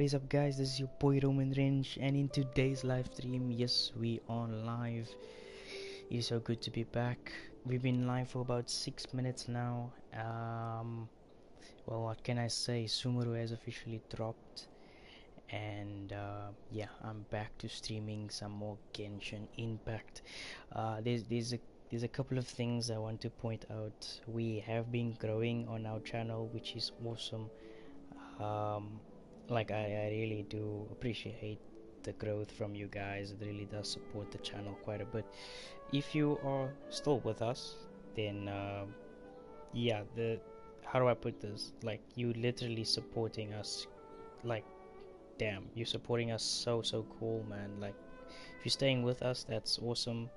What is up, guys? This is your boy Romanwrench, and in today's live stream, yes, we are live. It is so good to be back. We've been live for about 6 minutes now. Well, what can I say? Sumeru has officially dropped, and yeah, I'm back to streaming some more Genshin Impact. There's a couple of things I want to point out. We have been growing on our channel, which is awesome. Like I really do appreciate the growth from you guys. It really does support the channel quite a bit. If you are still with us, then yeah, the how do I put this, like, you literally supporting us. Like, damn, you're supporting us so cool, man. Like, if you're staying with us, that's awesome.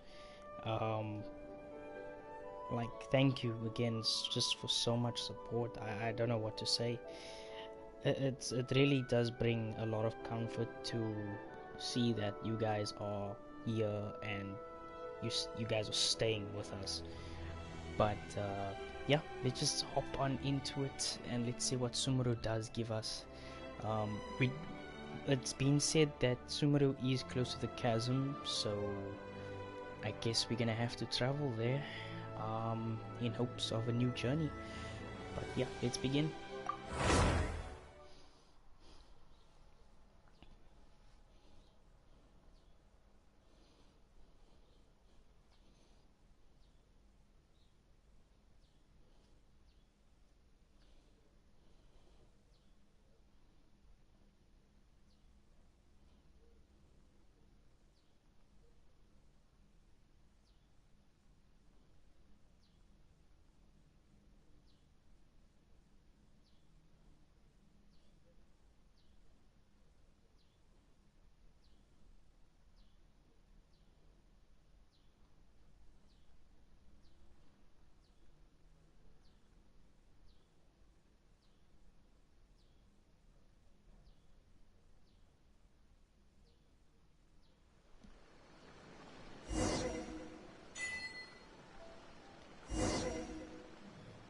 um like, thank you again, just for so much support. I don't know what to say. It really does bring a lot of comfort to see that you guys are here and you guys are staying with us. But yeah, let's just hop on into it and let's see what Sumeru does give us. We It's been said that Sumeru is close to the chasm, so I guess we're gonna have to travel there in hopes of a new journey. But yeah, let's begin.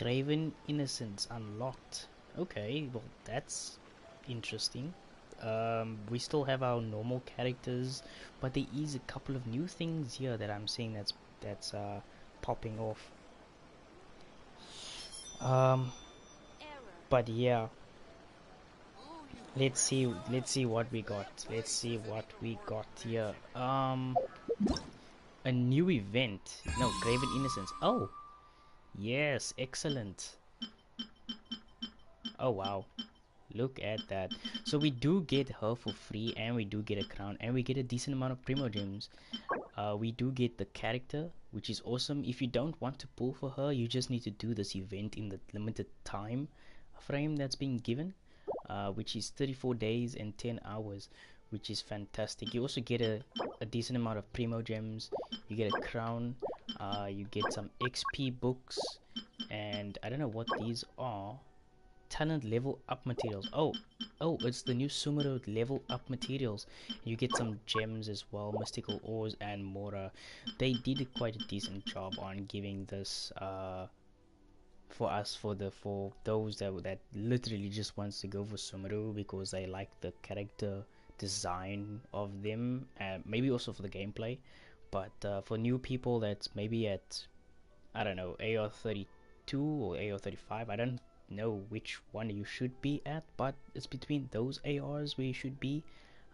Graven Innocence unlocked. Okay, well, that's interesting. We still have our normal characters, but there is a couple of new things here that I'm seeing that's popping off. But yeah, let's see what we got. Let's see what we got here. A new event. No, Graven Innocence. Oh, yes, excellent. Oh wow, look at that. So we do get her for free, and we do get a crown, and we get a decent amount of primo gems. We do get the character, which is awesome. If you don't want to pull for her, you just need to do this event in the limited time frame that's been given, which is 34 days and 10 hours, which is fantastic. You also get a decent amount of primo gems. You get a crown, you get some XP books, and I don't know what these are. Talent level up materials. Oh, it's the new Sumeru level up materials. You get some gems as well, mystical ores and more. They did quite a decent job on giving this for us, for those that literally just wants to go for Sumeru because they like the character design of them, and maybe also for the gameplay. But for new people that's maybe at, I don't know, AR 32 or AR 35, I don't know which one you should be at, but it's between those ARs where you should be.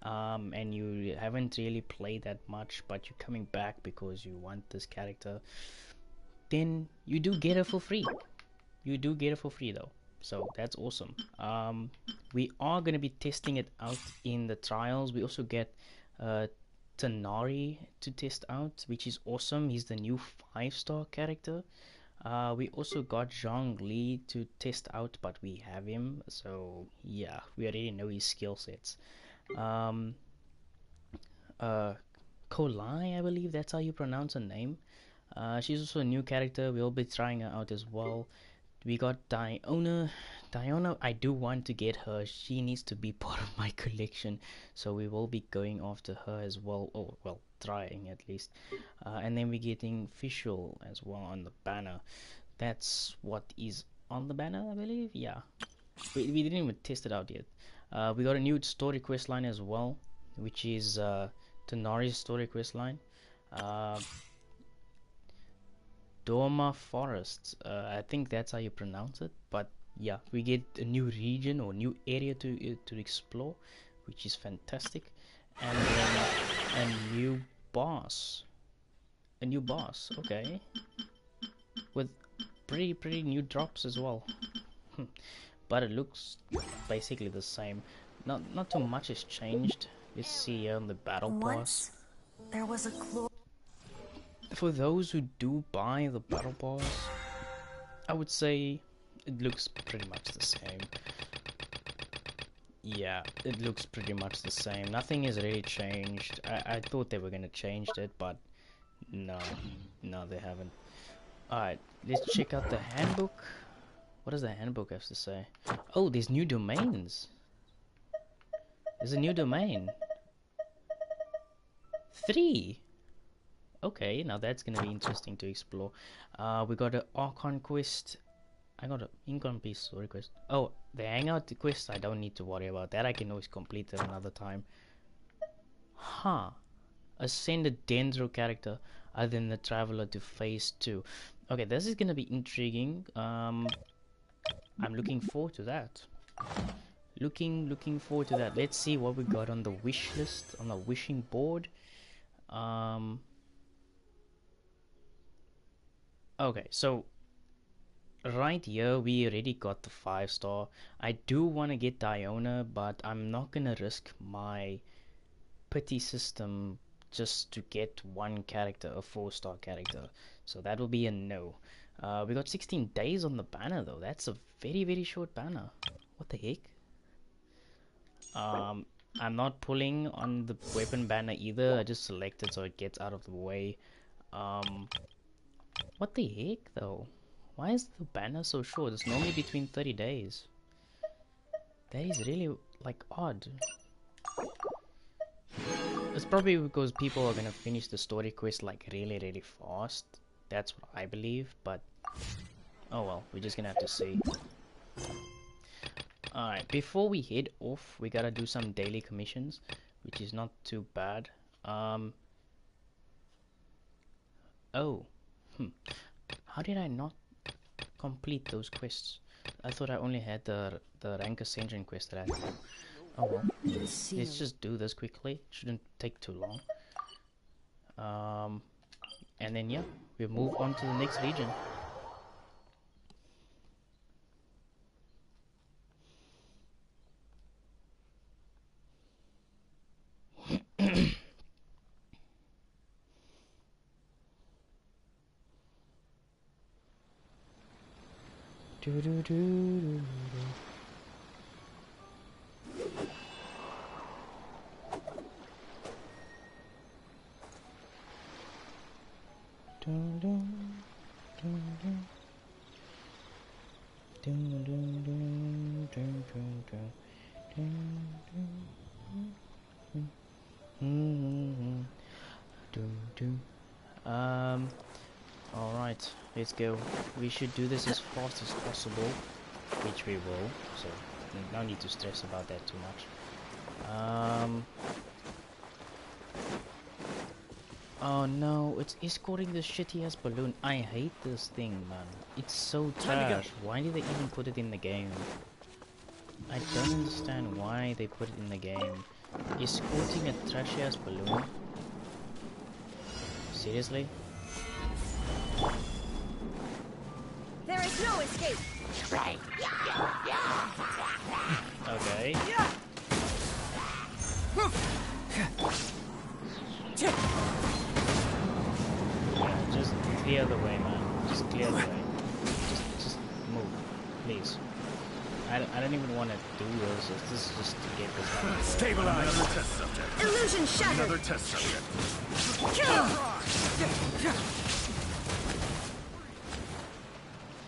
And you haven't really played that much, but you're coming back because you want this character, then you do get it for free. You do get it for free though, so that's awesome. We are going to be testing it out in the trials. We also get Tanari to test out, which is awesome. He's the new 5-star character. We also got Zhang Li to test out, but we have him, so yeah, we already know his skill sets. Kolai, I believe that's how you pronounce her name. She's also a new character. We'll be trying her out as well. We got Diona. I do want to get her. She needs to be part of my collection, so we will be going after her as well. Oh, well, trying at least. And then we're getting Fischl as well on the banner. That's what is on the banner, I believe. Yeah, we didn't even test it out yet. We got a new story quest line as well, which is Tonari's story quest line. Doma Forest. I think that's how you pronounce it. But yeah, we get a new region or new area to explore, which is fantastic. And then a new boss. A new boss, okay. With pretty new drops as well. But it looks basically the same. Not too much has changed. Let's see here on the battle pass. There was a clue. For those who do buy the battle pass, I would say it looks pretty much the same. Yeah, it looks pretty much the same. Nothing has really changed. I thought they were gonna change it, but no, they haven't. Alright, let's check out the handbook. What does the handbook have to say? Oh, there's new domains. There's a new domain. 3. Okay, now that's gonna be interesting to explore. We got an Archon quest. I got an incomplete story quest. Oh, the hangout quest, I don't need to worry about that. I can always complete it another time. Huh. Ascend a Dendro character other than the Traveler to phase 2. Okay, this is gonna be intriguing. I'm looking forward to that. Looking forward to that. Let's see what we got on the wish list, on the wishing board. Okay, so right here we already got the 5-star. I do want to get Diona, but I'm not gonna risk my pity system just to get one character, a 4-star character. So that will be a no. We got 16 days on the banner though. That's a very short banner. What the heck? I'm not pulling on the weapon banner either. I just select it so it gets out of the way. What the heck though? Why is the banner so short? It's normally between 30 days. That is really like odd. It's probably because people are gonna finish the story quest like really fast. That's what I believe, but oh well, we're just gonna have to see. Alright, before we head off, we gotta do some daily commissions, which is not too bad. How did I not complete those quests? I thought I only had the rank ascension quest that I had. Oh well, let's just do this quickly. Shouldn't take too long. And then yeah, we move on to the next region. Alright, let's go. We should do this as fast as possible, which we will, so no need to stress about that too much. Oh no, it's escorting this shitty ass balloon. I hate this thing, man. It's so trash. Why did they even put it in the game? I don't understand why they put it in the game. Escorting a trashy ass balloon? Seriously? There is no escape. Okay. Yeah, just clear the way, man. Just clear the way. Just move, please. I don't even want to do this. This is just to get this out of the way. Stabilize. Another test subject. Illusion shattered. Another test subject.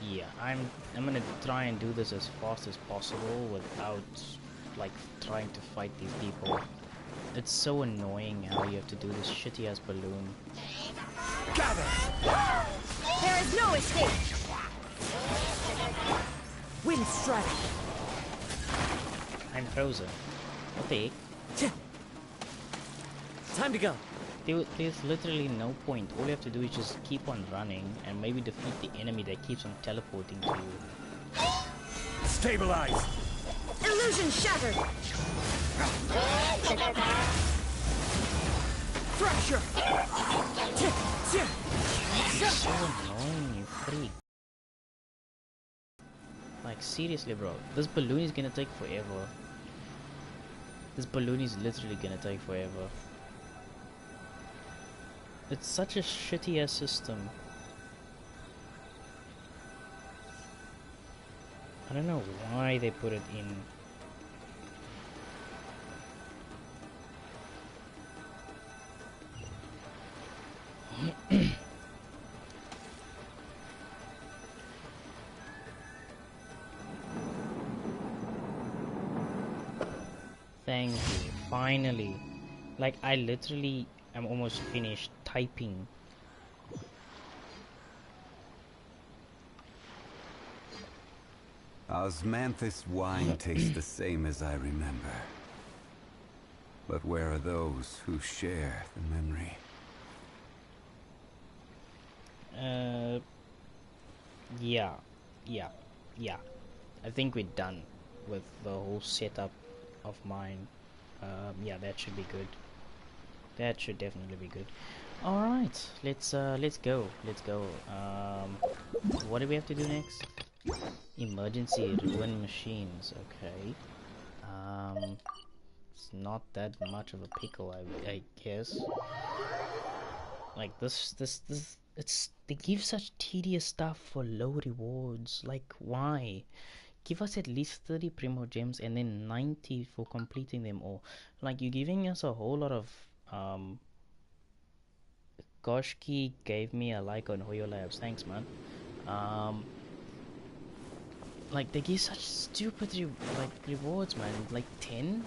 Yeah, I'm gonna try and do this as fast as possible without like trying to fight these people. It's so annoying how you have to do this shitty ass balloon. Gather. There is no escape. Wind strike. I'm frozen. What the heck? Time to go. There's literally no point. All you have to do is just keep on running and maybe defeat the enemy that keeps on teleporting to you. Stabilize. Illusion shattered. Fracture. So annoying, you freak. Like seriously, bro. This balloon is gonna take forever. This balloon is literally gonna take forever. It's such a shitty ass system. I don't know why they put it in. Thank you. Finally. Like I literally am almost finished typing. Osmanthus wine tastes the same as I remember. But where are those who share the memory? Yeah. I think we're done with the whole setup of mine. Yeah, that should be good. That should definitely be good. All right, let's go. What do we have to do next? Emergency ruin machines. Okay. It's not that much of a pickle, I guess. Like this, it's they give such tedious stuff for low rewards. Like why? Give us at least 30 primo gems and then 90 for completing them all. Like you're giving us a whole lot of Goshki gave me a like on Hoyo Labs. Thanks, man. Like they give such stupid rewards, man. Like 10,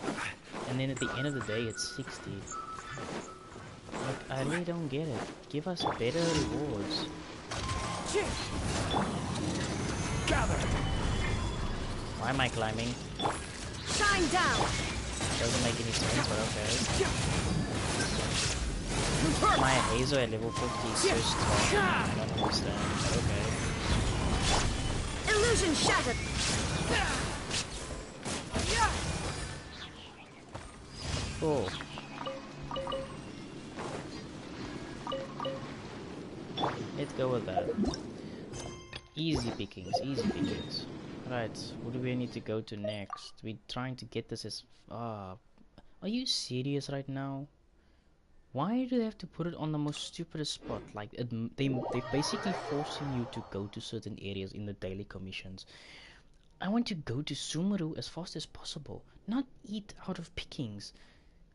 and then at the end of the day it's 60. Like I really don't get it. Give us better rewards. Gather. Why am I climbing? Shine down. Doesn't make any sense, but okay. My Hazo at level 50 is so strong. I don't understand. Okay. Illusion shattered. Cool. Let's go with that. Easy pickings, easy pickings. Right, what do we need to go to next? We're trying to get this as... are you serious right now? Why do they have to put it on the most stupidest spot? Like, they're basically forcing you to go to certain areas in the daily commissions. I want to go to Sumeru as fast as possible, not eat out of pickings.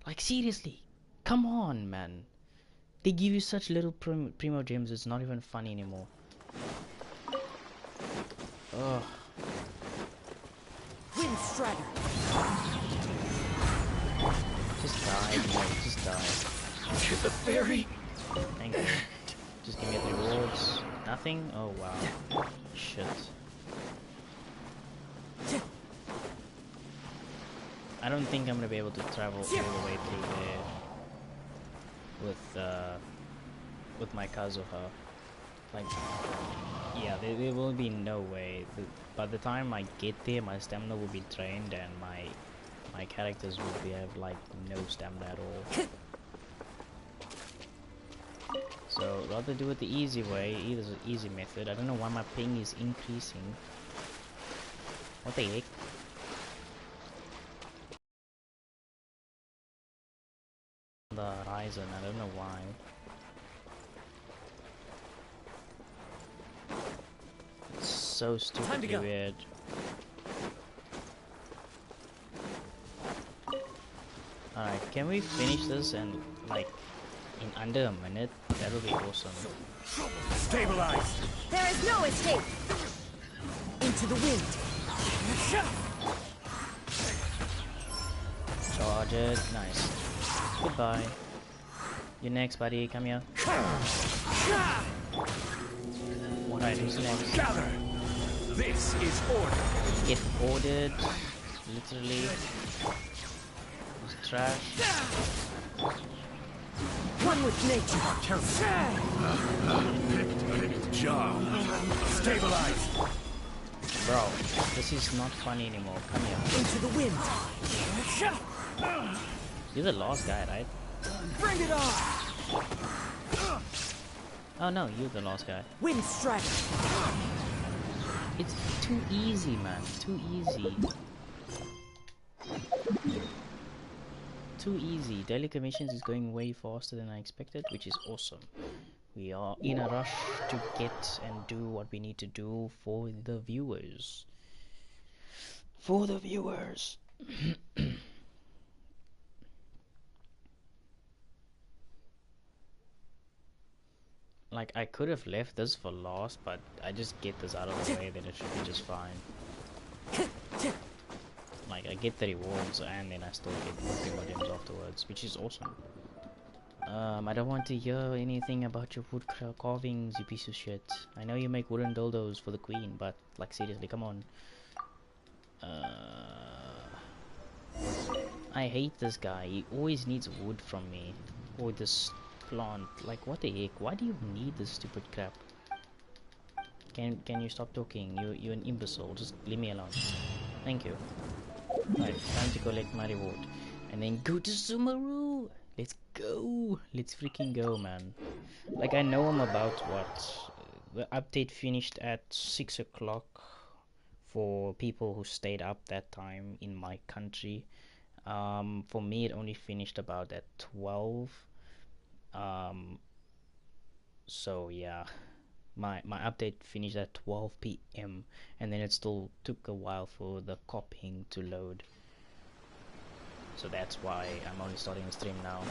Like, seriously, come on, man. They give you such little primo gems, it's not even funny anymore. Ugh. Wind Strider. Just die, mate, just die. Get the fairy. Thank you. Just give me the rewards. Nothing? Oh wow. Shit. I don't think I'm gonna be able to travel all the way through there with my Kazuha. Like, yeah, there will be no way. By the time I get there, my stamina will be drained and my characters will have like no stamina at all. So rather do it the easy way, either the easy method. I don't know why my ping is increasing. What the heck? The horizon, I don't know why. It's so stupidly weird. Alright, can we finish this and like in under a minute? That would be awesome. Stabilize. There is no escape. Into the wind. Charge it. Nice. Goodbye. You're next, buddy. Come here. Alright, who's next? Gather. This is order. Get ordered. literally just trash. One with nature. Job. Stabilize. Bro, this is not funny anymore. Come here. Into the wind. You're the last guy, right? Bring it on. Oh no, you're the last guy. Wind strider. It's too easy, man. Too easy. Too easy. Daily commissions is going way faster than I expected, which is awesome. We are in a rush to get and do what we need to do for the viewers. For the viewers. Like, I could have left this for last, but I just get this out of the way, then it should be just fine. Like, I get the rewards and then I still get more gems afterwards, which is awesome. I don't want to hear anything about your wood carvings, you piece of shit. I know you make wooden dildos for the queen, but, like, seriously, come on. I hate this guy. He always needs wood from me. Or this plant. Like, what the heck? Why do you need this stupid crap? Can you stop talking? You're an imbecile. Just leave me alone. Thank you. Right, time to collect my reward. And then go to Sumeru! Let's go! Let's freaking go, man. Like, I know I'm about what? The update finished at 6 o'clock for people who stayed up that time in my country. For me, it only finished about at 12. So yeah, my update finished at 12 p.m. and then it still took a while for the copying to load. So that's why I'm only starting the stream now.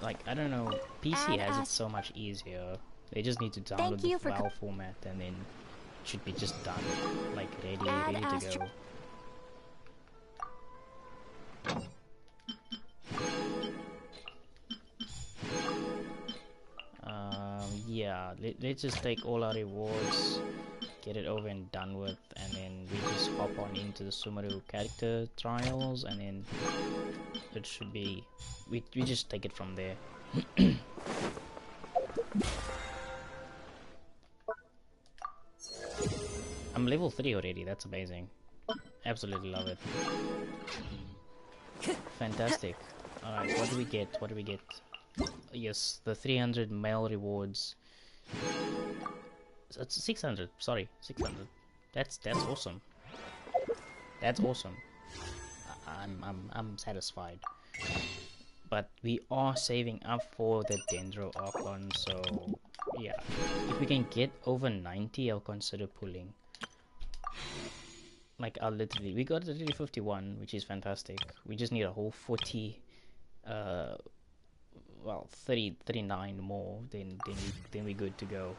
Like, I don't know, PC has it so much easier. They just need to download the file format and then it should be just done. Like, ready to go. Yeah, let's just take all our rewards, get it over and done with, and then we just hop on into the Sumeru character trials, and then it should be, we just take it from there. I'm level 3 already, that's amazing. Absolutely love it. Fantastic. Alright, what do we get? What do we get? Yes, the 300 mail rewards. It's 600. Sorry, 600. That's awesome. That's awesome. I'm satisfied. But we are saving up for the Dendro Archon, so yeah. If we can get over 90, I'll consider pulling. Like, I'll literally, we got literally 51, which is fantastic. We just need a whole 40. Well, 39 more, then we're good to go.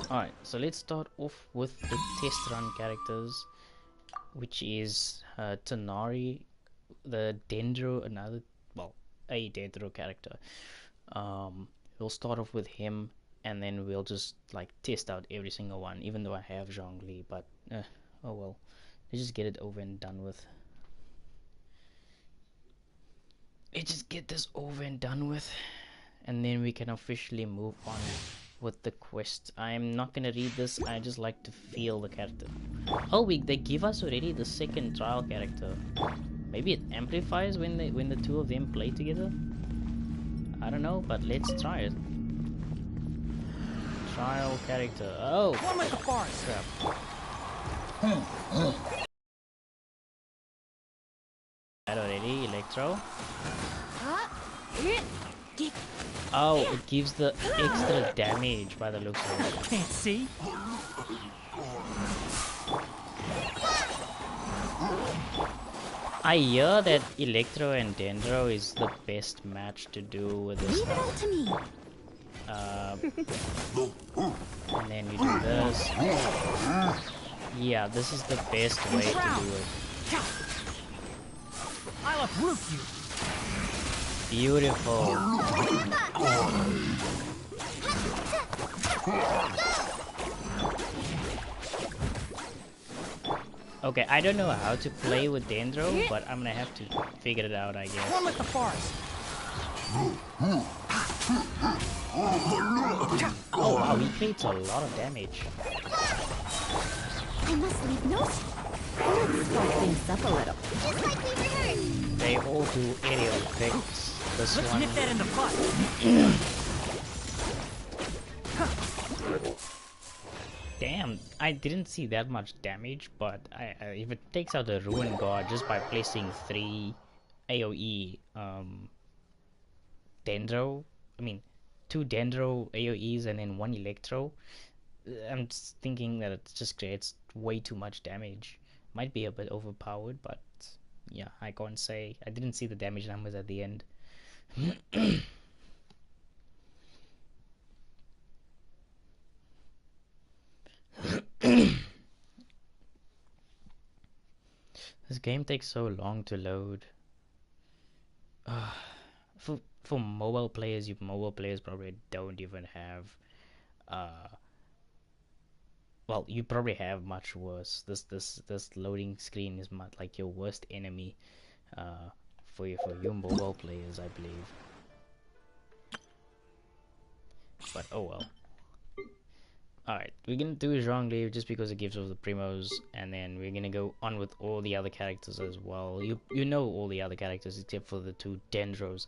Alright, so let's start off with the test run characters, which is Tanari, the Dendro, a Dendro character. We'll start off with him, and then we'll just like test out every single one, even though I have Zhongli, but oh well. Let's just get it over and done with. Let's just get this over and done with, and then we can officially move on with the quest. I'm not gonna read this, I just like to feel the character. Oh, they give us already the second trial character. Maybe it amplifies when the two of them play together? I don't know, but let's try it. Trial character. Oh! One with the forest. Crap. That already, Electro. Oh, it gives the extra damage by the looks of it. Can't see. I hear that Electro and Dendro is the best match to do with this Leave it all to me. and then we do this. Yeah, this is the best way to do it. I'll uproot you. Beautiful. Okay, I don't know how to play with Dendro, but I'm gonna have to figure it out, I guess. One with the forest. Oh wow, he creates a lot of damage. I must leave no. Let's spice things up a little. Just like we rehearsed. They all do aerial effects. This Let's one. nip that in the bud. Damn, I didn't see that much damage, but if it takes out the Ruin God just by placing 3 AoE Dendro, I mean 2 Dendro AoEs and then 1 Electro, I'm just thinking that it just creates way too much damage. Might be a bit overpowered, but yeah, I can't say. I didn't see the damage numbers at the end. This game takes so long to load. For mobile players, mobile players probably don't even have well, you probably have much worse. This loading screen is much like your worst enemy for your mobile players, I believe. But oh well. Alright, we're gonna do Zhongli just because it gives us the primos, and then we're gonna go on with all the other characters as well. You know all the other characters except for the 2 Dendros.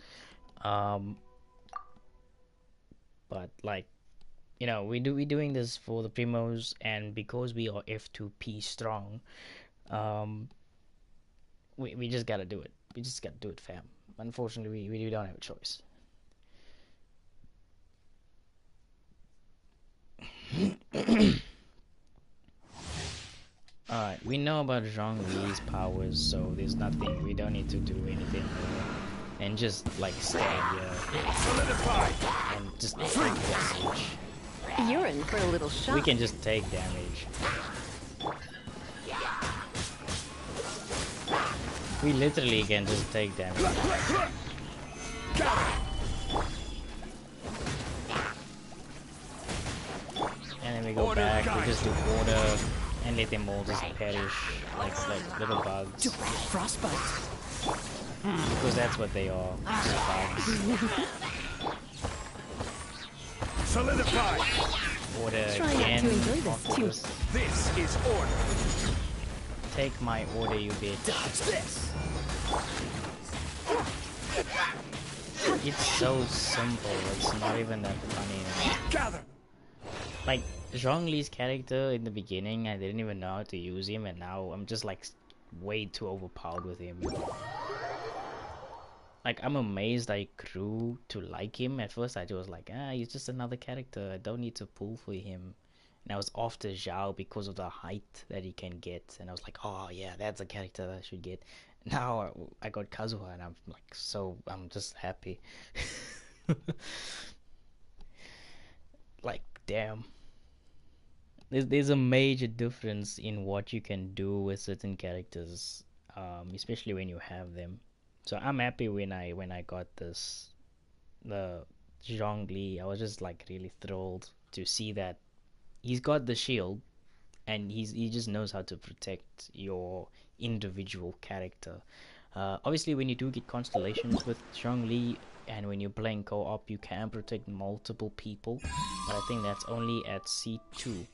But like, you know, we're doing this for the primos, and because we are F2P strong, we just gotta do it. We just gotta do it, fam. Unfortunately, we don't have a choice. Alright, we know about Zhongli's powers, so there's nothing, we don't need to do anything more. And just like stand here and just take damage. You're in for a little shock. We can just take damage. We literally can just take damage. And then we go back, we just do order, and let them all just perish like little bugs. Direct frostbite. Because that's what they are, just bugs. Solidify! Order Try not again. to enjoy this too. Octopus. This is order. Take my order, you bitch. Dodge this. It's so simple, it's not even that funny. Gather. Like, Zhongli's character in the beginning, I didn't even know how to use him, and now I'm just like way too overpowered with him. Like, I'm amazed I grew to like him. At first I was like, he's just another character, I don't need to pull for him. And I was after Zhao because of the height that he can get, and I was like, oh yeah, that's a character that I should get. Now I got Kazuha, and I'm like, I'm just happy. Like, damn. There's a major difference in what you can do with certain characters, especially when you have them. So I'm happy when I got the Zhongli. I was just like really thrilled to see that he's got the shield, and he just knows how to protect your individual character. Obviously, when you do get constellations with Zhongli, and when you're playing co-op, you can protect multiple people, but I think that's only at C2.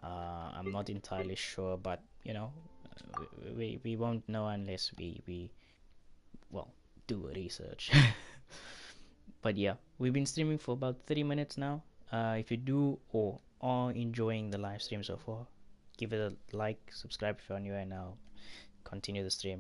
I'm not entirely sure, but you know, we won't know unless we well, do a research. But yeah, we've been streaming for about 30 minutes now. If you do or are enjoying the live stream so far, give it a like, subscribe if you're new, and I'll continue the stream.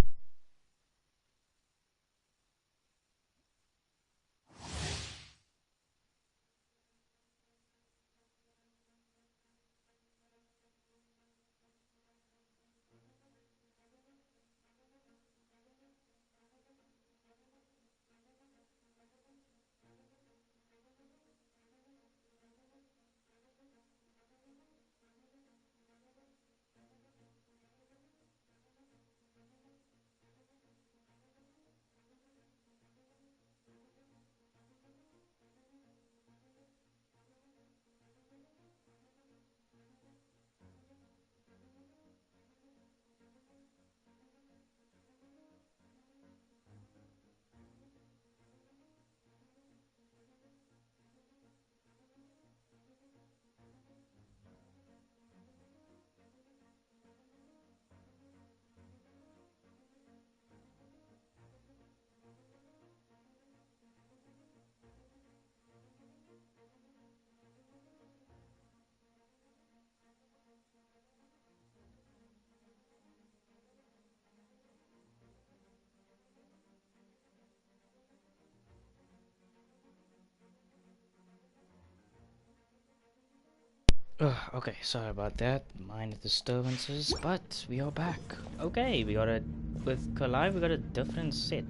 Okay, sorry about that. Minor disturbances, but we are back. Okay, we got a with Collide. We got a different set.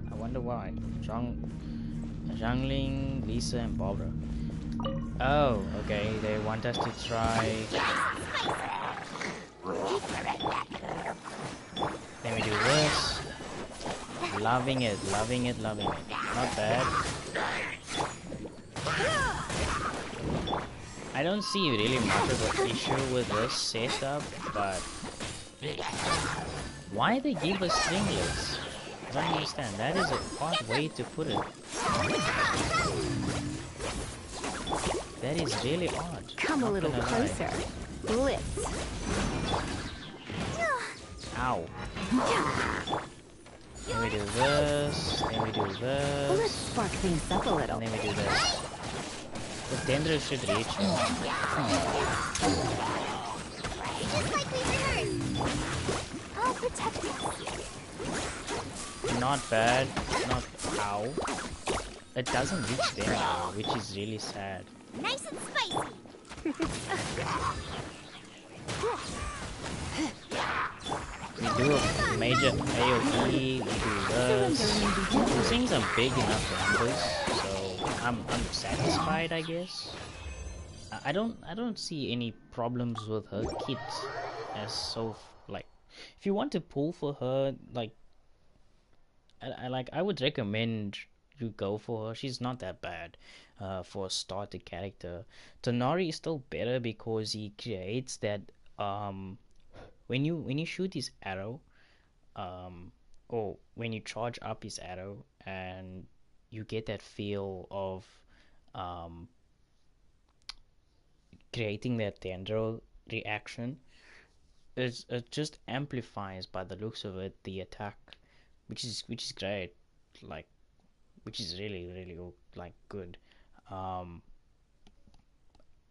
I wonder why. Zhangling, Lisa, and Barbara. Oh, okay. They want us to try. Let me do this. Loving it, loving it, loving it. Not bad. I don't see really much of an issue with this setup, but why they give us stringlets? I don't understand. That is an odd way to put it. That is really odd. Come a little closer. Blitz. Ow. Then we do this. Then we do Let's this. spark things up a little. And then we do this. The Dendro should reach him. Like we've heard. I'll protect us. Not bad. Not. Ow. It doesn't reach Dendro, which is really sad. Nice and spicy. We do a major AoE, we do this. These things are big enough numbers, so I'm satisfied, I guess. I don't see any problems with her kit as so like if you want to pull for her, like I would recommend you go for her. She's not that bad for a starter character. Tonari is still better because he creates that when you shoot his arrow, or when you charge up his arrow, and you get that feel of creating that dendro reaction. It just amplifies, by the looks of it, the attack, which is great, like which is really like good.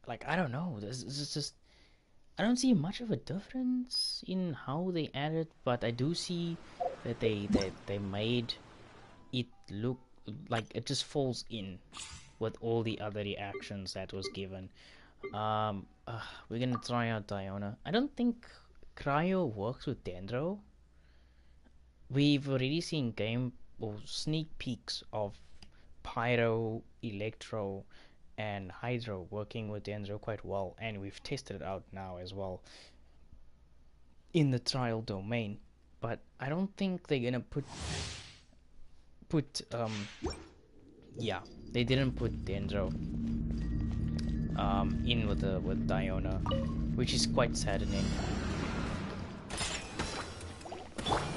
Like I don't know, this is just I don't see much of a difference in how they added, but I do see that they made it look like it just falls in with all the other reactions that was given. We're gonna try out Diona. I don't think Cryo works with Dendro. We've already seen game or sneak peeks of Pyro, Electro, and Hydro working with Dendro quite well, and we've tested it out now as well in the trial domain. But I don't think they're gonna put yeah, they didn't put Dendro in with Diona, which is quite saddening.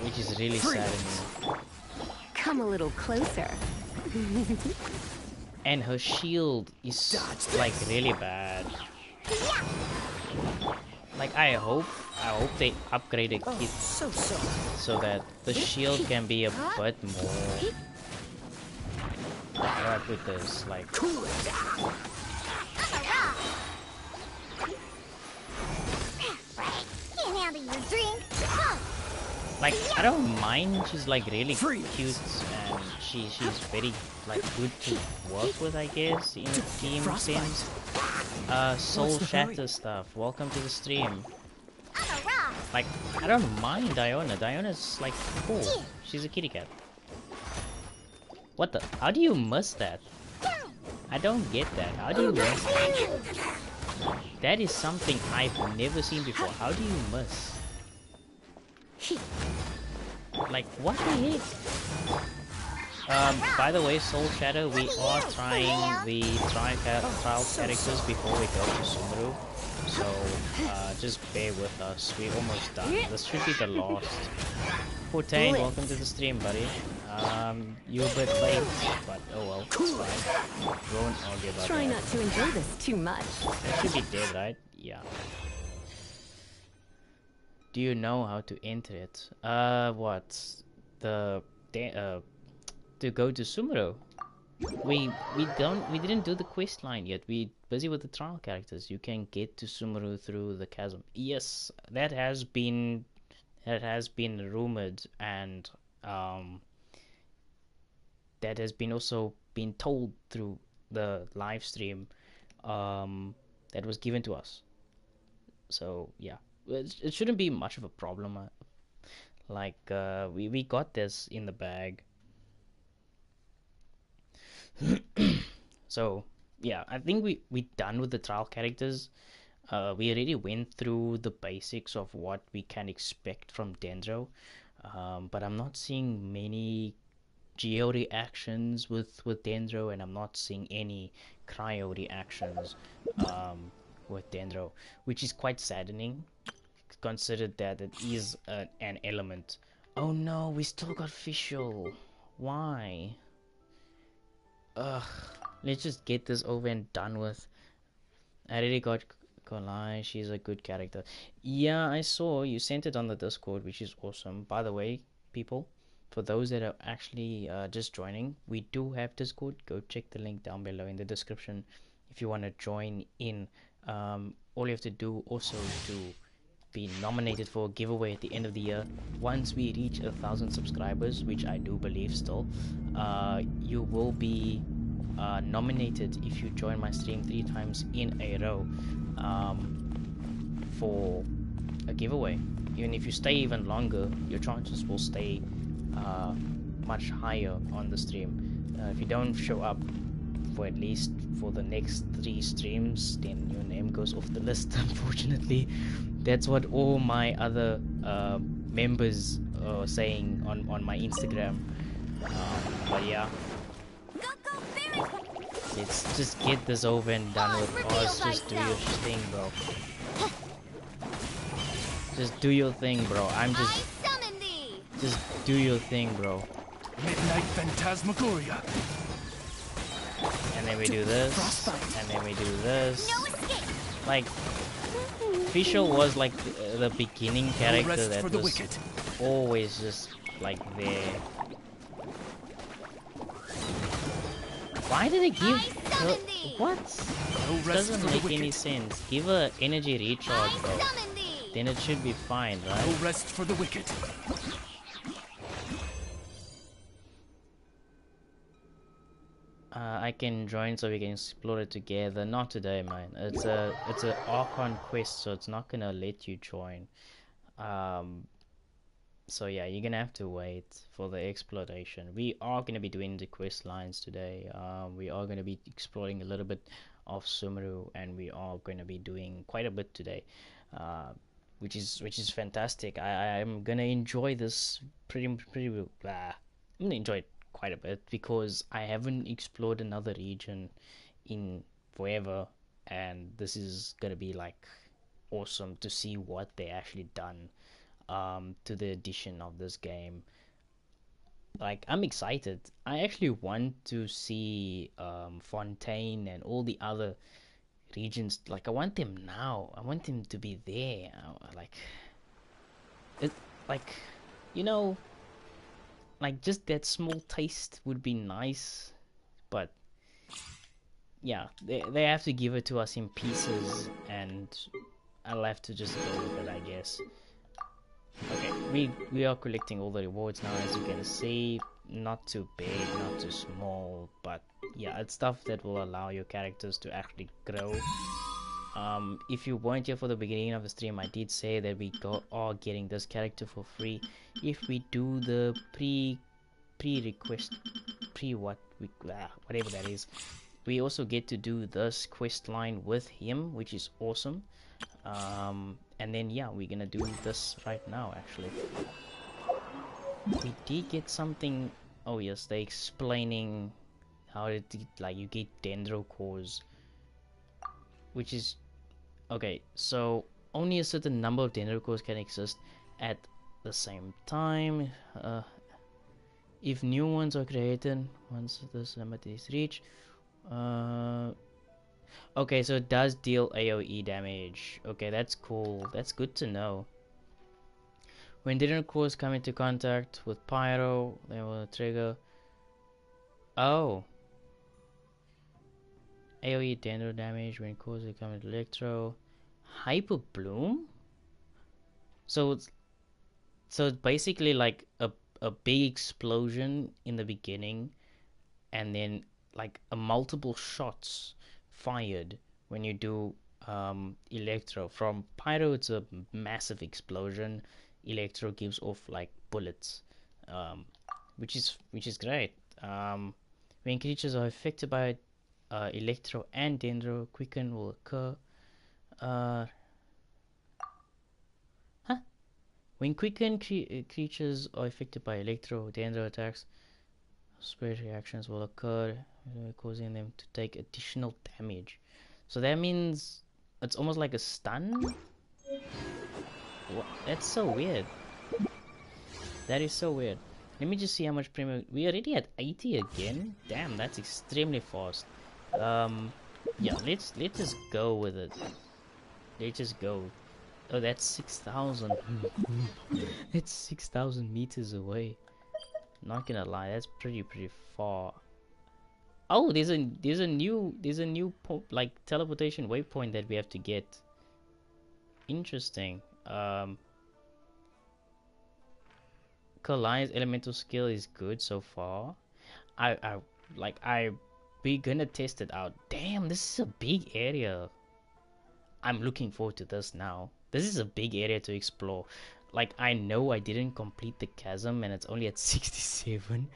Which is really saddening. Come a little closer. And her shield is like really bad. Like I hope they upgrade the kit so that the shield can be a bit more. How do I put this? Like Can't handle your drink. like I don't mind. She's like really cute, and she's very like good to work with, I guess, in a team sense. Soul Shatter stuff. Welcome to the stream. Like I don't mind Diona. Diona's like cool. She's a kitty cat. What the? How do you miss that? I don't get that. How do you miss that? That is something I've never seen before. How do you miss? Like, what the heck? By the way, Soul Shadow, we are trying the trial characters before we go to Sumeru. So, just bear with us. We're almost done. This should be the last. Fortain, welcome to the stream, buddy. You're a bit late, but oh well, it's fine. We won't argue about Try that. not to enjoy this too much. That should be dead, right? Yeah. Do you know how to enter it? What? To go to Sumeru. We didn't do the quest line yet. We busy with the trial characters. You can get to Sumeru through the chasm. Yes, that has been rumored, and that has been also been told through the live stream. that was given to us. So yeah, it shouldn't be much of a problem. We got this in the bag. So yeah, I think we done with the trial characters. We already went through the basics of what we can expect from Dendro, but I'm not seeing many geo reactions with Dendro, and I'm not seeing any cryo reactions with Dendro, which is quite saddening, considered that it is an element. Oh no, we still got Fischl. Why? Ugh. Let's just get this over and done with. I already got Kolai. She's a good character. Yeah, I saw you sent it on the Discord, which is awesome. By the way, people, for those that are actually just joining, we do have Discord. Go check the link down below in the description if you want to join in. All you have to do also to be nominated for a giveaway at the end of the year. Once we reach 1,000 subscribers, which I do believe still, you will be nominated if you join my stream 3 times in a row for a giveaway. Even if you stay even longer, your chances will stay much higher on the stream. If you don't show up for at least for the next 3 streams, then your name goes off the list, unfortunately. That's what all my other members are saying on my Instagram. But yeah, let's just get this over and done with. Oz, just do your thing, bro. Just do your thing, bro. Just do your thing, bro. Midnight Phantasmagoria. And then we do this, and then we do this. Like, Fischl was like the beginning character that was always just like there. Why did they give her what? It doesn't make any sense. Give her energy recharge, bro. Then it should be fine, right? No rest for the wicked. I can join so we can explore it together. Not today, man. It's a Archon quest, so it's not gonna let you join. So yeah, you're gonna have to wait for the exploration. We are gonna be doing the quest lines today. We are gonna be exploring a little bit of Sumeru, and we are gonna be doing quite a bit today, which is fantastic. I'm gonna enjoy this pretty. I'm gonna enjoy it quite a bit because I haven't explored another region in forever, and this is gonna be like awesome to see what they actually done to the addition of this game. Like, I'm excited. I actually want to see Fontaine and all the other regions. Like, I want them now. I want them to be there. Like, it, like, you know, like just that small taste would be nice, but yeah, they have to give it to us in pieces, and I'll have to just go with it, I guess. Okay, we are collecting all the rewards now, as you can see. Not too big, not too small, but yeah, it's stuff that will allow your characters to actually grow. If you weren't here for the beginning of the stream, I did say that we are getting this character for free if we do the whatever that is. We also get to do this quest line with him, which is awesome. And then yeah, we're gonna do this right now. Actually, we did get something. Oh yes, they're explaining how to like you get dendro cores, which is okay. So only a certain number of dendro cores can exist at the same time. If new ones are created once this limit is reached. Okay, so it does deal AoE damage. Okay, that's cool. That's good to know. When dendro cores come into contact with pyro, they will trigger. Oh. AoE dendro damage when cores come into electro. Hyper bloom? So it's basically like a big explosion in the beginning, and then like a multiple shots fired when you do Electro. From Pyro, it's a massive explosion. Electro gives off like bullets, which is great. When creatures are affected by Electro and Dendro, Quicken will occur. Uh, huh? When Quicken creatures are affected by Electro, Dendro attacks, spread reactions will occur, causing them to take additional damage. So that means it's almost like a stun? What? That's so weird. That is so weird. Let me just see how much premium. We already at 80 again. Damn, that's extremely fast. Yeah, let's just go with it. Let's just go. Oh, that's 6,000. It's 6,000 meters away. Not gonna lie, that's pretty far. Oh, there's a new like teleportation waypoint that we have to get. Interesting. Kalai's elemental skill is good so far. We gonna test it out. Damn, this is a big area. I'm looking forward to this now. This is a big area to explore. Like, I know I didn't complete the chasm and it's only at 67.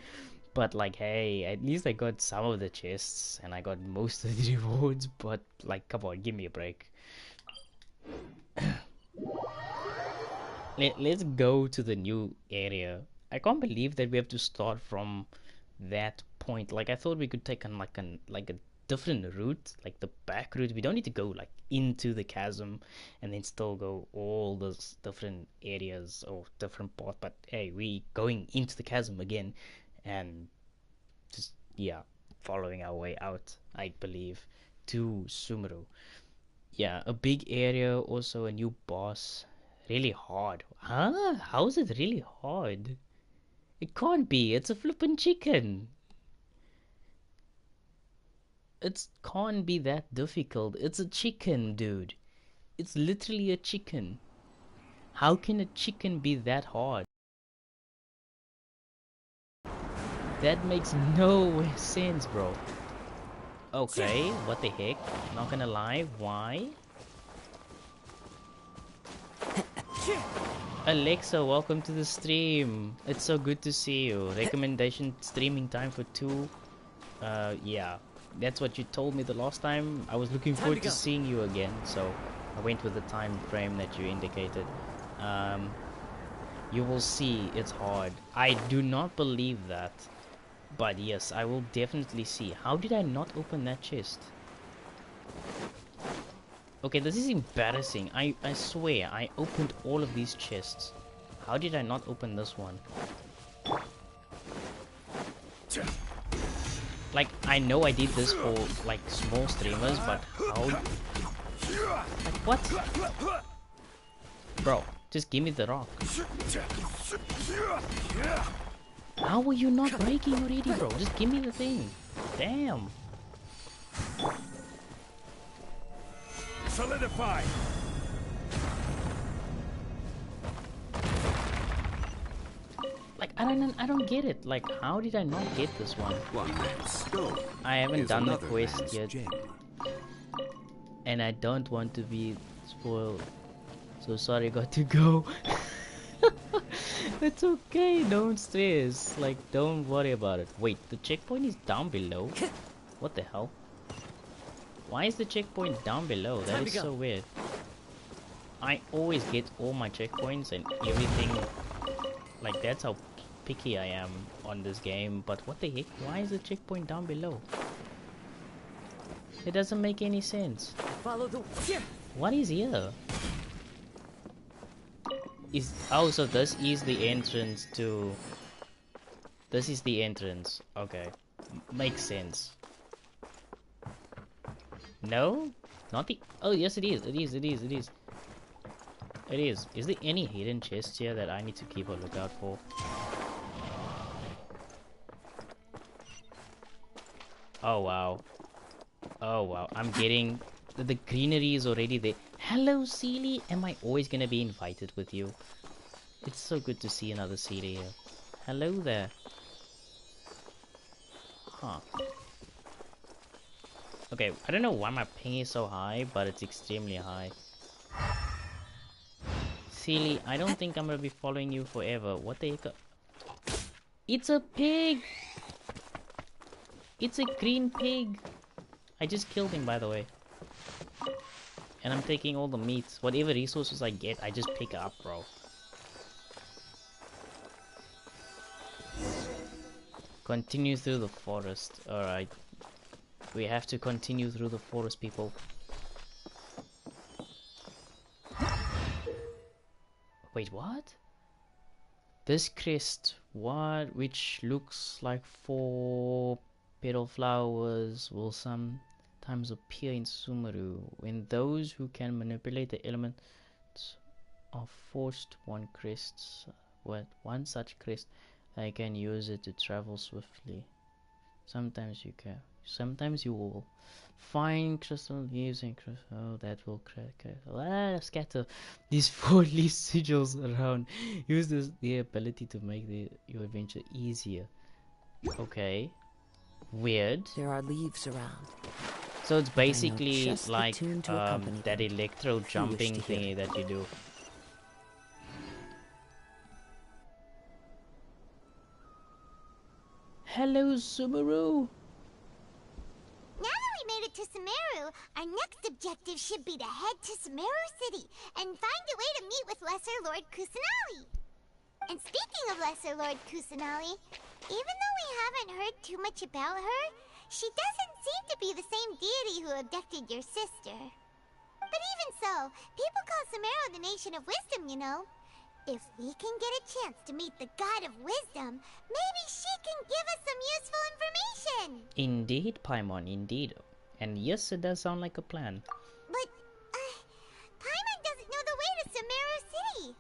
But like, hey, at least I got some of the chests and I got most of the rewards. But like, come on, give me a break. Let's go to the new area. I can't believe that we have to start from that point. Like, I thought we could take like a different route, like the back route. We don't need to go like into the chasm and then still go all those different areas or different paths. But hey, we going into the chasm again and just, yeah, following our way out, I believe, to Sumeru. Yeah, a big area, also a new boss. Really hard. Huh? How is it really hard? It can't be. It's a flippin' chicken. It can't be that difficult. It's a chicken, dude. It's literally a chicken. How can a chicken be that hard? That makes no sense, bro. Okay, what the heck? Not gonna lie, why? Alexa, welcome to the stream. It's so good to see you. Recommendation streaming time for 2. Yeah. That's what you told me the last time. I was looking forward to seeing you again, so I went with the time frame that you indicated. You will see it's hard. I do not believe that. But yes, I will definitely see. How did I not open that chest? Okay, this is embarrassing. I swear, I opened all of these chests. How did I not open this one? Like, I know I did this for, like, small streamers, but how... Like, what? Bro, just give me the rock. How are you not breaking already, bro? Just give me the thing. Damn. Solidify. Like, I don't get it. Like, how did I not get this one? One man's skull I haven't is done the another quest man's yet, gem. and I don't want to be spoiled. So sorry, got to go. It's okay, don't stress. Like, don't worry about it. Wait, the checkpoint is down below? What the hell? Why is the checkpoint down below? That is so weird. I always get all my checkpoints and everything. Like, that's how picky I am on this game. But what the heck? Why is the checkpoint down below? It doesn't make any sense. Follow the... What is here? Oh, so this is the entrance to... This is the entrance. Okay. Makes sense. No? Not the... Oh, yes it is. It is. It is. Is there any hidden chests here that I need to keep a lookout for? Oh, wow. Oh, wow. I'm getting... The greenery is already there. Hello, Sealy. Am I always gonna be invited with you? It's so good to see another Sealy here. Hello there. Huh. Okay, I don't know why my ping is so high, but it's extremely high. Silly, I don't think I'm gonna be following you forever. What the heck? It's a pig! It's a green pig! I just killed him, by the way. And I'm taking all the meats. Whatever resources I get, I just pick up, bro. Continue through the forest. Alright. We have to continue through the forest, people. Wait, what? This crest, what? Which looks like 4 petal flowers will sometimes appear in Sumeru. When those who can manipulate the elements are forced one such crest, they can use it to travel swiftly. Sometimes you can. Sometimes you will find crystal leaves and crystal. Oh, that will scatter these 4 leaf sigils around. Use the ability to make your adventure easier. Okay. Weird. There are leaves around. So it's basically just the like tune to accompany that them. electro jumping to hear thingy that you do. Hello, Sumeru. Now that we made it to Sumeru, our next objective should be to head to Sumeru City and find a way to meet with Lesser Lord Kusanali. And speaking of Lesser Lord Kusanali, even though we haven't heard too much about her, she doesn't seem to be the same deity who abducted your sister. But even so, people call Sumeru the Nation of Wisdom, you know. If we can get a chance to meet the God of Wisdom, maybe she can give us some useful information. Indeed, Paimon, indeed. And yes, it does sound like a plan. But, Paimon doesn't know the way to Sumeru City.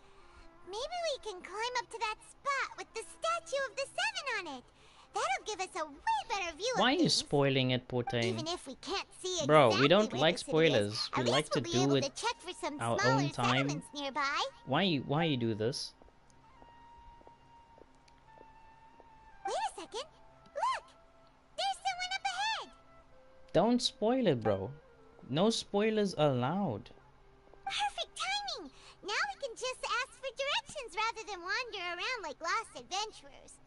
Maybe we can climb up to that spot with the statue of the Seven on it. That'll give us a way better view Why of are you things. spoiling it, Portain? Even if we can't see Bro, exactly we don't where like the city is, spoilers. We at least like to we'll be do able it to check for some our smaller own time. settlements nearby. Why you do this? Wait a second. Look! There's someone up ahead! Don't spoil it, bro. No spoilers allowed. Perfect timing! Now we can just ask for directions rather than wander around like lost adventurers.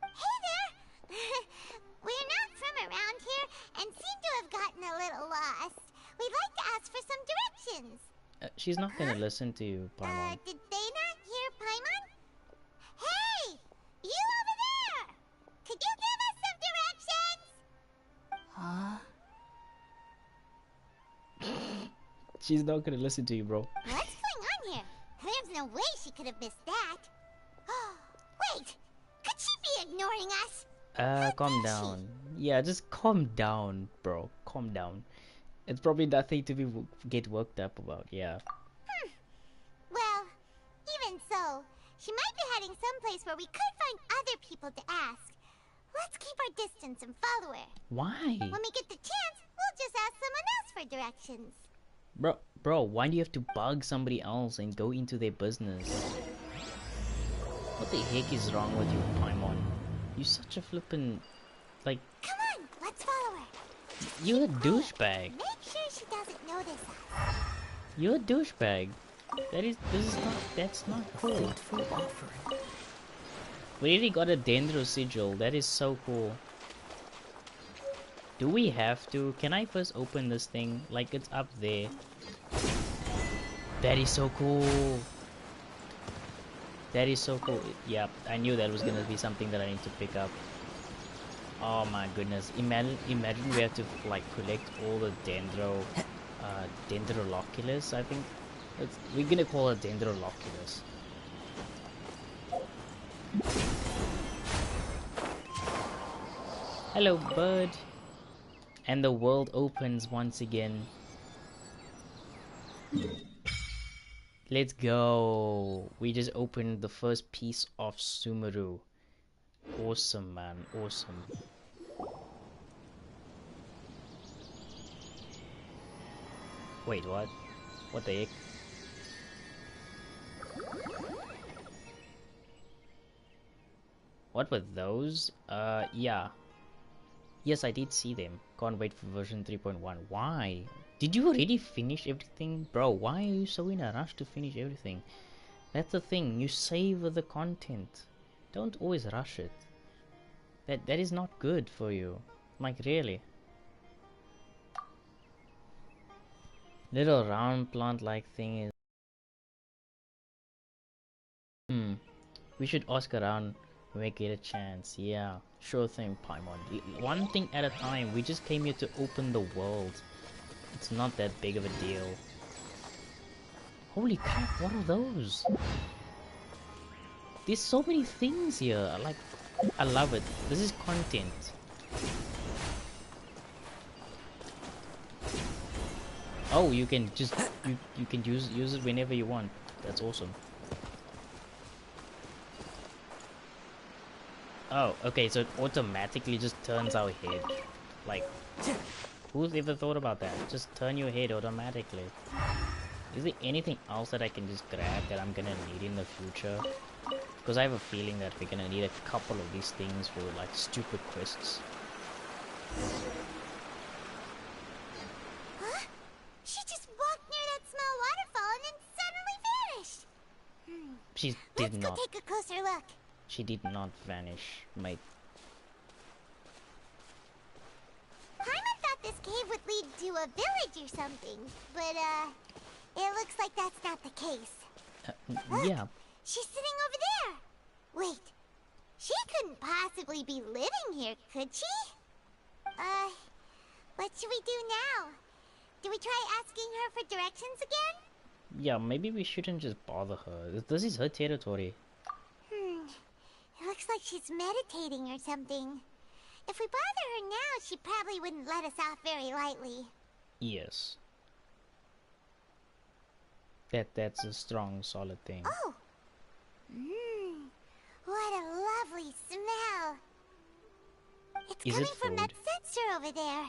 Hey there! We're not from around here and seem to have gotten a little lost. We'd like to ask for some directions. She's not gonna listen to you, Paimon. Did they not hear Paimon? Hey! You over there! Could you give us some directions? Huh? She's not gonna listen to you, bro. What's going on here? There's no way she could have missed that. Wait! Could she be ignoring us? Calm down. Yeah, just calm down, bro. Calm down. It's probably nothing to get worked up about, yeah. Well, even so, she might be heading someplace where we could find other people to ask. Let's keep our distance and follow her. Why? When we get the chance, we'll just ask someone else for directions. Bro, why do you have to bug somebody else and go into their business? What the heck is wrong with you, Paimon? You're such a flippin'... like... Come on, let's follow her. You're a Quiet. douchebag. Make sure she doesn't notice us. You're a douchebag. That's not cool. Fateful offering. We really got a Dendro sigil. That is so cool. Do we have to? Can I first open this thing? Like, it's up there. That is so cool. That is so cool. Yep, I knew that was gonna be something that I need to pick up. Oh my goodness. Imagine we have to, like, collect all the Dendroloculus, I think. We're gonna call it Dendroloculus. Hello, bird. And the world opens once again. Let's go. We just opened the first piece of Sumeru. Awesome, man. Awesome. Wait, what? What the heck? What were those? Yeah. Yes, I did see them. Can't wait for version 3.1. Why? Did you already finish everything? Bro, why are you so in a rush to finish everything? That's the thing, you savor the content. Don't always rush it. That is not good for you. Like, really. Little round plant-like thing is... We should ask around when we get a chance. Yeah, sure thing, Paimon. One thing at a time. We just came here to open the world. It's not that big of a deal. Holy crap, what are those? There's so many things here. Like, I love it. This is content. Oh, you can just you can use it whenever you want. That's awesome. Oh, okay, so it automatically just turns our head. Like, who's ever thought about that? Just turn your head automatically. Is there anything else that I can just grab that I'm gonna need in the future? Because I have a feeling that we're gonna need a couple of these things for like stupid quests. Huh? She just walked near that small waterfall and then suddenly vanished. She did Let's not. go take a closer look. She did not vanish, mate. Paimon thought this cave would lead to a village or something, but it looks like that's not the case. Yeah. She's sitting over there. Wait, she couldn't possibly be living here, could she? What should we do now? Do we try asking her for directions again? Yeah, maybe we shouldn't just bother her. This is her territory. It looks like she's meditating or something. If we bother her now, she probably wouldn't let us off very lightly. Yes. That's a strong, solid thing. Oh! What a lovely smell! It's Is coming it from that food? sensor over there.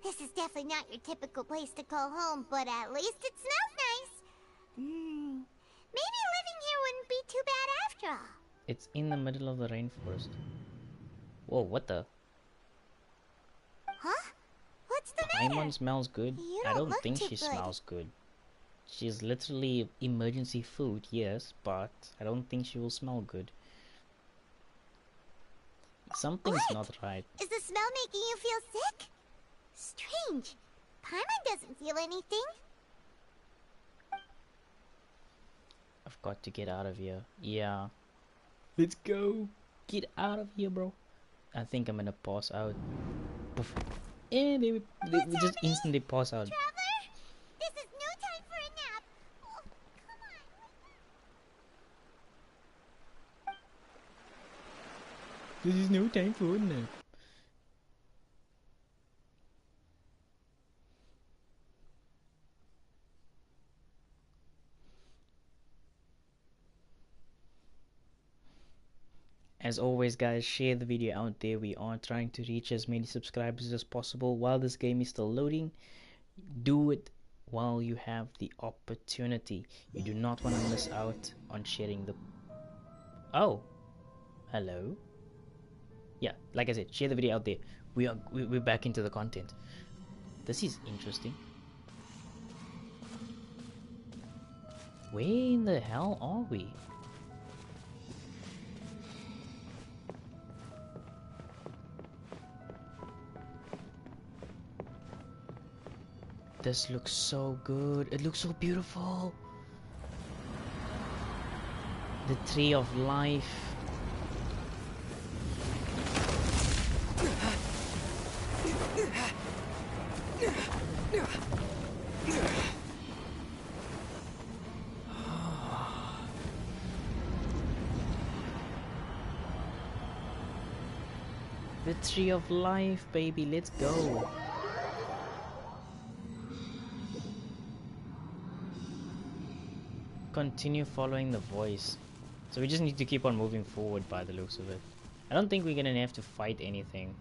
This is definitely not your typical place to call home, but at least it smells nice. Maybe living here wouldn't be too bad after all. It's in the middle of the rainforest. Whoa, what the? Huh? What's the matter? Paimon smells good? You I don't don't look think too she good. smells good. She's literally emergency food, yes, but I don't think she will smell good. Something's What? not right. Is the smell making you feel sick? Strange. Paimon doesn't feel anything. I've got to get out of here. Yeah. Let's go. Get out of here, bro. I think I'm gonna pass out. Poof. And we just instantly pass out. Traveler, this is no time for a nap. Oh, come on. This is no time for a nap. As always, guys, share the video out there. We are trying to reach as many subscribers as possible while this game is still loading. Do it while you have the opportunity. You do not want to miss out on sharing the... Oh, hello. Yeah, like I said, share the video out there. We're back into the content. This is interesting. Where in the hell are we? This looks so good. It looks so beautiful. The tree of life. The tree of life, baby. Let's go. Continue following the voice. So we just need to keep on moving forward by the looks of it. I don't think we're gonna have to fight anything.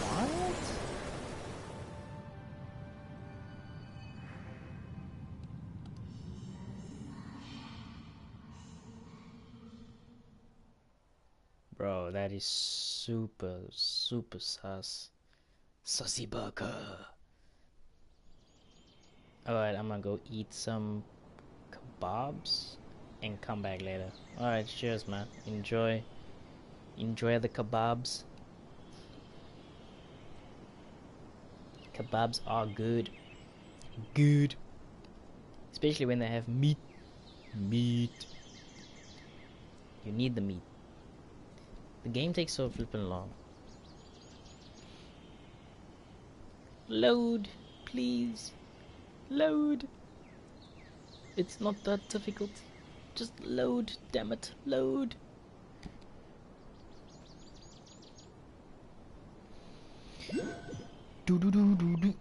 What? Bro, that is super, super sus. Sussy burger. Alright, I'm gonna go eat some kebabs and come back later. Alright, cheers, man. Enjoy the kebabs. Kebabs are good. Good. Especially when they have meat. Meat. You need the meat. The game takes so flippin' long. Load, please. Load. It's not that difficult. Just load, damn it. Load. Do do do do do.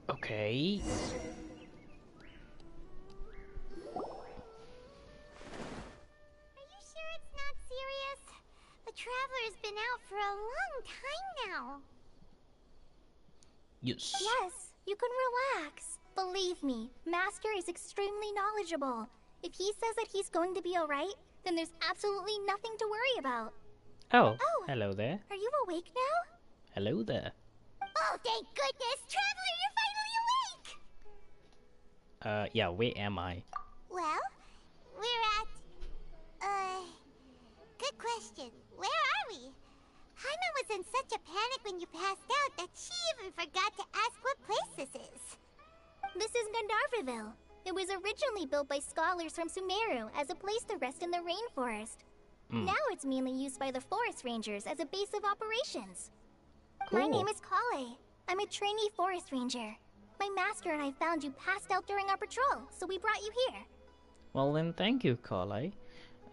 Okay. Are you sure it's not serious? The Traveler's been out for a long time now. Yes. Yes, you can relax. Believe me, Master is extremely knowledgeable. If he says that he's going to be alright, then there's absolutely nothing to worry about. Oh, Oh. hello there. Are you awake now? Hello there. Oh, thank goodness! Traveler, you're finally awake! Yeah, where am I? Well, we're at... Good question. Where are we? Hyman was in such a panic when you passed out that she even forgot to ask what place this is. This is Gandharvaville. It was originally built by scholars from Sumeru as a place to rest in the rainforest. Now it's mainly used by the forest rangers as a base of operations. Cool. My name is Kale. I'm a trainee forest ranger. My master and I found you passed out during our patrol, so we brought you here. Well then, thank you, Carly.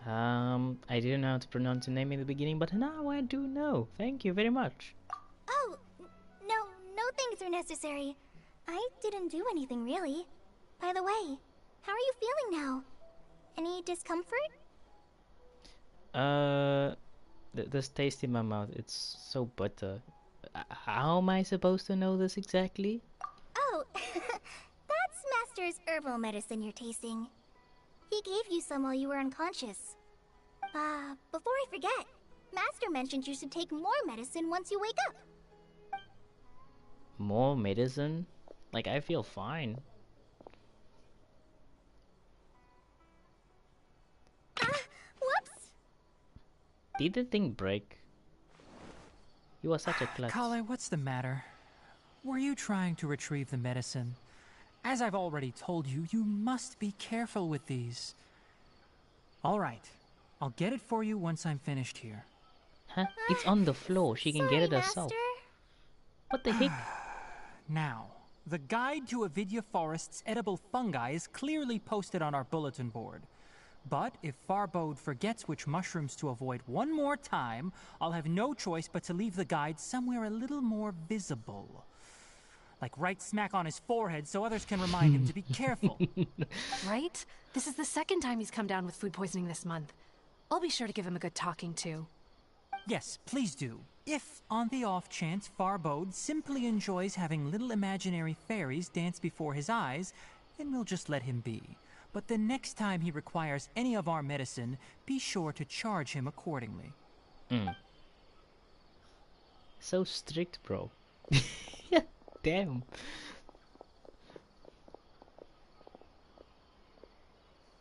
I didn't know how to pronounce your name in the beginning, but now I do know. Thank you very much. Oh, no thanks are necessary. I didn't do anything really. By the way, how are you feeling now? Any discomfort? This taste in my mouth, it's so butter. How am I supposed to know this exactly? Oh, that's Master's herbal medicine you're tasting. He gave you some while you were unconscious. Before I forget, Master mentioned you should take more medicine once you wake up. More medicine? Like, I feel fine. Whoops! Did the thing break? You are such a klutz. Kale, what's the matter? Were you trying to retrieve the medicine? As I've already told you, you must be careful with these. All right. I'll get it for you once I'm finished here. Huh? It's on the floor. She can get it herself. Master. What the heck? Now, the guide to Avidya Forest's edible fungi is clearly posted on our bulletin board. But if Farbode forgets which mushrooms to avoid one more time, I'll have no choice but to leave the guide somewhere a little more visible. Like right smack on his forehead so others can remind him to be careful. Right? This is the second time he's come down with food poisoning this month. I'll be sure to give him a good talking to. Yes, please do. If, on the off chance, Farbode simply enjoys having little imaginary fairies dance before his eyes, then we'll just let him be. But the next time he requires any of our medicine, be sure to charge him accordingly. So strict, bro. Damn.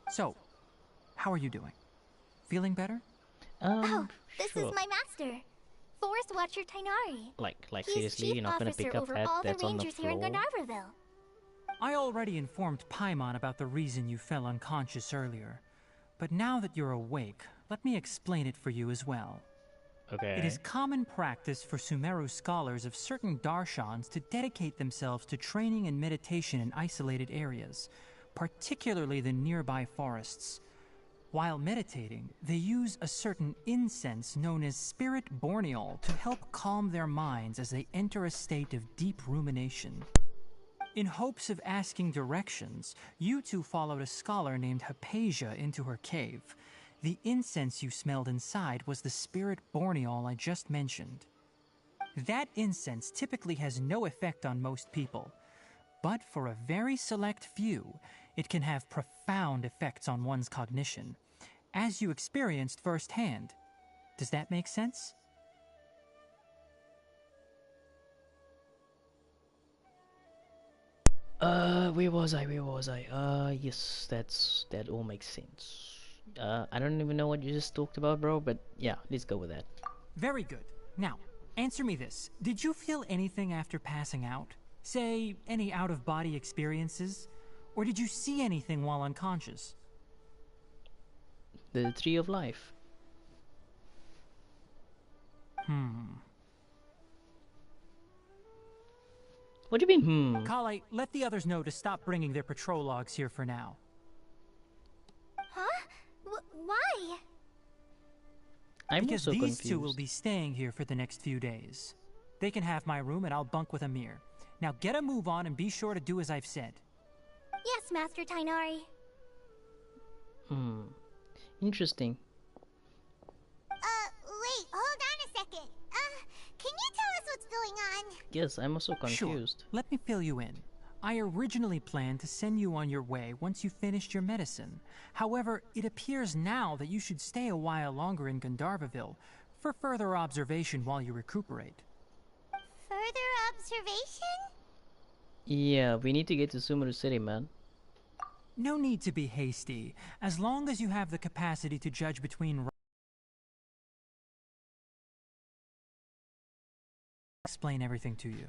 So, how are you doing? Feeling better? This sure. is my master, Forest Watcher Tainari. Like He's seriously, chief you're not gonna officer pick up over that all the that's on the rangers here in floor? Gandharvaville. I already informed Paimon about the reason you fell unconscious earlier. But now that you're awake, let me explain it for you as well. Okay. It is common practice for Sumeru scholars of certain darshans to dedicate themselves to training and meditation in isolated areas, particularly the nearby forests. While meditating, they use a certain incense known as spirit borneol to help calm their minds as they enter a state of deep rumination. In hopes of asking directions, you two followed a scholar named Hypatia into her cave. The incense you smelled inside was the spirit borneol I just mentioned. That incense typically has no effect on most people, but for a very select few, it can have profound effects on one's cognition, as you experienced firsthand. Does that make sense? Where was I? Yes, that all makes sense. I don't even know what you just talked about, bro, but yeah, let's go with that. Very good. Now, answer me this. Did you feel anything after passing out? Say, any out-of-body experiences? Or did you see anything while unconscious? The Tree of Life. What do you mean, Kale, let the others know to stop bringing their patrol logs here for now. Huh? Why? I'm Because also these confused. two will be staying here for the next few days. They can have my room and I'll bunk with Amir. Now get a move on and be sure to do as I've said. Yes, Master Tainari. Interesting. Wait, hold on a second. Can you tell us what's going on? Yes, I'm also confused. Sure. Let me fill you in. I originally planned to send you on your way once you finished your medicine. However, it appears now that you should stay a while longer in Gandharvaville for further observation while you recuperate. Further observation? Yeah, we need to get to Sumeru City, man. No need to be hasty, as long as you have the capacity to judge between explain everything to you.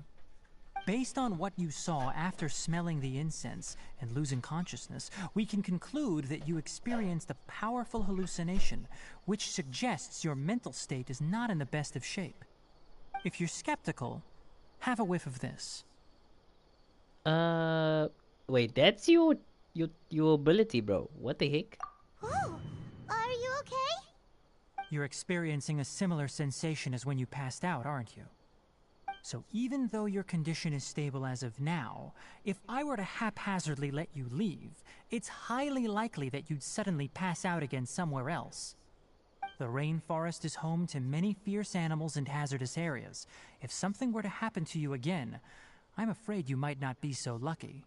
Based on what you saw after smelling the incense and losing consciousness, we can conclude that you experienced a powerful hallucination, which suggests your mental state is not in the best of shape. If you're skeptical, have a whiff of this. Wait, that's your ability, bro. What the heck? Oh, are you okay? You're experiencing a similar sensation as when you passed out, aren't you? So even though your condition is stable as of now, if I were to haphazardly let you leave, it's highly likely that you'd suddenly pass out again somewhere else. The rainforest is home to many fierce animals and hazardous areas. If something were to happen to you again, I'm afraid you might not be so lucky.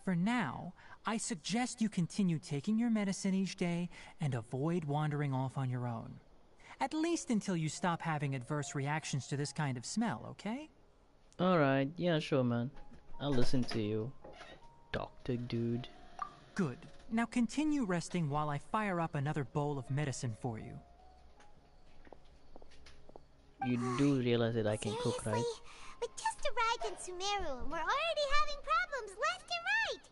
For now, I suggest you continue taking your medicine each day and avoid wandering off on your own. At least until you stop having adverse reactions to this kind of smell, okay? Alright, yeah, sure, man. I'll listen to you, Doctor Dude. Good. Now continue resting while I fire up another bowl of medicine for you. You do realize that I can cook, right? Seriously? We just arrived in Sumeru and we're already having problems left and right.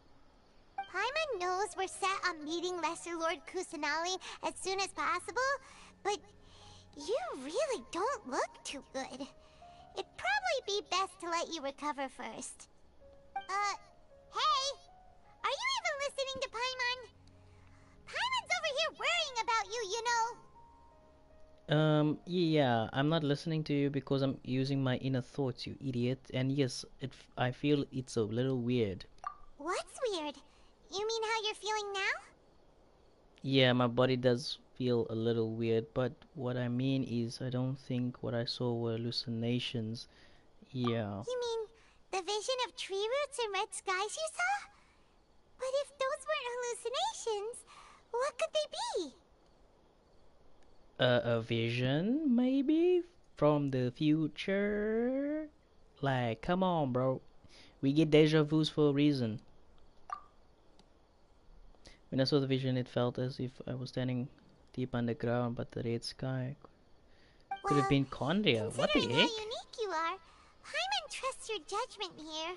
Paimon knows we're set on meeting Lesser Lord Kusanali as soon as possible, but you really don't look too good. It'd probably be best to let you recover first. Hey! Are you even listening to Paimon? Paimon's over here worrying about you, you know. Yeah, I'm not listening to you because I'm using my inner thoughts, you idiot. And yes, I feel it's a little weird. What's weird? You mean how you're feeling now? Yeah, my body does feel a little weird, but what I mean is I don't think what I saw were hallucinations. Yeah. You mean the vision of tree roots and red skies you saw? But if those weren't hallucinations, what could they be? A vision, maybe? From the future? Like, come on, bro. We get deja vus for a reason. When I saw the vision, it felt as if I was standing deep underground, but the red sky could have been Condria. What the Considering heck? how unique you are, Paimon trusts your judgment here.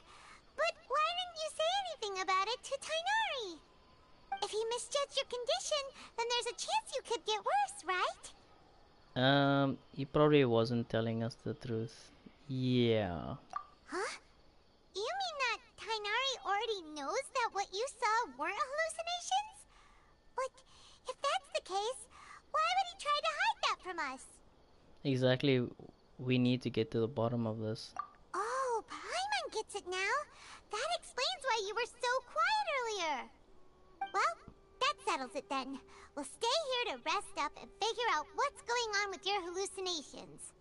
But why didn't you say anything about it to Tainari? If he misjudged your condition, then there's a chance you could get worse, right? He probably wasn't telling us the truth. Yeah. Huh? You mean that Tainari already knows that what you saw weren't hallucinations? But if that's the case, why would he try to hide that from us? Exactly. We need to get to the bottom of this. Oh, Paimon gets it now. That explains why you were so quiet earlier. Well, that settles it then. We'll stay here to rest up and figure out what's going on with your hallucinations.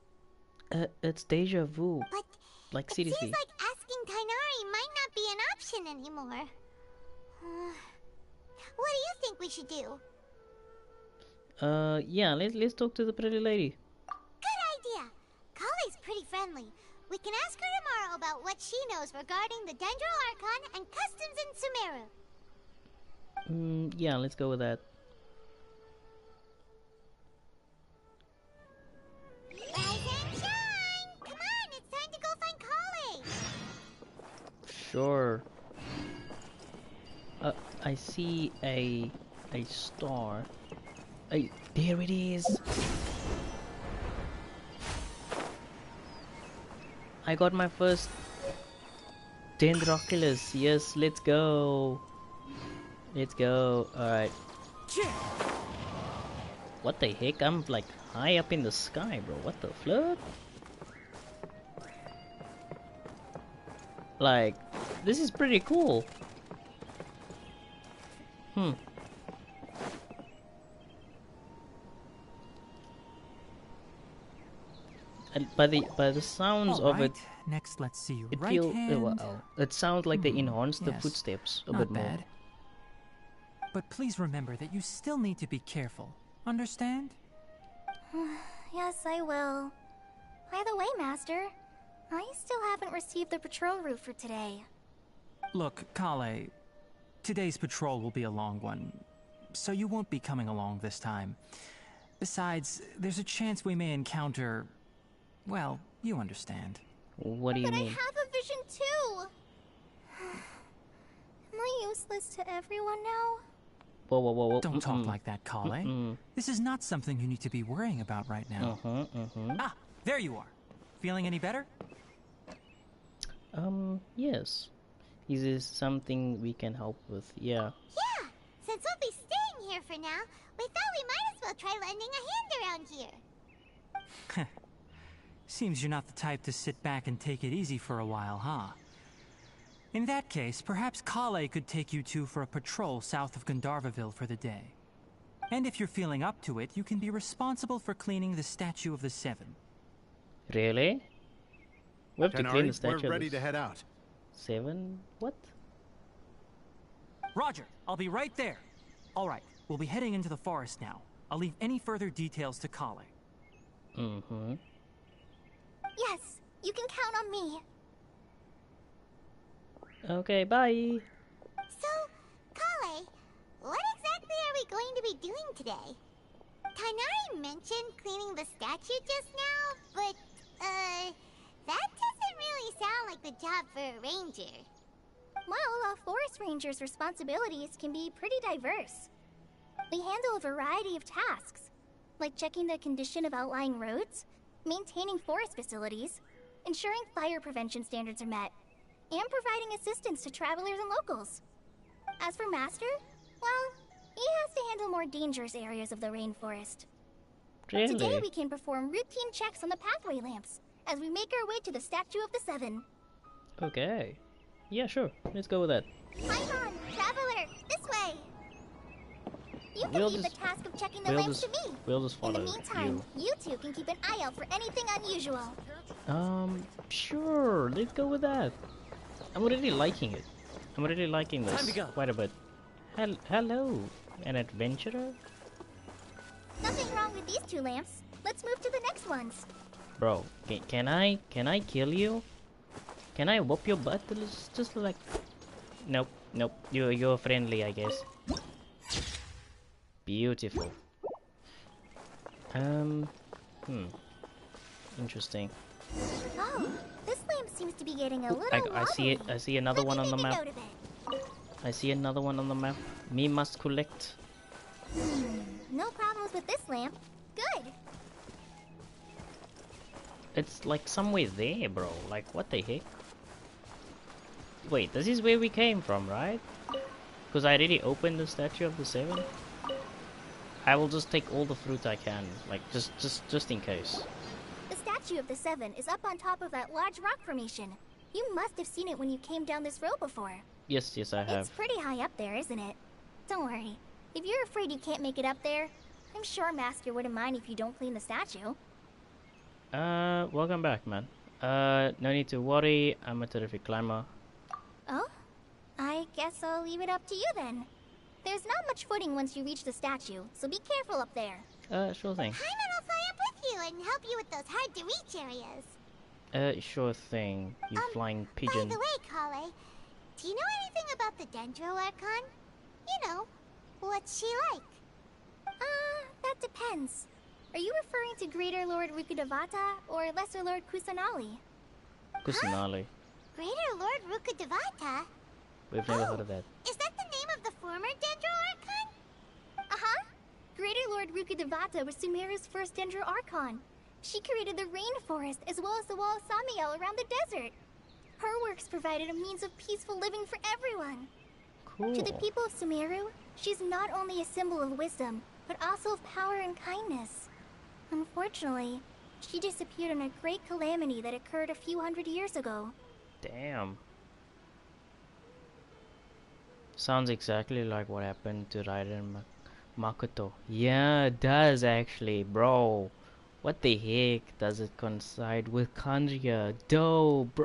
It's deja vu. But Like, it seriously. seems like asking Tainari might not be an option anymore. What do you think we should do? Yeah, let's talk to the pretty lady. Good idea. Kale's pretty friendly. We can ask her tomorrow about what she knows regarding the Dendro Archon and customs in Sumeru. Yeah, let's go with that. Rise and shine! Come on, it's time to go find Kale! Sure. I see a star. There it is. I got my first Dendroculus. Yes, let's go. Let's go. Alright. What the heck? I'm like high up in the sky, bro. What the flip? Like, this is pretty cool. And by the sounds of it, Next, let's see. it Right feels hand. well. It sounds like they enhanced the yes. footsteps a Not bit more. bad. But please remember that you still need to be careful. Understand? Yes, I will. By the way, Master, I still haven't received the patrol route for today. Look, Kale, today's patrol will be a long one, so you won't be coming along this time. Besides, there's a chance we may encounter... well, you understand. What do you But I mean? have a vision too! Am I useless to everyone now? Whoa, whoa, whoa, whoa. Don't talk like that, Kale. This is not something you need to be worrying about right now. Ah, there you are. Feeling any better? Yes. Is this something we can help with? Yeah. Yeah, since we'll be staying here for now, we thought we might as well try lending a hand around here. Seems you're not the type to sit back and take it easy for a while, huh? In that case, perhaps Kale could take you two for a patrol south of Gandharvaville for the day. And if you're feeling up to it, you can be responsible for cleaning the Statue of the Seven. Really? We have to clean the statue. We're ready to head out. 7? What? Roger, I'll be right there. All right, we'll be heading into the forest now. I'll leave any further details to Kale. Yes, you can count on me. Okay, bye. So, Kale, what exactly are we going to be doing today? Tainari mentioned cleaning the statue just now, but, that doesn't really sound like the job for a ranger. Well, a forest ranger's responsibilities can be pretty diverse. We handle a variety of tasks, like checking the condition of outlying roads, maintaining forest facilities, ensuring fire prevention standards are met, and providing assistance to travelers and locals. As for Master, well, he has to handle more dangerous areas of the rainforest. Really? Today we can perform routine checks on the pathway lamps as we make our way to the Statue of the Seven. Okay. Yeah, sure. Let's go with that. Paimon, traveler, this way! You can We'll leave just- the task of checking the we'll lamps just- to me. We'll just In the follow meantime, you two can keep an eye out for anything unusual. Sure. Let's go with that. I'm really liking it. I'm really liking this Time to go. quite a bit. Hello, an adventurer? Nothing wrong with these two lamps. Let's move to the next ones. Bro, can I kill you? Can I whoop your butt? Just like... Nope. You're friendly, I guess. Beautiful. Interesting. Oh, this lamp seems to be getting a little I see it. wobbly. I see another Let one me on the make a map. note of it. I see another one on the map. Me must collect. No problems with this lamp. Good. It's like somewhere there, bro. Like, what the heck? Wait, this is where we came from, right? Because I already opened the Statue of the Seven. I will just take all the fruit I can, like just in case. The Statue of the Seven is up on top of that large rock formation. You must have seen it when you came down this road before. Yes, I have. It's pretty high up there, isn't it? Don't worry. If you're afraid you can't make it up there, I'm sure Master wouldn't mind if you don't clean the statue. Welcome back, man. No need to worry. I'm a terrific climber. Oh? I guess I'll leave it up to you then. There's not much footing once you reach the statue, so be careful up there. Sure thing. Paimon will fly up with you and help you with those hard-to-reach areas. Sure thing, you flying pigeon. By the way, Kale, do you know anything about the Dendro Archon? You know, what's she like? That depends. Are you referring to Greater Lord Rukkhadevata or Lesser Lord Kusanali? Kusanali. Greater Lord Rukkhadevata? We've never heard of that. Is that the name of the former Dendro Archon? Uh-huh. Greater Lord Rukkhadevata was Sumeru's first Dendro Archon. She created the rainforest as well as the wall of Samiel around the desert. Her works provided a means of peaceful living for everyone. Cool. To the people of Sumeru, she's not only a symbol of wisdom, but also of power and kindness. Unfortunately, she disappeared in a great calamity that occurred a few hundred years ago. Damn. Sounds exactly like what happened to Raiden Makoto. Yeah, it does actually, bro. What the heck does it coincide with Kandria?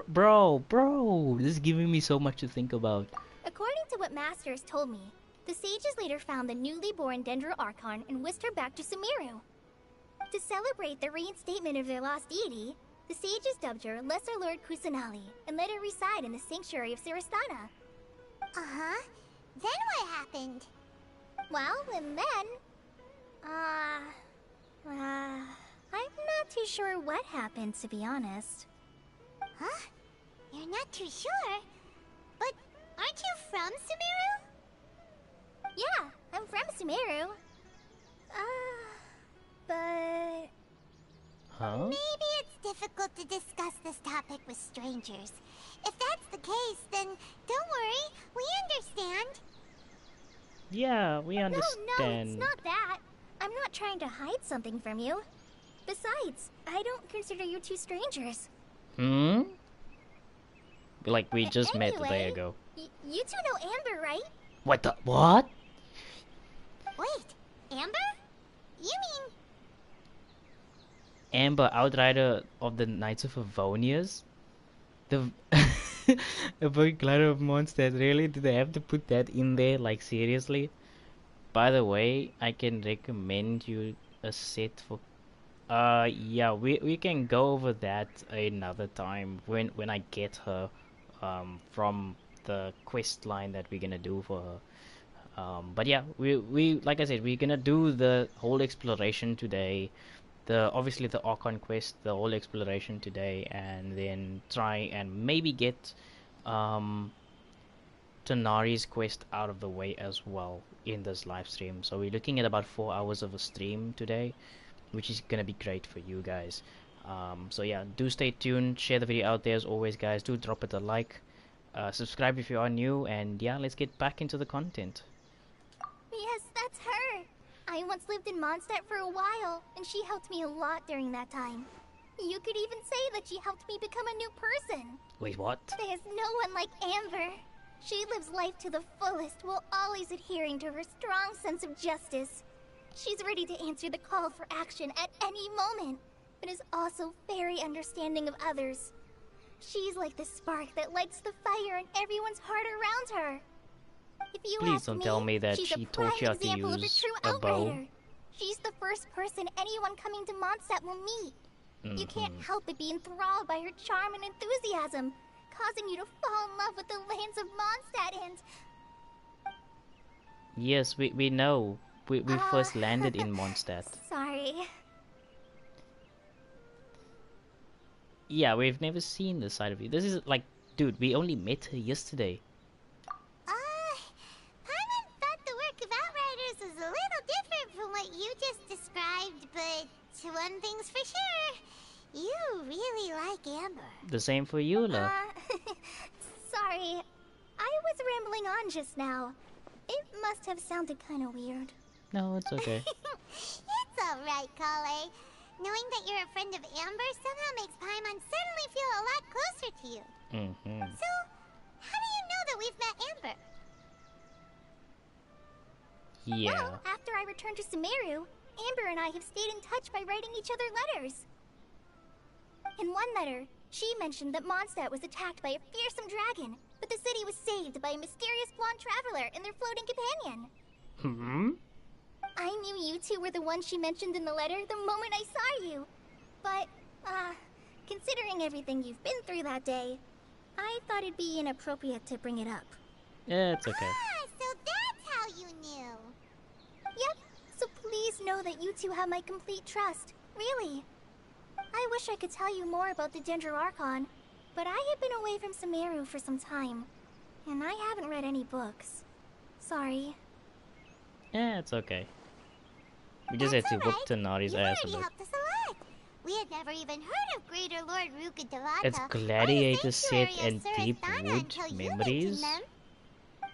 Bro, this is giving me so much to think about. According to what Masters told me, the sages later found the newly born Dendro Archon and whisked her back to Sumeru. To celebrate the reinstatement of their lost deity, the sages dubbed her Lesser Lord Kusanali and let her reside in the sanctuary of Siristana. Uh-huh. Then what happened? Well, and then... I'm not too sure what happened, to be honest. Huh? You're not too sure? But aren't you from Sumeru? Yeah, I'm from Sumeru. But... Huh? Maybe it's difficult to discuss this topic with strangers. If that's the case, then don't worry, we understand. Yeah, we understand. No, it's not that. I'm not trying to hide something from you. Besides, I don't consider you two strangers. Hmm? Like we just met a day Anyway, ago. You two know Amber, right? What the? What? Wait, Amber? You mean... Amber, Outrider of the Knights of Avonias? The a big glider of monsters. Really? Did they have to put that in there? Like seriously? By the way, I can recommend you a set for. Yeah, we can go over that another time when I get her, from the quest line that we're gonna do for her. But yeah, we like I said, we're gonna do the whole exploration today. Obviously the Archon quest, the whole exploration today, and then try and maybe get Tonari's quest out of the way as well in this live stream. So we're looking at about 4 hours of a stream today, which is gonna be great for you guys. So yeah, do stay tuned, share the video out there as always, guys. Do drop it a like, subscribe if you are new, and yeah, let's get back into the content. Yes, that's her. I once lived in Mondstadt for a while, and she helped me a lot during that time. You could even say that she helped me become a new person. Wait, what? There's no one like Amber. She lives life to the fullest while always adhering to her strong sense of justice. She's ready to answer the call for action at any moment, but is also very understanding of others. She's like the spark that lights the fire in everyone's heart around her. If you Please ask don't tell me that she's she a taught you prime how to example of a use true a bow. outrider. She's the first person anyone coming to Mondstadt will meet. You can't help but be enthralled by her charm and enthusiasm, causing you to fall in love with the lands of Mondstadt and... Yes, we know. We first landed in Mondstadt. Sorry. Yeah, we've never seen this side of you. This is like, dude, we only met her yesterday. Paimon thought the work of Outriders was a little different from what you just described, but one thing's for sure, you really like Amber. The same for you, love. Sorry. I was rambling on just now. It must have sounded kind of weird. No, it's okay. It's alright, Kale. Knowing that you're a friend of Amber somehow makes Paimon suddenly feel a lot closer to you. So, how do you know that we've met Amber? Yeah. Well, after I returned to Sumeru, Amber and I have stayed in touch by writing each other letters. In one letter, she mentioned that Mondstadt was attacked by a fearsome dragon, but the city was saved by a mysterious blonde traveler and their floating companion. Hmm? I knew you two were the ones she mentioned in the letter the moment I saw you. But, considering everything you've been through that day, I thought it'd be inappropriate to bring it up. Yeah, it's okay. Ah, so that's how you knew. Yep, so please know that you two have my complete trust. Really. I wish I could tell you more about the Ginger Archon, but I have been away from Sumeru for some time, and I haven't read any books. Sorry. Yeah, it's okay. We just had to whoop Tenari's ass a You bit. helped us a lot. We had never even heard of Greater Lord Rukkhadevata It's or the Gladiator set Sanctuary and of Sir Deep Asthana Wood until you Memories. mentioned them.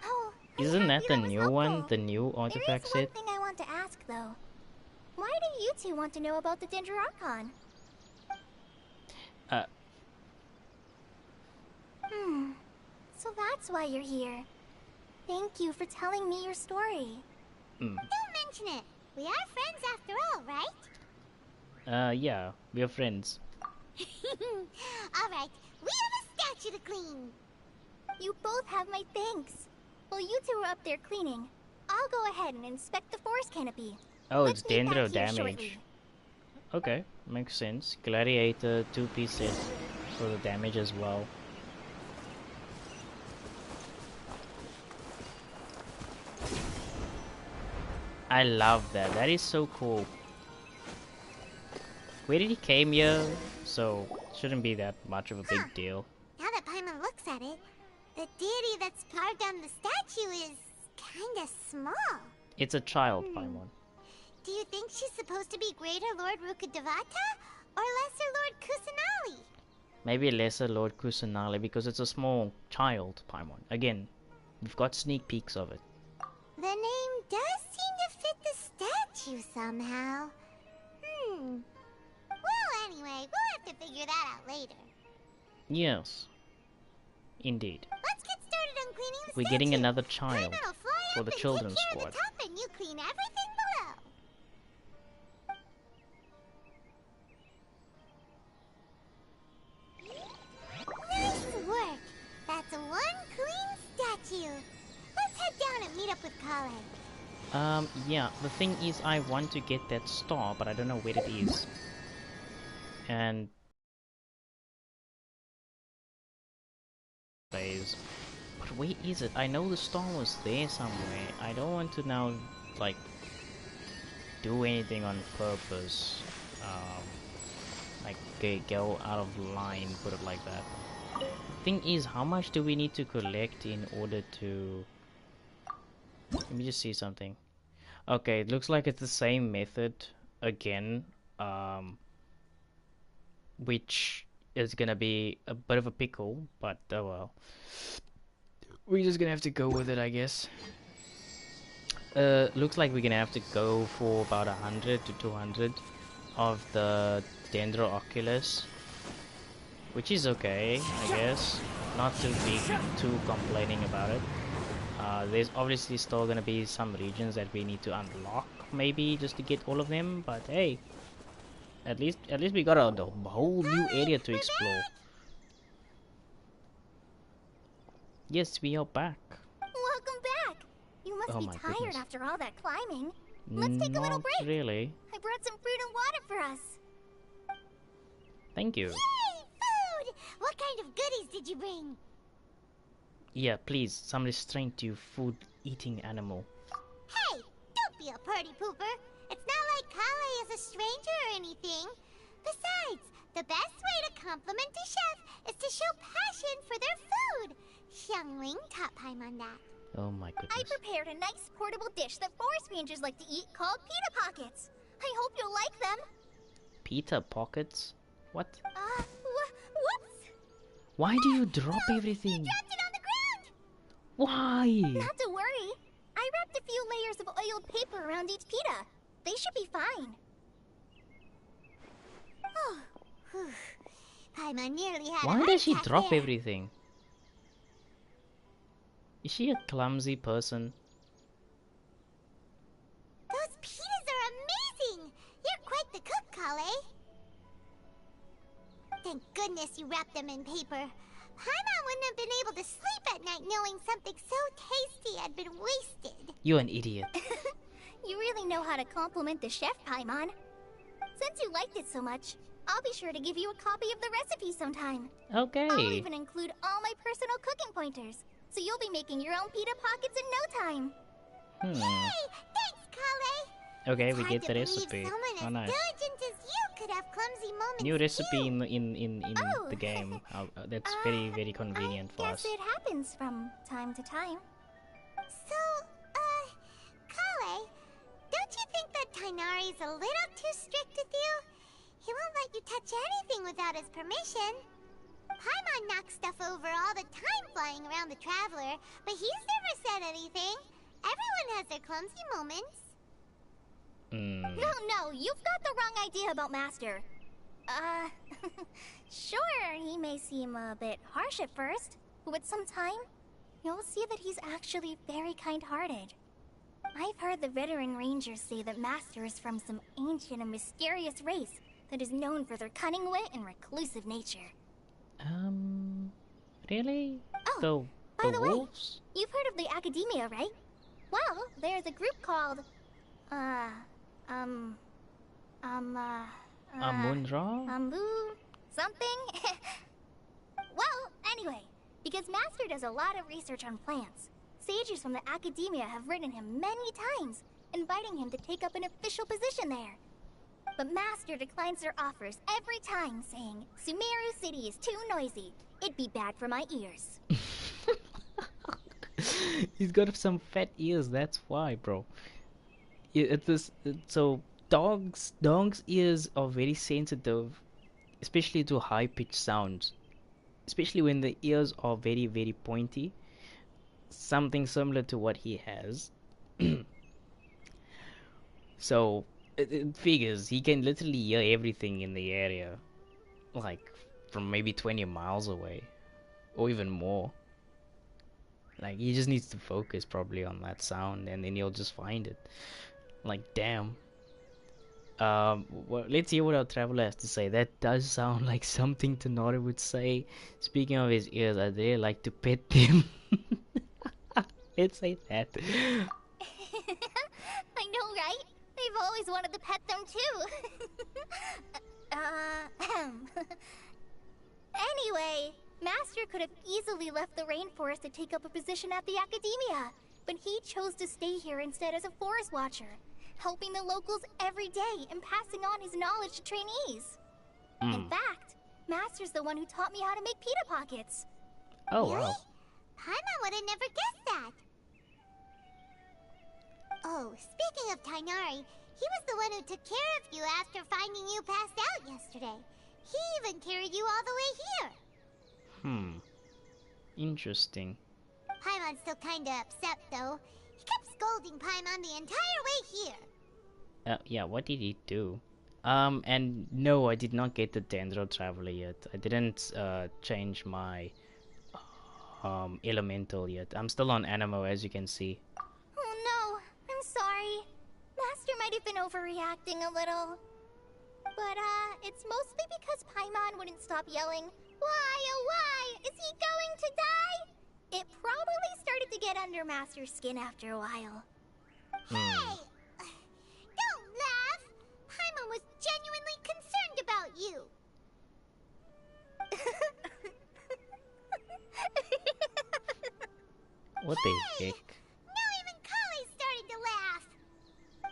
Oh, I'm Isn't that happy the was new one? helpful. The new There artifact is one set? thing I want to ask, though. Why do you two want to know about the Ginger Archon? So that's why you're here. Thank you for telling me your story. Don't mention it. We are friends after all, right? Yeah, we are friends. Alright, we have a statue to clean. You both have my thanks. While you two are up there cleaning, I'll go ahead and inspect the forest canopy. Oh, Let's it's meet back Dendro here damage. shortly. Okay, makes sense. Gladiator 2-piece set for the damage as well. I love that. That is so cool. Where did he came here? So shouldn't be that much of a big deal. Now that Paimon looks at it, the deity that's carved on the statue is kinda small. It's a child, Paimon. Do you think she's supposed to be Greater Lord Rukkhadevata or Lesser Lord Kusanali? Maybe lesser Lord Kusanali because it's a small child, Paimon. Again, we've got sneak peeks of it. The name does seem to fit the statue somehow. Well, anyway, we'll have to figure that out later. Yes. Indeed. Let's get started on cleaning the We're statue. getting another child Paimon will fly for up the and children's take care squad. of the top and you clean everything below. Nice work. That's one clean statue. Let's head down and meet up with Kale. Yeah, the thing is I want to get that star, but I don't know where it is. And but where is it? I know the star was there somewhere. I don't want to now, like, do anything on purpose. Like, go out of line, put it like that. Thing is, how much do we need to collect in order to... Let me just see something. Okay, it looks like it's the same method again, which is gonna be a bit of a pickle, but oh well. We're just gonna have to go with it, I guess. Looks like we're gonna have to go for about 100 to 200 of the Dendro Oculus, which is okay, I guess. Not too big, too complaining about it. There's obviously still gonna be some regions that we need to unlock, maybe just to get all of them. But hey, at least we got a whole new area to explore. Yes, we are back. Welcome back. You must Oh be my tired goodness. after all that climbing. Let's take a little Not break. really. I brought some fruit and water for us. Thank you. Yay, food! What kind of goodies did you bring? Yeah, please, some restraint, you food-eating animal. Hey, don't be a party pooper. It's not like Kale is a stranger or anything. Besides, the best way to compliment a chef is to show passion for their food. Xiangling taught Paimon that. Oh my I goodness. prepared a nice portable dish that forest rangers like to eat called pita pockets. I hope you'll like them. Pita pockets? What? Whoops! Why do you drop everything? Dropped it on the ground! Why? Not to worry. I wrapped a few layers of oiled paper around each pita. They should be fine. Oh, whew. Paimon nearly had a Why heart does she attack drop there. everything? Is she a clumsy person? Those pitas are amazing! You're quite the cook, Kale. Thank goodness you wrapped them in paper. Paimon wouldn't have been able to sleep at night knowing something so tasty had been wasted. You're an idiot. You really know how to compliment the chef, Paimon. Since you liked it so much, I'll be sure to give you a copy of the recipe sometime. Okay. I'll even include all my personal cooking pointers, so you'll be making your own pita pockets in no time. Yay! Thanks, Kale. Okay, It's we hard get to the believe recipe. Someone Oh, as nice. diligent as you could have clumsy moments New recipe too. in Oh. the game. That's very, very convenient for I us. guess it happens from time to time. So, Kale, don't you think that Tainari's a little too strict with you? He won't let you touch anything without his permission. Paimon knocks stuff over all the time flying around the Traveler, but he's never said anything. Everyone has their clumsy moments. No, you've got the wrong idea about Master. Sure, he may seem a bit harsh at first, but with some time, you'll see that he's actually very kind-hearted. I've heard the veteran rangers say that Master is from some ancient and mysterious race that is known for their cunning wit and reclusive nature. Really? Oh, by the way, wolves? you've heard of the Academia, right? Well, there's a group called, Amun-Ra? Ambu something? Well, anyway, because Master does a lot of research on plants, sages from the Academia have written him many times, inviting him to take up an official position there. But Master declines their offers every time, saying, Sumeru City is too noisy. It'd be bad for my ears. He's got some fat ears, that's why, bro. So dogs' ears are very sensitive, especially to high-pitched sounds. Especially when the ears are very, very pointy. Something similar to what he has. So it figures he can literally hear everything in the area, like from maybe 20 miles away, or even more. Like, he just needs to focus probably on that sound, and then he'll just find it. Like, damn. Well, let's hear what our traveler has to say. That does sound like something Tonari would say. Speaking of his ears, I'd really like to pet them. Let's say that. I know, right? They've always wanted to pet them too. Anyway, Master could have easily left the rainforest to take up a position at the Academia, but he chose to stay here instead as a forest watcher, helping the locals every day and passing on his knowledge to trainees. In fact, Master's the one who taught me how to make pita pockets. Oh, Really? wow. Paimon would have never guessed that. Oh, speaking of Tainari, he was the one who took care of you after finding you passed out yesterday. He even carried you all the way here. Interesting. Paimon's still kinda upset, though. He kept scolding Paimon the entire way here. Yeah, what did he do? And no, I did not get the Dendro Traveler yet. I didn't change my elemental yet. I'm still on Animo, as you can see. Oh no, I'm sorry. Master might have been overreacting a little. But, it's mostly because Paimon wouldn't stop yelling, "Why, oh why? Is he going to die?" It probably started to get under Master's skin after a while. Hey! Don't laugh! Paimon was genuinely concerned about you. What the heck? Now even Kale's starting to laugh.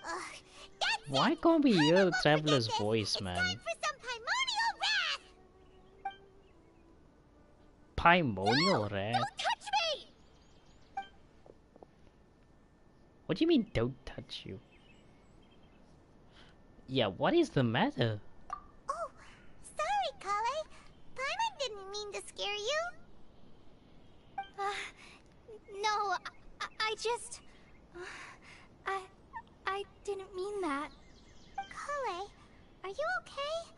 Ugh, that's Why it. can't we hear Paimon the won't Traveler's forget this. voice, It's man? time for some primordial wrath. Primordial Wrath? Don't touch me! What do you mean, don't touch you? Yeah, what is the matter? Oh, sorry, Kale. Paimon didn't mean to scare you. No, I just... I didn't mean that. Kale, are you okay?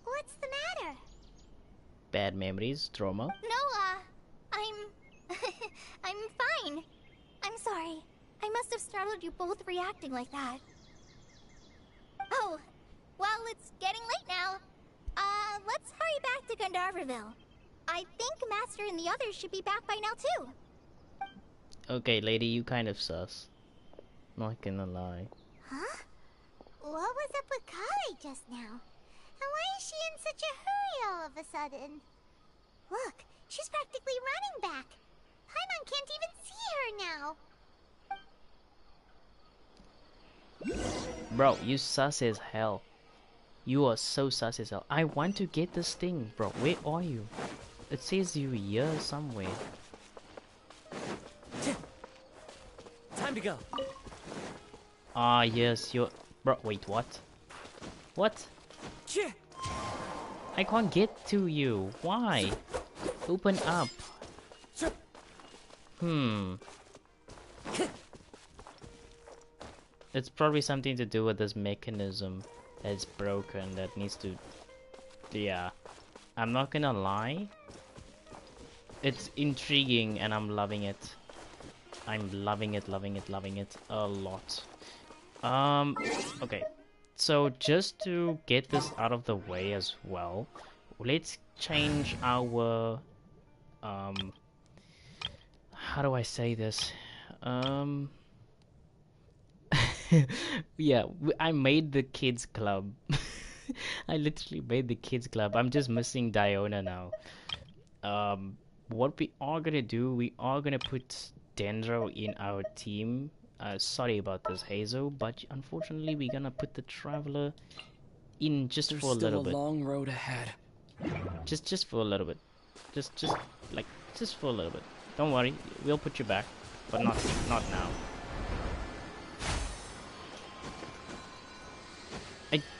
What's the matter? Bad memories, trauma? No, I'm... I'm fine. I'm sorry. I must have startled you both reacting like that. Oh, well, it's getting late now. Let's hurry back to Gandharville. I think Master and the others should be back by now too. Okay, lady, you kind of sus. Not gonna lie. Huh? What was up with Kale just now? And why is she in such a hurry all of a sudden? Look, she's practically running back. Paimon can't even see her now. Bro, you sus as hell. You are so sus as hell. I want to get this thing, bro. Where are you? It says you here somewhere. Time to go. Ah, yes, you're... Bro, wait, what? What? I can't get to you. Why? Open up. It's probably something to do with this mechanism that's broken that needs to... Yeah. I'm not gonna lie. It's intriguing and I'm loving it. I'm loving it a lot. Okay. So just to get this out of the way as well, let's change our... How do I say this? Yeah, I made the kids club. I literally made the kids club. I'm just missing Diona now. What we are gonna do, we are gonna put Dendro in our team. Sorry about this, Hazel, but unfortunately we're gonna put the Traveler in just for a little bit. There's still a long road ahead. Just for a little bit. Just for a little bit. Don't worry, we'll put you back, but not now.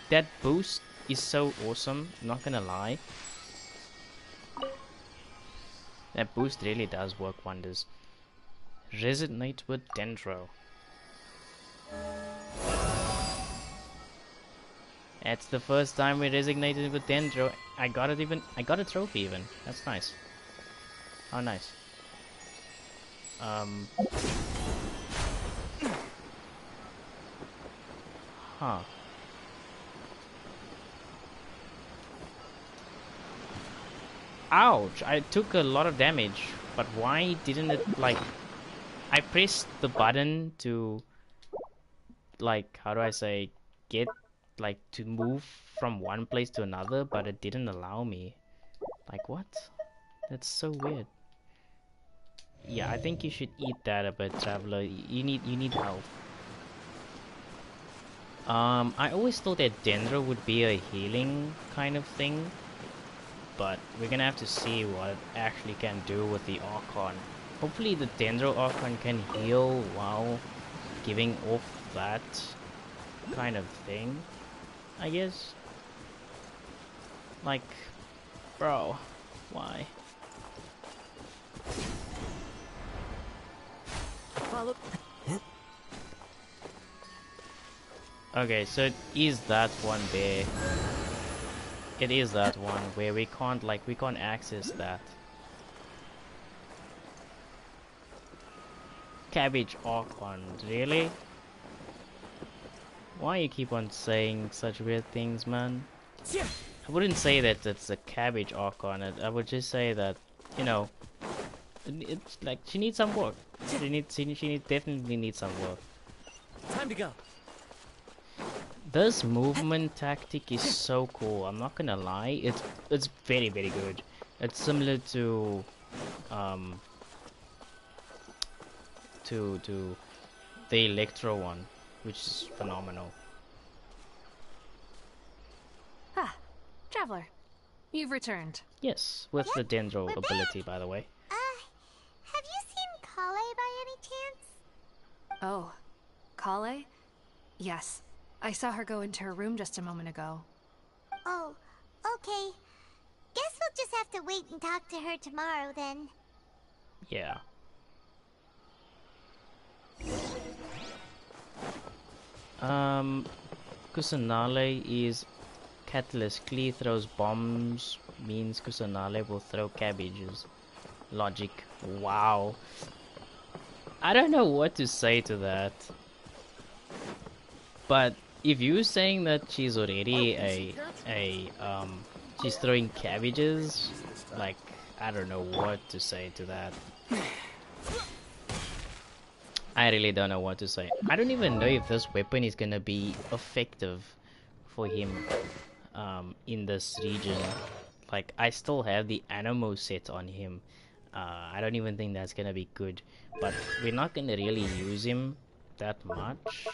That boost is so awesome, not gonna lie. That boost really does work wonders. Resonate with Dendro. That's the first time we resonated with Dendro. I got a trophy even. That's nice. How nice. Huh. Ouch! I took a lot of damage, but why didn't it, like... I pressed the button to, like, how do I say, get, like, to move from one place to another, but it didn't allow me. Like, what? That's so weird. Yeah, I think you should eat that a bit, Traveler. You need health. I always thought that Dendro would be a healing kind of thing, but we're gonna have to see what it actually can do with the Archon. Hopefully the Dendro Archon can heal while giving off that kind of thing, I guess. Like, bro, why? Follow. Okay, so it is that one there. It is that one where we can't access that. Cabbage Archon, really? Why you keep on saying such weird things, man? I wouldn't say that it's a Cabbage Archon. I would just say that, you know, it's like she needs some work. She definitely needs some work. Time to go. This movement tactic is so cool. I'm not gonna lie. It's very good. It's similar to the Electro one, which is phenomenal. Ah, Traveler, you've returned. Yes, with the Dendro ability, by the way. Have you seen Kale by any chance? Oh, Kale? Yes, I saw her go into her room just a moment ago. Oh, okay. Guess we'll just have to wait and talk to her tomorrow then. Yeah. Kusanale is Catalyst. Klee throws bombs, means Kusanale will throw cabbages. Logic. Wow. I don't know what to say to that. But if you're saying that she's already she's throwing cabbages, like, I don't know what to say to that. I really don't know what to say. I don't even know if this weapon is gonna be effective for him in this region. Like, I still have the Animo set on him. I don't even think that's gonna be good. But we're not gonna really use him that much.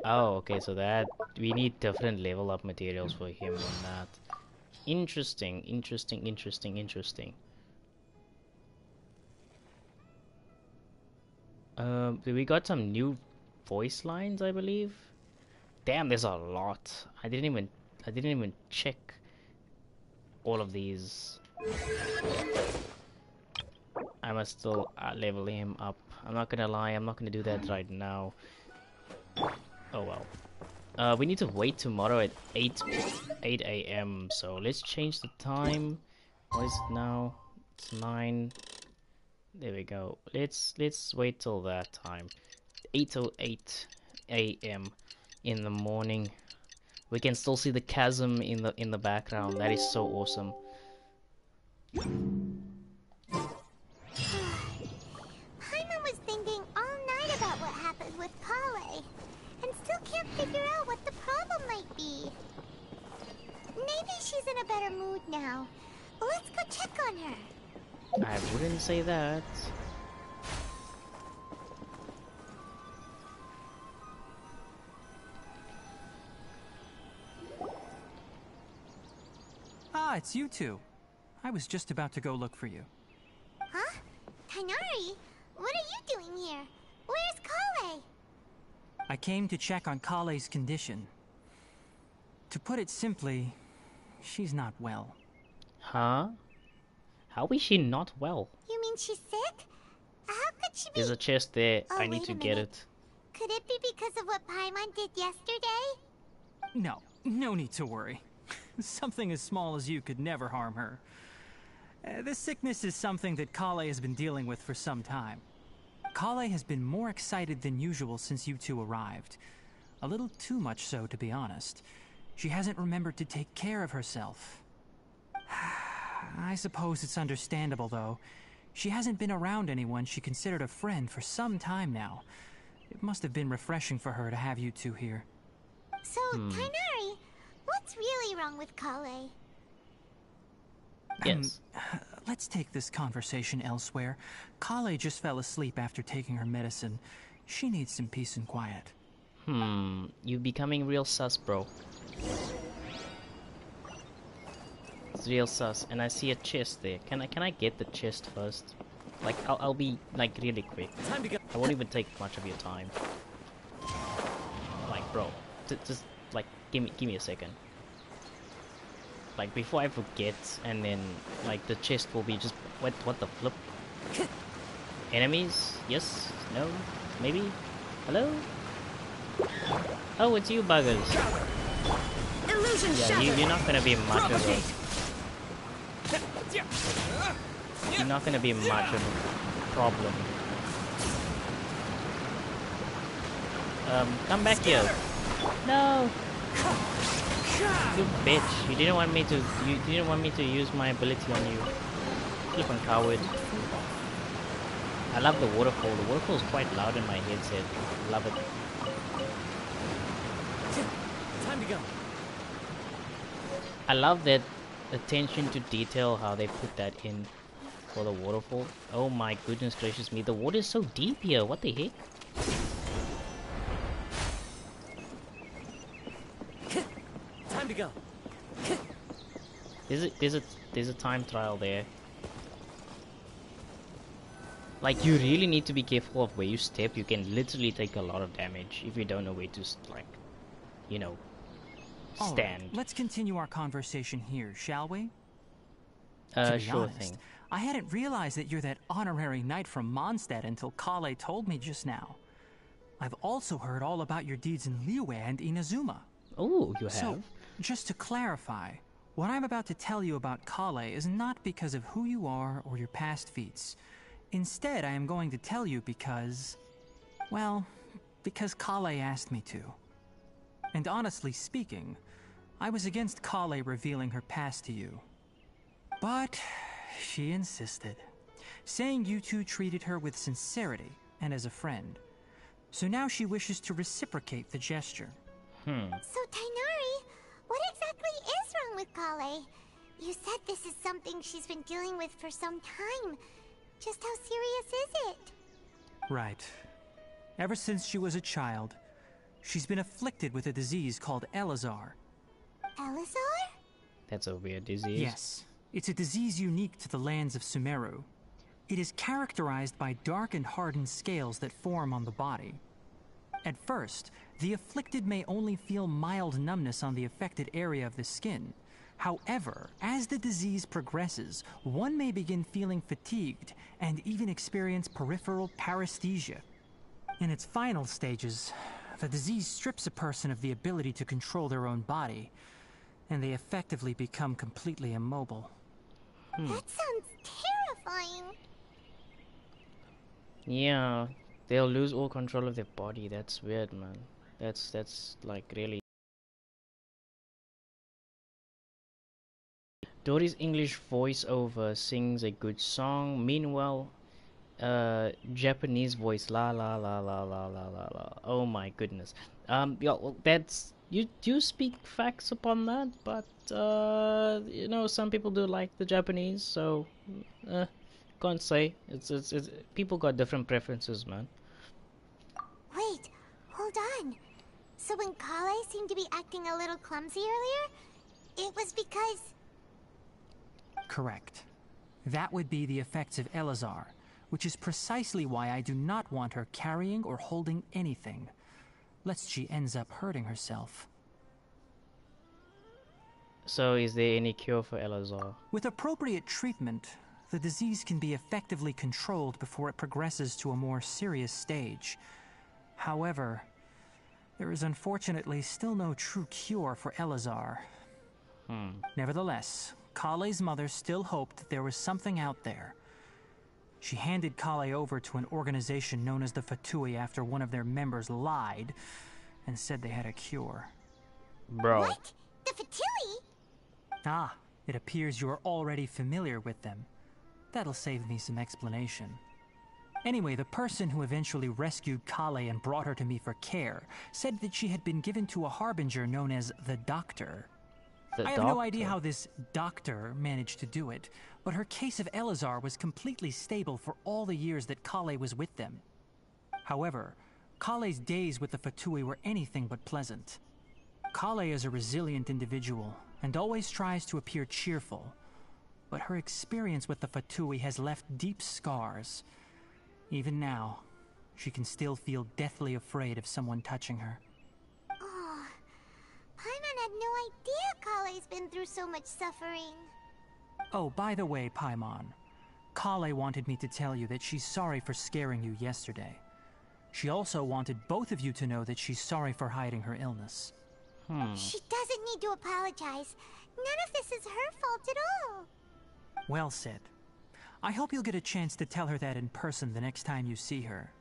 Oh, okay, so that we need different level up materials for him on that. Interesting, interesting, interesting, interesting. We got some new voice lines, I believe. Damn, there's a lot. I didn't even check all of these. I must still level him up. I'm not gonna lie, I'm not gonna do that right now. Oh well. We need to wait tomorrow at 8 a.m. So let's change the time. What is it now? It's 9. There we go. Let's wait till that time. 8:08 a.m. in the morning. We can still see the chasm in the background. That is so awesome. Paimon was thinking all night about what happened with Kale, and still can't figure out what the problem might be. Maybe she's in a better mood now. Let's go check on her. I wouldn't say that. Ah, it's you two. I was just about to go look for you. Huh? Tighnari? What are you doing here? Where's Kale? I came to check on Kale's condition. To put it simply, she's not well. Huh? How is she not well? You mean she's sick? How could she be? There's a chest there. Oh, I need wait to a get minute. it. Could it be because of what Paimon did yesterday? No need to worry. Something as small as you could never harm her. This sickness is something that Kale has been dealing with for some time. Kale has been more excited than usual since you two arrived. A little too much so, to be honest. She hasn't remembered to take care of herself. I suppose it's understandable, though. She hasn't been around anyone she considered a friend for some time now. It must have been refreshing for her to have you two here. So, Tighnari, what's really wrong with Kale? Yes. Let's take this conversation elsewhere. Kale just fell asleep after taking her medicine. She needs some peace and quiet. You becoming real sus, bro. It's real sus, and I see a chest there. Can I get the chest first? Like, I'll be like really quick. Time to go. I won't even take much of your time. Like, bro, just like give me a second. Like, before I forget, and then like the chest will be just what the flip? Enemies? Yes? No? Maybe? Hello? Oh, it's you buggers. Illusion Yeah, you're not gonna be much of a... You're not gonna be much of a problem. Come back here. No! You bitch. You didn't want me to use my ability on you. Flippin' coward. I love the waterfall. The waterfall is quite loud in my headset. Love it. Time to go. I love that attention to detail, how they put that in for the waterfall. Oh my goodness gracious me, the water is so deep here, what the heck? Time to go. There's a time trial there. Like, you really need to be careful of where you step. You can literally take a lot of damage if you don't know where to, like, you know, All stand. right, let's continue our conversation here, shall we? To be Sure honest, thing. I hadn't realized that you're that honorary knight from Mondstadt until Kale told me just now. I've also heard all about your deeds in Liyue and Inazuma. Oh, you have? So, just to clarify, what I'm about to tell you about Kale is not because of who you are or your past feats. Instead, I am going to tell you because... well, because Kale asked me to. And honestly speaking, I was against Kale revealing her past to you. But she insisted, saying you two treated her with sincerity and as a friend. So now she wishes to reciprocate the gesture. So, Tainari, what exactly is wrong with Kale? You said this is something she's been dealing with for some time. Just how serious is it? Right. Ever since she was a child, she's been afflicted with a disease called Elazar. Elazar? That's a weird disease. Yes, it's a disease unique to the lands of Sumeru. It is characterized by dark and hardened scales that form on the body. At first, the afflicted may only feel mild numbness on the affected area of the skin. However, as the disease progresses, one may begin feeling fatigued and even experience peripheral paresthesia. In its final stages, the disease strips a person of the ability to control their own body, and they effectively become completely immobile. That sounds terrifying. Yeah, they'll lose all control of their body. That's weird, man. That's like really. Dory's English voiceover sings a good song. Meanwhile, Japanese voice la la la la la la la la. Oh my goodness. Yeah, well, that's you do speak facts upon that, but you know, some people do like the Japanese, so can't say. It's people got different preferences, man. Wait, hold on. So when Kale seemed to be acting a little clumsy earlier, it was because... Correct. That would be the effects of Elazar, which is precisely why I do not want her carrying or holding anything, lest she ends up hurting herself. So is there any cure for Elazar? With appropriate treatment, the disease can be effectively controlled before it progresses to a more serious stage. However, there is unfortunately still no true cure for Elazar. Nevertheless, Kale's mother still hoped that there was something out there. She handed Kale over to an organization known as the Fatui after one of their members lied and said they had a cure. Bro. What? The Fatui? Ah, it appears you are already familiar with them. That'll save me some explanation. Anyway, the person who eventually rescued Kale and brought her to me for care said that she had been given to a harbinger known as the Doctor. I have no idea how this doctor managed to do it, but her case of Elazar was completely stable for all the years that Kale was with them. However, Kale's days with the Fatui were anything but pleasant. Kale is a resilient individual and always tries to appear cheerful, but her experience with the Fatui has left deep scars. Even now, she can still feel deathly afraid of someone touching her. Oh, Paimon had no idea Kale's been through so much suffering. Oh, by the way, Paimon, Kale wanted me to tell you that she's sorry for scaring you yesterday. She also wanted both of you to know that she's sorry for hiding her illness. She doesn't need to apologize. None of this is her fault at all. Well said. I hope you'll get a chance to tell her that in person the next time you see her.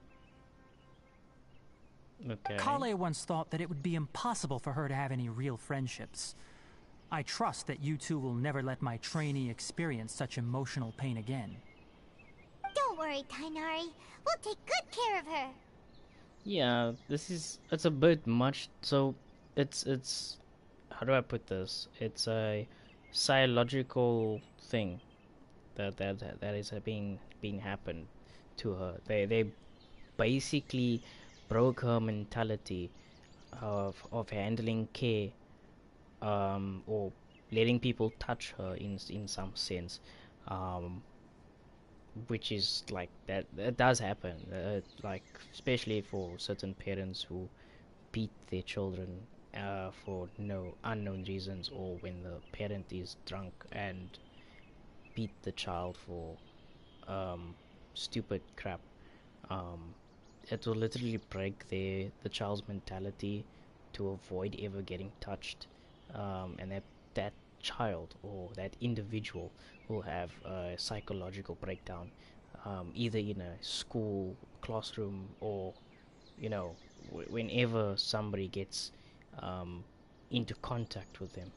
Okay. Kale once thought that it would be impossible for her to have any real friendships. I trust that you two will never let my trainee experience such emotional pain again. Don't worry, Tainari. We'll take good care of her. Yeah, it's a bit much. So it's how do I put this? It's a psychological thing that is being happened to her. They basically broke her mentality of handling care, or letting people touch her in some sense, which is like that does happen, like especially for certain parents who beat their children for no unknown reasons, or when the parent is drunk and beat the child for stupid crap. It will literally break the child's mentality to avoid ever getting touched, and that child or that individual will have a psychological breakdown, either in a school classroom, or you know, whenever somebody gets into contact with them,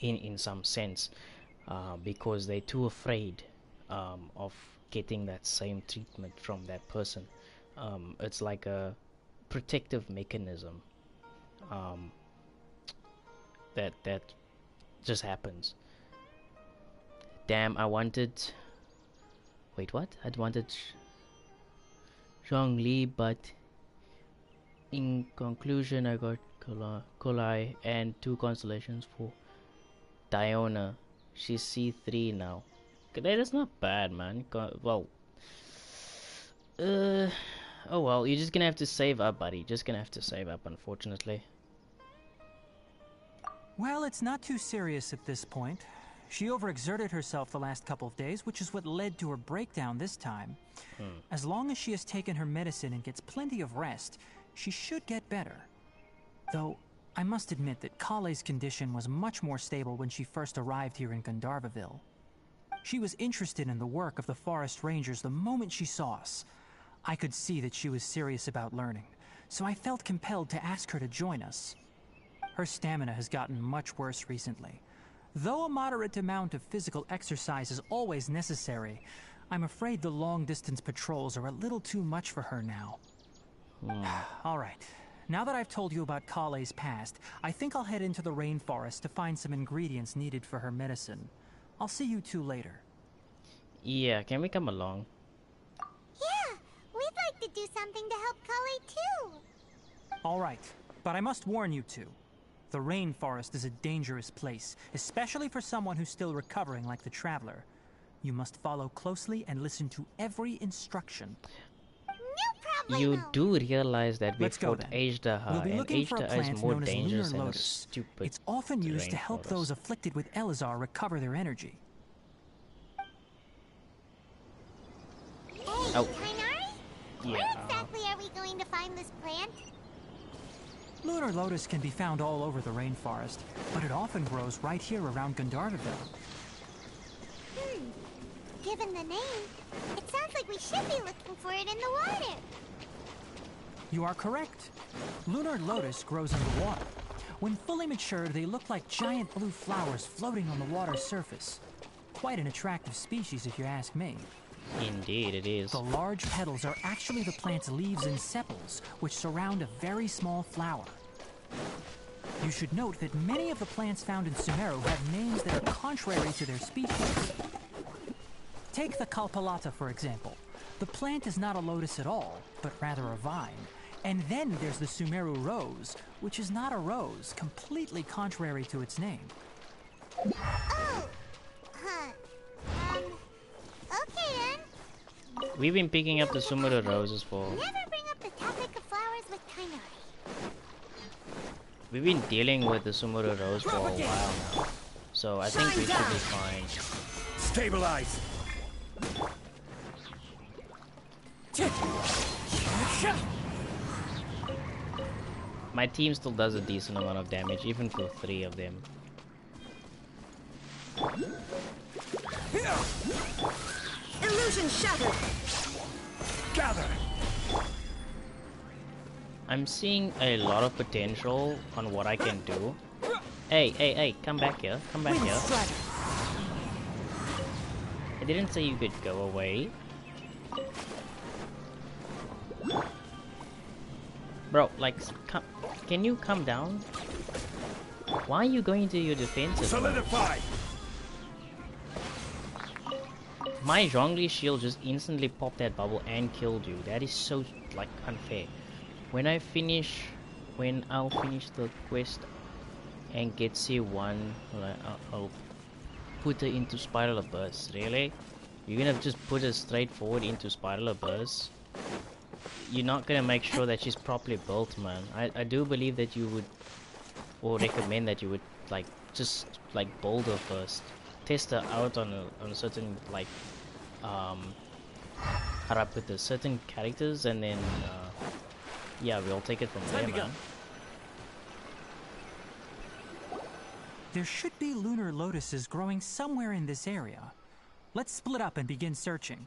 in some sense. because they're too afraid of getting that same treatment from that person. It's like a protective mechanism that just happens. Damn, I wanted... Wait, what? I wanted Zhongli, but in conclusion I got Kolai and 2 constellations for Diona. She's C3 now. That is not bad, man. Well, oh well, you're just gonna have to save up, buddy. Just gonna have to save up, unfortunately. Well, it's not too serious at this point. She overexerted herself the last couple of days, which is what led to her breakdown this time. As long as she has taken her medicine and gets plenty of rest, she should get better. Though, I must admit that Kale's condition was much more stable when she first arrived here in Gandharvaville. She was interested in the work of the forest rangers the moment she saw us. I could see that she was serious about learning, so I felt compelled to ask her to join us. Her stamina has gotten much worse recently. Though a moderate amount of physical exercise is always necessary, I'm afraid the long-distance patrols are a little too much for her now. All right. Now that I've told you about Kale's past, I think I'll head into the rainforest to find some ingredients needed for her medicine. I'll see you two later. Yeah, can we come along? Yeah, we'd like to do something to help Kale too. All right, but I must warn you two. The rainforest is a dangerous place, especially for someone who's still recovering like the Traveler. You must follow closely and listen to every instruction. No problem. You do realize that we Let's go fought then. Ajdaha, We'll be and looking for a Ajdaha is plant more known as dangerous lunar than a lotus. stupid It's often used to help rainforest. those afflicted with Elazar recover their energy. Hey, Oh. Kainari? Yeah. Where exactly are we going to find this plant? Lunar lotus can be found all over the rainforest, but it often grows right here around Gandharvaville. Given the name, it sounds like we should be looking for it in the water. You are correct. Lunar lotus grows in the water. When fully matured, they look like giant blue flowers floating on the water's surface. Quite an attractive species, if you ask me. Indeed, it is. The large petals are actually the plant's leaves and sepals, which surround a very small flower. You should note that many of the plants found in Sumeru have names that are contrary to their species. Take the Kalpalata, for example. The plant is not a lotus at all, but rather a vine. And then there's the Sumeru rose, which is not a rose, completely contrary to its name. Oh, okay then. We've been picking up the Sumeru roses for... Never bring up the topic of flowers with Kainari. We've been dealing with the Sumeru rose for a while now. So I think we should be fine. Stabilize! My team still does a decent amount of damage, even for 3 of them. Illusion shattered! Gather! I'm seeing a lot of potential on what I can do. Hey, come back here. Come back here. I didn't say you could go away. Bro, like, can you come down? Why are you going to your defensive? Solidify! My Zhongli shield just instantly popped that bubble and killed you. That is so, like, unfair. When I'll finish the quest and get C1, I'll put her into Spiral Abyss. Really? You're gonna just put her straight forward into Spiral Abyss? You're not gonna make sure that she's properly built, man. I do believe that you would, or recommend that you would, like, just, like, build her first. Test her out on a certain, like, up with the certain characters, and then, yeah, we'll take it from there, man. There should be lunar lotuses growing somewhere in this area. Let's split up and begin searching.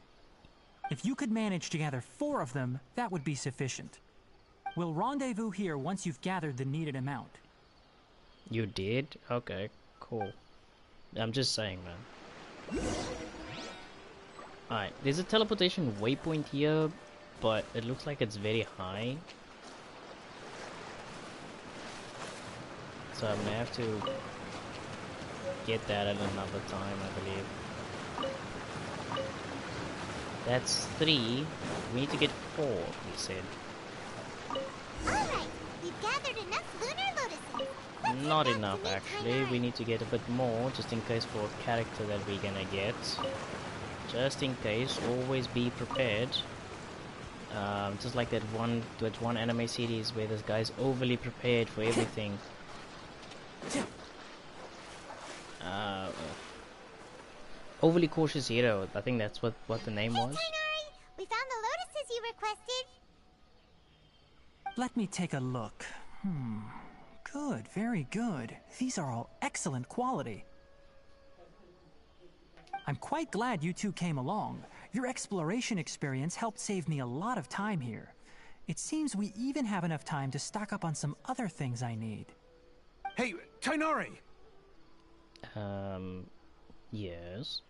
If you could manage to gather 4 of them, that would be sufficient. We'll rendezvous here once you've gathered the needed amount. You did? Okay, cool. I'm just saying, man. Alright, there's a teleportation waypoint here, but it looks like it's very high. So I may have to get that at another time, I believe. That's 3. We need to get 4, he said. Alright, we've gathered enough lunar lotuses. Let's Not head back enough, to meet actually. Tainari. We need to get a bit more, just in case for a character that we're gonna get. Just in case, always be prepared. Just like that one anime series where this guy's overly prepared for everything. Overly cautious hero. I think that's what the name was. Tainari, we found the lotuses you requested. Let me take a look. Good, very good. These are all excellent quality. I'm quite glad you two came along. Your exploration experience helped save me a lot of time here. It seems we even have enough time to stock up on some other things I need. Hey, Tainari! Yes.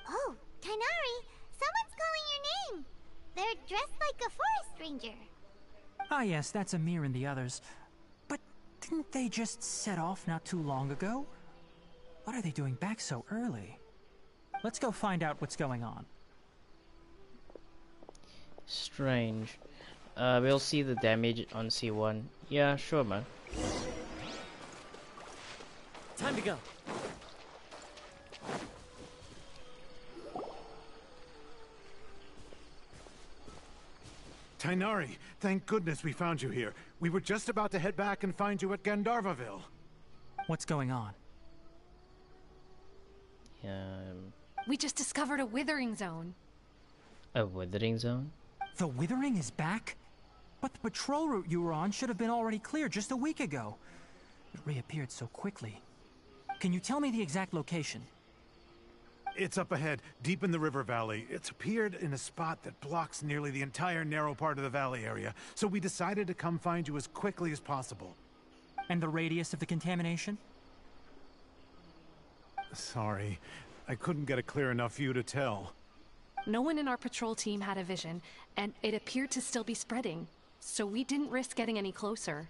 Oh, Tainari, someone's calling your name. They're dressed like a forest ranger. Ah yes, that's Amir and the others. But didn't they just set off not too long ago? What are they doing back so early? Let's go find out what's going on. Strange. We'll see the damage on C1. Yeah, sure, man. Time to go. Tainari, thank goodness we found you here. We were just about to head back and find you at Gandharvaville. What's going on? We just discovered a Withering Zone. A Withering Zone? The Withering is back? But the patrol route you were on should have been already cleared just a week ago. It reappeared so quickly. Can you tell me the exact location? It's up ahead, deep in the river valley. It's appeared in a spot that blocks nearly the entire narrow part of the valley area, so we decided to come find you as quickly as possible. And the radius of the contamination? Sorry, I couldn't get a clear enough view to tell. No one in our patrol team had a vision, and it appeared to still be spreading. So we didn't risk getting any closer.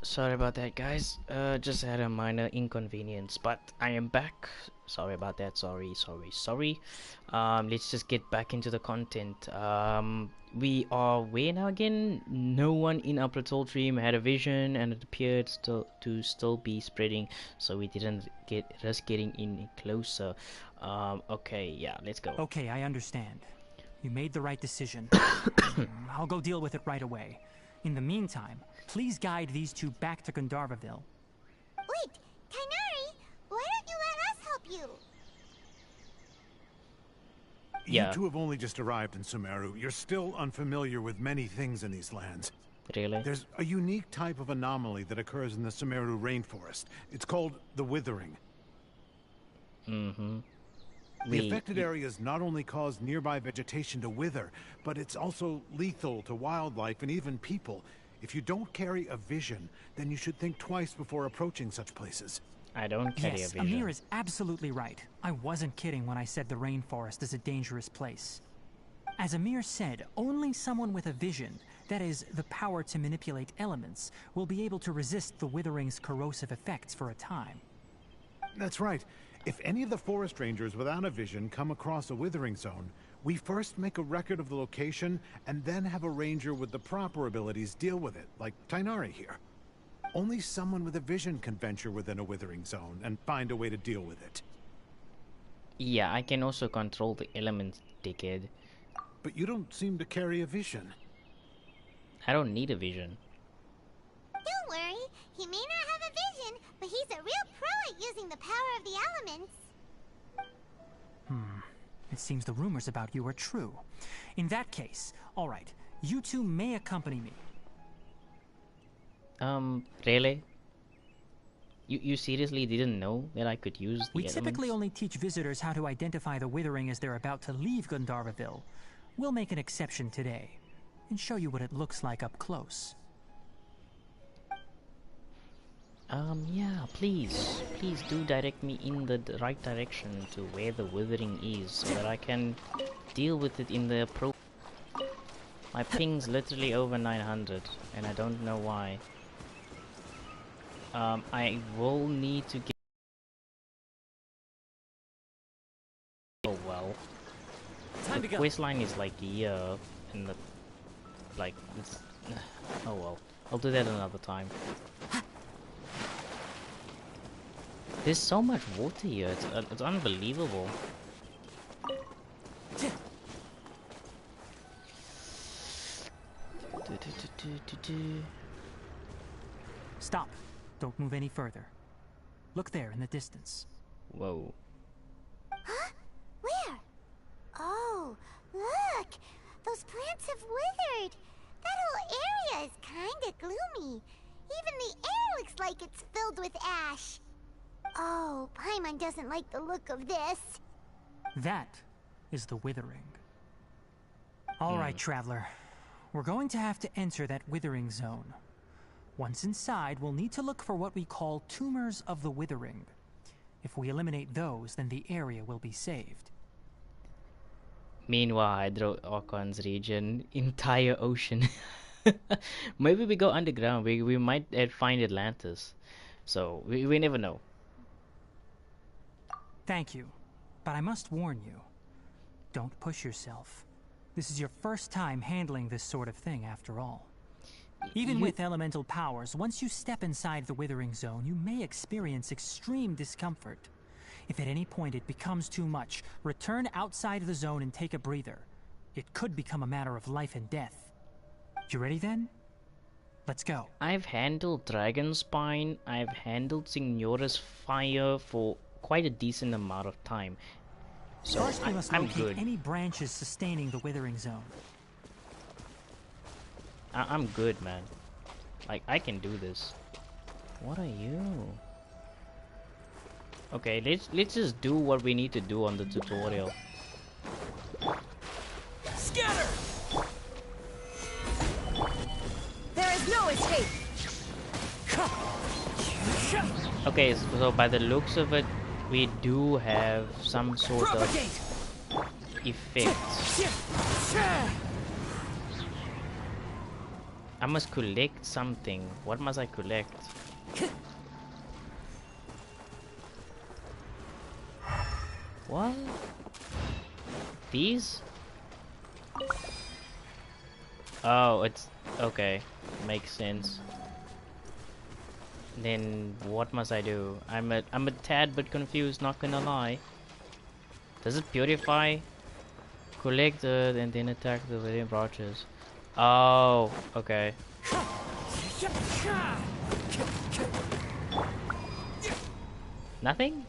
Sorry about that, guys. Just had a minor inconvenience, but I am back. Sorry about that. Sorry. Let's just get back into the content. We are where now again? No one in our patrol team had a vision, and it appeared to still be spreading, so we didn't risk getting in closer. Okay, yeah, let's go. Okay, I understand. You made the right decision. I'll go deal with it right away. In the meantime, please guide these two back to Gandharvaville. Wait, Kainari, why don't you let us help you? Yeah. You two have only just arrived in Sumeru. You're still unfamiliar with many things in these lands. Really? There's a unique type of anomaly that occurs in the Sumeru rainforest. It's called the Withering. Mm-hmm. The affected areas not only cause nearby vegetation to wither, but it's also lethal to wildlife and even people. If you don't carry a vision, then you should think twice before approaching such places. I don't carry Yes, a vision. Amir is absolutely right. I wasn't kidding when I said the rainforest is a dangerous place. As Amir said, only someone with a vision, that is, the power to manipulate elements, will be able to resist the withering's corrosive effects for a time. That's right. If any of the forest rangers without a vision come across a Withering Zone, we first make a record of the location and then have a ranger with the proper abilities deal with it, like Tainari here. Only someone with a vision can venture within a Withering Zone and find a way to deal with it. Yeah, I can also control the elements, dickhead. But you don't seem to carry a vision. I don't need a vision. Don't worry, he may not have a vision, but he's a real pro at using the power of the elements. It seems the rumors about you are true. In that case, all right, you two may accompany me. Really? You seriously didn't know that I could use the We elements? typically only teach visitors how to identify the Withering as they're about to leave Gandharvaville. We'll make an exception today and show you what it looks like up close. Yeah, please do direct me in the right direction to where the Withering is, so that I can deal with it in the My ping's literally over 900, and I don't know why. I will need to get... Oh well. Time The to go. quest line is like here, and the... Like, it's... Oh well. I'll do that another time. There's so much water here, it's unbelievable. Stop. Don't move any further. Look there in the distance. Whoa. Huh? Where? Oh, look! Those plants have withered! That whole area is kinda gloomy. Even the air looks like it's filled with ash. Oh, Paimon doesn't like the look of this. That is the Withering. All right, traveler. We're going to have to enter that Withering Zone. Once inside, we'll need to look for what we call tumors of the Withering. If we eliminate those, then the area will be saved. Meanwhile, Hydro Archon's region, entire ocean. Maybe we go underground, we might find Atlantis. So, we never know. Thank you, but I must warn you. Don't push yourself. This is your first time handling this sort of thing, after all. Even with elemental powers, once you step inside the Withering Zone, you may experience extreme discomfort. If at any point it becomes too much, return outside the zone and take a breather. It could become a matter of life and death. You ready then? Let's go. I've handled Dragonspine, I've handled Signora's Fire for quite a decent amount of time. So First, we must I'm locate good. any branches sustaining the Withering Zone. I'm good, man. Like, I can do this. What are you? Okay, let's just do what we need to do on the tutorial. Scatter! There is no escape. Okay, so by the looks of it, we do have some sort of effect. I must collect something. What must I collect? What? These? Oh, it's okay. Makes sense. Then what must I do? I'm a tad bit confused, not gonna lie. Does it purify? Collect and then attack the variant branches. Oh, okay. Nothing?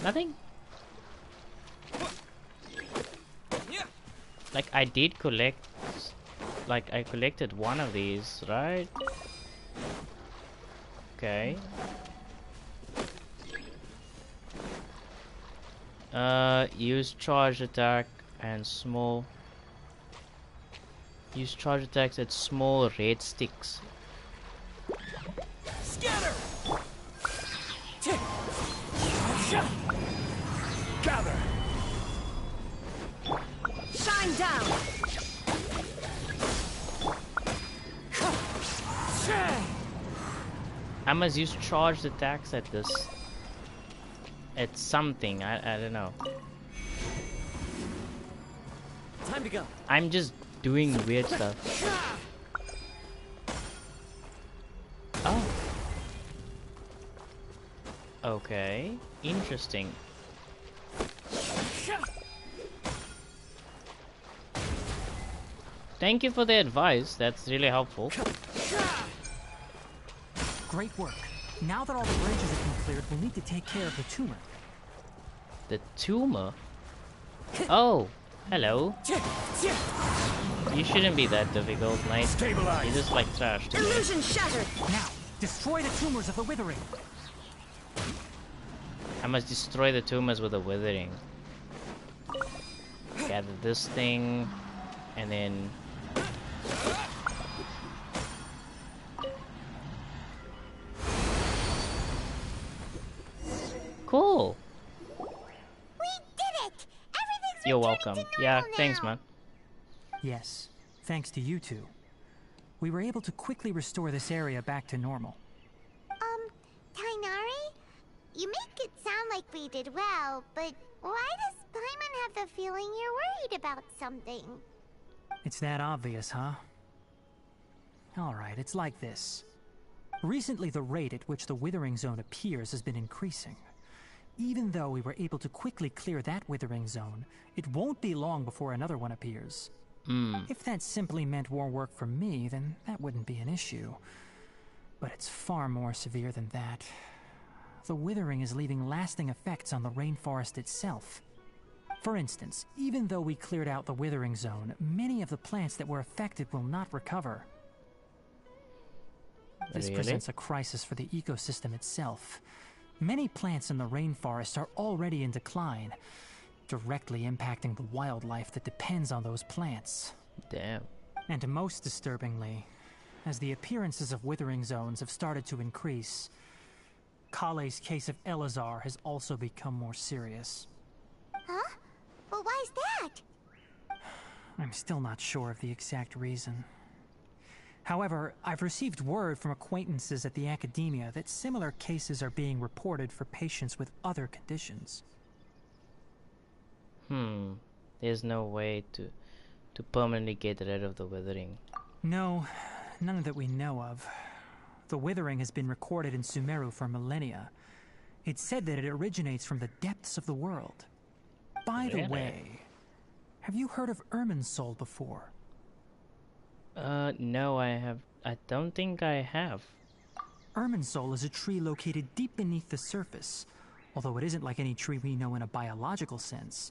Nothing? Like I did collect, like I collected one of these, right? Okay. Use charge attack and small. Use charge attacks at small red sticks. Scatter! Gather! Shine down! I must use charged attacks at this. At something, I don't know. Time to go. I'm just doing weird stuff. Oh. Okay. Interesting. Thank you for the advice. That's really helpful. Great work. Now that all the bridges have been cleared, we'll need to take care of the tumor. The tumor? Oh, hello. You shouldn't be that difficult, mate. Stabilize. You're just like trash to me. Illusion shattered! Now, destroy the tumors of the Withering. I must destroy the tumors with a Withering. Gather this thing, and then... Cool. We did it! Everything's You're returning welcome. to Yeah, normal thanks, now. man. Yes, thanks to you two. We were able to quickly restore this area back to normal. Tainari? You make it sound like we did well, but why does Paimon have the feeling you're worried about something? It's that obvious, huh? Alright, it's like this. Recently, the rate at which the Withering Zone appears has been increasing. Even though we were able to quickly clear that Withering Zone, it won't be long before another one appears. If that simply meant more work for me, then that wouldn't be an issue. But it's far more severe than that. The Withering is leaving lasting effects on the rainforest itself. For instance, even though we cleared out the Withering Zone, many of the plants that were affected will not recover. This Really? presents a crisis for the ecosystem itself. Many plants in the rainforest are already in decline, directly impacting the wildlife that depends on those plants. Damn. And most disturbingly, as the appearances of Withering Zones have started to increase, Kale's case of Elazar has also become more serious. Huh? Well, why's that? I'm still not sure of the exact reason. However, I've received word from acquaintances at the academia that similar cases are being reported for patients with other conditions. There's no way to permanently get rid of the Withering. No, none that we know of. The Withering has been recorded in Sumeru for millennia. It's said that it originates from the depths of the world. By the Really? way, have you heard of Irminsul before? No, I don't think I have. Irminsul is a tree located deep beneath the surface. Although it isn't like any tree we know in a biological sense,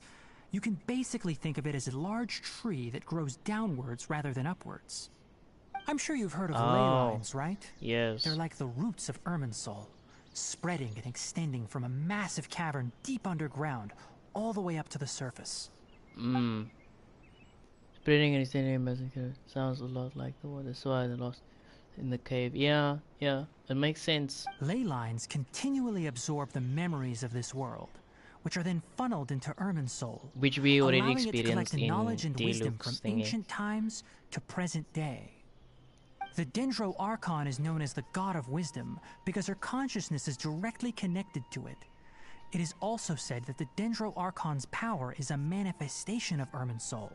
you can basically think of it as a large tree that grows downwards rather than upwards. I'm sure you've heard of ley lines, right? Yes. They're like the roots of Irminsul, spreading and extending from a massive cavern deep underground, all the way up to the surface. Spreading and extending massacre sounds a lot like the one that's why they lost in the cave. Yeah, it makes sense. Ley lines continually absorb the memories of this world, which are then funneled into Irminsul, which we already allowing it to collect experienced in knowledge and wisdom from Deluxe thingy. ancient times to present day. The Dendro Archon is known as the God of Wisdom because her consciousness is directly connected to it. It is also said that the Dendro Archon's power is a manifestation of Irminsul.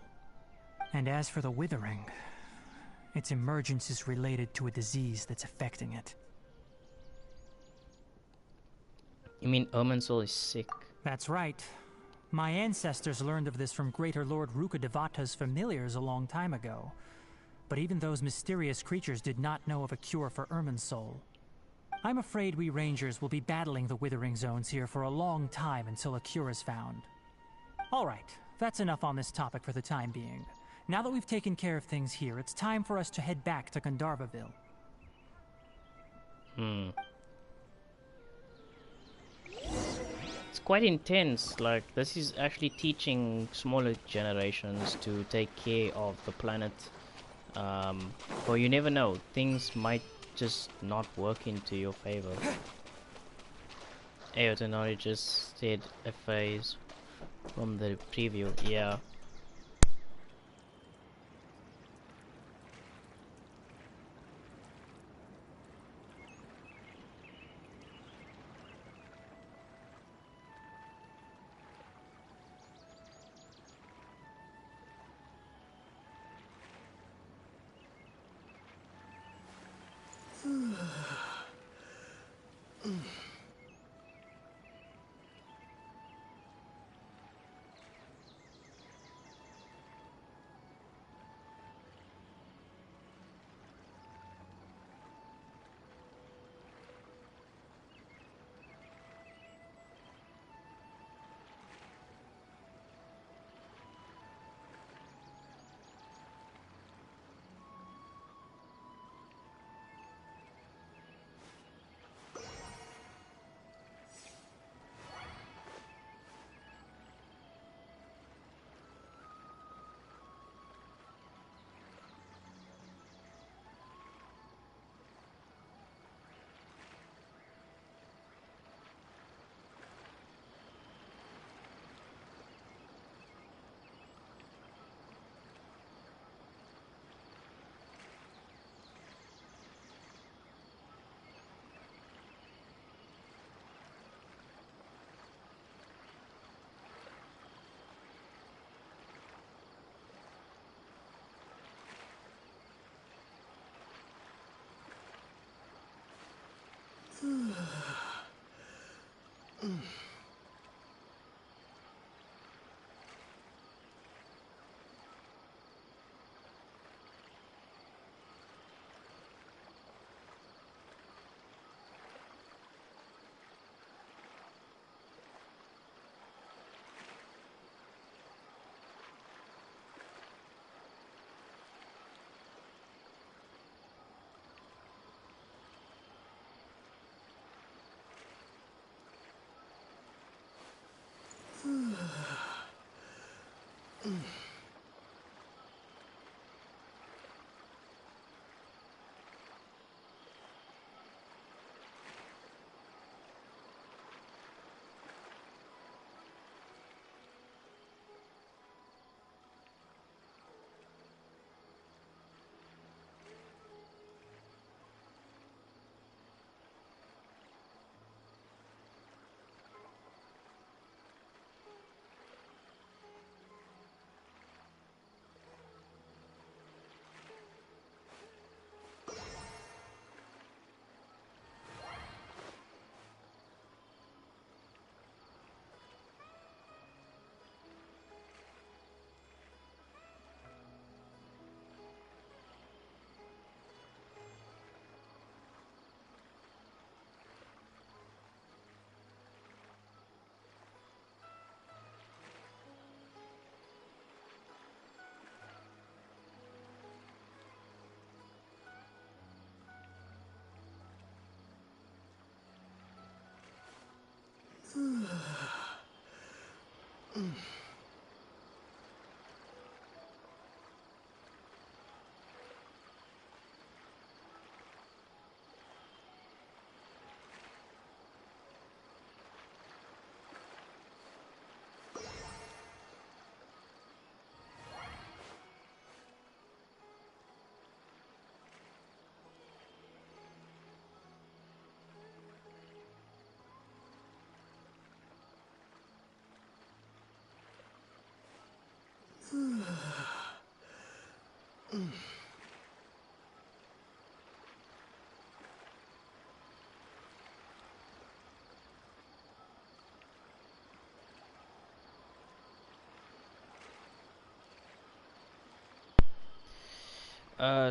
And as for the Withering, its emergence is related to a disease that's affecting it. You mean Irminsul is sick? That's right. My ancestors learned of this from Greater Lord Rukkhadevata's familiars a long time ago. But even those mysterious creatures did not know of a cure for Irminsul. I'm afraid we Rangers will be battling the Withering Zones here for a long time until a cure is found. Alright, that's enough on this topic for the time being. Now that we've taken care of things here, it's time for us to head back to Gandharvaville. It's quite intense. Like, this is actually teaching smaller generations to take care of the planet. For you never know, things might just not work into your favor. Ayotanori just said a phase from the preview. Yeah.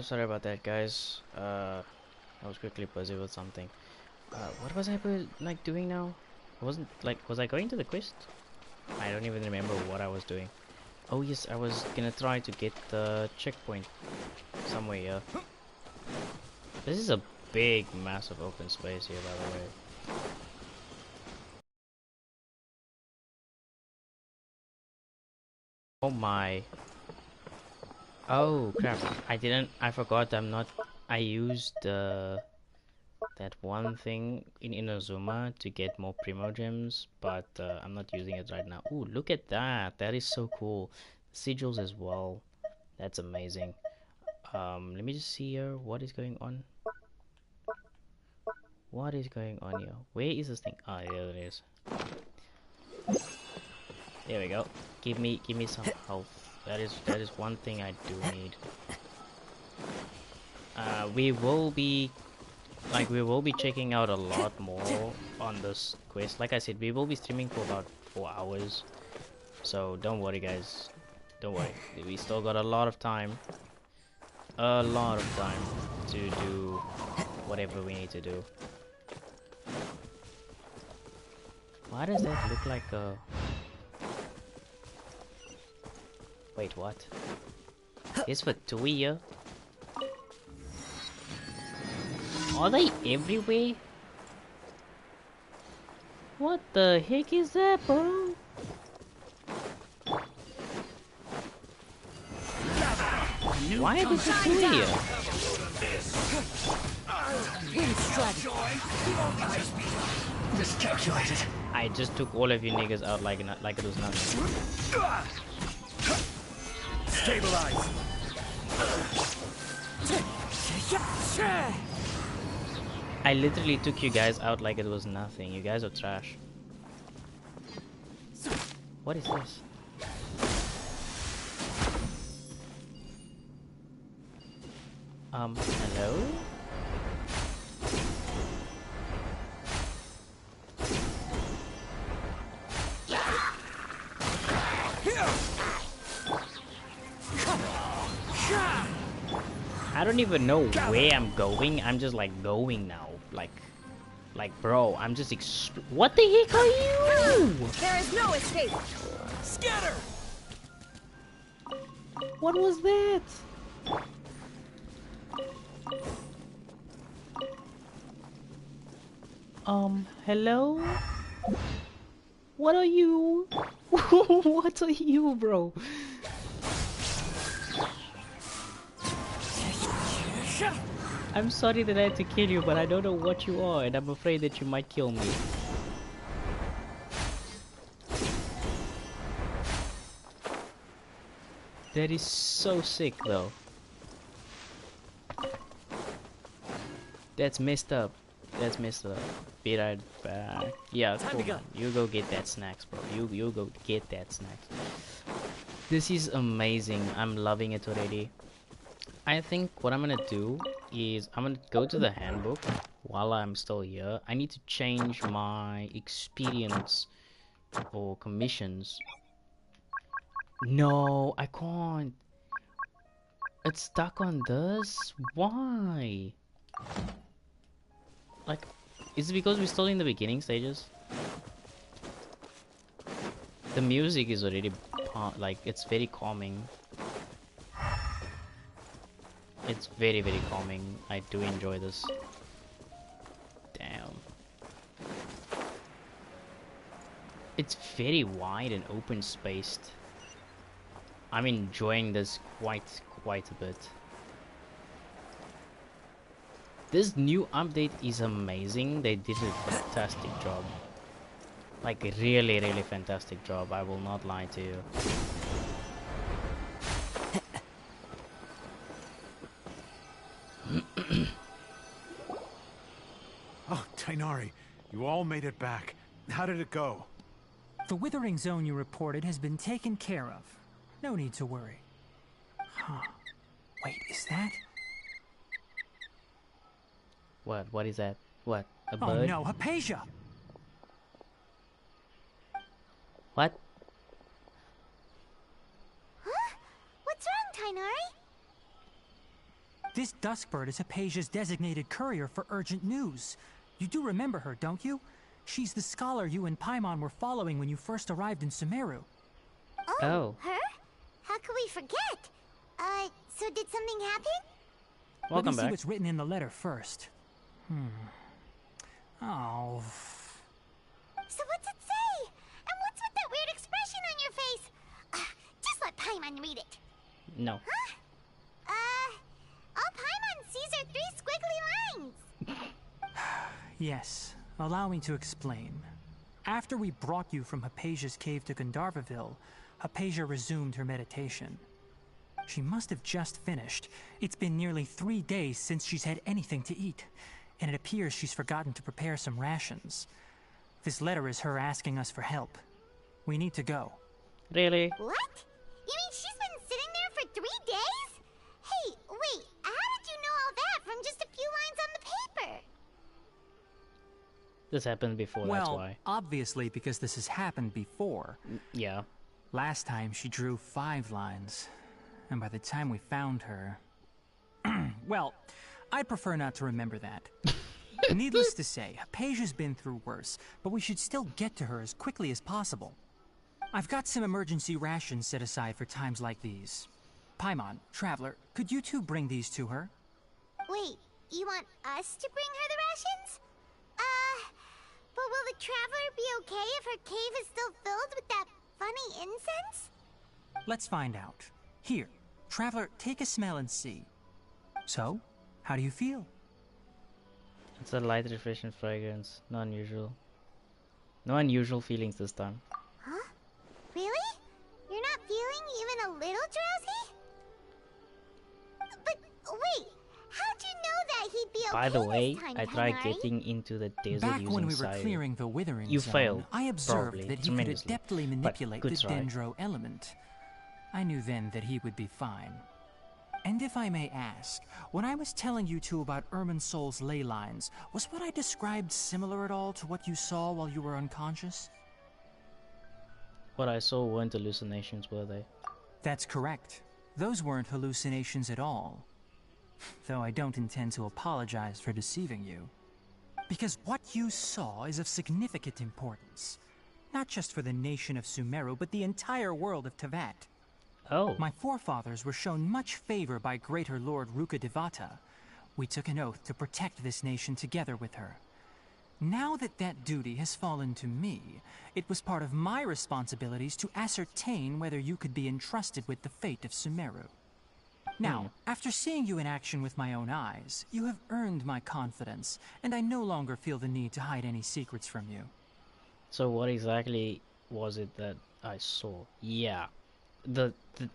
Sorry about that, guys. I was quickly busy with something. What was I like doing now? I wasn't like, was I going to the quest? I don't even remember what I was doing. Oh yes, I was gonna try to get the checkpoint somewhere here. This is a big, massive open space here, by the way. Oh my. Oh crap, I forgot I used that one thing in Inazuma to get more Primo Gems, but I'm not using it right now. Ooh, look at that, that is so cool. Sigils as well, that's amazing. Let me just see here, what is going on? What is going on here? Where is this thing? Ah, there it is. There we go. Give me some health. That is one thing I do need. We will be checking out a lot more on this quest. Like I said, we will be streaming for about 4 hours. So don't worry, guys. Don't worry. We still got a lot of time. A lot of time to do whatever we need to do. Why does that look like a... Wait, what? Is for 2 here? Are they everywhere? What the heck is that, bro? Why are they two here? Miscalculated. I just took all of you niggas out like it was nothing. Stabilize. I literally took you guys out like it was nothing. You guys are trash. What is this? Hello? I don't even know where I'm going. I'm just like going now. Like bro, I'm just what the heck are you? There is no escape. Scatter. What was that? Hello? What are you? What are you, bro? I'm sorry that I had to kill you, but I don't know what you are, and I'm afraid that you might kill me. That is so sick, though. That's messed up. That's messed up. Be right back. Yeah, cool. You go get that snacks, bro. You go get that snacks. This is amazing. I'm loving it already. I think what I'm gonna do is I'm gonna go to the handbook while I'm still here. I need to change my experience or commissions. No, I can't. It's stuck on this? Why? Like, is it because we're still in the beginning stages? The music is already, like, it's very calming. It's very, very calming. I do enjoy this. Damn. It's very wide and open spaced. I'm enjoying this quite a bit. This new update is amazing. They did a fantastic job. Like a really, really fantastic job. I will not lie to you. Oh, Tainari, you all made it back. How did it go? The Withering Zone you reported has been taken care of. No need to worry. Huh. Wait, is that? What? What is that? What? A Oh bird? no, Hypatia! What? Huh? What's wrong, Tainari? This Duskbird is Hypatia's designated courier for urgent news. You do remember her, don't you? She's the scholar you and Paimon were following when you first arrived in Sumeru. Oh. Her? How could we forget? So did something happen? Let me Welcome see back. what's written in the letter first. Oh. So what's it say? And what's with that weird expression on your face? Just let Paimon read it. No. All Paimon sees are 3 squiggly lines. Yes, allow me to explain. After we brought you from Hypatia's cave to Gandharvaville, Hypatia resumed her meditation. She must have just finished. It's been nearly 3 days since she's had anything to eat, and it appears she's forgotten to prepare some rations. This letter is her asking us for help. We need to go. Really? What? You mean she's been sitting there for 3 days? Hey, wait, how did you know all that from just a few lines on the paper? This happened before, that's why. Obviously because this has happened before. Yeah. Last time she drew 5 lines, and by the time we found her... Well, I'd prefer not to remember that. Needless to say, Hypatia's been through worse, but we should still get to her as quickly as possible. I've got some emergency rations set aside for times like these. Paimon, Traveler, could you two bring these to her? Wait, you want us to bring her the rations? But will the Traveler be okay if her cave is still filled with that funny incense? Let's find out. Here, Traveler, take a smell and see. So, how do you feel? It's a light, refreshing fragrance. No unusual. No unusual feelings this time. Huh? Really? You're not feeling even a little drowsy? But wait, how'd you know that he'd be okay By the way, this time, I tried Tainari? getting into the desert Back using when we were Sumeru. clearing the Withering You Zone, failed, I observed probably, that he could tremendously. adeptly But manipulate the good try. dendro element. I knew then that he would be fine. And if I may ask, when I was telling you two about Irminsol's ley lines, was what I described similar at all to what you saw while you were unconscious? What I saw weren't hallucinations, were they? That's correct. Those weren't hallucinations at all. Though I don't intend to apologize for deceiving you. Because what you saw is of significant importance. Not just for the nation of Sumeru, but the entire world of Tevat. Oh. My forefathers were shown much favor by Greater Lord Rukkhadevata. We took an oath to protect this nation together with her. Now that that duty has fallen to me, it was part of my responsibilities to ascertain whether you could be entrusted with the fate of Sumeru. Now, after seeing you in action with my own eyes, you have earned my confidence, and I no longer feel the need to hide any secrets from you. So what exactly was it that I saw? Yeah. The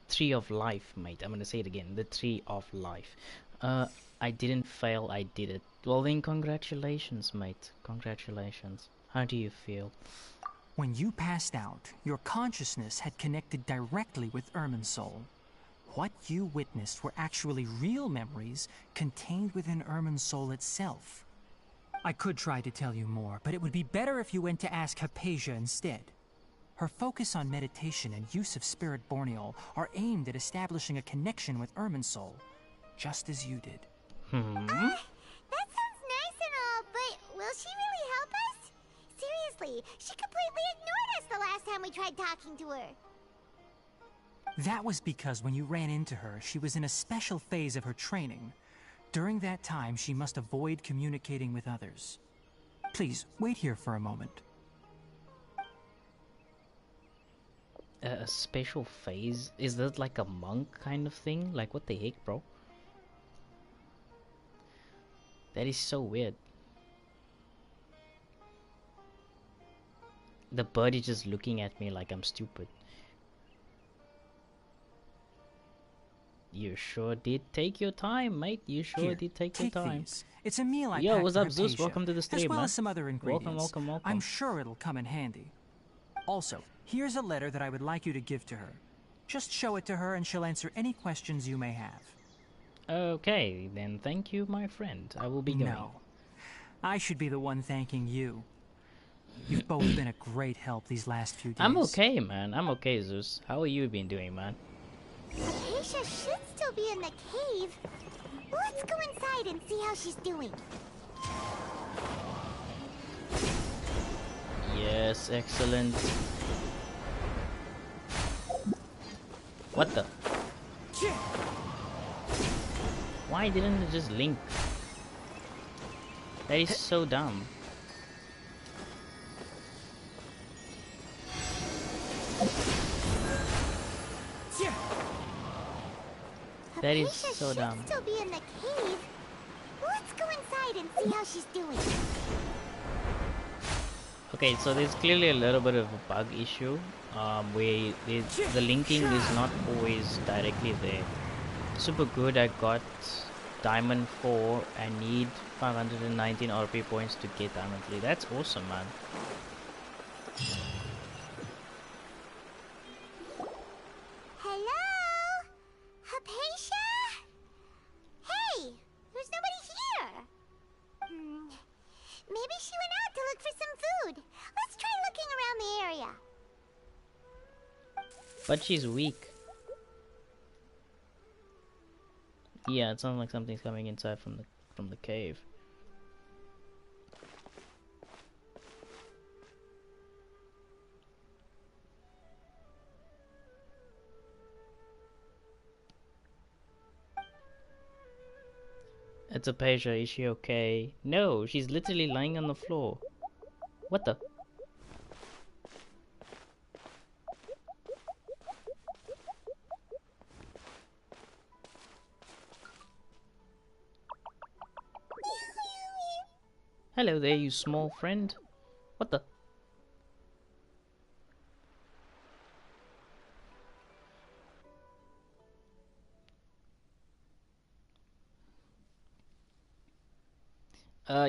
tree of life, mate. I'm gonna say it again. The tree of life. I didn't fail, I did it. Well then, congratulations, mate. Congratulations. How do you feel? When you passed out, your consciousness had connected directly with Irminsul. What you witnessed were actually real memories contained within Irminsul itself. I could try to tell you more, but it would be better if you went to ask Hypatia instead. Her focus on meditation and use of Spirit Borneol are aimed at establishing a connection with Irminsul, just as you did. That sounds nice and all, but will she really help us? Seriously, she completely ignored us the last time we tried talking to her. That was because when you ran into her, she was in a special phase of her training. During that time, she must avoid communicating with others. Please, wait here for a moment. A special phase? Is that like a monk kind of thing? Like, what the heck, bro? That is so weird. The bird is just looking at me like I'm stupid. You sure did take your time, mate. You sure Here, did take your time. these. It's a meal I Yo, packed what's for up, Zeus? Hypatia, Welcome to the stream, as well man. as some other ingredients. Welcome. I'm sure it'll come in handy. Also, here's a letter that I would like you to give to her. Just show it to her and she'll answer any questions you may have. Okay, then thank you, my friend. I will be going. No. I should be the one thanking you. You've both been a great help these last few days. I'm okay, man. I'm okay, Zeus. How are you been doing, man? Acacia should still be in the cave. Let's go inside and see how she's doing. Yes, excellent. What the? Why didn't it just link? That is so dumb. That is Acacia so should dumb. still be in the cave. Let's go inside and see how she's doing. Okay, so there's clearly a little bit of a bug issue, where the linking is not always directly there. Super good, I got Diamond 4. I need 519 RP points to get Diamond 3. That's awesome, man. Hello? Hypatia? Hey, there's nobody here. Maybe she went out to look for some food. Let's try looking around the area. But she's weak. Yeah, it sounds like something's coming inside from the cave. It's a Apatia, is she okay? No, she's literally lying on the floor. What the? Hello there, you small friend. What the?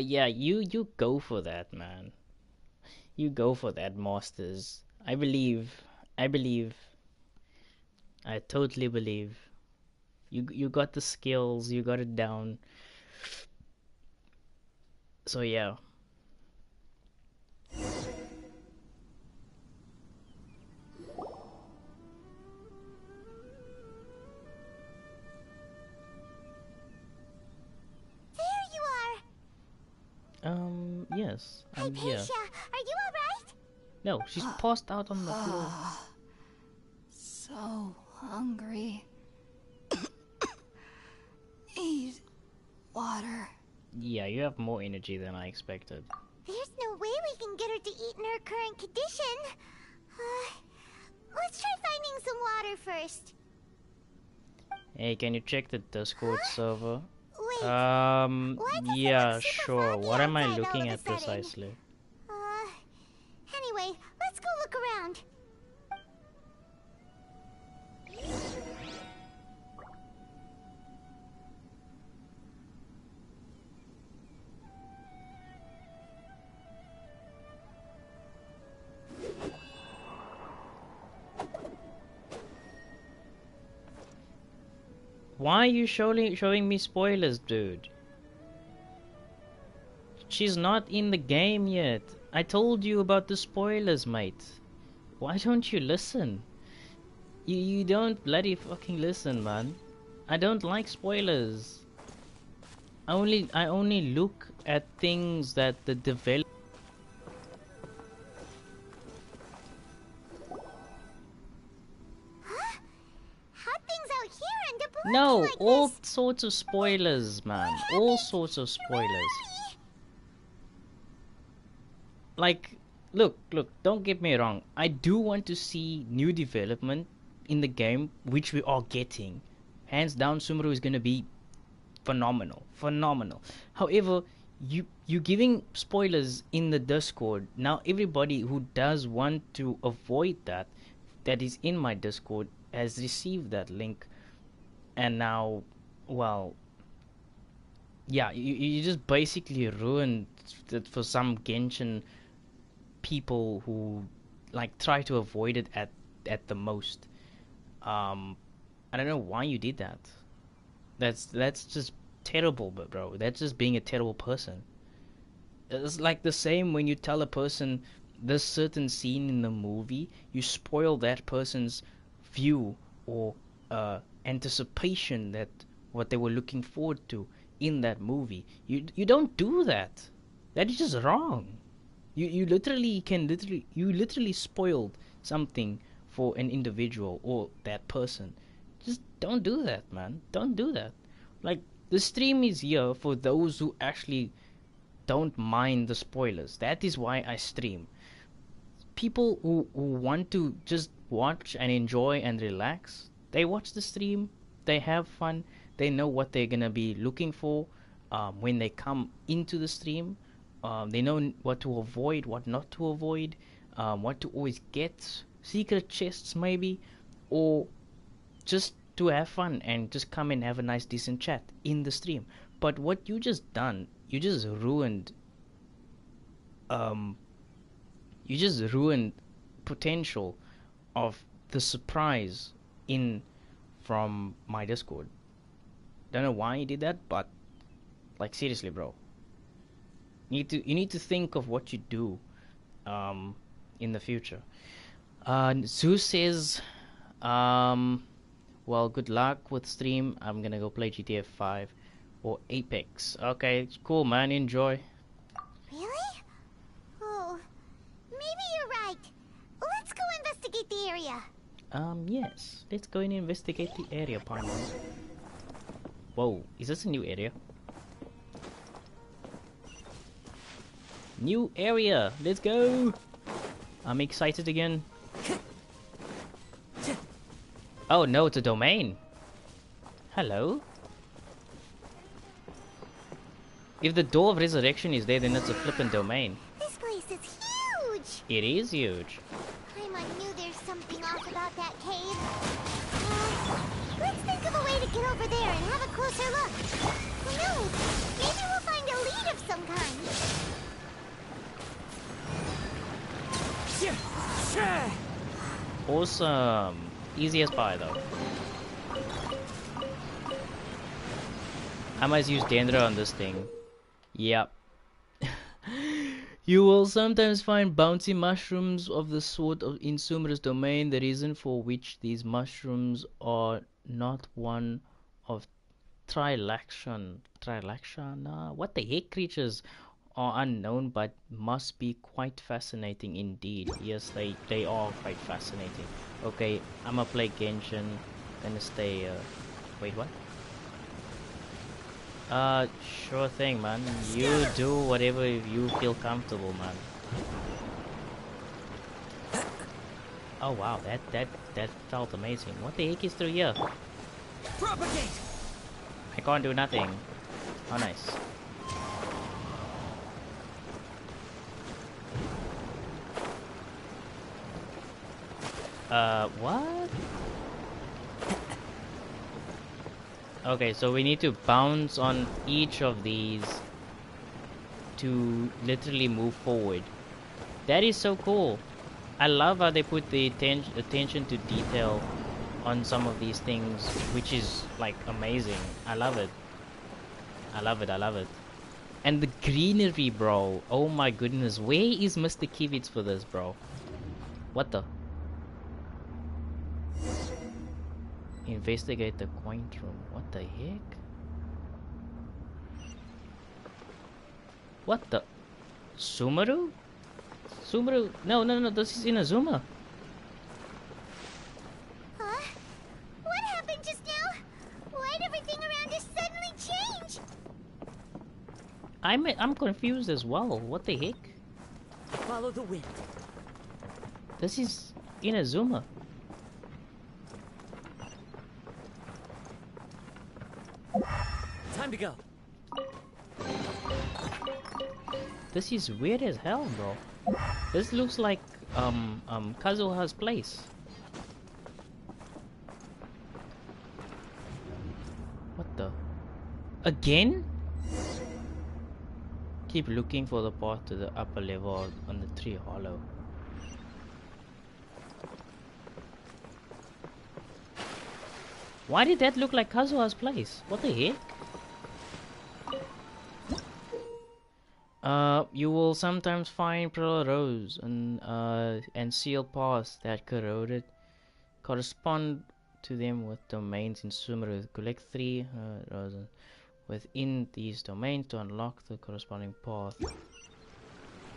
Yeah, you go for that, man. You go for that, Masters. I believe. I totally believe. You got the skills, you got it down. So yeah. Yes, I'm here. Hypatia, are you alright? No, she's passed out on the floor. So hungry. Need water. Yeah, you have more energy than I expected. There's no way we can get her to eat in her current condition. Let's try finding some water first. Hey, can you check the Discord server? Wait, Yeah, look super sure. foggy What am I outside all looking of a at sudden? precisely? Anyway, let's go look around. Why are you showing me spoilers, dude? She's not in the game yet. I told you about the spoilers, mate. Why don't you listen? You don't bloody fucking listen, man. I don't like spoilers. I only look at things that the develop. Hot things out here and deploying No, like all this. sorts of spoilers, man. All sorts of spoilers. Like, look, don't get me wrong. I do want to see new development in the game, which we are getting. Hands down, Sumeru is gonna be phenomenal. However, you giving spoilers in the Discord. Now everybody who does want to avoid that is in my Discord has received that link, and now, well, yeah, you just basically ruined it for some Genshin people who like try to avoid it at the most. I don't know why you did that. That's just terrible, bro. That's just being a terrible person. It's like the same when you tell a person this certain scene in the movie, you spoil that person's view or anticipation that what they were looking forward to in that movie. You don't do that. That is just wrong. You literally spoiled something for an individual or that person. Just don't do that, man. Don't do that. Like, the stream is here for those who actually don't mind the spoilers. That is why I stream. People who want to just watch and enjoy and relax, they watch the stream, they have fun, they know what they're gonna be looking for when they come into the stream. They know what to avoid, what not to avoid, what to always get, secret chests maybe, or just to have fun and just come and have a nice decent chat in the stream. But what you just done, you just ruined potential of the surprise in from my Discord. Don't know why you did that, but like, seriously, bro. You need to think of what you do in the future. Zeus says, well, good luck with stream. I'm gonna go play GTA 5 or Apex. Okay, cool, man. Enjoy. Really? Oh, maybe you're right. Let's go investigate the area. Yes. Let's go and investigate the area, partners. Whoa, is this a new area? New area! Let's go! I'm excited again. Oh no, it's a domain. Hello? If the door of resurrection is there, then it's a flippin' domain. This place is huge! It is huge. I knew there's something off about that cave. Let's think of a way to get over there and have a closer look. Who knows? Maybe we'll find a lead of some kind. Awesome. Easy as pie, though. I must use Dendra on this thing. Yep. You will sometimes find bouncy mushrooms of the sort in Sumeru's domain, the reason for which these mushrooms are not one of Trilactiana. What the heck? Creatures are unknown, but must be quite fascinating indeed. Yes, they are quite fascinating. Okay, I'ma play Genshin. Gonna stay. Wait, what? Sure thing, man. You do whatever you feel comfortable, man. Oh wow, that felt amazing. What the heck is through here? Propagate! I can't do nothing. Oh, nice. What? Okay, so we need to bounce on each of these to literally move forward. That is so cool. I love how they put the attention to detail on some of these things, which is like amazing. I love it. I love it. I love it. And the greenery, bro. Oh my goodness. Where is Mr. Kivitz for this, bro? What the? Investigate the quaint room. What the heck? What the? Sumeru? Sumeru? No, this is Inazuma. Huh? What happened just now? Why'd everything around us suddenly change? I'm confused as well. What the heck? Follow the wind. This is Inazuma. Time to go. This is weird as hell, bro. This looks like Kazuha's place. What the? Again? Keep looking for the path to the upper level on the tree hollow. Why did that look like Kazuha's place? What the heck? You will sometimes find pearl rows and seal paths that correspond to them with domains in Sumeru. Collect 3 rows within these domains to unlock the corresponding path.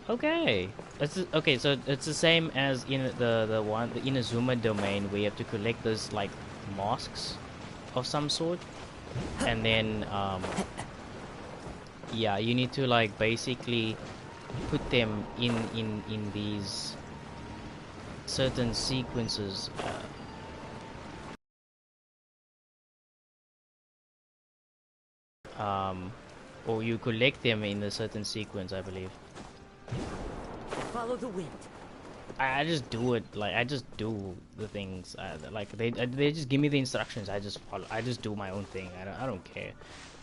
Okay, okay. So it's the same as in the Inazuma domain, where you have to collect those like masks of some sort, and then yeah, you need to like basically put them in these certain sequences. Or you collect them in a certain sequence, I believe. Follow the wind. I just do it, like I just do the things. Like they just give me the instructions. I just follow. I just do my own thing. I don't care.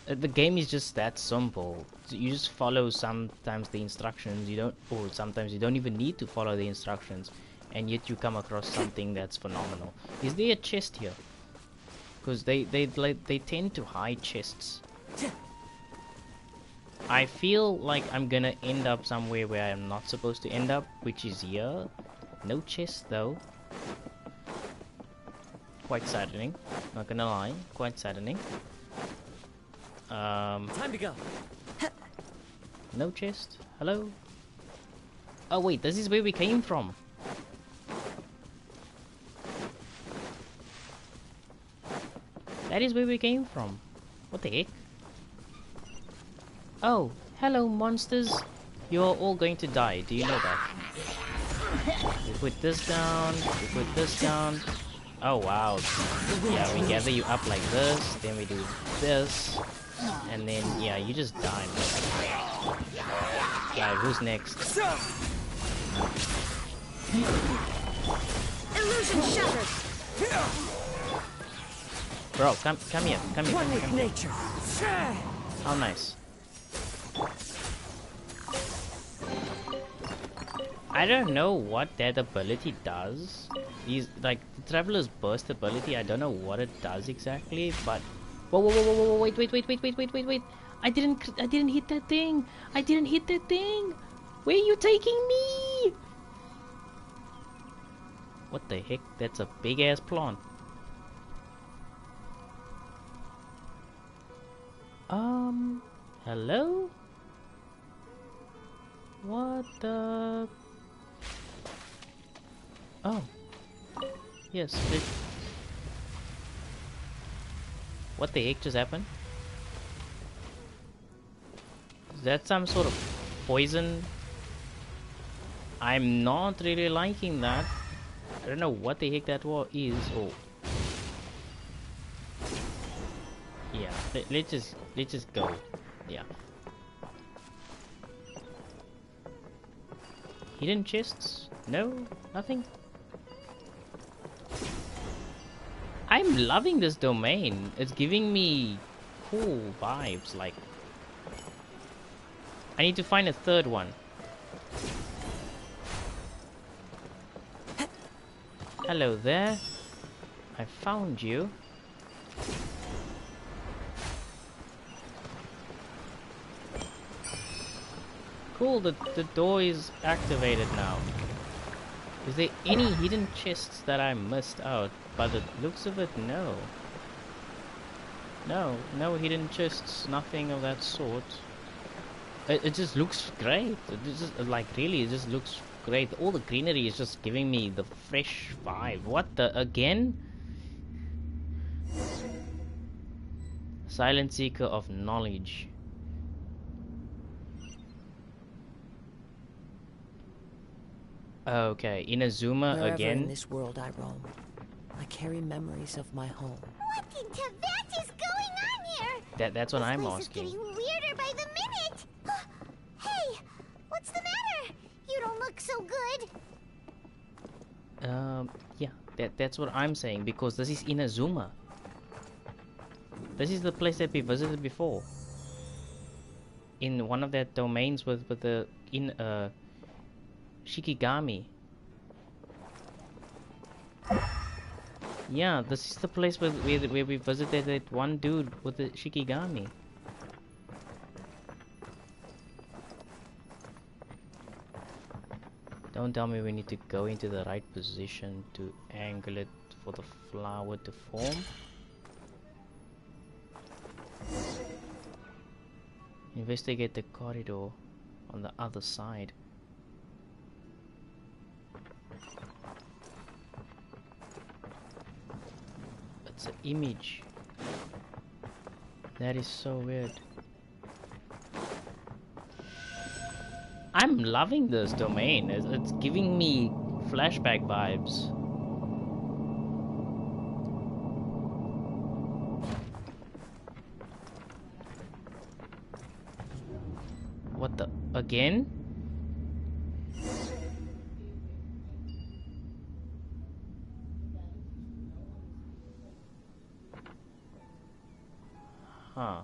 The game is just that simple. You just follow sometimes the instructions. You don't, or sometimes you don't even need to follow the instructions, and yet you come across something that's phenomenal. Is there a chest here? Because they tend to hide chests. I feel like I'm gonna end up somewhere where I'm not supposed to end up, which is here. No chest though. Quite saddening. Not gonna lie, quite saddening. Time to go. No chest. Hello. Oh wait, this is where we came from. That is where we came from. What the heck? Oh, hello monsters. You're all going to die. Do you know that? We put this down. We put this down. Oh wow. Yeah, we gather you up like this. Then we do this. And then, yeah, you just die. Right, who's next? Illusion shattered. Bro, come here. Come here. One with Come here. nature. How nice. I don't know what that ability does. These, like, the Traveler's Burst ability, I don't know what it does exactly, but... Whoa, wait. I didn't hit that thing. I didn't hit that thing. Where are you taking me? What the heck? That's a big ass plant. Hello? What the... Oh. Yes, what the heck just happened? Is that some sort of poison? I'm not really liking that. I don't know what the heck that is. Oh. Yeah, let's just go. Yeah. Hidden chests? No, nothing. I'm loving this domain. It's giving me cool vibes. Like, I need to find a third one. Hello there. I found you. Cool, the door is activated now. Is there any hidden chests that I missed out? By the looks of it, no. No hidden chests, nothing of that sort. It just looks great. It just, like, really, it just looks great. All the greenery is just giving me the fresh vibe. What the, again? Silent Seeker of Knowledge. Okay, Inazuma Wherever again. in this world I roam, I carry memories of my home. What in Tibet is going on here? That's what I'm This place asking. is getting weirder by the minute. Hey, what's the matter? You don't look so good. Yeah, that's what I'm saying, because this is Inazuma. This is the place that we visited before. In one of their domains with the Shikigami. Yeah, this is the place where we visited that one dude with the Shikigami. Don't tell me we need to go into the right position to angle it for the flower to form. Investigate the corridor on the other side. It's an image. That is so weird. I'm loving this domain. It's giving me flashback vibes. What the? Again? Huh.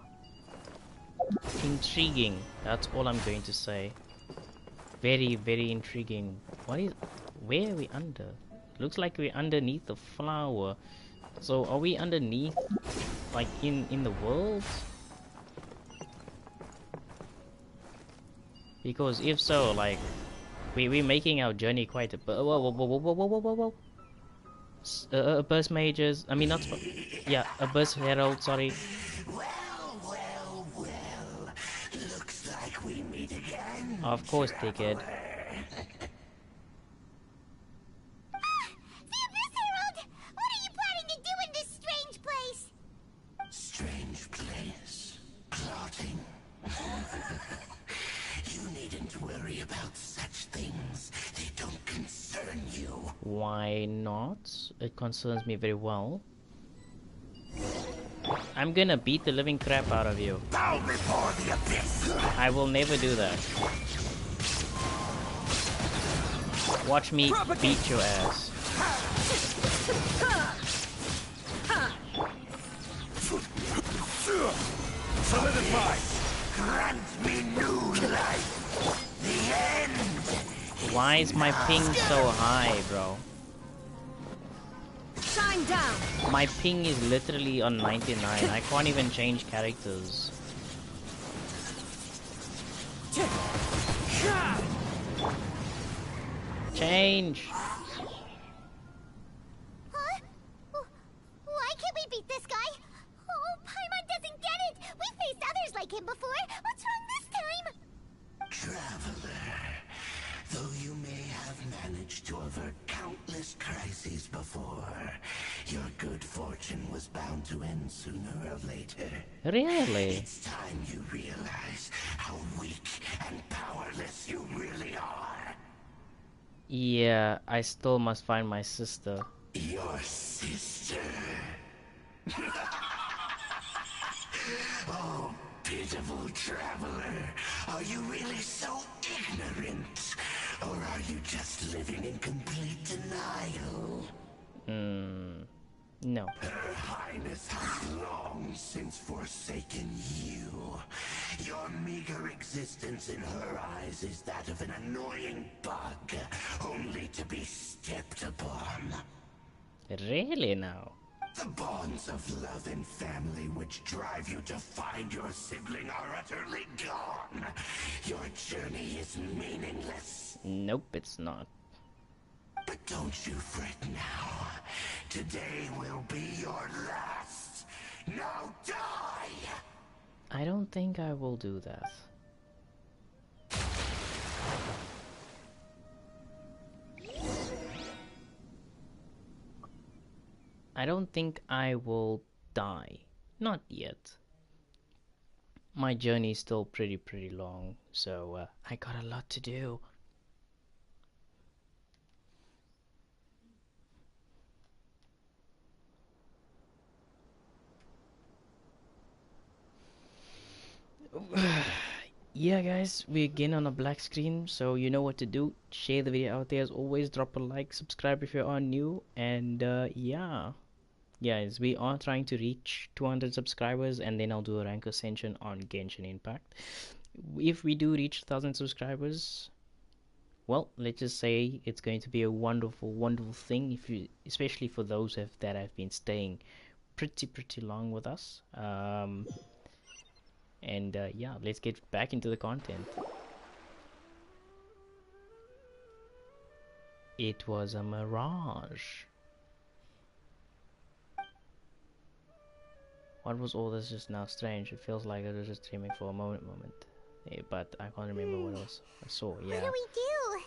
Intriguing. That's all I'm going to say. Very, very intriguing. What is... Where are we under? Looks like we're underneath the flower. So are we underneath, like in the world? Because if so, like, we're making our journey quite a... Whoa. Abyss mages... I mean, not... Yeah, Abyss herald, sorry. Well. Looks like we meet again. Of course they did. The Abyss Herald! What are you planning to do in this strange place? Strange place. Plotting. You needn't worry about such things. They don't concern you. Why not? It concerns me very well. I'm gonna beat the living crap out of you. Bow before the abyss. I will never do that. Watch me beat your ass. Solidify. Grant me new life. The end. Why is my ping so high, bro? Shine down. My ping is literally on 99. I can't even change characters. Change. Huh? Why can't we beat this guy? Oh, Paimon doesn't get it! We faced others like him before! What's wrong this time? Traveler, though you may have managed to avert countless crises before, your good fortune was bound to end sooner or later. Really? It's time you realize how weak and powerless you really are. Yeah, I still must find my sister. Your sister. Oh, pitiful traveler. Are you really so ignorant? Or are you just living in complete denial? No. Her Highness has long since forsaken you. Your meager existence in her eyes is that of an annoying bug, only to be stepped upon. Really now? The bonds of love and family which drive you to find your sibling are utterly gone. Your journey is meaningless. Nope, it's not. But don't you fret now. Today will be your last. Now die! I don't think I will do that. I don't think I will die. Not yet. My journey is still pretty long, so I got a lot to do. Yeah guys, we're again on a black screen, so you know what to do. Share the video out there as always, drop a like, subscribe if you are new, and yeah guys, we are trying to reach 200 subscribers and then I'll do a rank ascension on Genshin Impact. If we do reach 1000 subscribers, well, let's just say it's going to be a wonderful, wonderful thing, if you, especially for those that have been staying pretty long with us. And yeah, let's get back into the content. It was a mirage. What was all this just now? Strange. It feels like I was just dreaming for a moment. Yeah, but I can't remember what else I saw. Yeah. What do we do?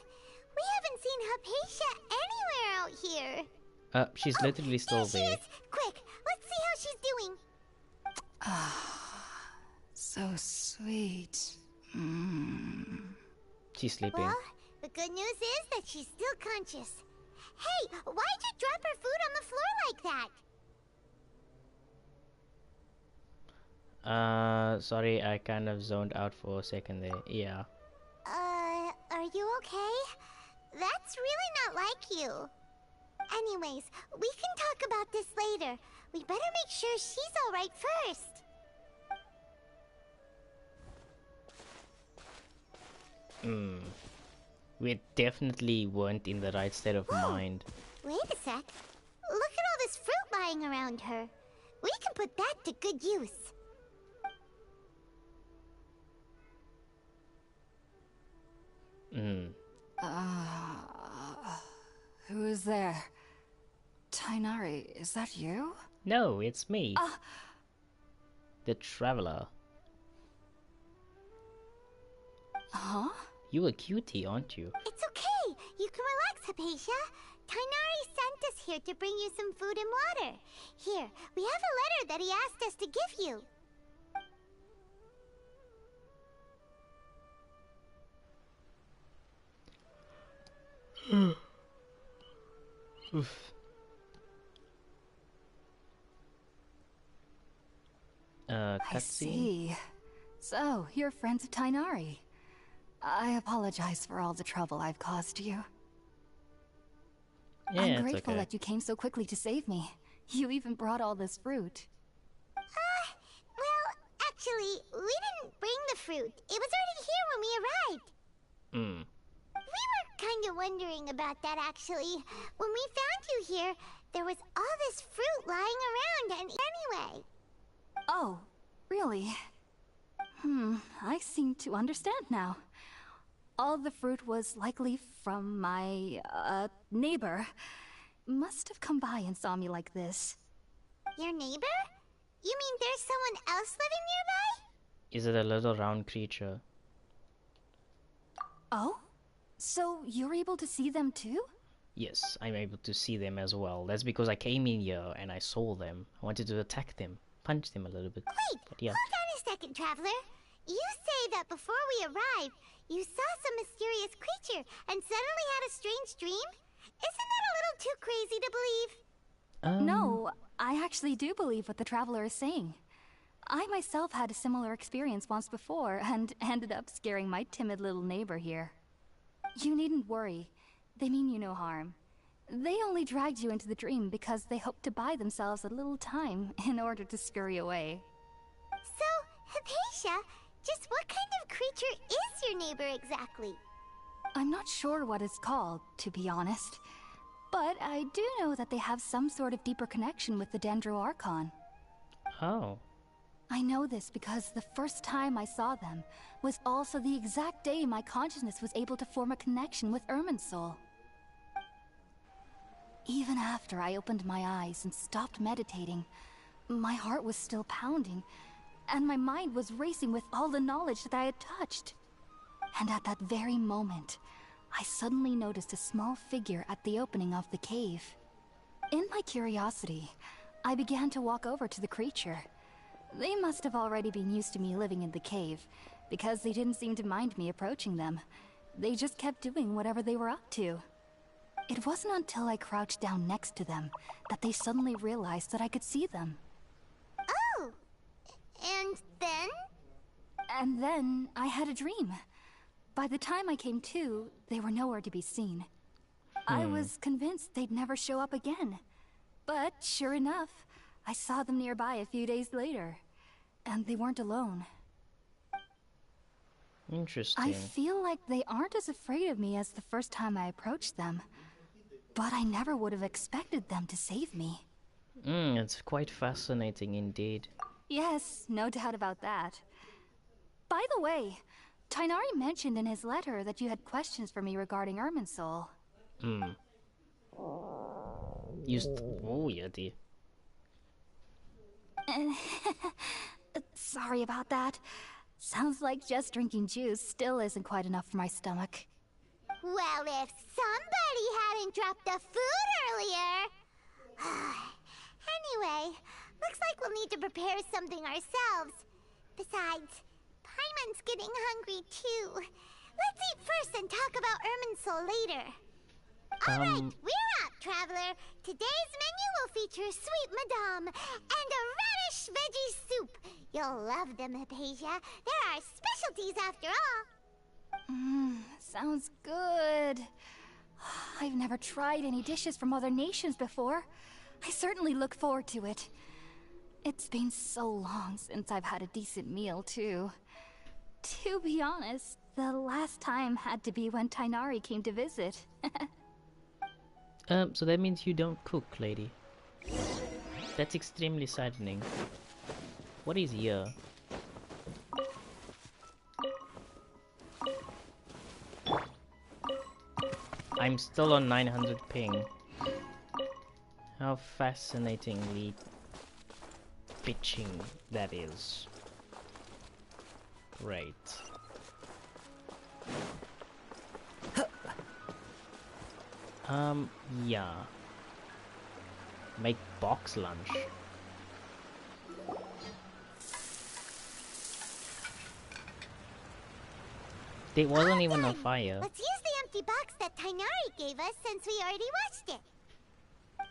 We haven't seen Hypatia anywhere out here. She's literally still there. there. Quick, let's see how she's doing. Ah, so sweet. She's sleeping. Well, the good news is that she's still conscious. Hey, why'd you drop her food on the floor like that? Sorry, I kind of zoned out for a second there. Yeah. Are you okay? That's really not like you. Anyways, we can talk about this later. We better make sure she's alright first. We definitely weren't in the right state of mind. Wait a sec. Look at all this fruit lying around her. We can put that to good use. Who is there? Tighnari, is that you? No, it's me. The Traveler. Huh? You a cutie, aren't you? It's okay. You can relax, Hypatia. Tighnari sent us here to bring you some food and water. Here, we have a letter that he asked us to give you. Oof. I Cutscene? see. So, you're friends of Tighnari. I apologize for all the trouble I've caused you. Yeah, I'm it's grateful okay. that you came so quickly to save me. You even brought all this fruit. Well, actually, we didn't bring the fruit. It was already here when we arrived. We were kind of wondering about that, actually. When we found you here, there was all this fruit lying around, and anyway. Oh, really? I seem to understand now. All the fruit was likely from my, neighbor. Must have come by and saw me like this. Your neighbor? You mean there's someone else living nearby? Is it a little round creature? Oh? So you're able to see them too? Yes, I'm able to see them as well. That's because I came in here and I saw them. I wanted to attack them, punch them a little bit. Wait, But yeah. hold on a second, Traveler. You say that before we arrived, you saw some mysterious creature and suddenly had a strange dream? Isn't that a little too crazy to believe? No, I actually do believe what the Traveler is saying. I myself had a similar experience once before and ended up scaring my timid little neighbor here. You needn't worry. They mean you no harm. They only dragged you into the dream because they hoped to buy themselves a little time in order to scurry away. So, Hypatia, just what kind of creature is your neighbor exactly? I'm not sure what it's called, to be honest. But I do know that they have some sort of deeper connection with the Dendro Archon. Oh. I know this because the first time I saw them was also the exact day my consciousness was able to form a connection with Irminsul. Even after I opened my eyes and stopped meditating, my heart was still pounding, and my mind was racing with all the knowledge that I had touched. And at that very moment, I suddenly noticed a small figure at the opening of the cave. In my curiosity, I began to walk over to the creature. They must have already been used to me living in the cave, because they didn't seem to mind me approaching them. They just kept doing whatever they were up to. It wasn't until I crouched down next to them that they suddenly realized that I could see them. Oh! And then? And then I had a dream. By the time I came to, they were nowhere to be seen. I was convinced they'd never show up again. But sure enough, I saw them nearby a few days later. And they weren't alone. Interesting. I feel like they aren't as afraid of me as the first time I approached them. But I never would have expected them to save me. It's quite fascinating indeed. Yes, no doubt about that. By the way, Tainari mentioned in his letter that you had questions for me regarding Irminsul. Oh, yeah, dear. Sorry about that. Sounds like just drinking juice still isn't quite enough for my stomach. Well, if somebody hadn't dropped the food earlier... Anyway, looks like we'll need to prepare something ourselves. Besides, Paimon's getting hungry too. Let's eat first and talk about Irminsul later. Alright, we're out, traveler. Today's menu will feature sweet madame and a radish veggie soup. You'll love them, Hypatia. They're our specialties after all. Sounds good. I've never tried any dishes from other nations before. I certainly look forward to it. It's been so long since I've had a decent meal, too. To be honest, the last time had to be when Tainari came to visit. So that means you don't cook, lady. That's extremely saddening. What is here? I'm still on 900 ping. How fascinatingly pitching that is. Great. Yeah. Make box lunch. There wasn't even a fire. Let's use the empty box that Tainari gave us since we already watched it.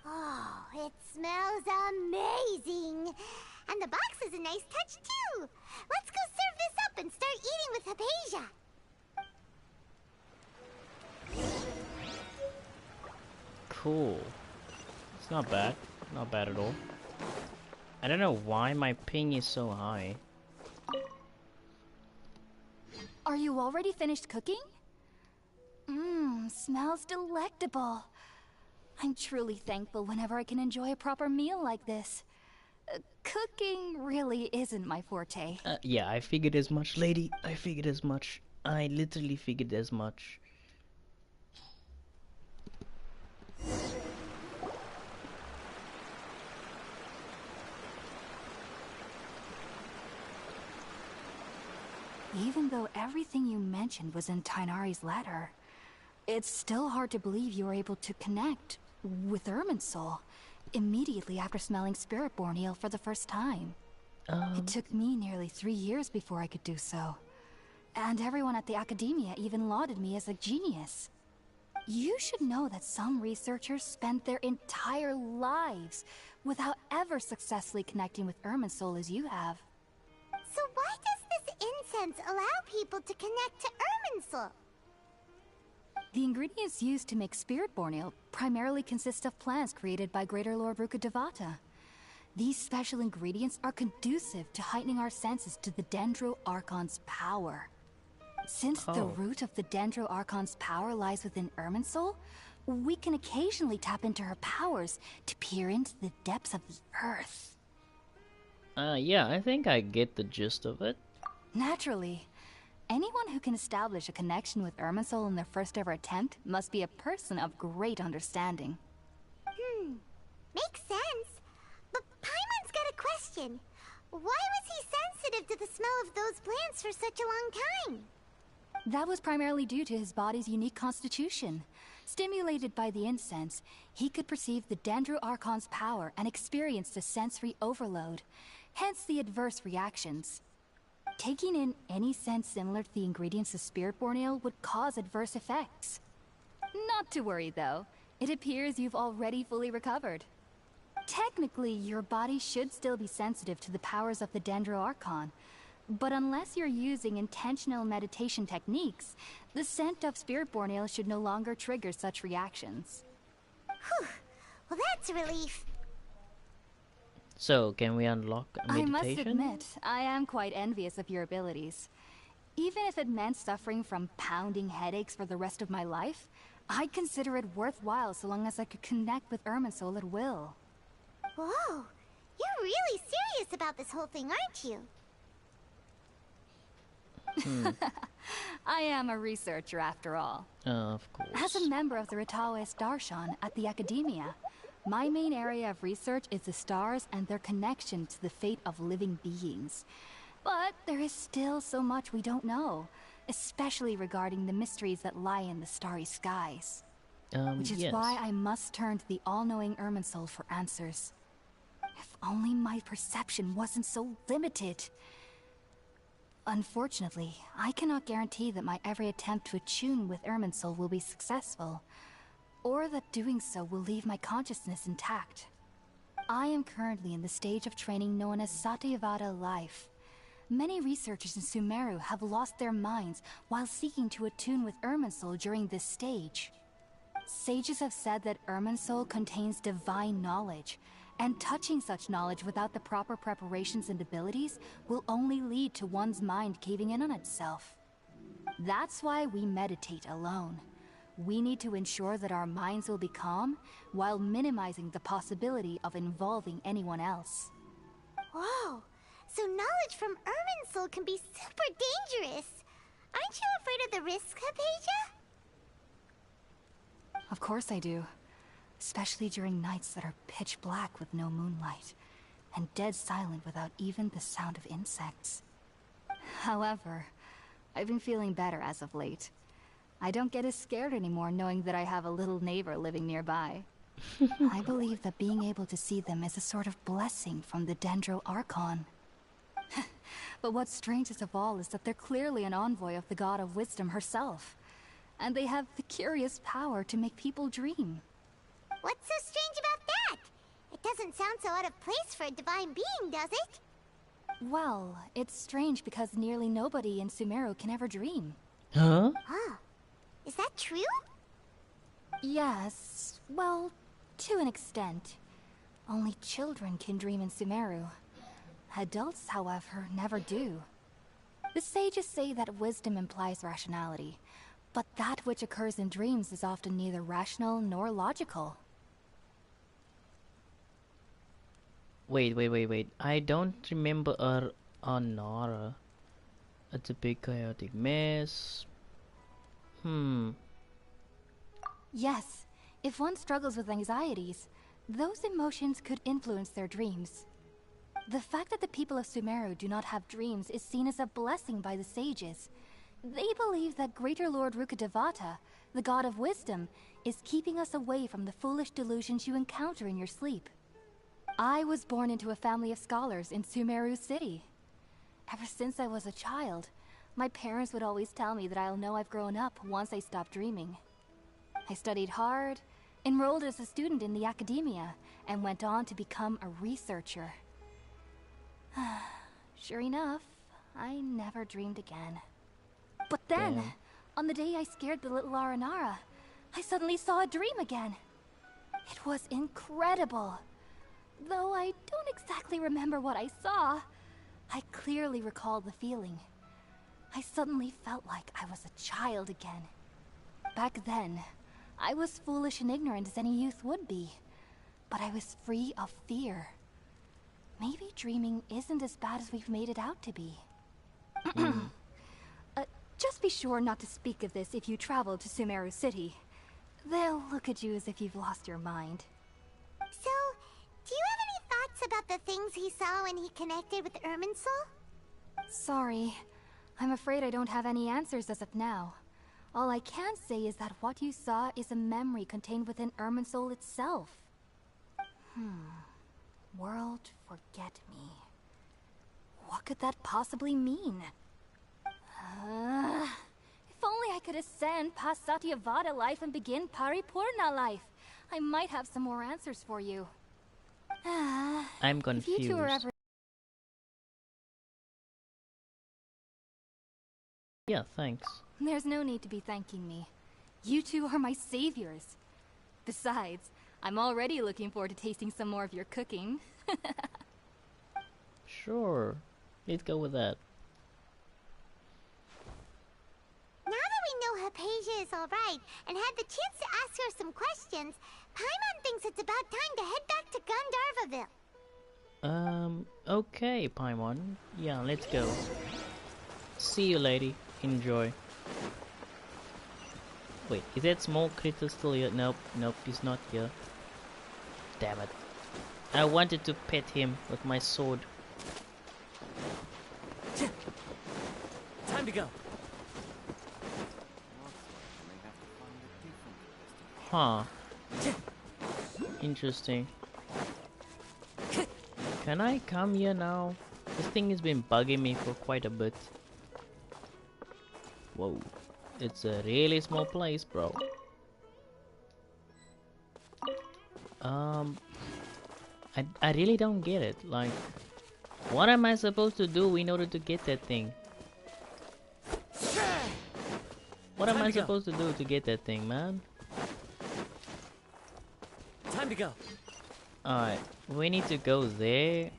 Oh, it smells amazing. And the box is a nice touch too. Let's go serve this up and start eating with Hypatia. Cool. It's not bad. Not bad at all. I don't know why my ping is so high. Are you already finished cooking? Smells delectable. I'm truly thankful whenever I can enjoy a proper meal like this. Cooking really isn't my forte. Yeah, I figured as much, lady. I figured as much. I literally figured as much. Even though everything you mentioned was in Tainari's letter, it's still hard to believe you were able to connect with Irminsul immediately after smelling Spiritborn eel for the first time. It took me nearly 3 years before I could do so. And everyone at the academia even lauded me as a genius. You should know that some researchers spend their entire lives without ever successfully connecting with Irminsul as you have. So why does this incense allow people to connect to Irminsul? The ingredients used to make Spiritborn ale primarily consist of plants created by Greater Lord Rukkhadevata. These special ingredients are conducive to heightening our senses to the Dendro Archon's power. Since the root of the Dendro Archon's power lies within Irminsul, we can occasionally tap into her powers to peer into the depths of the earth. Yeah, I think I get the gist of it. Naturally. Anyone who can establish a connection with Irminsul in their first ever attempt must be a person of great understanding. Makes sense. But Paimon's got a question. Why was he sensitive to the smell of those plants for such a long time? That was primarily due to his body's unique constitution. Stimulated by the incense, he could perceive the Dendro Archon's power and experience the sensory overload, hence the adverse reactions. Taking in any scent similar to the ingredients of Spiritborn ale would cause adverse effects. Not to worry though, it appears you've already fully recovered. Technically, your body should still be sensitive to the powers of the Dendro Archon, but unless you're using intentional meditation techniques, the scent of Spiritborn ale should no longer trigger such reactions. Whew. Well, that's a relief. So, can we unlock meditation? I must admit, I am quite envious of your abilities. Even if it meant suffering from pounding headaches for the rest of my life, I'd consider it worthwhile so long as I could connect with Irminsul at will. Whoa, you're really serious about this whole thing, aren't you? I am a researcher after all. Of course. As a member of the Ritaoist Darshan at the Academia, my main area of research is the stars and their connection to the fate of living beings. But there is still so much we don't know, especially regarding the mysteries that lie in the starry skies. Which is yes. why I must turn to the all-knowing Irminsul for answers. If only my perception wasn't so limited. Unfortunately, I cannot guarantee that my every attempt to attune with Irminsul will be successful, or that doing so will leave my consciousness intact. I am currently in the stage of training known as Satyavada life. Many researchers in Sumeru have lost their minds while seeking to attune with Irminsul during this stage. Sages have said that Irminsul contains divine knowledge, and touching such knowledge without the proper preparations and abilities will only lead to one's mind caving in on itself. That's why we meditate alone. We need to ensure that our minds will be calm while minimizing the possibility of involving anyone else. Whoa, so knowledge from Irminsul can be super dangerous. Aren't you afraid of the risks, Hypatia? Of course I do. Especially during nights that are pitch black with no moonlight, and dead silent without even the sound of insects. However, I've been feeling better as of late. I don't get as scared anymore knowing that I have a little neighbor living nearby. I believe that being able to see them is a sort of blessing from the Dendro Archon. But what's strangest of all is that they're clearly an envoy of the God of Wisdom herself, and they have the curious power to make people dream. What's so strange about that? It doesn't sound so out of place for a divine being, does it? Well, it's strange because nearly nobody in Sumeru can ever dream. Huh? Huh. Is that true? Yes, well, to an extent. Only children can dream in Sumeru. Adults, however, never do. The sages say that wisdom implies rationality, but that which occurs in dreams is often neither rational nor logical. Wait. I don't remember Anara. It's a big chaotic mess. Yes, if one struggles with anxieties, those emotions could influence their dreams. The fact that the people of Sumeru do not have dreams is seen as a blessing by the sages. They believe that Greater Lord Rukkhadevata, the god of wisdom, is keeping us away from the foolish delusions you encounter in your sleep. I was born into a family of scholars in Sumeru City. Ever since I was a child, my parents would always tell me that I'll know I've grown up once I stop dreaming. I studied hard, enrolled as a student in the Academia, and went on to become a researcher. Sure enough, I never dreamed again. But then, Damn. on the day I scared the little Aranara, I suddenly saw a dream again. It was incredible. Though I don't exactly remember what I saw, I clearly recall the feeling. I suddenly felt like I was a child again. Back then, I was foolish and ignorant as any youth would be, but I was free of fear. Maybe dreaming isn't as bad as we've made it out to be. Just be sure not to speak of this if you travel to Sumeru City. They'll look at you as if you've lost your mind. So, do you have any thoughts about the things he saw when he connected with Irminsul? Sorry. I'm afraid I don't have any answers as of now. All I can say is that what you saw is a memory contained within Irminsul itself. World forget me. What could that possibly mean? If only I could ascend past Satyavada life and begin Paripurna life. I might have some more answers for you. I'm confused. If you two are ever... Yeah, thanks. There's no need to be thanking me. You two are my saviors. Besides, I'm already looking forward to tasting some more of your cooking. Sure. Let's go with that. is alright and had the chance to ask her some questions, Paimon thinks it's about time to head back to Gandharvaville. Okay, Paimon. Yeah, let's go. See you, lady. Enjoy. Wait, is that small critter still here? Nope, he's not here. Damn it. I wanted to pet him with my sword. Time to go. Huh. Interesting. Can I come here now? This thing has been bugging me for quite a bit. Whoa. It's a really small place, bro. I really don't get it. Like, what am I supposed to do in order to get that thing? What am I supposed to do to get that thing, man? Time to go. Alright, we need to go there,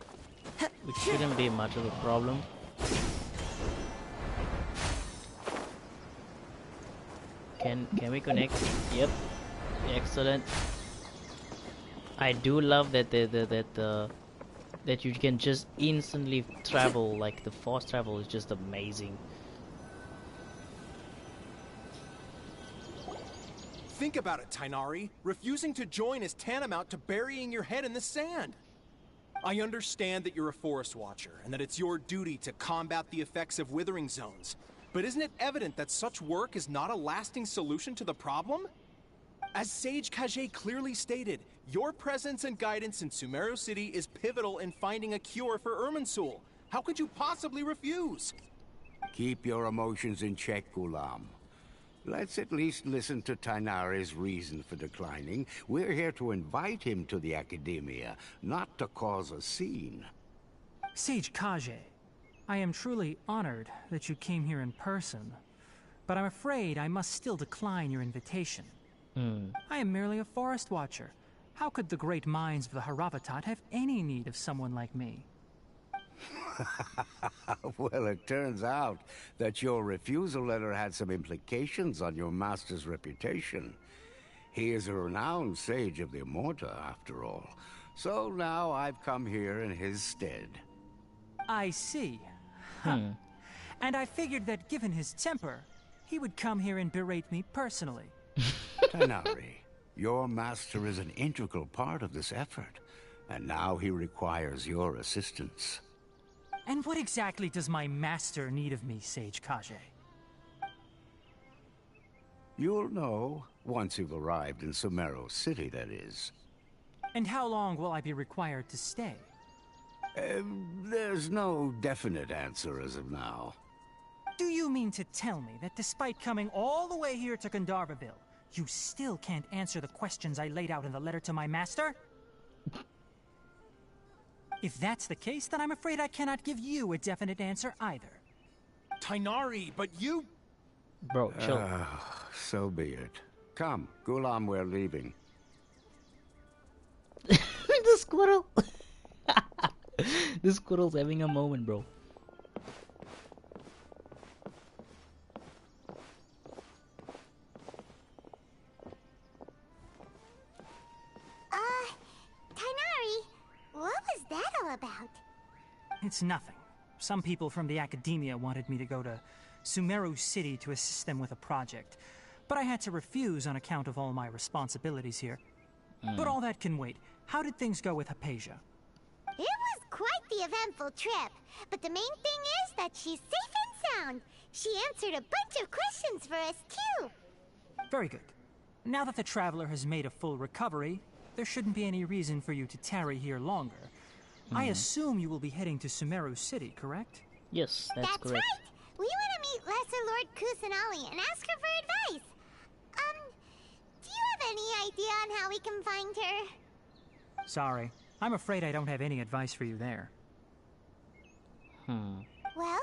which shouldn't be much of a problem. Can we connect? Yep. Excellent. I do love that that you can just instantly travel. Like, the fast travel is just amazing. Think about it, Tighnari. Refusing to join is tantamount to burying your head in the sand. I understand that you're a forest watcher, and that it's your duty to combat the effects of withering zones. But isn't it evident that such work is not a lasting solution to the problem? As Sage Kage clearly stated, your presence and guidance in Sumeru City is pivotal in finding a cure for Irminsul. How could you possibly refuse? Keep your emotions in check, Ghulam. Let's at least listen to Tighnari's reason for declining. We're here to invite him to the Academia, not to cause a scene. Sage Kage, I am truly honored that you came here in person, but I'm afraid I must still decline your invitation. I am merely a forest watcher. How could the great minds of the Haravatat have any need of someone like me? Well, it turns out that your refusal letter had some implications on your master's reputation. He is a renowned sage of the Immorta, after all. So now I've come here in his stead. I see. Huh. And I figured that given his temper, he would come here and berate me personally. Tighnari, your master is an integral part of this effort, and now he requires your assistance. And what exactly does my master need of me, Sage Kage? You'll know once you've arrived in Sumeru City, that is. And how long will I be required to stay? There's no definite answer as of now. Do you mean to tell me that despite coming all the way here to Gandharvaville, you still can't answer the questions I laid out in the letter to my master? If that's the case, then I'm afraid I cannot give you a definite answer either. Tighnari, but you... Bro, chill. So be it. Come, Ghulam, we're leaving. The squirrel! The squirrel's having a moment, bro. Tighnari, what was that all about? It's nothing. Some people from the Academia wanted me to go to Sumeru City to assist them with a project, but I had to refuse on account of all my responsibilities here. But all that can wait. How did things go with Hypatia? It was quite the eventful trip, but the main thing is that she's safe and sound. She answered a bunch of questions for us, too. Very good. Now that the Traveler has made a full recovery, there shouldn't be any reason for you to tarry here longer. I assume you will be heading to Sumeru City, correct? Yes, that's correct. Right! We want to meet Lesser Lord Kusanali and ask her for advice. Do you have any idea on how we can find her? Sorry. I'm afraid I don't have any advice for you there. Well,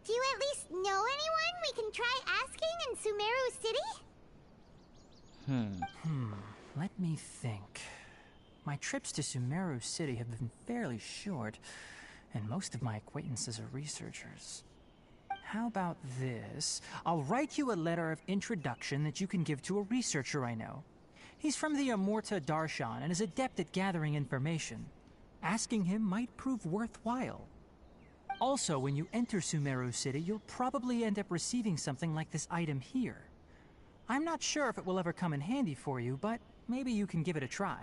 do you at least know anyone we can try asking in Sumeru City? Let me think. My trips to Sumeru City have been fairly short, and most of my acquaintances are researchers. how about this? I'll write you a letter of introduction that you can give to a researcher I know. He's from the Amurta Darshan and is adept at gathering information. Asking him might prove worthwhile. Also, when you enter Sumeru City, you'll probably end up receiving something like this item here. I'm not sure if it will ever come in handy for you, but maybe you can give it a try.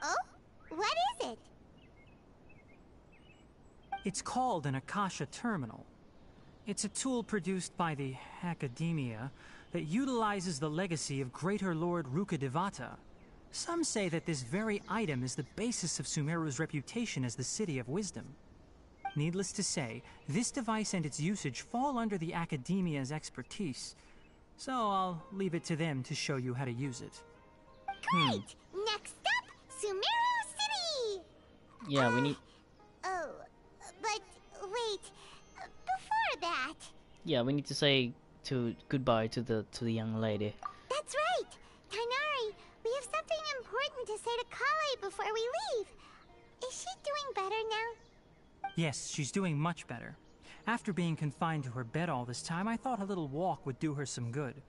Oh? What is it? It's called an Akasha Terminal. It's a tool produced by the Academia that utilizes the legacy of Greater Lord Rukkhadevata. Some say that this very item is the basis of Sumeru's reputation as the City of Wisdom. Needless to say, this device and its usage fall under the Academia's expertise, so I'll leave it to them to show you how to use it. Great! Next up, Sumeru City! Yeah, we need... Oh, but wait, before that... Yeah, we need to say goodbye to the young lady. That's right! Tainari, we have something important to say to Kale before we leave. Is she doing better now? Yes, she's doing much better. After being confined to her bed all this time, I thought a little walk would do her some good.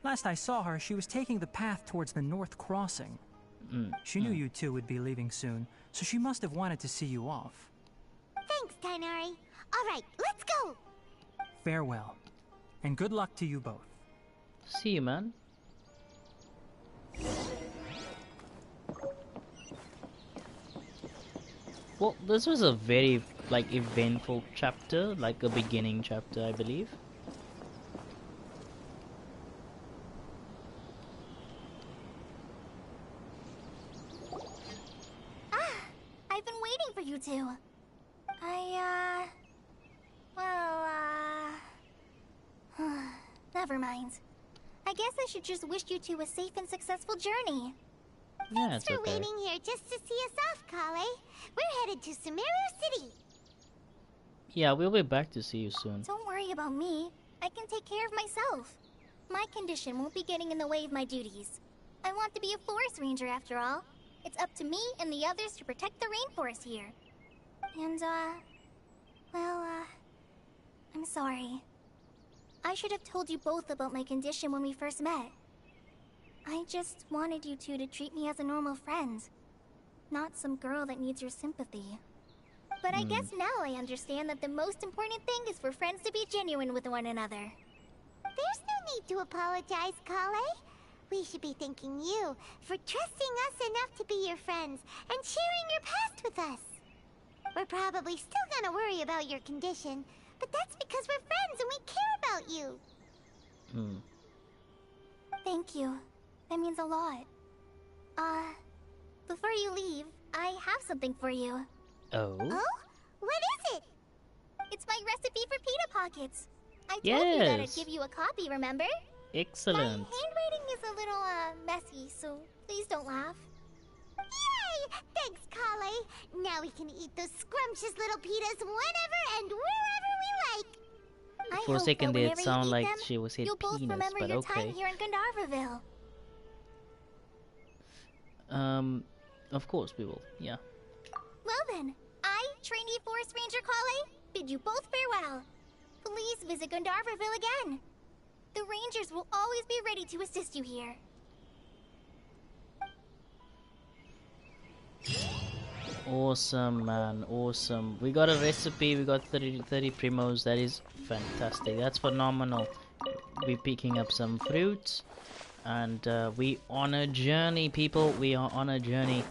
Last I saw her, she was taking the path towards the North Crossing. She knew you two would be leaving soon, so she must have wanted to see you off. Thanks, Tainari. Alright, let's go! Farewell, and good luck to you both. See you, man. Well, this was a very, like, eventful chapter, like a beginning chapter, I believe. I've been waiting for you two. Never mind. I guess I should just wish you two a safe and successful journey. Yeah, Thanks for waiting here just to see us off, Kale. We're headed to Sumeru City. Yeah, we'll be back to see you soon. Don't worry about me. I can take care of myself. My condition won't be getting in the way of my duties. I want to be a forest ranger after all. It's up to me and the others to protect the rainforest here. And, I'm sorry. I should have told you both about my condition when we first met. I just wanted you two to treat me as a normal friend, not some girl that needs your sympathy. But I guess now I understand that the most important thing is for friends to be genuine with one another. There's no need to apologize, Kale. We should be thanking you for trusting us enough to be your friends and sharing your past with us. We're probably still gonna worry about your condition, but that's because we're friends and we care about you. Thank you. That means a lot. Before you leave, I have something for you. Oh? Oh? What is it? It's my recipe for pita pockets. I told you that I'd Yes. give you a copy, remember? Excellent. My handwriting is a little, messy, so please don't laugh. Yay! Thanks, Kale. Now we can eat those scrumptious little pitas whenever and wherever we like. I For a hope second that there, it whenever you sounded eat like them, she was hit you'll both penis, remember but your okay. time here in Gandharvaville. Of course we will, yeah. Well then, I, trainee Forest Ranger Kale, bid you both farewell. Please visit Gandharvaville again. The Rangers will always be ready to assist you here. Awesome, man, awesome. We got a recipe, we got 30 primos, that is fantastic, that's phenomenal. We're picking up some fruits, and we on a journey, people, we are on a journey.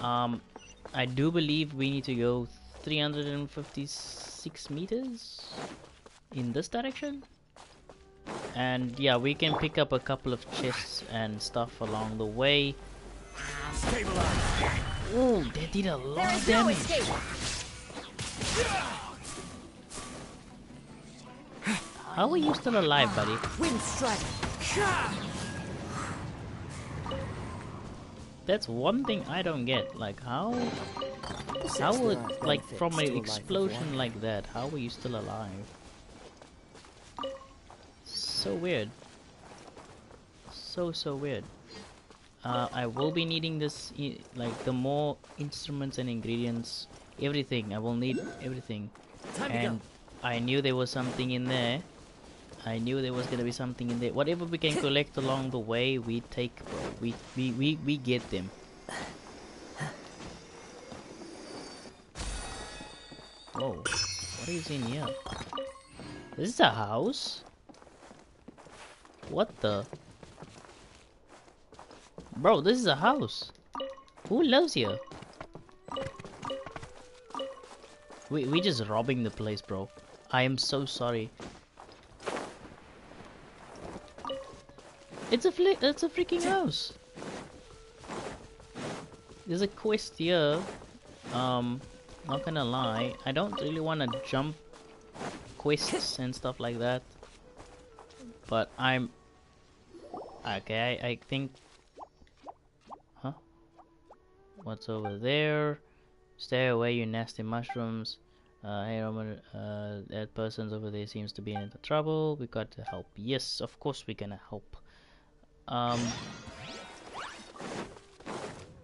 I do believe we need to go 356 meters in this direction. And yeah, we can pick up a couple of chests and stuff along the way. Oh, they did a lot of damage. How are you still alive, buddy? Wind strike. That's one thing I don't get. Like how would, like, from an explosion like that, how are you still alive? So weird. So weird. I will be needing this, like, the more instruments and ingredients, everything. I will need everything. Time to And go. I knew there was something in there. I knew there was gonna be something in there. Whatever we can collect along the way, we take, bro. We get them. Whoa, what is in here? This is a house? What the? Bro, this is a house. Who lives here? We just robbing the place, bro. I am so sorry. It's a freaking house. There's a quest here. Not gonna lie, I don't really want to jump quests and stuff like that. But I'm okay. I think. Huh? What's over there? Stay away, you nasty mushrooms. Hey Roman, that person's over there seems to be in trouble. We got to help. Yes, of course we're gonna help.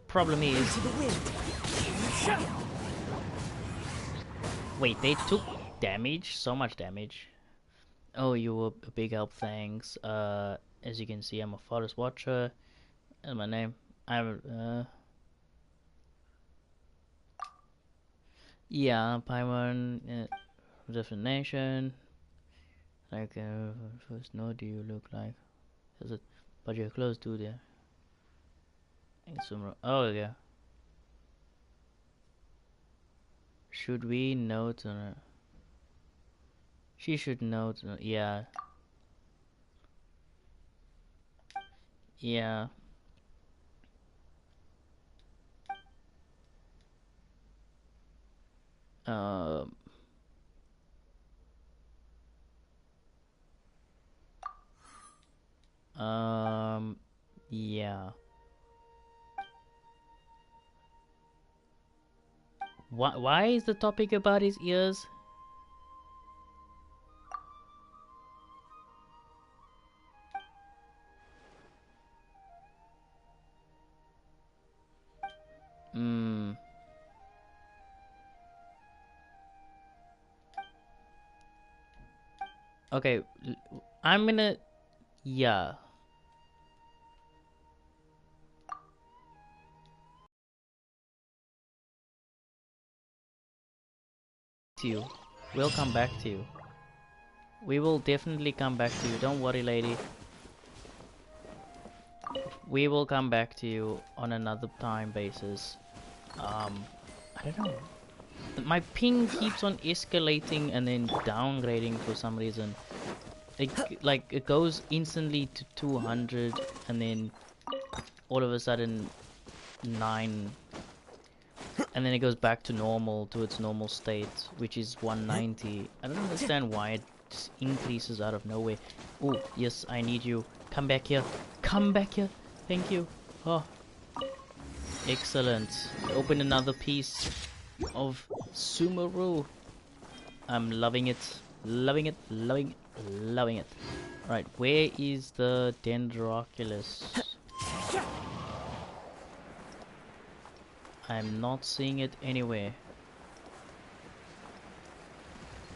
Problem is, wait, they took damage, so much damage. Oh, you were a big help, thanks. As you can see, I'm a forest watcher. That's my name. I'm yeah, Paimon, different nation. Like, first, no, do you look like? Is it? But your clothes do there. Sumeru. Oh yeah. Should we note? She should note. Yeah. Yeah. Yeah. Why is the topic about his ears? Okay, I'm gonna... Yeah. To you. We'll come back to you. We will definitely come back to you. Don't worry, lady. We will come back to you on another time basis. I don't know. My ping keeps on escalating and then downgrading for some reason. It goes instantly to 200 and then all of a sudden 9, and then it goes back to normal, to its normal state, which is 190. I don't understand why it just increases out of nowhere. Oh yes, I need you. Come back here. Come back here. Thank you. Oh, excellent. Open another piece of Sumeru. I'm loving it. Loving it. Loving it. Loving it. Right, where is the Dendroculus? I'm not seeing it anywhere.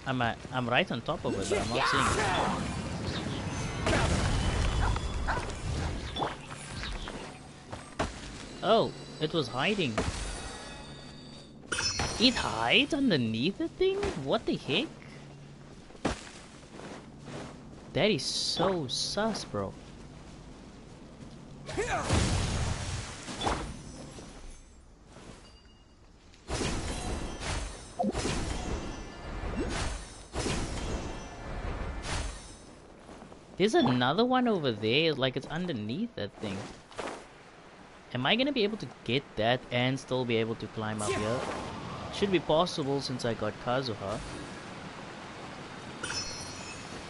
I'm right on top of it, but I'm not seeing it. Oh, it was hiding. It hides underneath the thing? What the heck? That is so sus, bro. There's another one over there, like it's underneath that thing. Am I gonna be able to get that and still be able to climb up here? Should be possible since I got Kazuha.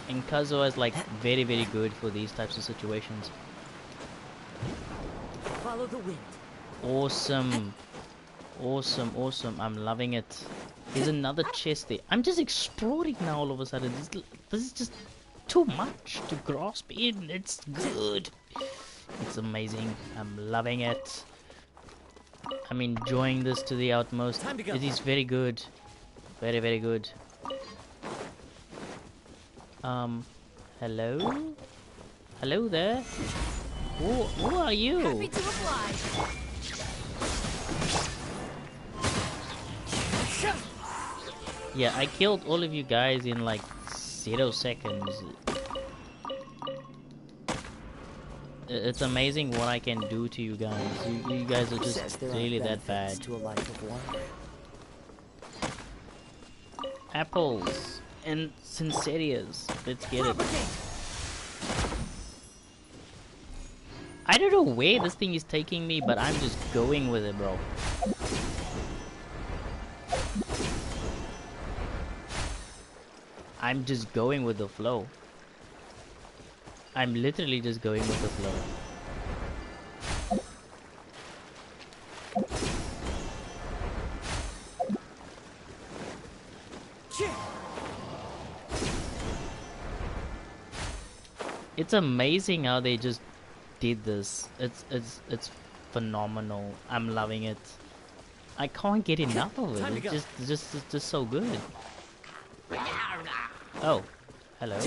And Kazuha is like very good for these types of situations. Follow the wind. Awesome. Awesome, awesome. I'm loving it. There's another chest there. I'm just exploring now all of a sudden. This is just too much to grasp in. It's good. It's amazing. I'm loving it. I'm enjoying this to the utmost. It is very good. Very good. Hello? Hello there? Who are you? Happy to oblige. Yeah, I killed all of you guys in like 0 seconds. It's amazing what I can do to you guys. You guys are just really that bad. To a life of wonder. Apples and sincerias. Let's get it. I don't know where this thing is taking me, but I'm just going with it, bro. I'm just going with the flow. I'm literally just going with the flow. It's amazing how they just did this. It's phenomenal. I'm loving it. I can't get enough of it. It's just so good. Oh, hello.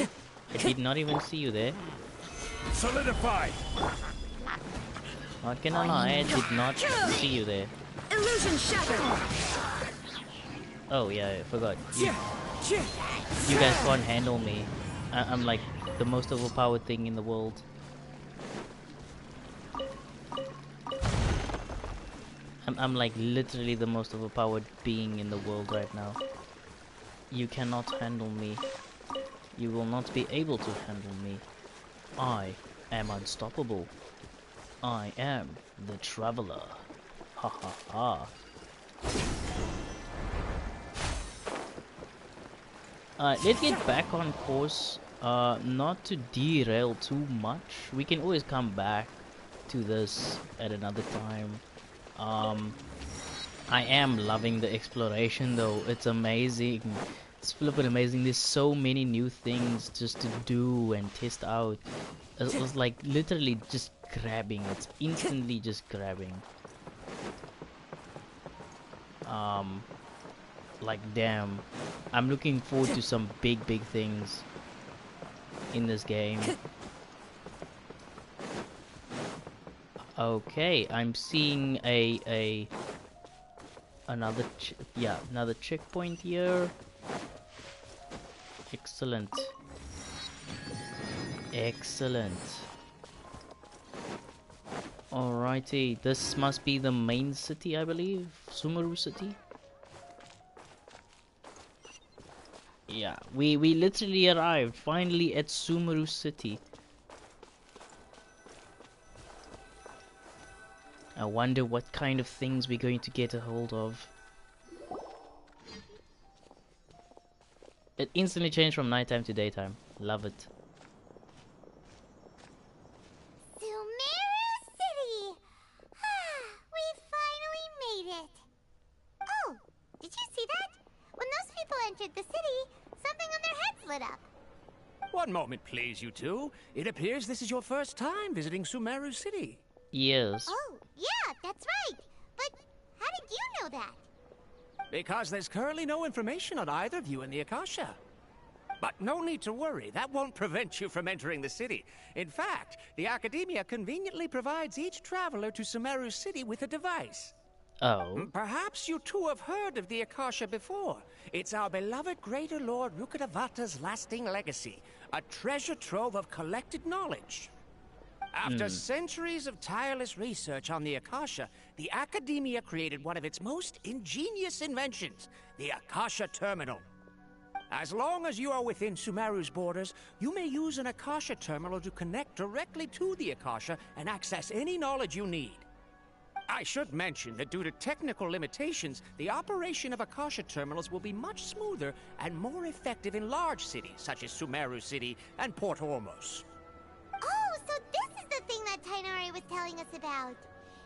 I did not even see you there. Solidify. Not gonna lie, I did not see you there. Illusion shattered. Oh yeah, I forgot. You guys can't handle me. I'm like the most overpowered thing in the world. I'm like literally the most overpowered being in the world right now. You cannot handle me. You will not be able to handle me. I am unstoppable. I am the traveler. Ha ha ha. Let's get back on course. Not to derail too much. We can always come back to this at another time. I am loving the exploration though. It's amazing. It's flippin' amazing. There's so many new things just to do and test out. It was like literally just grabbing. It's instantly just grabbing. Like damn. I'm looking forward to some big things in this game. Okay, I'm seeing another checkpoint here. Excellent. Excellent. Alrighty, this must be the main city, I believe. Sumeru city. Yeah, we literally arrived finally at Sumeru city. I wonder what kind of things we're going to get a hold of. It instantly changed from nighttime to daytime. Love it. Sumeru City! We finally made it! Oh, did you see that? When those people entered the city, something on their heads lit up. One moment, please, you two. It appears this is your first time visiting Sumeru City. Yes. Oh, yeah, that's right. But how did you know that? Because there's currently no information on either of you in the Akasha. But no need to worry, that won't prevent you from entering the city. In fact, the Academia conveniently provides each traveler to Sumeru City with a device. Oh. Perhaps you two have heard of the Akasha before. It's our beloved Greater Lord Rukkhadevata's lasting legacy, a treasure trove of collected knowledge. After centuries of tireless research on the Akasha, the Academia created one of its most ingenious inventions, the Akasha Terminal. As long as you are within Sumeru's borders, you may use an Akasha Terminal to connect directly to the Akasha and access any knowledge you need. I should mention that due to technical limitations, the operation of Akasha Terminals will be much smoother and more effective in large cities such as Sumeru City and Port Ormos. Oh, so this is the thing that Tainari was telling us about.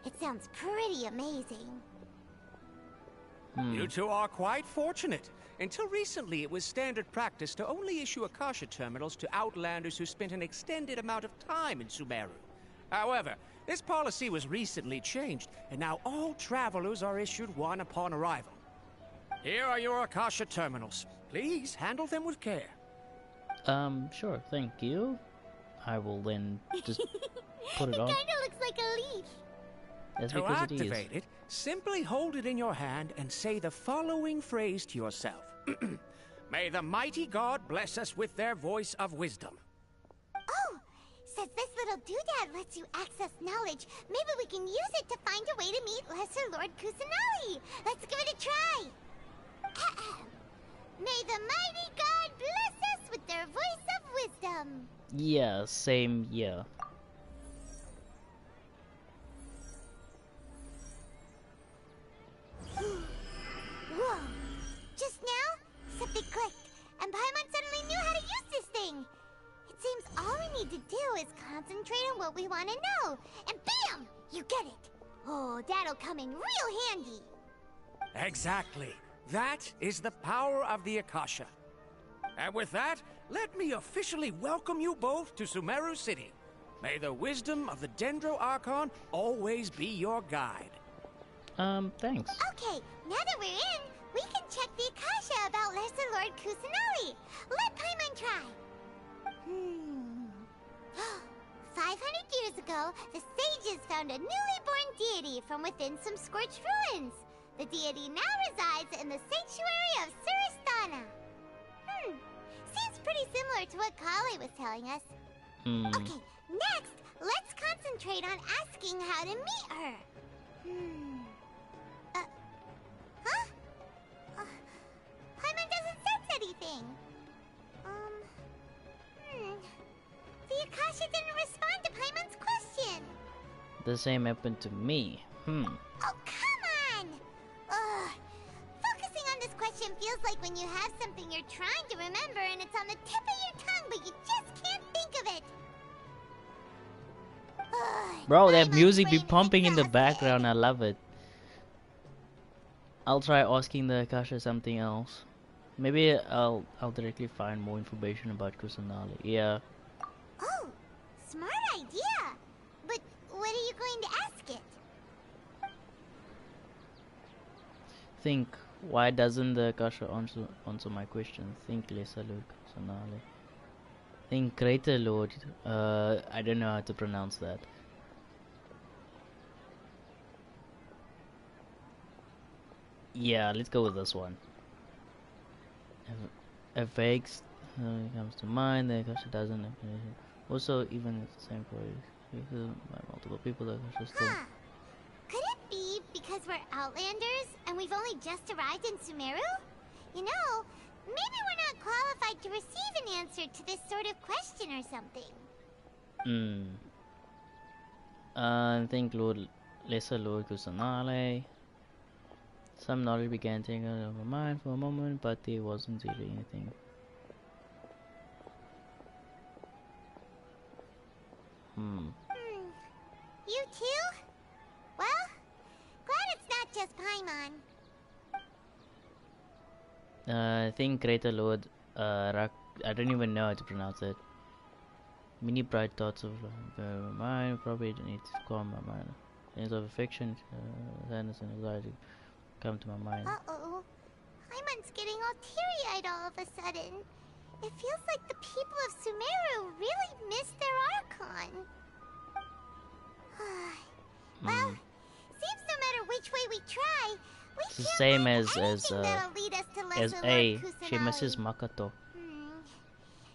It sounds pretty amazing. You two are quite fortunate. Until recently, it was standard practice to only issue Akasha Terminals to Outlanders who spent an extended amount of time in Sumeru. However, this policy was recently changed, and now all travelers are issued one upon arrival. Here are your Akasha Terminals. Please handle them with care. Sure, thank you. I will then just put it on. It kinda looks like a leaf. That's To because it is. activate it, simply hold it in your hand and say the following phrase to yourself. May the mighty God bless us with their voice of wisdom. Oh, since this little doodad lets you access knowledge, maybe we can use it to find a way to meet Lesser Lord Kusanali. Let's give it a try. May the mighty God bless us with their voice of wisdom. Yeah, same, yeah. Whoa. Just now, something clicked, and Paimon suddenly knew how to use this thing. It seems all we need to do is concentrate on what we want to know, and bam! You get it. Oh, that'll come in real handy. Exactly. That is the power of the Akasha. And with that, let me officially welcome you both to Sumeru City. May the wisdom of the Dendro Archon always be your guide. Thanks. Okay, now that we're in, we can check the Akasha about Lesser Lord Kusanali. Let Paimon try. 500 years ago, the sages found a newly born deity from within some scorched ruins. The deity now resides in the sanctuary of Suristana. Seems pretty similar to what Kali was telling us. Okay, next, let's concentrate on asking how to meet her. Paimon doesn't sense anything. The Akasha didn't respond to Paimon's question. The same happened to me. Oh, come on! Ugh. Focusing on this question feels like when you have something you're trying to remember and it's on the tip of your tongue, but you just can't think of it. Ugh, Bro, that Paimon's music be brain is pumping in the exhausted. background. I love it. I'll try asking the Akasha something else. Maybe I'll directly find more information about Kusanali. Yeah. Oh, smart idea. But what are you going to ask it? Think, why doesn't the Akasha answer my question? Think, Lesser Lord Kusanali. Think, Greater Lord. I don't know how to pronounce that. Yeah, let's go with this one. A vague comes to mind, the Akasha doesn't. Also, even if the same for by multiple people, the Akasha still. Could it be because we're Outlanders and we've only just arrived in Sumeru? You know, maybe we're not qualified to receive an answer to this sort of question or something. I think Lesser Lord Kusanale. Some knowledge began taking over my mind for a moment, but there wasn't really anything. You too? Well, glad it's not just Paimon. I think Greater Lord I don't even know how to pronounce it. Many bright thoughts of my mind probably need to calm my mind. Things of affection, sadness and anxiety come to my mind. Uh-oh. Paimon's getting all teary-eyed all of a sudden. It feels like the people of Sumeru really miss their Archon. Well, seems no matter which way we try, we It's the can't same find as anything that'll lead us to as Lesser A. Lord She Kusanali. misses Makato.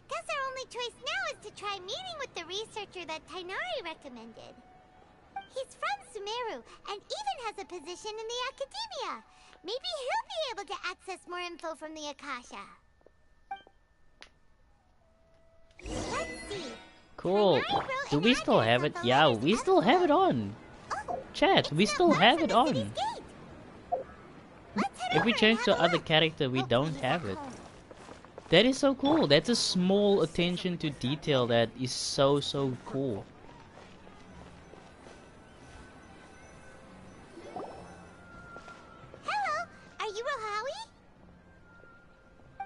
Guess our only choice now is to try meeting with the researcher that Tainari recommended. He's from Sumeru and even has a position in the academia. Maybe he'll be able to access more info from the Akasha. Let's see. Cool. Do we still have it? Yeah, we still have it on. Chat, we still have it on. If we change to other character, we don't have it. That is so cool. That's a small attention to detail that is so cool. Hello, are you Rohawi?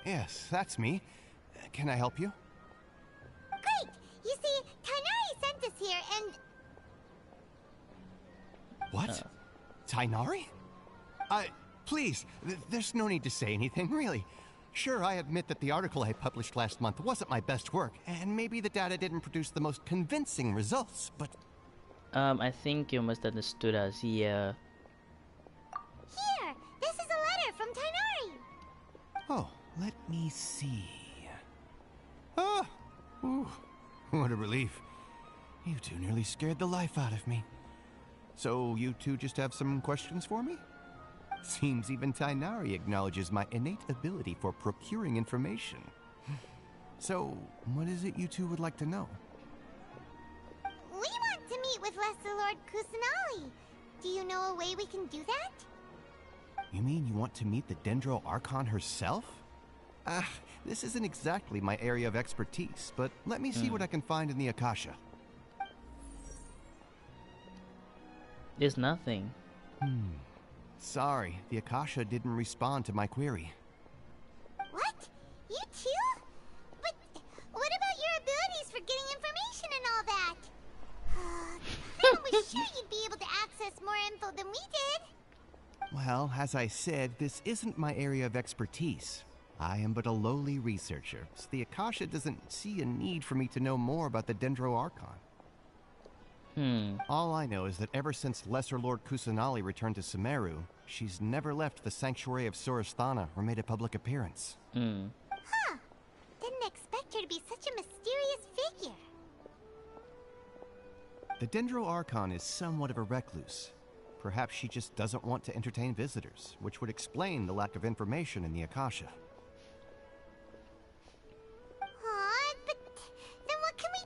Yes, that's me. Can I help you? Great! You see, Tainari sent us here and... What? Tainari? Please, there's no need to say anything, really. Sure, I admit that the article I published last month wasn't my best work, and maybe the data didn't produce the most convincing results, but... I think you must understood us, yeah. Here! This is a letter from Tighnari! Oh, let me see... Ah! Ooh, what a relief. You two nearly scared the life out of me. So, you two just have some questions for me? Seems even Tighnari acknowledges my innate ability for procuring information. So, what is it you two would like to know? We want to meet with Lesser Lord Kusanali. Do you know a way we can do that? You mean you want to meet the Dendro Archon herself? This isn't exactly my area of expertise, but let me see what I can find in the Akasha. There's nothing. Sorry, the Akasha didn't respond to my query. What? You too? But what about your abilities for getting information and all that? I was sure you'd be able to access more info than we did. Well, as I said, this isn't my area of expertise. I am but a lowly researcher, so the Akasha doesn't see a need for me to know more about the Dendro Archon. All I know is that ever since Lesser Lord Kusanali returned to Sumeru, she's never left the Sanctuary of Sorasthana or made a public appearance. Didn't expect her to be such a mysterious figure. The Dendro Archon is somewhat of a recluse. Perhaps she just doesn't want to entertain visitors, which would explain the lack of information in the Akasha. But then what can we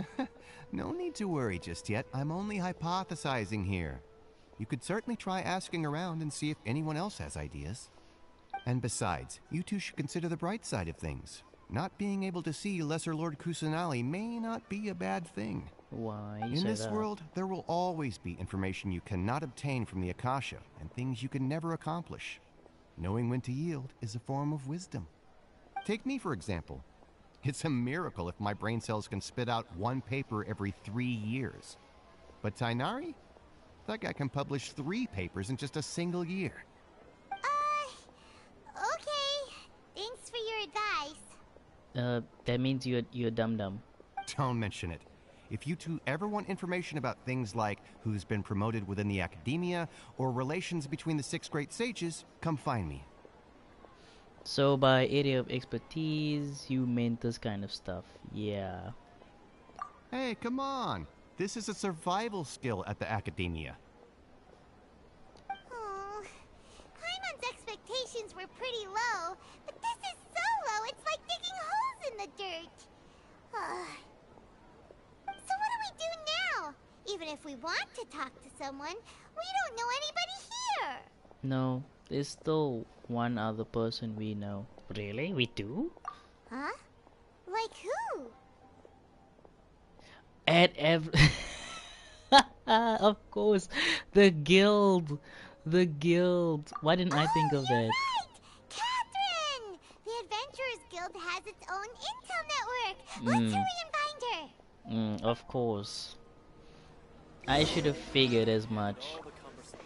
do? No need to worry just yet. I'm only hypothesizing here. You could certainly try asking around and see if anyone else has ideas. And besides, you two should consider the bright side of things. Not being able to see Lesser Lord Kusanali may not be a bad thing. Why? In this world, there will always be information you cannot obtain from the Akasha, and things you can never accomplish. Knowing when to yield is a form of wisdom. Take me, for example. It's a miracle if my brain cells can spit out one paper every 3 years. But Tighnari? That guy can publish 3 papers in just a single year. Okay. Thanks for your advice. That means you're dum-dum. Don't mention it. If you two ever want information about things like who's been promoted within the academia or relations between the 6 great sages, come find me. So by area of expertise, you meant this kind of stuff. Yeah. Hey, come on. This is a survival skill at the academia. Paimon's expectations were pretty low, but this is so low, it's like digging holes in the dirt. So what do we do now? Even if we want to talk to someone, we don't know anybody here. No, there's still one other person we know. Really? We do? Huh? Like who? Of course, the guild. The guild. Why didn't I think of that? Right! Catherine! The Adventurers Guild has its own intel network. Let's hurry and find her. Of course. I should have figured as much.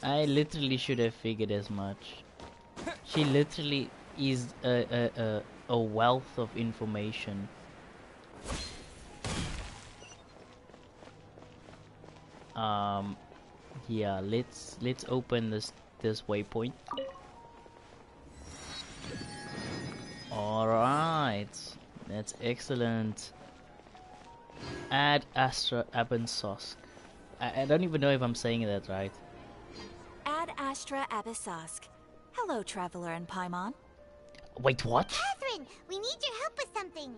I literally should have figured as much. She literally is a wealth of information. Yeah, let's open this waypoint. All right, that's excellent. Ad Astra Abinsosk. I don't even know if I'm saying that right. Ad Astra Abyssosk. Hello, Traveler and Paimon. Wait, what? Catherine, we need your help with something.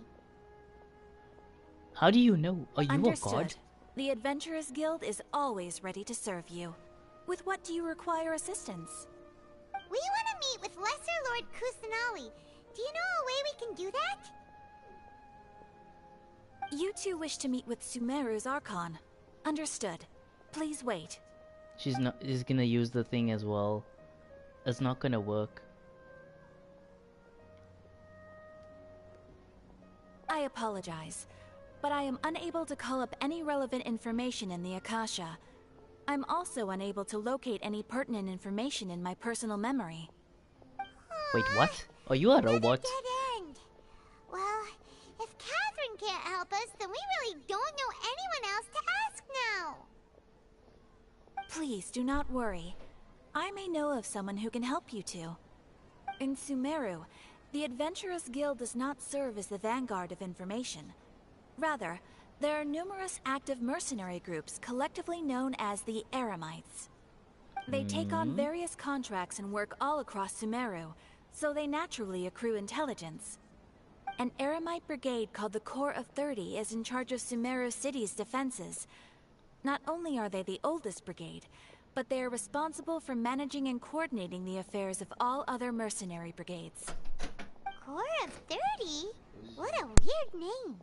How do you know? Are you Understood. a god? The Adventurers Guild is always ready to serve you. With what do you require assistance? We want to meet with Lesser Lord Kusanali. Do you know a way we can do that? You two wish to meet with Sumeru's Archon. Understood. Please wait. She's gonna use the thing as well. It's not gonna work. I apologize, but I am unable to call up any relevant information in the Akasha. I'm also unable to locate any pertinent information in my personal memory. Wait, what? Are you a robot? Dead end. Well, if Catherine can't help us, then we really don't know anyone else to ask now. Please do not worry. I may know of someone who can help you two. In Sumeru, the Adventurers Guild does not serve as the vanguard of information. Rather, there are numerous active mercenary groups collectively known as the Eremites. They take on various contracts and work all across Sumeru, so they naturally accrue intelligence. An Eremite brigade called the Corps of 30 is in charge of Sumeru City's defenses. Not only are they the oldest brigade, but they are responsible for managing and coordinating the affairs of all other mercenary brigades. Corps of 30? What a weird name.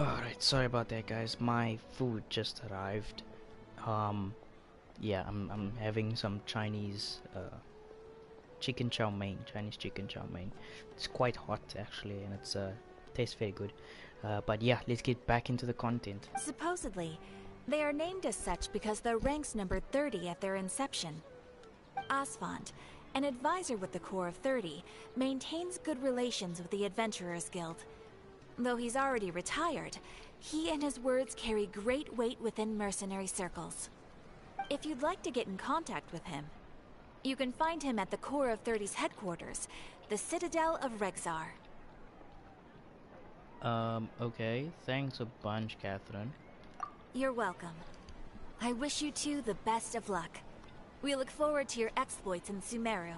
Alright, sorry about that, guys. My food just arrived. Yeah, I'm having some Chinese chicken chow mein, Chinese chicken chow mein. It's quite hot actually, and it's tastes very good. But yeah, let's get back into the content. Supposedly, they are named as such because their ranks numbered 30 at their inception. Asfand, an advisor with the Corps of 30, maintains good relations with the Adventurers Guild. Though he's already retired, he and his words carry great weight within mercenary circles. If you'd like to get in contact with him, you can find him at the Corps of 30's headquarters, the Citadel of Rexar. Okay, thanks a bunch, Catherine. You're welcome. I wish you two the best of luck. We look forward to your exploits in Sumeru.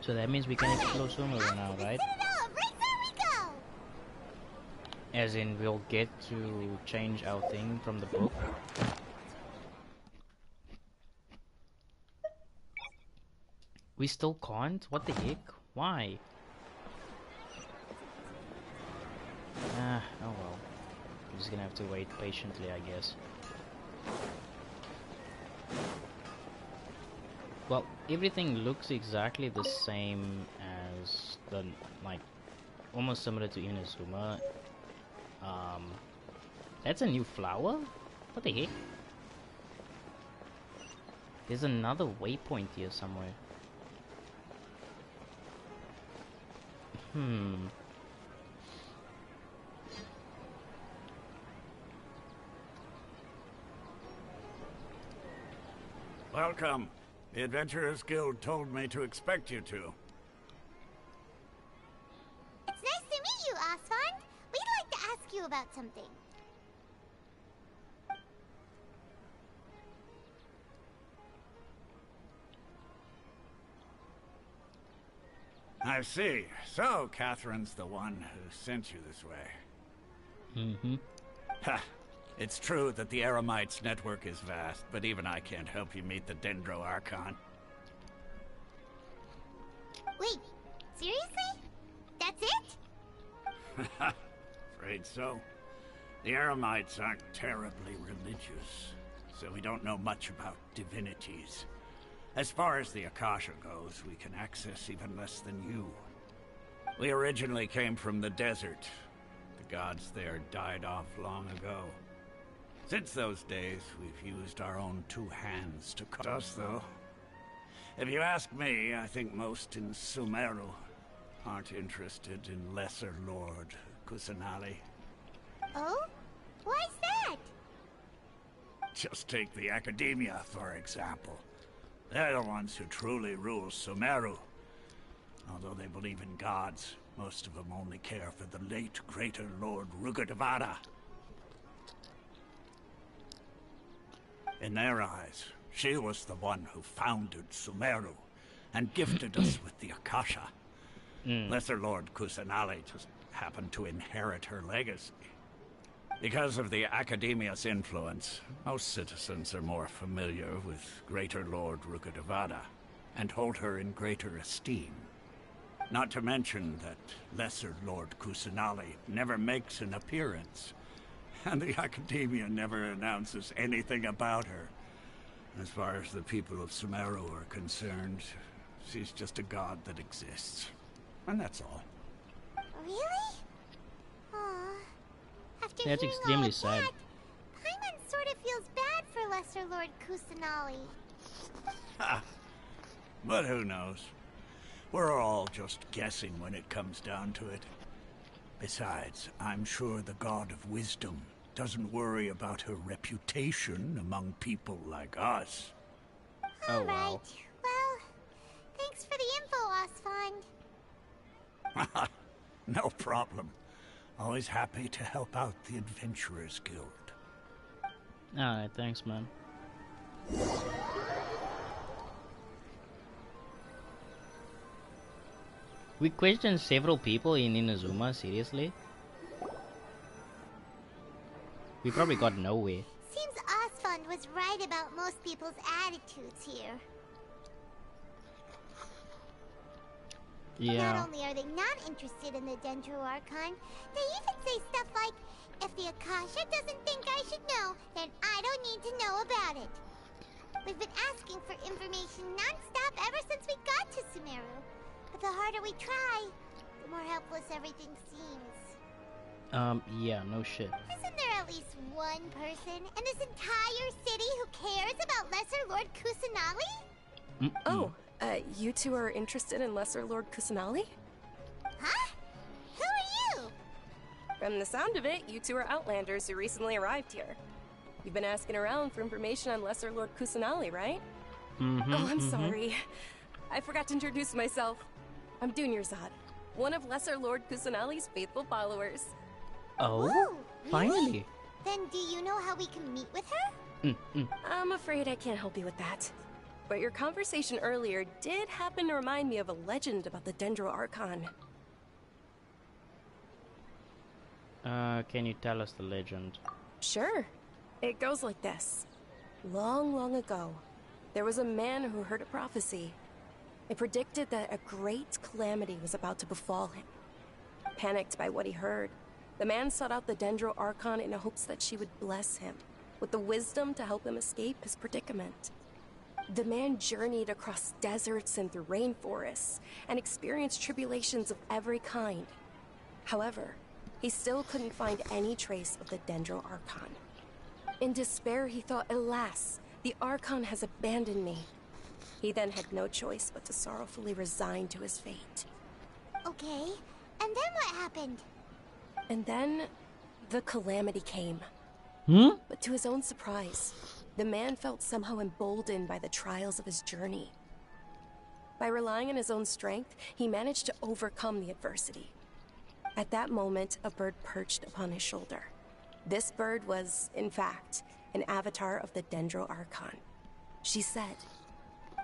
So that means we can explore Sumeru now, right? Citadel of Rexar we go! As in, we'll get to change our thing from the book. We still can't? What the heck? Why? Oh well. I'm just gonna have to wait patiently, I guess. Well, everything looks exactly the same as the, like, almost similar to Inazuma. That's a new flower? What the heck? There's another waypoint here somewhere. Welcome. The Adventurers Guild told me to expect you to. It's nice to meet you, Asfand. We'd like to ask you about something. I see. So, Catherine's the one who sent you this way. Ha! It's true that the Eremites' network is vast, but even I can't help you meet the Dendro Archon. Wait, seriously? That's it? Afraid so. The Eremites aren't terribly religious, so we don't know much about divinities. As far as the Akasha goes, we can access even less than you. We originally came from the desert. The gods there died off long ago. Since those days, we've used our own two hands to cut us, though. If you ask me, I think most in Sumeru aren't interested in Lesser Lord Kusanali. Oh? Why's that? Just take the Academia, for example. They're the ones who truly rule Sumeru. Although they believe in gods, most of them only care for the late Greater Lord Rukkhadevata. In their eyes, she was the one who founded Sumeru and gifted us with the Akasha. Lesser Lord Kusanali just happened to inherit her legacy. Because of the Academia's influence, most citizens are more familiar with Greater Lord Rukkhadevata and hold her in greater esteem. Not to mention that Lesser Lord Kusanali never makes an appearance, and the Academia never announces anything about her. As far as the people of Sumeru are concerned, she's just a god that exists. And that's all. Really? Aww. After That's hearing extremely all of sad. that, Paimon sort of feels bad for Lesser Lord Kusanali. Ha! But who knows? We're all just guessing when it comes down to it. Besides, I'm sure the God of Wisdom doesn't worry about her reputation among people like us. All right. Well, thanks for the info, Asfand. No problem. Always happy to help out the Adventurers Guild. Alright, thanks, man. We questioned several people in Inazuma, seriously? We probably got nowhere. Seems Asfand was right about most people's attitudes here. Yeah. Not only are they not interested in the Dendro Archon, they even say stuff like, if the Akasha doesn't think I should know, then I don't need to know about it. We've been asking for information non-stop ever since we got to Sumeru. But the harder we try, the more helpless everything seems. Yeah, no shit. Isn't there at least one person in this entire city who cares about Lesser Lord Kusanali? Oh, you two are interested in Lesser Lord Kusanali? Huh? Who are you? From the sound of it, you two are Outlanders who recently arrived here. You've been asking around for information on Lesser Lord Kusanali, right? Oh, I'm sorry. I forgot to introduce myself. I'm Dunyarzad, one of Lesser Lord Kusanali's faithful followers. Oh, Whoa, finally. really? Then do you know how we can meet with her? I'm afraid I can't help you with that. But your conversation earlier did happen to remind me of a legend about the Dendro Archon. Can you tell us the legend? Sure. It goes like this. Long, long ago, there was a man who heard a prophecy. It predicted that a great calamity was about to befall him. Panicked by what he heard, the man sought out the Dendro Archon in hopes that she would bless him with the wisdom to help him escape his predicament. The man journeyed across deserts and through rainforests and experienced tribulations of every kind. However, he still couldn't find any trace of the Dendro Archon. In despair, he thought, alas, the Archon has abandoned me. He then had no choice but to sorrowfully resign to his fate. Okay, and then what happened? And then, the calamity came. But to his own surprise, the man felt somehow emboldened by the trials of his journey. By relying on his own strength, he managed to overcome the adversity. At that moment, a bird perched upon his shoulder. This bird was, in fact, an avatar of the Dendro Archon. She said,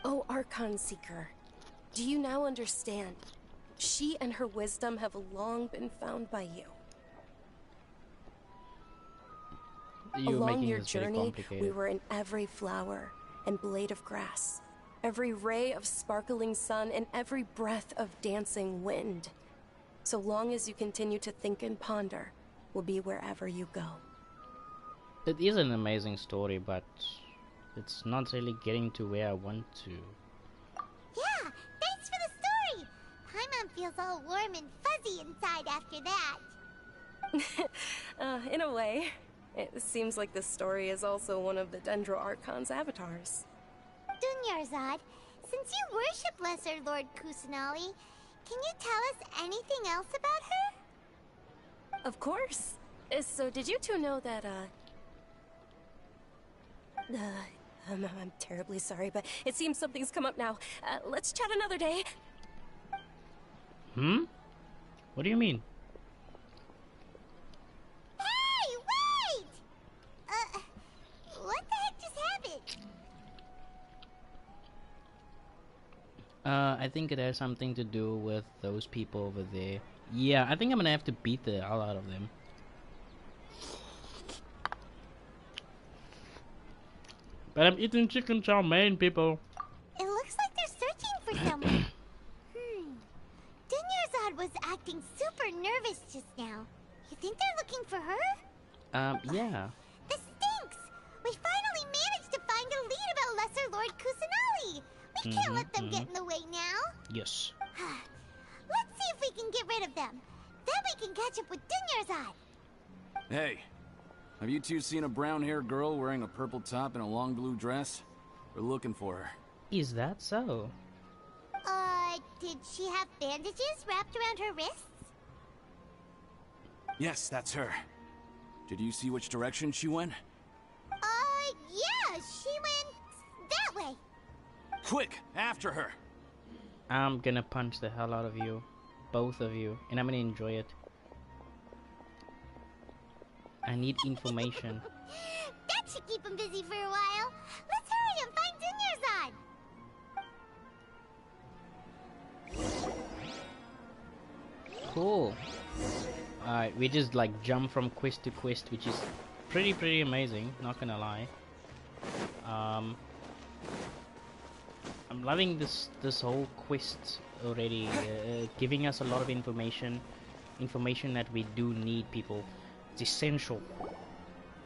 "O Archon Seeker, do you now understand? She and her wisdom have long been found by you. Along your journey, we were in every flower and blade of grass, every ray of sparkling sun, and every breath of dancing wind. So long as you continue to think and ponder, we'll be wherever you go." It is an amazing story, but it's not really getting to where I want to. Yeah, thanks for the story! Paimon feels all warm and fuzzy inside after that. In a way. It seems like this story is also one of the Dendro Archon's avatars. Dunyarzad, since you worship Lesser Lord Kusanali, can you tell us anything else about her? Of course. So did you two know that, I'm terribly sorry, but it seems something's come up now. Let's chat another day. What do you mean? Hey, wait! What the heck just happened? I think it has something to do with those people over there. Yeah, I think I'm gonna have to beat the hell out of them. But I'm eating chicken chow mein, people. It looks like they're searching for someone. Dunyarzad was acting super nervous just now. You think they're looking for her? Yeah. This stinks! We finally managed to find a lead about Lesser Lord Kusanali! We can't let them get in the way now! Yes. Let's see if we can get rid of them. Then we can catch up with Dunyarzad! Hey, have you two seen a brown-haired girl wearing a purple top and a long blue dress? We're looking for her. Is that so? Did she have bandages wrapped around her wrists? Yes, that's her. Did you see which direction she went? Yeah, she went that way. Quick, after her! I'm gonna punch the hell out of you. Both of you. And I'm gonna enjoy it. I need information. That should keep him busy for a while. Let's hurry and find Dunyarzad! Cool. Alright, we just like jump from quest to quest, which is pretty amazing, not gonna lie. I'm loving this whole quest already, giving us a lot of information that we do need, people. It's essential.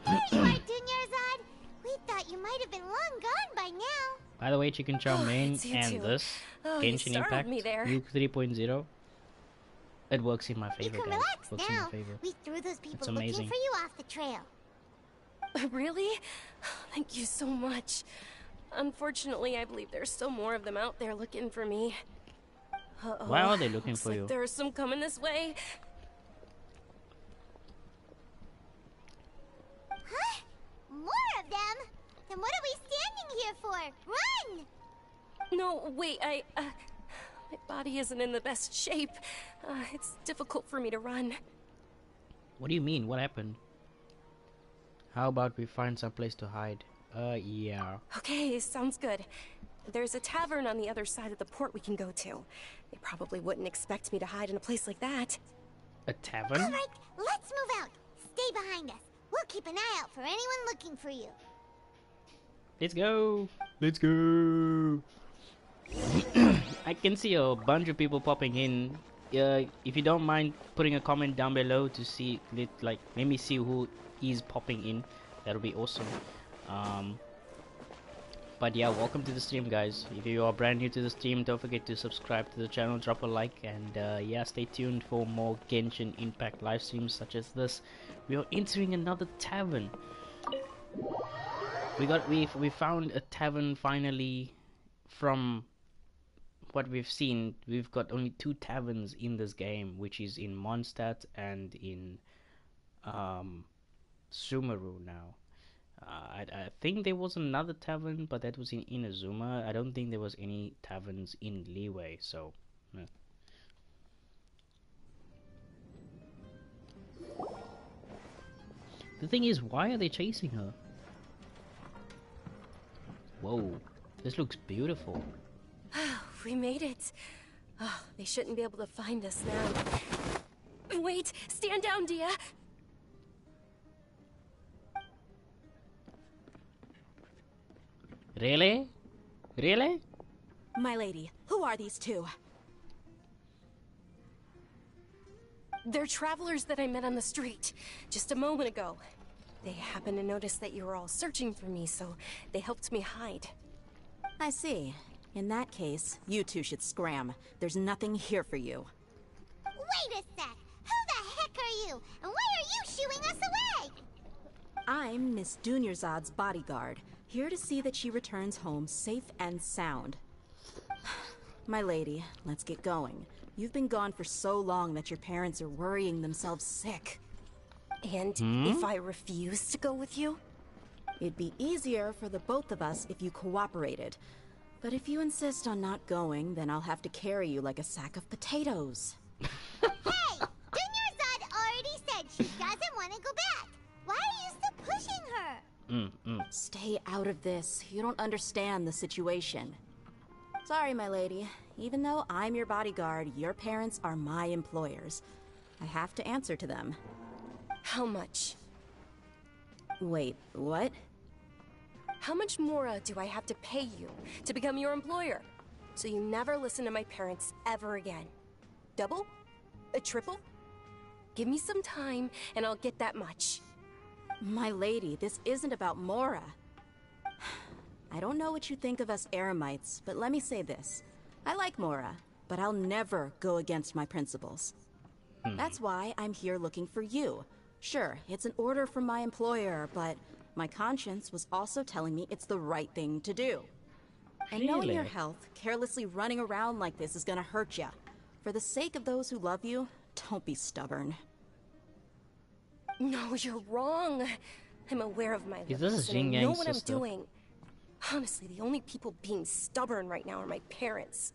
Here you are, Dunyarzad. We thought you might have been long gone by now. By the way, Chicken Chow Mein it's you and two. this Oh, you Genshin startled Impact me there. Nuke 3.0, it works in my favor, You can guys. relax Works in my now. favor. We threw those people It's looking amazing. for you off the trail. Really? Thank you so much. Unfortunately, I believe there's still more of them out there looking for me. Uh-oh. Why are they looking Looks for like you? There's some coming this way. Huh? More of them? Then what are we standing here for? Run! No, wait, my body isn't in the best shape. It's difficult for me to run. What do you mean? What happened? How about we find some place to hide? Yeah. Okay, sounds good. There's a tavern on the other side of the port we can go to. They probably wouldn't expect me to hide in a place like that. A tavern? All right, let's move out. Stay behind us. We'll keep an eye out for anyone looking for you. Let's go. Let's go. I can see a bunch of people popping in. If you don't mind putting a comment down below to see, let me see who is popping in. That'll be awesome. But yeah, welcome to the stream, guys. If you are brand new to the stream, don't forget to subscribe to the channel, drop a like, and yeah, stay tuned for more Genshin Impact live streams such as this. We are entering another tavern. We found a tavern finally. From what we've seen, we've got only 2 taverns in this game, which is in Mondstadt and in Sumeru now. I think there was another tavern, but that was in Inazuma. I don't think there was any taverns in Leeway, so... Yeah. The thing is, why are they chasing her? Whoa, this looks beautiful. We made it. Oh, they shouldn't be able to find us now. Wait, stand down, Dia. Really? Really? My lady, who are these two? They're travelers that I met on the street just a moment ago. They happened to notice that you were all searching for me, so they helped me hide. I see. In that case, you two should scram. There's nothing here for you. Wait a sec! Who the heck are you? And why are you shooing us away? I'm Miss Dunyarzad's bodyguard, here to see that she returns home safe and sound. My lady, let's get going. You've been gone for so long that your parents are worrying themselves sick. And if I refuse to go with you? It'd be easier for the both of us if you cooperated. But if you insist on not going, then I'll have to carry you like a sack of potatoes. Hey! Dunyarzad already said she doesn't want to go back. Why are you still pushing her? Stay out of this. You don't understand the situation. Sorry, my lady. Even though I'm your bodyguard, your parents are my employers. I have to answer to them. How much? Wait, what? How much more do I have to pay you to become your employer? So you never listen to my parents ever again. Double? A triple? Give me some time and I'll get that much. My lady, this isn't about Mora. I don't know what you think of us Eremites, but let me say this. I like Mora, but I'll never go against my principles. That's why I'm here looking for you. Sure, it's an order from my employer, but my conscience was also telling me it's the right thing to do. And knowing your health, carelessly running around like this is gonna hurt ya. For the sake of those who love you, don't be stubborn. No, you're wrong. I'm aware of my Is this a limits and I Xinjiang know what I'm sister? doing. Honestly, the only people being stubborn right now are my parents.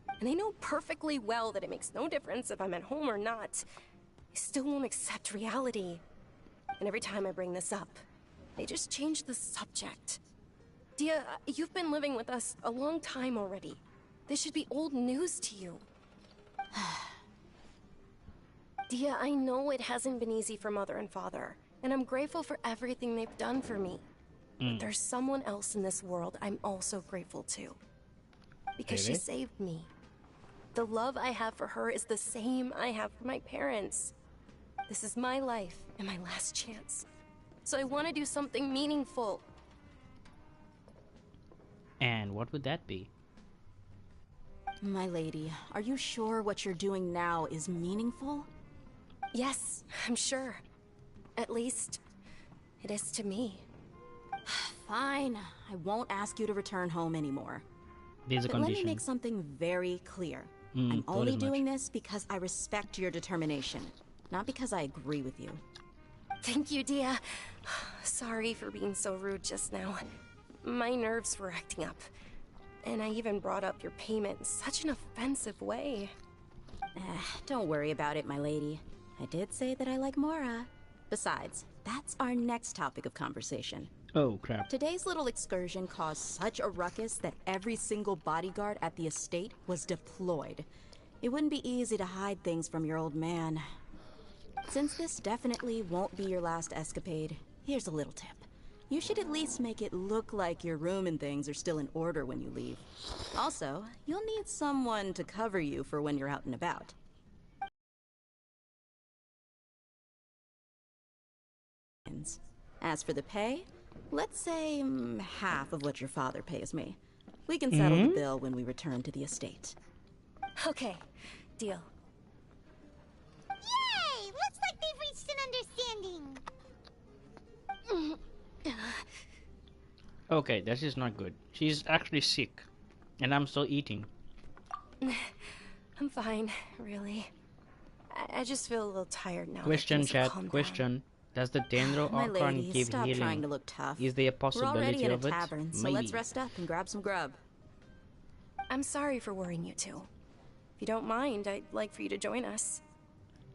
And they know perfectly well that it makes no difference if I'm at home or not. They still won't accept reality. And every time I bring this up, they just change the subject. Dia, you've been living with us a long time already. This should be old news to you. Dia, I know it hasn't been easy for Mother and Father, and I'm grateful for everything they've done for me. But there's someone else in this world I'm also grateful to. Because she Really? saved me. The love I have for her is the same I have for my parents. This is my life and my last chance. So I want to do something meaningful. And what would that be? My lady, are you sure what you're doing now is meaningful? Yes, I'm sure. At least, it is to me. Fine. I won't ask you to return home anymore. There's a But let me condition. make something very clear. Mm, I'm thought only as much. doing this because I respect your determination, not because I agree with you. Thank you, Dia. Sorry for being so rude just now. My nerves were acting up. And I even brought up your payment in such an offensive way. Don't worry about it, my lady. I did say that I like Mora. Besides, that's our next topic of conversation. Oh, crap. Today's little excursion caused such a ruckus that every single bodyguard at the estate was deployed. It wouldn't be easy to hide things from your old man. Since this definitely won't be your last escapade, here's a little tip. You should at least make it look like your room and things are still in order when you leave. Also, you'll need someone to cover you for when you're out and about. As for the pay, let's say half of what your father pays me. We can settle the bill when we return to the estate. Okay, deal. Yay! Looks like they've reached an understanding. Okay, that is not good. She's actually sick. And I'm still eating. I'm fine, really. I just feel a little tired now. that Question, things have chat. calmed Question. Does the Dendro My Archon lady, give stop healing? trying to look tough. Is there a We're already possibility in a of it? tavern, so Maybe. let's rest up and grab some grub. I'm sorry for worrying you two. If you don't mind, I'd like for you to join us.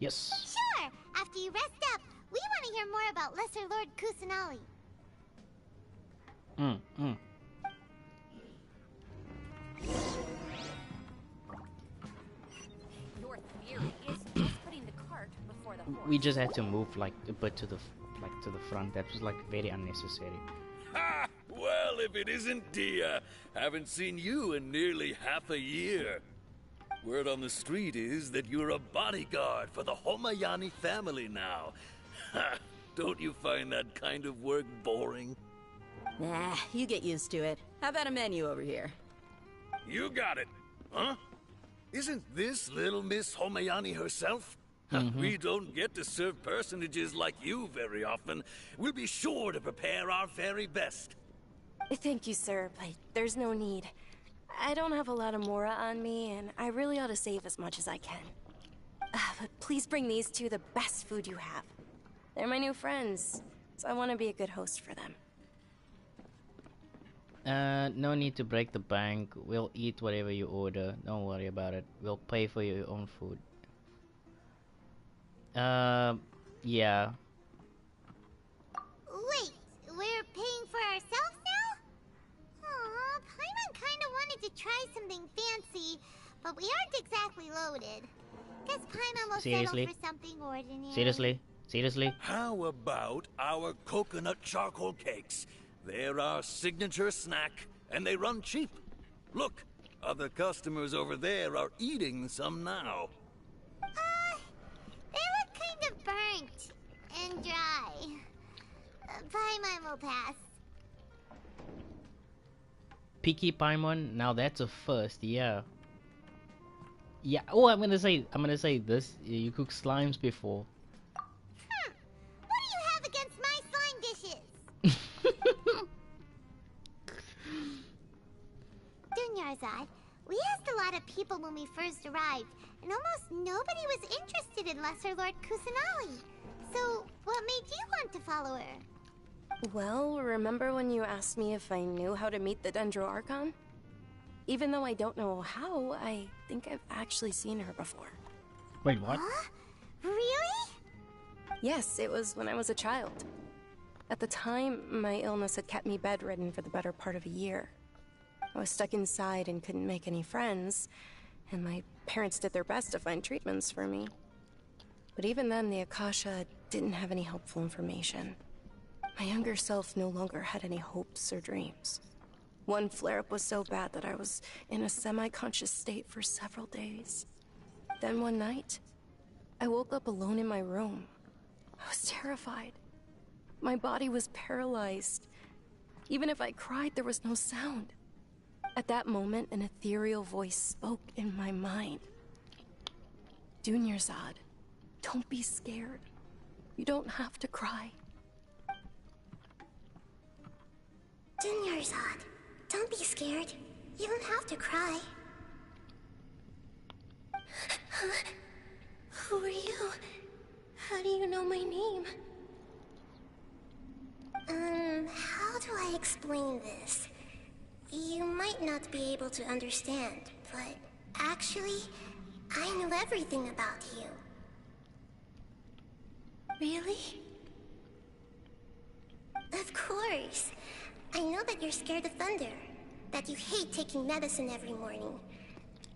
Yes. Sure! After you rest up, we want to hear more about Lesser Lord Kusanali. Your theory is just putting the cart before the horse. We just had to move like a bit to the to the front. That was like very unnecessary. Ha! Well, if it isn't Dia, haven't seen you in nearly half a year. Word on the street is that you're a bodyguard for the Homayani family now. Ha! Don't you find that kind of work boring? Nah, you get used to it. How about a menu over here? You got it. Huh? Isn't this little Miss Homayani herself? We don't get to serve personages like you very often. We'll be sure to prepare our very best. Thank you, sir, but there's no need. I don't have a lot of Mora on me, and I really ought to save as much as I can. But please bring these two the best food you have. They're my new friends, so I want to be a good host for them. No need to break the bank. We'll eat whatever you order. Don't worry about it. We'll pay for your own food. Yeah. Wait, we're paying for ourselves now? Aw, Paimon kinda wanted to try something fancy, but we aren't exactly loaded. Guess Paimon will Seriously? settle for something ordinary. Seriously? Seriously? How about our coconut charcoal cakes? They're our signature snack, and they run cheap. Look, other customers over there are eating some now. They look kind of burnt and dry. Paimon will pass. Picky Paimon? Now that's a first, yeah. Yeah. Oh, I'm gonna say this. You cooked slimes before. What do you have against my slime dishes? Dunyarzad, we asked a lot of people when we first arrived, and almost nobody was interested in Lesser Lord Kusanali. So, what made you want to follow her? Well, remember when you asked me if I knew how to meet the Dendro Archon? Even though I don't know how, I think I've actually seen her before. Wait, what? Huh? Really? Yes, it was when I was a child. At the time, my illness had kept me bedridden for the better part of a year. I was stuck inside and couldn't make any friends, and my parents did their best to find treatments for me. But even then, the Akasha didn't have any helpful information. My younger self no longer had any hopes or dreams. One flare-up was so bad that I was in a semi-conscious state for several days. Then one night, I woke up alone in my room. I was terrified. My body was paralyzed. Even if I cried, there was no sound. At that moment, an ethereal voice spoke in my mind. Dunyarzad, don't be scared. You don't have to cry. Dunyarzad, don't be scared. You don't have to cry. Who are you? How do you know my name? How do I explain this? You might not be able to understand, but actually, I know everything about you. Really? Of course. I know that you're scared of thunder, that you hate taking medicine every morning,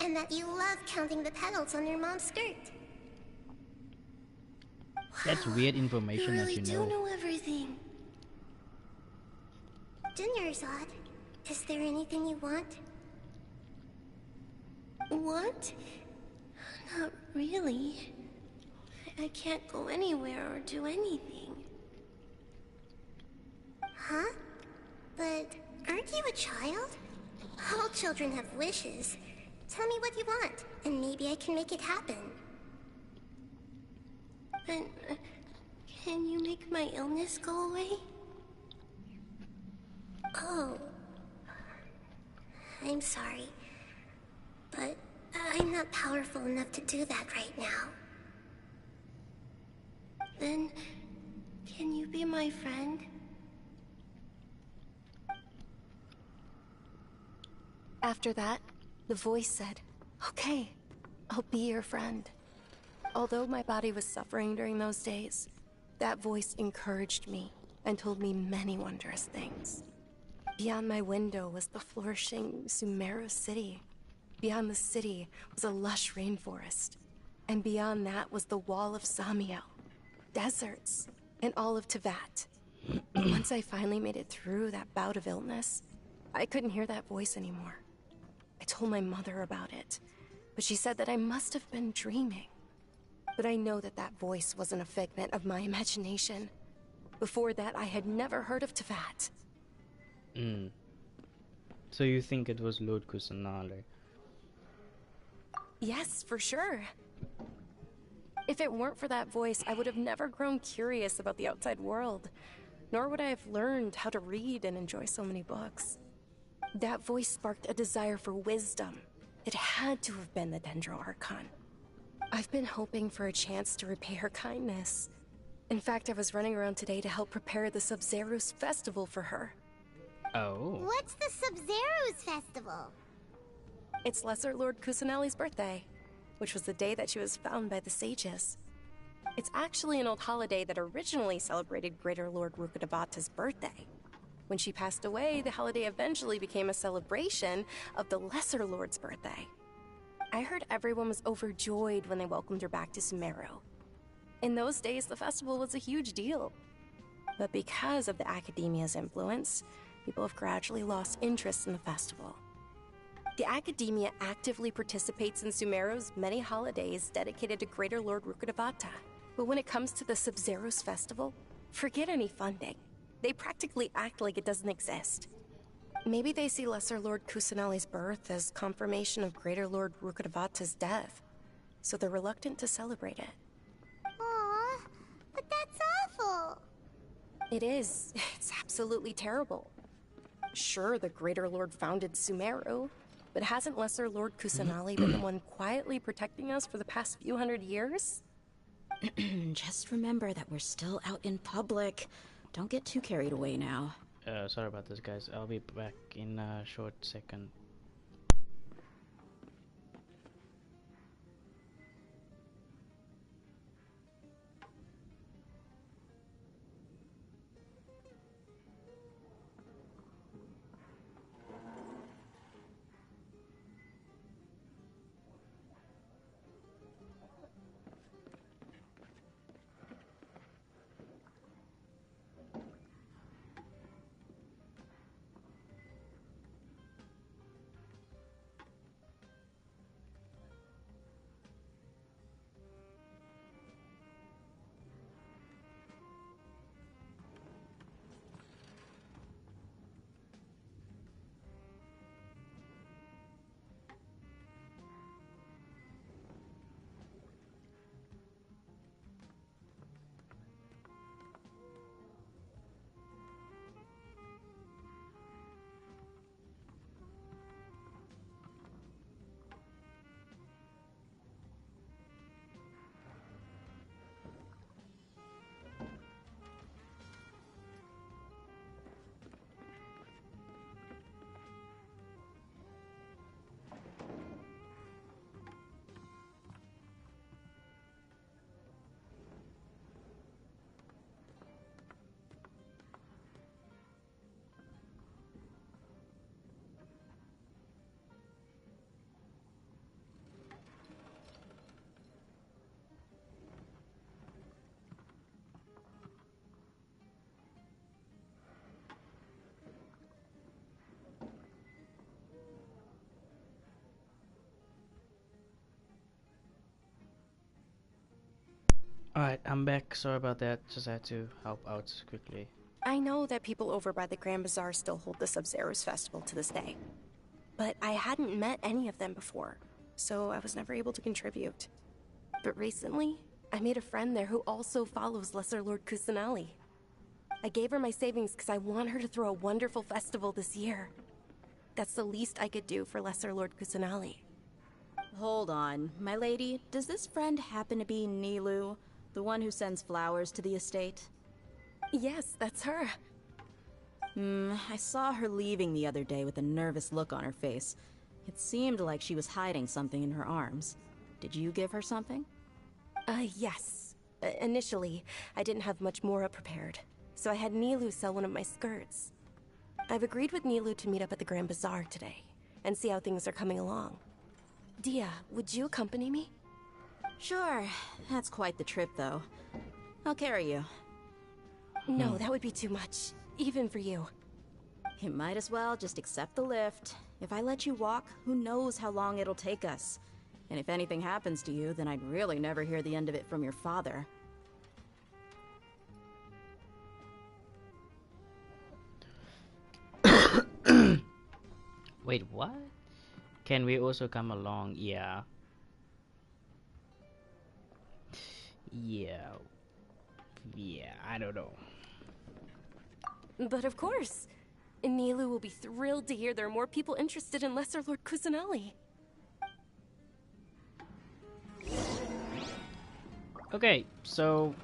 and that you love counting the petals on your mom's skirt. That's weird information You really that you know. do know everything. Dunyarzad, is there anything you want? Want? Not really. I can't go anywhere or do anything. Huh? But aren't you a child? All children have wishes. Tell me what you want, and maybe I can make it happen. But can you make my illness go away? Oh. I'm sorry. But I'm not powerful enough to do that right now. Then, can you be my friend? After that, the voice said, "Okay, I'll be your friend." Although my body was suffering during those days, that voice encouraged me and told me many wondrous things. Beyond my window was the flourishing Sumeru city. Beyond the city was a lush rainforest. And beyond that was the wall of Samiel, deserts, and all of Tevat. Once I finally made it through that bout of illness, I couldn't hear that voice anymore. I told my mother about it, but she said that I must have been dreaming. But I know that that voice wasn't a figment of my imagination. Before that, I had never heard of Tevat. So you think it was Lord Kusanale? Yes, for sure. If it weren't for that voice, I would have never grown curious about the outside world, nor would I have learned how to read and enjoy so many books. That voice sparked a desire for wisdom. It had to have been the Dendro Archon. I've been hoping for a chance to repay her kindness. In fact, I was running around today to help prepare the Sub-Zero's festival for her. Oh. What's the Sub-Zero's festival? It's Lesser Lord Kusanali's birthday, which was the day that she was found by the sages. It's actually an old holiday that originally celebrated Greater Lord Rukkhadevata's birthday. When she passed away, the holiday eventually became a celebration of the Lesser Lord's birthday. I heard everyone was overjoyed when they welcomed her back to Sumeru. In those days, the festival was a huge deal. But because of the Academia's influence, people have gradually lost interest in the festival. The Academia actively participates in Sumeru's many holidays dedicated to Greater Lord Rukkhadevata. But when it comes to the Sub-Zero's festival, forget any funding. They practically act like it doesn't exist. Maybe they see Lesser Lord Kusanali's birth as confirmation of Greater Lord Rukkhadevata's death, so they're reluctant to celebrate it. Aww, but that's awful. It is. It's absolutely terrible. Sure, the Greater Lord founded Sumeru, but hasn't Lesser Lord Kusanali been the one quietly protecting us for the past few hundred years? Just remember that we're still out in public. Don't get too carried away now. Sorry about this, guys. I'll be back in a short second. Alright, I'm back. Sorry about that. Just had to help out quickly. I know that people over by the Grand Bazaar still hold the Sub-Zero's festival to this day. But I hadn't met any of them before, so I was never able to contribute. But recently, I made a friend there who also follows Lesser Lord Kusanali. I gave her my savings because I want her to throw a wonderful festival this year. That's the least I could do for Lesser Lord Kusanali. Hold on, my lady. Does this friend happen to be Nilu, the one who sends flowers to the estate? Yes, that's her. I saw her leaving the other day with a nervous look on her face. It seemed like she was hiding something in her arms. Did you give her something? Yes. Initially, I didn't have much more prepared, so I had Nilu sell one of my skirts. I've agreed with Nilu to meet up at the Grand Bazaar today, and see how things are coming along. Dia, would you accompany me? Sure. That's quite the trip, though. I'll carry you. No, that would be too much, even for you. You might as well just accept the lift. If I let you walk, who knows how long it'll take us. And if anything happens to you, then I'd really never hear the end of it from your father. Wait, what? Can we also come along? Yeah. Yeah, I don't know. But of course. Nilu will be thrilled to hear there are more people interested in Lesser Lord Kusanali. Okay, so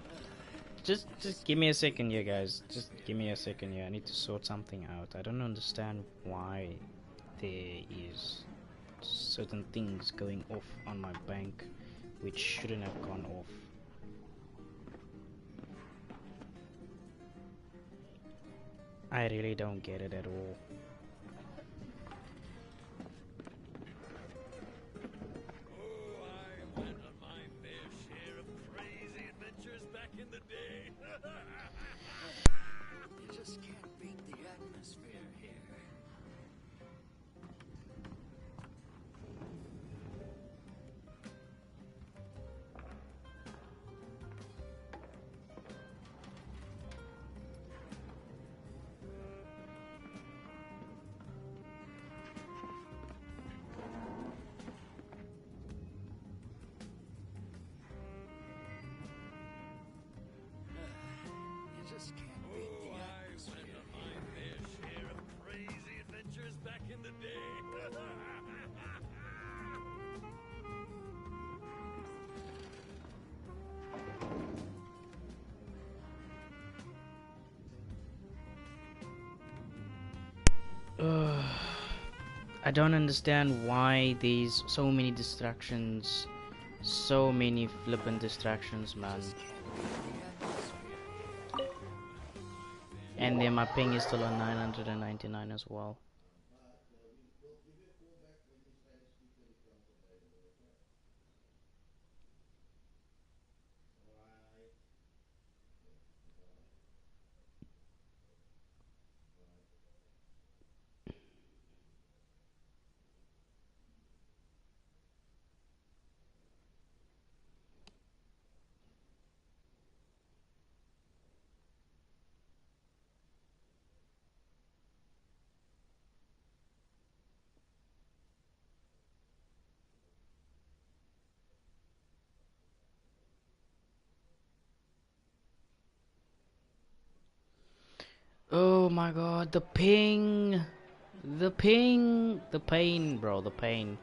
just give me a second here, guys. Just give me a second here. I need to sort something out. I don't understand why there is certain things going off on my bank which shouldn't have gone off. I really don't get it at all. You just can't beat the atmosphere here. You just can't beat the atmosphere. I went on my fair share of crazy adventures back in the day. I don't understand why there's so many distractions. So many flippant distractions, man. And then my ping is still on 999 as well. Oh my god, the ping! The ping! The pain, bro, the pain.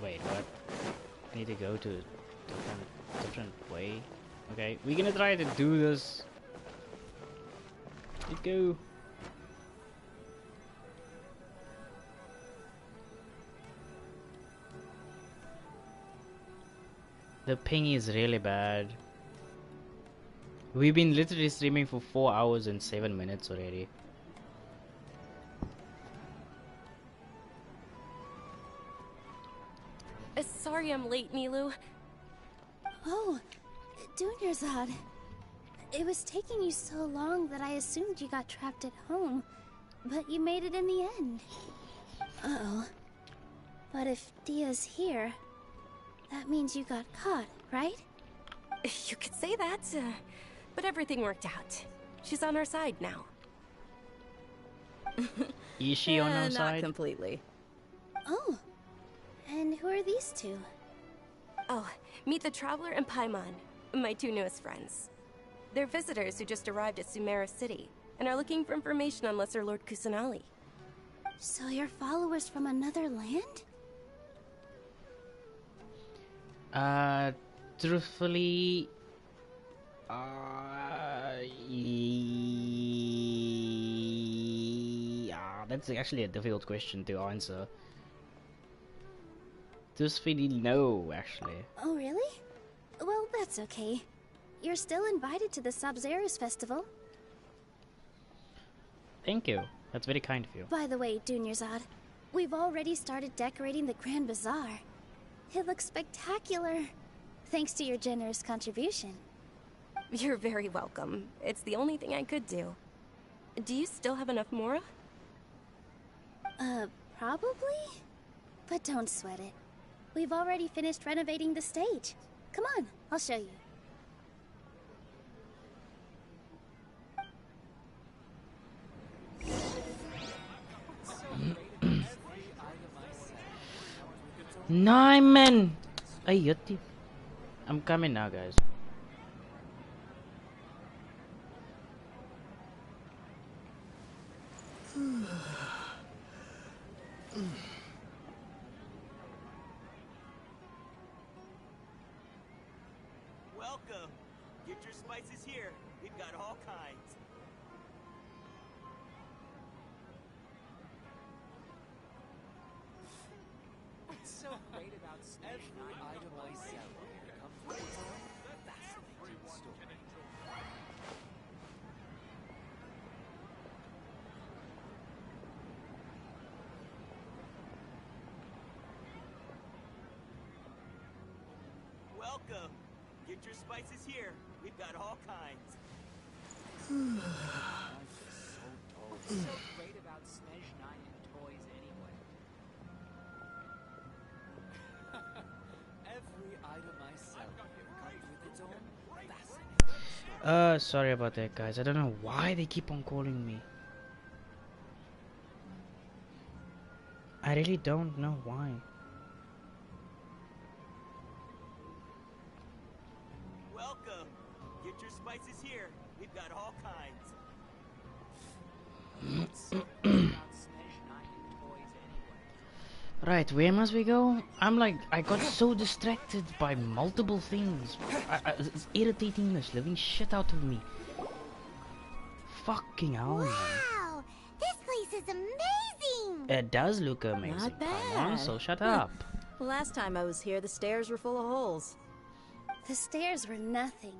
Wait, what? I need to go to a different way. Okay, we're gonna try to do this. Let's go. The ping is really bad. We've been literally streaming for 4 hours and 7 minutes already. Sorry I'm late, Nilu. Oh, Dunyarzad. It was taking you so long that I assumed you got trapped at home. But you made it in the end. Uh-oh. But if Dia's here, that means you got caught, right? You could say that, but everything worked out. She's on our side now. Is she on our Not side? completely. Oh. And who are these two? Oh, meet the Traveler and Paimon, my two newest friends. They're visitors who just arrived at Sumeru City and are looking for information on Lesser Lord Kusanali. So you're followers from another land? Truthfully, that's actually a difficult question to answer. Truthfully, no, actually. Oh, really? Well, that's okay. You're still invited to the Sub-Zerus Festival. Thank you. That's very kind of you. By the way, Dunyarzad, we've already started decorating the Grand Bazaar. It looks spectacular, thanks to your generous contribution. You're very welcome. It's the only thing I could do. Do you still have enough Mora? Probably? But don't sweat it. We've already finished renovating the stage. Come on, I'll show you. Nyman! Ay, yutti. I'm coming now, guys. Welcome. Get your spices here. We've got all kinds. What's so great about every item I sell comes with its own fascinating story. Welcome. Get your spices here. We've got all kinds. What's so great about Snezh 9 and toys anyway? Every item I sell comes with its own fascinating story. Sorry about that, guys. I don't know why they keep on calling me. I really don't know why. Welcome. Get your spices here. We've got all kinds. What's so great about Snezh 9 and toys anyway? Right, where must we go? I got so distracted by multiple things. It's irritating the living shit out of me. Fucking hell, man. Wow, this place is amazing. It does look amazing. Not Come bad. on, so shut up. Last time I was here, the stairs were full of holes. The stairs were nothing.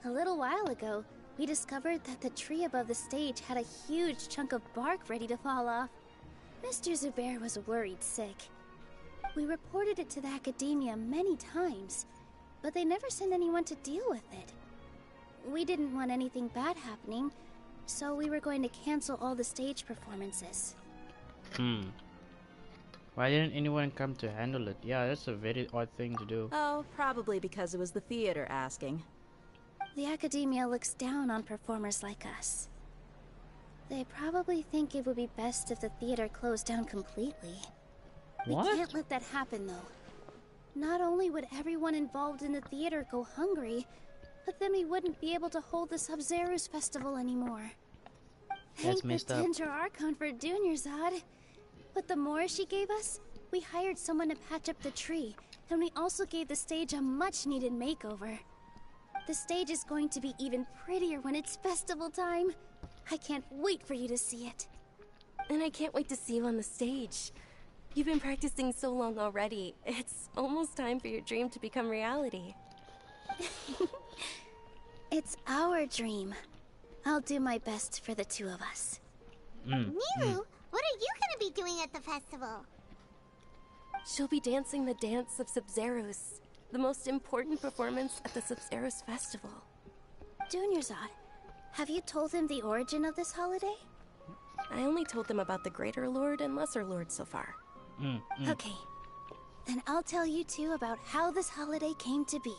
A little while ago, we discovered that the tree above the stage had a huge chunk of bark ready to fall off. Mr. Zubair was worried sick. We reported it to the academia many times, but they never sent anyone to deal with it. We didn't want anything bad happening, so we were going to cancel all the stage performances. Why didn't anyone come to handle it? Yeah, that's a very odd thing to do. Oh, probably because it was the theater asking. The academia looks down on performers like us. They probably think it would be best if the theater closed down completely. What? We can't let that happen, though. Not only would everyone involved in the theater go hungry, but then we wouldn't be able to hold the Sub-Zerus Festival anymore. That's messed the up. Tender Archon for Dunyarzad. With the more she gave us, we hired someone to patch up the tree, and we also gave the stage a much-needed makeover. The stage is going to be even prettier when it's festival time. I can't wait for you to see it. And I can't wait to see you on the stage. You've been practicing so long already. It's almost time for your dream to become reality. It's our dream. I'll do my best for the two of us. Miru, what are you gonna be doing at the festival? She'll be dancing the dance of Sub-Zerus, the most important performance at the Sub-Zerus Festival. Dunyarzad, have you told him the origin of this holiday? I only told them about the Greater Lord and Lesser Lord so far. Okay. Then I'll tell you two about how this holiday came to be.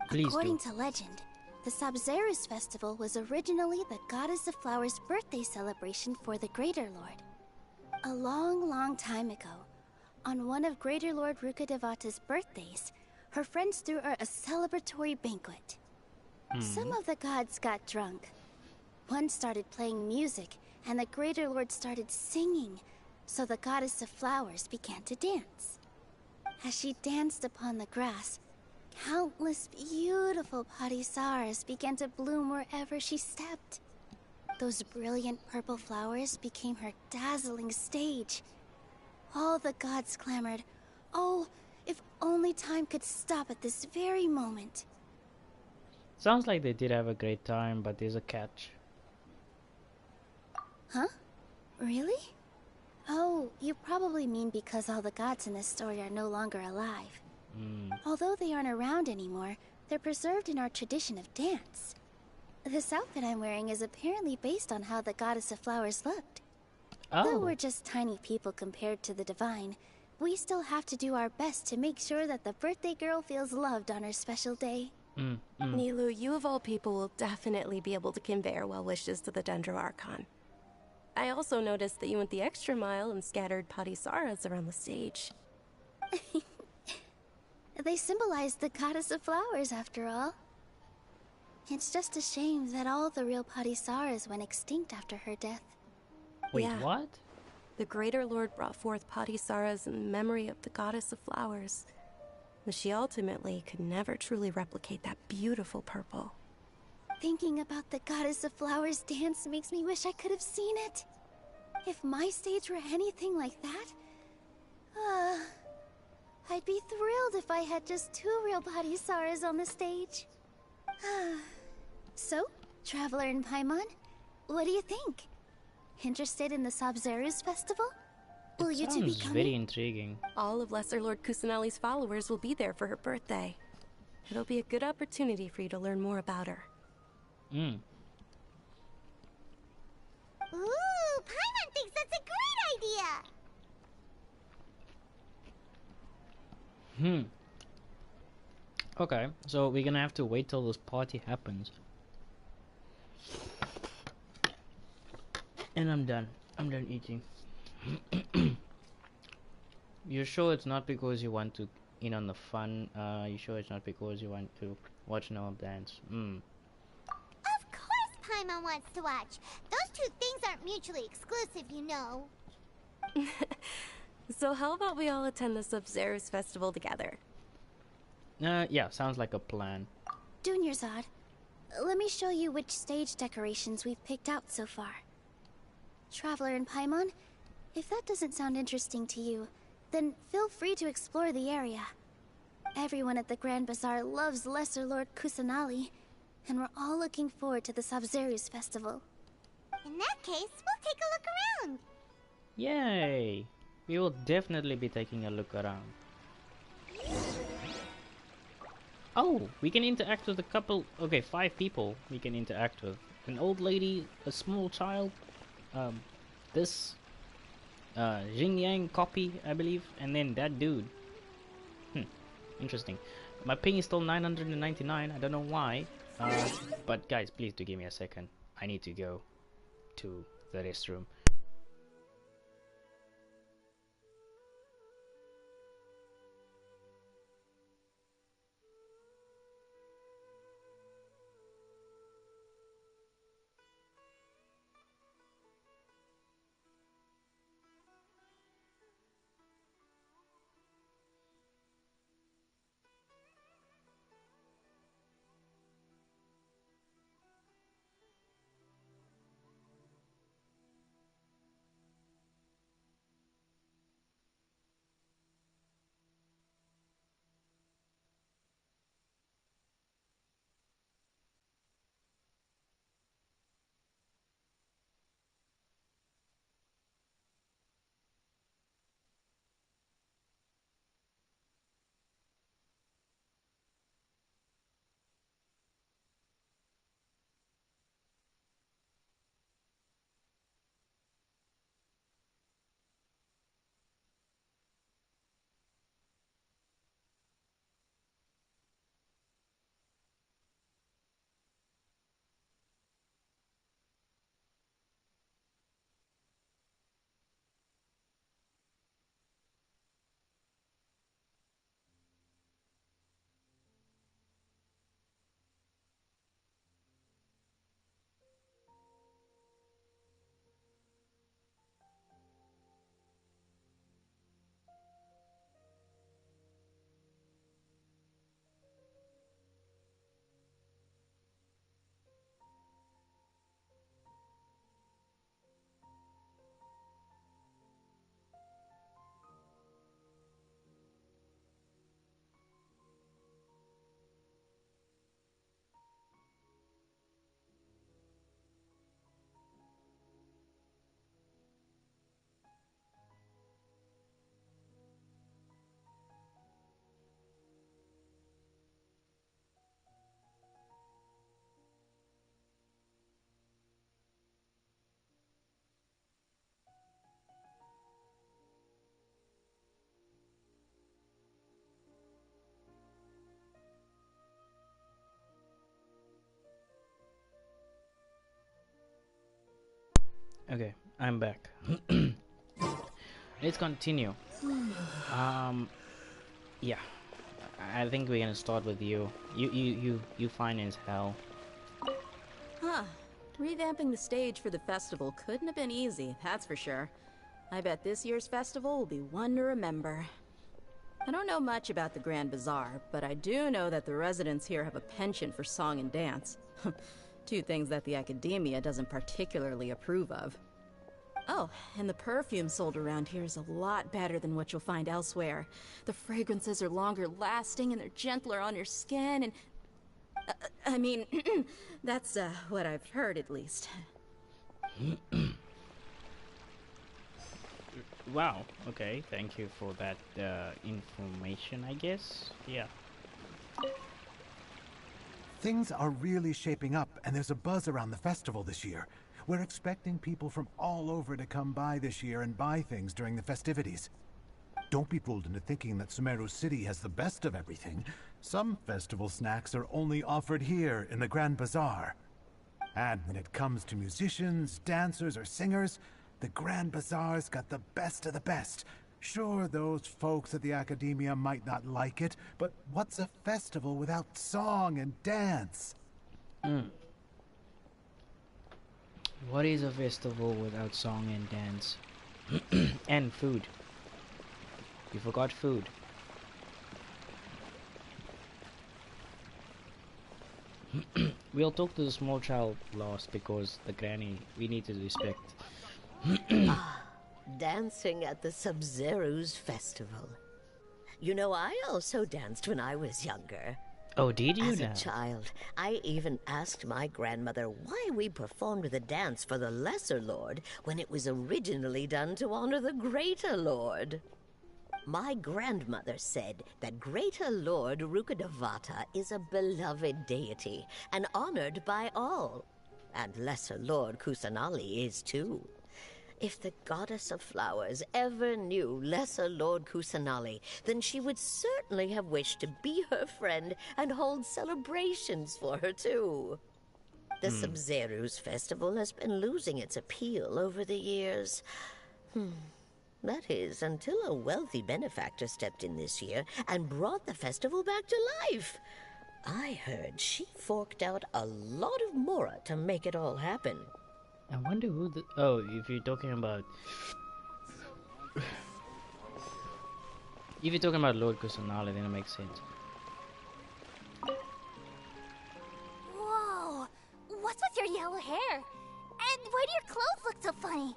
Please According do. to legend, the Sabzeruz festival was originally the Goddess of Flowers' birthday celebration for the Greater Lord. A long, long time ago, on one of Greater Lord Rukkhadevata's birthdays, her friends threw her a celebratory banquet. Some of the gods got drunk. One started playing music, and the Greater Lord started singing, so the Goddess of Flowers began to dance. As she danced upon the grass, countless beautiful padisaras began to bloom wherever she stepped. Those brilliant purple flowers became her dazzling stage. All the gods clamored, "Oh, if only time could stop at this very moment." Sounds like they did have a great time, but there's a catch. Huh? Really? Oh, you probably mean because all the gods in this story are no longer alive. Although they aren't around anymore, they're preserved in our tradition of dance. This outfit I'm wearing is apparently based on how the Goddess of Flowers looked. Though we're just tiny people compared to the divine, we still have to do our best to make sure that the birthday girl feels loved on her special day. Nilu, you of all people will definitely be able to convey our well wishes to the Dendro Archon. I also noticed that you went the extra mile and scattered padisaras around the stage. They symbolize the Goddess of Flowers, after all. It's just a shame that all the real padisaras went extinct after her death. Wait, what? The Greater Lord brought forth padisaras in memory of the Goddess of Flowers, but she ultimately could never truly replicate that beautiful purple. Thinking about the Goddess of Flowers dance makes me wish I could have seen it. If my stage were anything like that, I'd be thrilled if I had just 2 real padisaras on the stage. So, Traveler and Paimon, what do you think? Interested in the Sabzeruz festival? Will you two be coming? Very intriguing. All of Lesser Lord Kusanali's followers will be there for her birthday. It'll be a good opportunity for you to learn more about her. Ooh, Paimon thinks that's a great idea! Okay, so we're gonna have to wait till this party happens. And I'm done. I'm done eating. You're sure it's not because you want to in on the fun? You sure it's not because you want to watch Noah dance? Of course Paimon wants to watch. Those two things aren't mutually exclusive, you know. So how about we all attend the Sabzeruz festival together? Yeah, sounds like a plan. Dunyarzad, let me show you which stage decorations we've picked out so far. Traveler and Paimon, if that doesn't sound interesting to you, then feel free to explore the area. Everyone at the Grand Bazaar loves Lesser Lord Kusanali, and we're all looking forward to the Sabzeruz festival. In that case, we'll take a look around. Yay! We will definitely be taking a look around. Oh, we can interact with a couple. Okay, 5 people we can interact with. An old lady, a small child, this Jing Yang copy, I believe, and then that dude. Interesting. My ping is still 999. I don't know why. But guys, please do give me a second. I need to go to the restroom. Okay, I'm back. Let's continue. Yeah, I think we're gonna start with you. You fine as hell. Huh. Revamping the stage for the festival couldn't have been easy, that's for sure. I bet this year's festival will be one to remember. I don't know much about the Grand Bazaar, but I do know that the residents here have a penchant for song and dance. Two things that the academia doesn't particularly approve of. Oh, and the perfume sold around here is a lot better than what you'll find elsewhere. The fragrances are longer lasting and they're gentler on your skin and... I mean, that's what I've heard at least. Wow, okay, thank you for that information, I guess. Yeah. Things are really shaping up, and there's a buzz around the festival this year. We're expecting people from all over to come by this year and buy things during the festivities. Don't be fooled into thinking that Sumeru City has the best of everything. Some festival snacks are only offered here in the Grand Bazaar. And when it comes to musicians, dancers, or singers, the Grand Bazaar's got the best of the best. Sure, those folks at the Academia might not like it, but what's a festival without song and dance? What is a festival without song and dance? And food. You forgot food. We'll talk to the small child last because the granny we need to respect. Dancing at the Sub-Zero's festival. You know, I also danced when I was younger. Oh, did you As now? a child, I even asked my grandmother why we performed the dance for the Lesser Lord when it was originally done to honor the Greater Lord. My grandmother said that Greater Lord Rukkhadevata is a beloved deity and honored by all. And Lesser Lord Kusanali is too. If the Goddess of Flowers ever knew Lesser Lord Kusanali, then she would certainly have wished to be her friend and hold celebrations for her too. The Sub-Zero's festival has been losing its appeal over the years. That is, until a wealthy benefactor stepped in this year and brought the festival back to life. I heard she forked out a lot of mora to make it all happen. I wonder who the... Oh, if you're talking about... If you're talking about Lord Kusanali, then it makes sense. Whoa! What's with your yellow hair? And why do your clothes look so funny?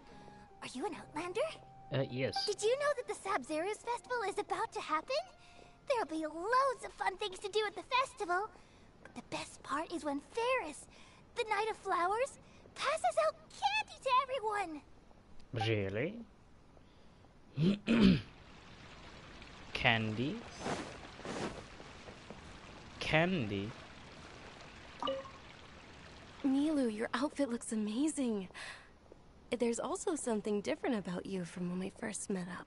Are you an Outlander? Yes. Did you know that the Sub-Zero's festival is about to happen? There'll be loads of fun things to do at the festival. But the best part is when Ferris, the Knight of Flowers, passes out candy to everyone! Really? Candy? Candy? Milu, your outfit looks amazing. There's also something different about you from when we first met up.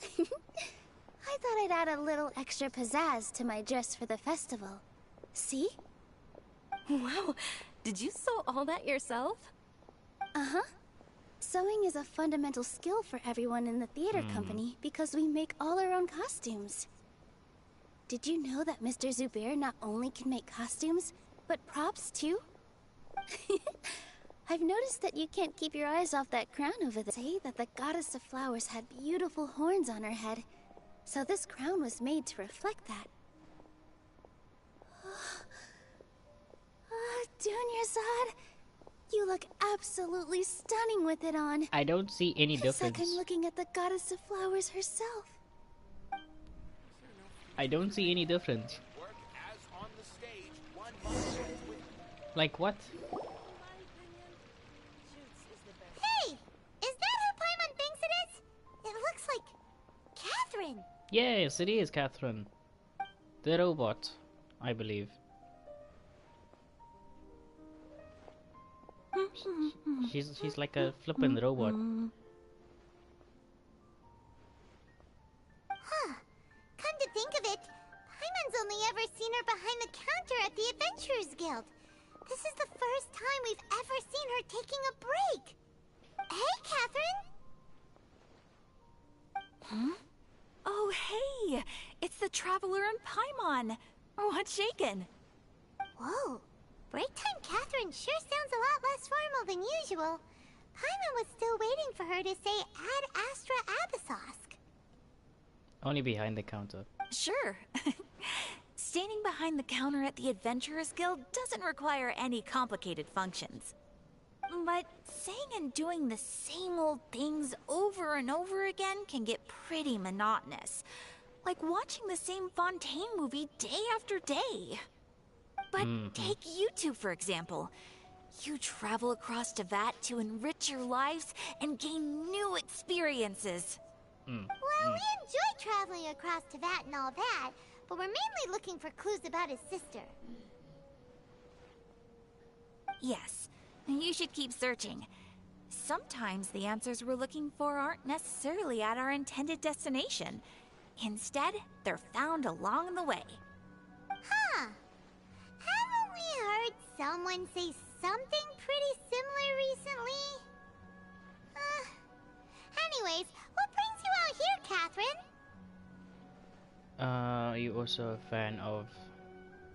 I thought I'd add a little extra pizzazz to my dress for the festival. See? Wow, did you sew all that yourself? Uh-huh. Sewing is a fundamental skill for everyone in the theater company because we make all our own costumes. Did you know that Mr. Zubair not only can make costumes, but props too? I've noticed that you can't keep your eyes off that crown over there. Say that the Goddess of Flowers had beautiful horns on her head, so this crown was made to reflect that. Dunyazad, you look absolutely stunning with it on. I don't see any It's like difference. I'm looking at the Goddess of Flowers herself. I don't see any difference. Like what? Hey! Is that who Paimon thinks it is? It looks like... Catherine! Yes, it is Catherine. The robot, I believe. She's like a flippin' robot. Huh. Come to think of it, Paimon's only ever seen her behind the counter at the Adventurers Guild. This is the first time we've ever taking a break. Hey, Catherine. Huh? Oh, hey! It's the Traveler and Paimon! What's shaken? Whoa. Break time Catherine sure sounds a lot less formal than usual. Paimon was still waiting for her to say Ad Astra Abyssosque. Only behind the counter. Sure. Standing behind the counter at the Adventurers Guild doesn't require any complicated functions. But saying and doing the same old things over and over again can get pretty monotonous. Like watching the same Fontaine movie day after day. But take you two, for example. You travel across Tevat to enrich your lives and gain new experiences. Well, we enjoy traveling across Tevat and all that, but we're mainly looking for clues about his sister. Yes, you should keep searching. Sometimes the answers we're looking for aren't necessarily at our intended destination. Instead, they're found along the way. Huh. Haven't we heard someone say something pretty similar recently? Anyways, what brings you out here, Catherine? You also a fan of,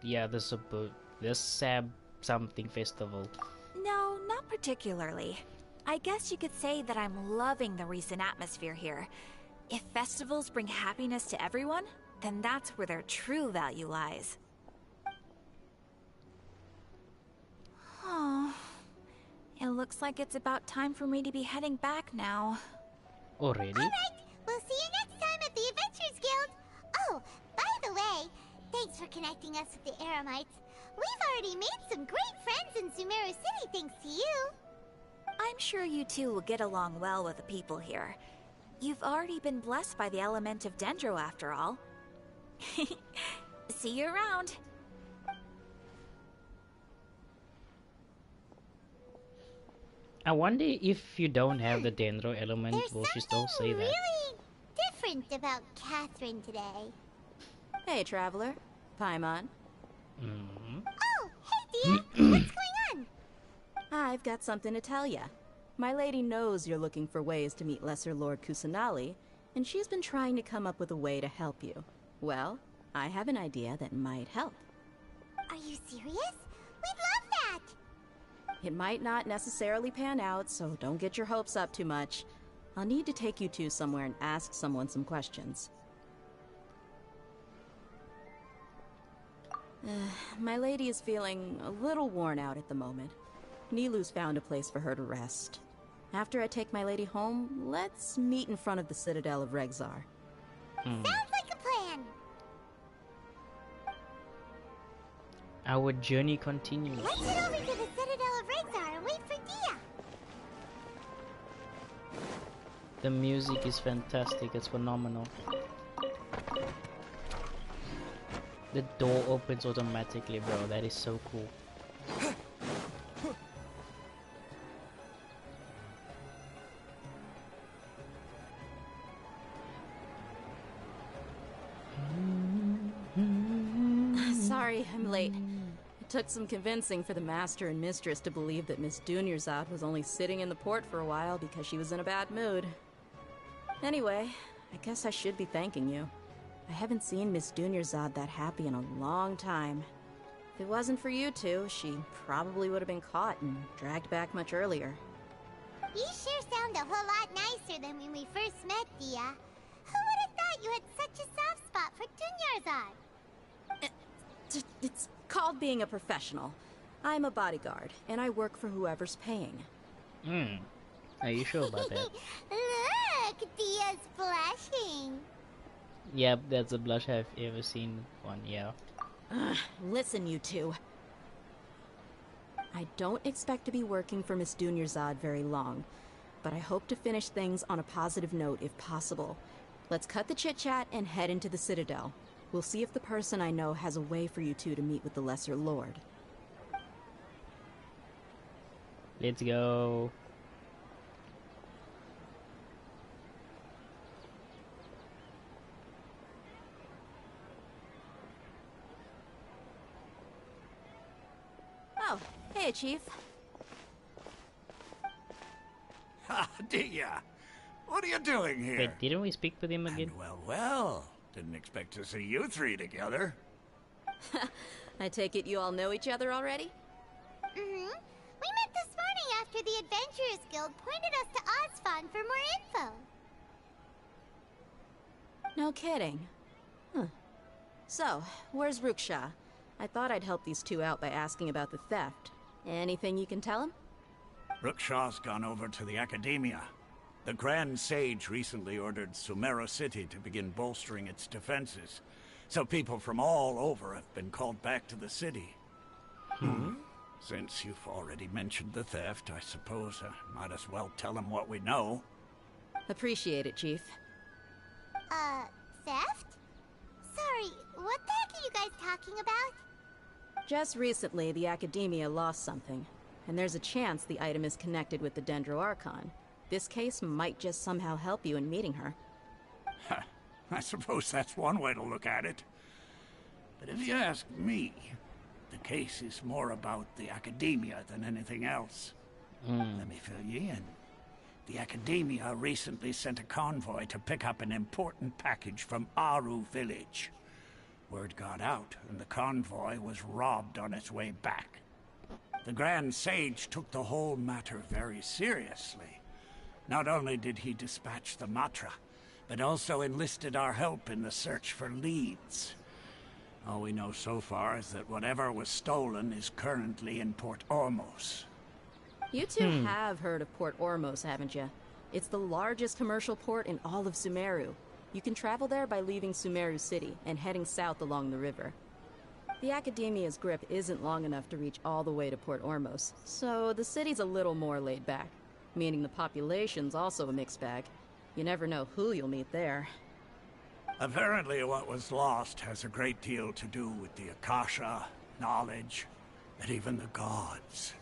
the Sab something festival? No, not particularly. I guess you could say that I'm loving the recent atmosphere here. If festivals bring happiness to everyone, then that's where their true value lies. Oh, it looks like it's about time for me to be heading back now. Already? Alright, we'll see you next time at the Adventurers Guild. Oh, by the way, thanks for connecting us with the Eremites. We've already made some great friends in Sumeru City thanks to you. I'm sure you two will get along well with the people here. You've already been blessed by the element of Dendro after all. See you around. I wonder if you don't have the Dendro element, will she still say that? Really different about Catherine today. Hey, Traveler. Paimon. Oh, hey, Dia. What's going on? I've got something to tell ya. My lady knows you're looking for ways to meet Lesser Lord Kusanali, and she's been trying to come up with a way to help you. Well, I have an idea that might help. Are you serious? We'd love that. It might not necessarily pan out, so don't get your hopes up too much. I'll need to take you two somewhere and ask someone some questions. My lady is feeling a little worn out at the moment. Nilu's found a place for her to rest. After I take my lady home, let's meet in front of the Citadel of Regzar. Sounds like a plan. Our journey continues. Let's head over to the Citadel of Regzar and wait for Dia. The music is fantastic, it's phenomenal. The door opens automatically, bro. That is so cool. Sorry, I'm late. It took some convincing for the master and mistress to believe that Miss Dunyarzad was only sitting in the port for a while because she was in a bad mood. Anyway, I guess I should be thanking you. I haven't seen Miss Dunyarzad that happy in a long time. If it wasn't for you two, she probably would have been caught and dragged back much earlier. You sure sound a whole lot nicer than when we first met, Dia. Who would have thought you had such a soft spot for Dunyarzad? It's called being a professional. I'm a bodyguard, and I work for whoever's paying. Are you sure about that? Look, Dia's blushing. Yep, that's the blush I've ever seen one, yeah. Listen, you two. I don't expect to be working for Miss Dunyarzad very long, but I hope to finish things on a positive note if possible. Let's cut the chit-chat and head into the Citadel. We'll see if the person I know has a way for you two to meet with the Lesser Lord. Let's go. Oh, hey, Chief. Dia, what are you doing here? Wait, didn't we speak with him again? Well, didn't expect to see you three together. I take it you all know each other already? We met this morning after the Adventurers Guild pointed us to Osfon for more info. No kidding. Huh. So, where's Ruksha? I thought I'd help these two out by asking about the theft. Anything you can tell him? Rookshaw's gone over to the Academia. The Grand Sage recently ordered Sumeru City to begin bolstering its defenses, so people from all over have been called back to the city. Since you've already mentioned the theft, I suppose I might as well tell them what we know. Appreciate it, Chief. Theft? Sorry, what the heck are you guys talking about? Just recently, the Academia lost something, and there's a chance the item is connected with the Dendro Archon. This case might just somehow help you in meeting her. I suppose that's one way to look at it. But if you ask me, the case is more about the Academia than anything else. Let me fill you in. The Academia recently sent a convoy to pick up an important package from Aru village. Word got out, and the convoy was robbed on its way back. The Grand Sage took the whole matter very seriously. Not only did he dispatch the Matra, but also enlisted our help in the search for leads. All we know so far is that whatever was stolen is currently in Port Ormos. You two have heard of Port Ormos, haven't you? It's the largest commercial port in all of Sumeru. You can travel there by leaving Sumeru City and heading south along the river. The Academia's grip isn't long enough to reach all the way to Port Ormos, so the city's a little more laid back, meaning the population's also a mixed bag. You never know who you'll meet there. Apparently what was lost has a great deal to do with the Akasha, knowledge, and even the gods.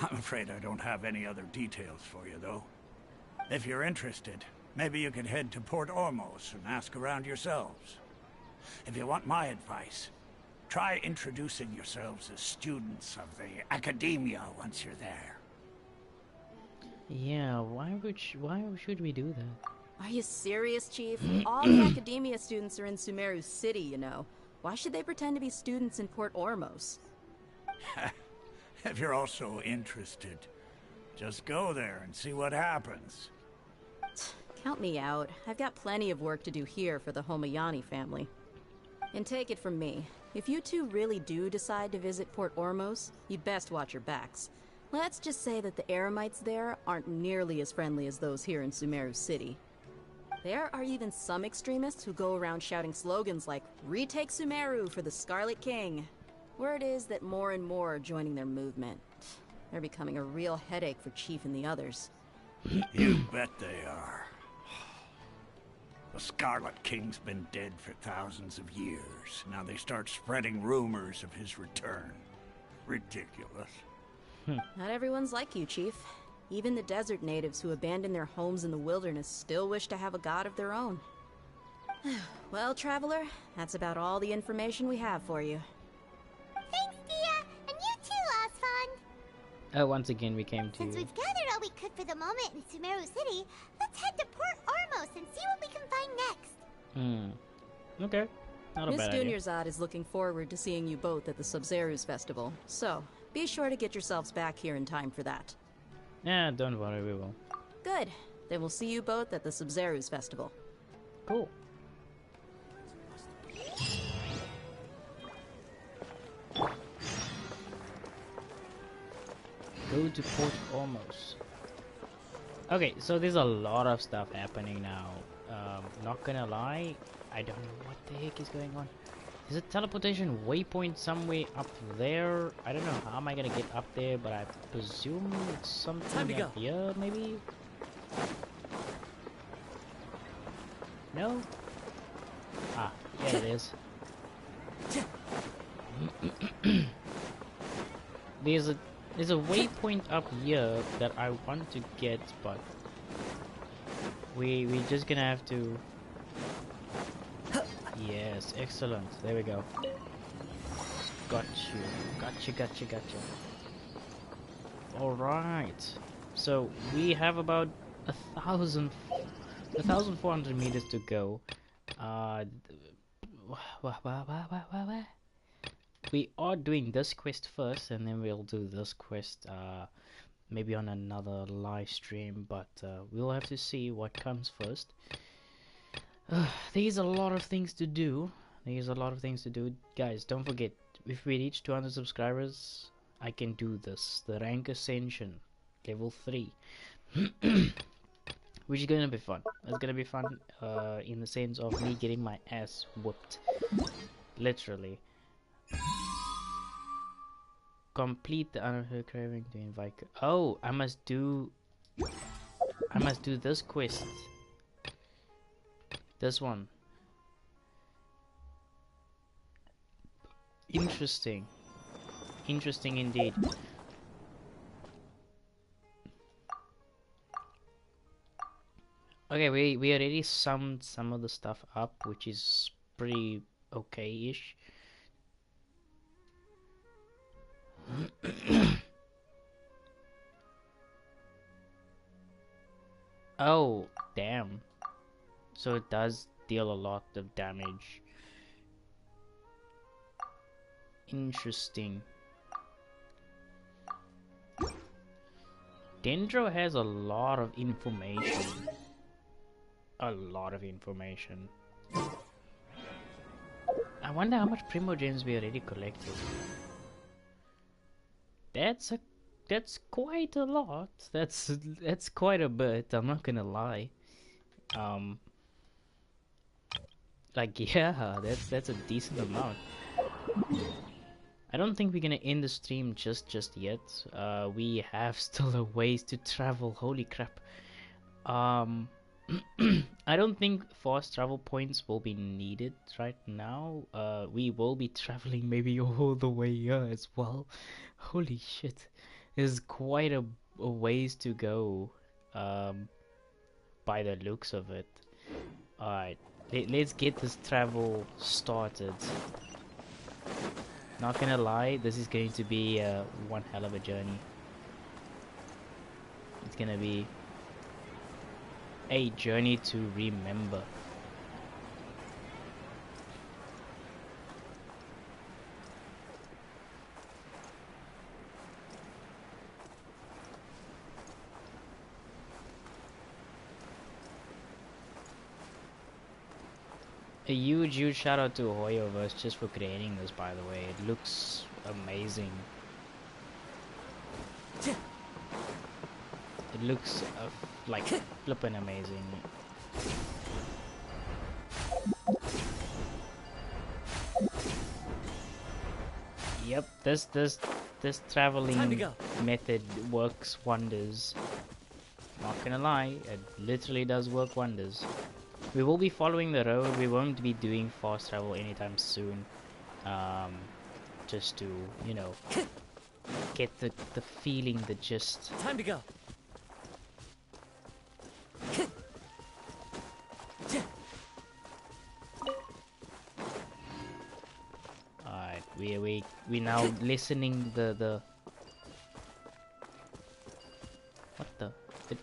I'm afraid I don't have any other details for you, though. If you're interested, maybe you could head to Port Ormos and ask around yourselves. If you want my advice, try introducing yourselves as students of the Academia once you're there. Yeah, why should we do that? Are you serious, Chief? All the Academia students are in Sumeru City, you know. Why should they pretend to be students in Port Ormos? If you're also interested, just go there and see what happens. Count me out. I've got plenty of work to do here for the Homayani family. And take it from me, if you two really do decide to visit Port Ormos, you'd best watch your backs. Let's just say that the Eremites there aren't nearly as friendly as those here in Sumeru City. There are even some extremists who go around shouting slogans like, "Retake Sumeru for the Scarlet King." Word is that more and more are joining their movement. They're becoming a real headache for Chief and the others. You bet they are. The Scarlet King's been dead for thousands of years. Now they start spreading rumors of his return. Ridiculous. Not everyone's like you, Chief. Even the desert natives who abandoned their homes in the wilderness still wish to have a god of their own. Well, Traveler, that's about all the information we have for you. Thanks, Dia, and you too, Osfon. Once again we came to... Since we've gathered all we could for the moment in Sumeru City, let's head to Port Ormos and see what we can find next. Okay. Not a Miss bad idea. Dunyarzad is looking forward to seeing you both at the Sub-Zeru's festival, so be sure to get yourselves back here in time for that. Yeah, don't worry, we will. Good. Then we'll see you both at the Sub-Zeru's festival. Cool. Go to Port Ormos. Okay, so there's a lot of stuff happening now. Not gonna lie, I don't know what the heck is going on. There's a teleportation waypoint somewhere up there. I don't know how am I gonna get up there, but I presume it's something up here, maybe? No? Ah, yeah it is. There's a waypoint up here that I want to get, but we just gonna have to. Yes, excellent. There we go. Got you. Gotcha. Alright. So we have about 1,400 meters to go. We are doing this quest first, and then we'll do this quest maybe on another live stream, but we'll have to see what comes first. There's a lot of things to do. Guys, don't forget, if we reach 200 subscribers, I can do this. The rank ascension, level 3. Which is gonna be fun. It's gonna be fun in the sense of me getting my ass whooped. Literally. Complete the unheard craving to invite. Oh, I must do this quest. This one. Interesting. Interesting indeed. Okay, we already summed some of the stuff up, which is pretty okay-ish. Oh, damn. So it does deal a lot of damage. Interesting. Dendro has a lot of information. I wonder how much Primogems we already collected. That's quite a lot. That's quite a bit, I'm not gonna lie. Like, yeah, that's a decent amount. I don't think we're gonna end the stream just yet. We have still a ways to travel. Holy crap. I don't think fast travel points will be needed right now. We will be traveling maybe all the way here as well. Holy shit. There's quite a ways to go, by the looks of it. Alright, let's get this travel started. Not gonna lie, this is going to be one hell of a journey. It's gonna be a journey to remember. A huge shout out to Hoyoverse just for creating this, by the way. It looks amazing. It looks like flippin' amazing. Yep, this traveling method works wonders. Not gonna lie, it literally does work wonders. We will be following the road. We won't be doing fast travel anytime soon. Just to, you know, get the feeling, the gist. Time to go. Alright, we now listening the what the?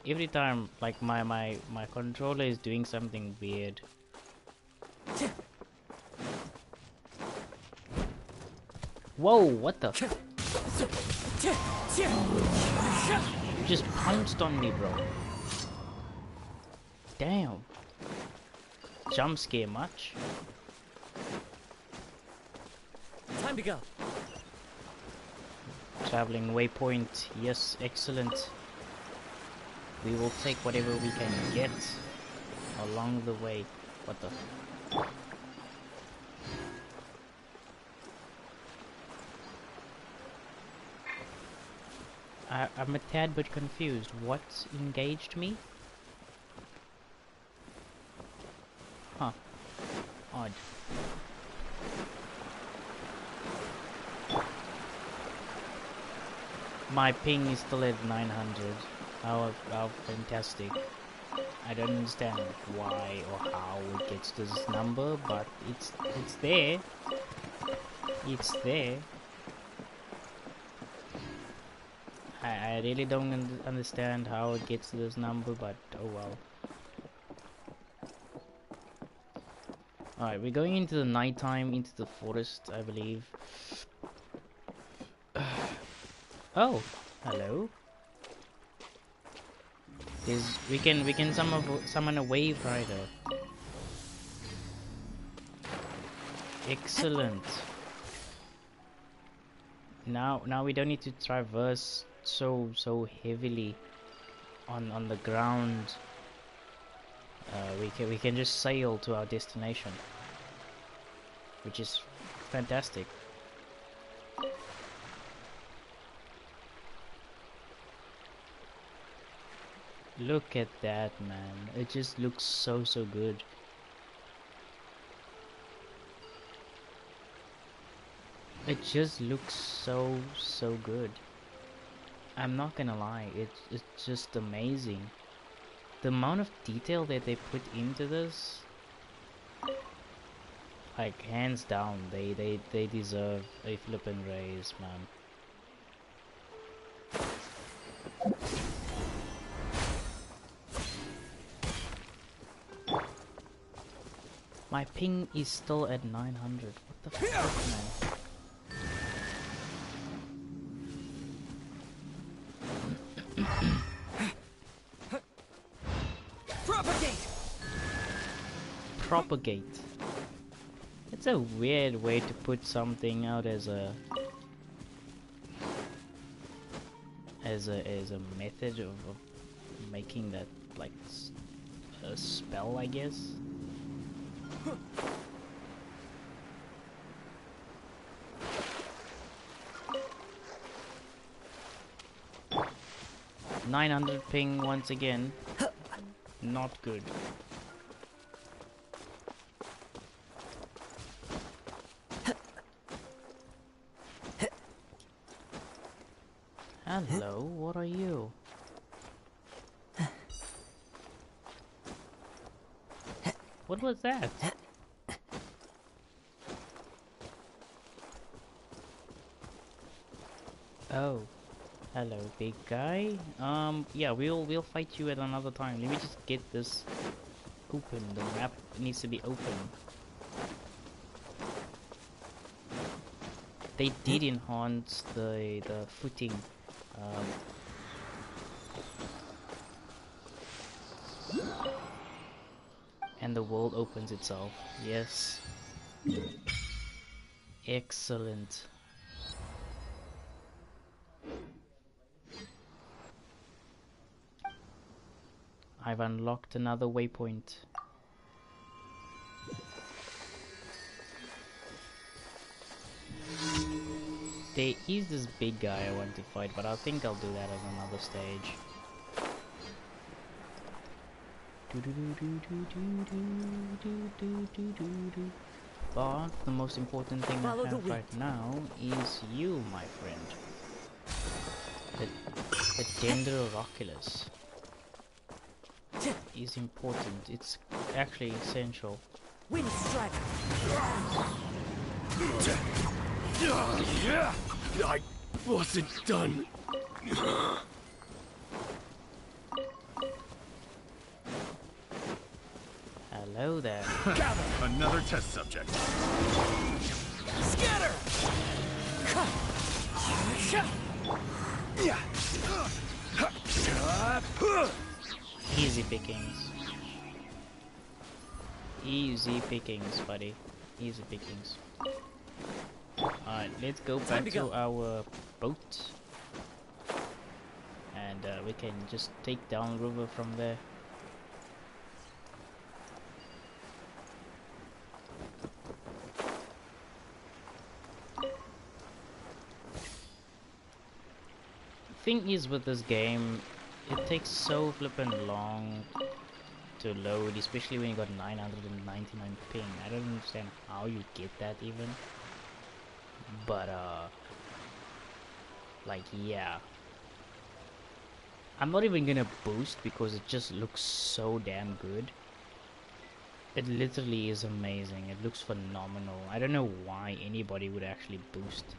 Every time, like my controller is doing something weird. Whoa! What the? You just pounced on me, bro. Damn. Jump scare much? Time to go. Traveling waypoint. Yes, excellent. We will take whatever we can get along the way. What the? I'm a tad bit confused. What engaged me? Huh. Odd. My ping is still at 900. How fantastic. I don't understand why or how it gets to this number, but it's there. It's there. I really don't understand how it gets to this number, but oh well. Alright, we're going into the nighttime, into the forest, I believe. Oh, hello. We can summon a wave rider. Excellent. Now we don't need to traverse so heavily on the ground. We can just sail to our destination, which is fantastic. Look at that, man. It just looks so good. It just looks so good. I'm not gonna lie, it's just amazing. The amount of detail that they put into this, like hands down, they deserve a flippin' raise, man. My ping is still at 900. What the fuck, man? Propagate. It's a weird way to put something out as a method of making that like a spell, I guess. 900 ping once again. Not good. Hello, what are you? What was that? Oh, hello, big guy. Yeah, we'll fight you at another time. Let me just get this open. The map needs to be open. They did enhance the footing. And the world opens itself. Yes. Excellent. I've unlocked another waypoint. There is this big guy I want to fight, but I think I'll do that at another stage. But the most important thing I have right now is you, my friend. The Dendroroculus is important. It's actually essential. Wind Strider. I wasn't done. Hello there. Gather! Another test subject. Scatter! Easy pickings. Easy pickings, buddy. Easy pickings. Alright, let's go back to our boat. And we can just take down river from there. Thing is with this game, it takes so flippin' long to load, especially when you got 999 ping. I don't understand how you get that even. But like, yeah, I'm not even gonna boost because it just looks so damn good. It literally is amazing. It looks phenomenal. I don't know why anybody would actually boost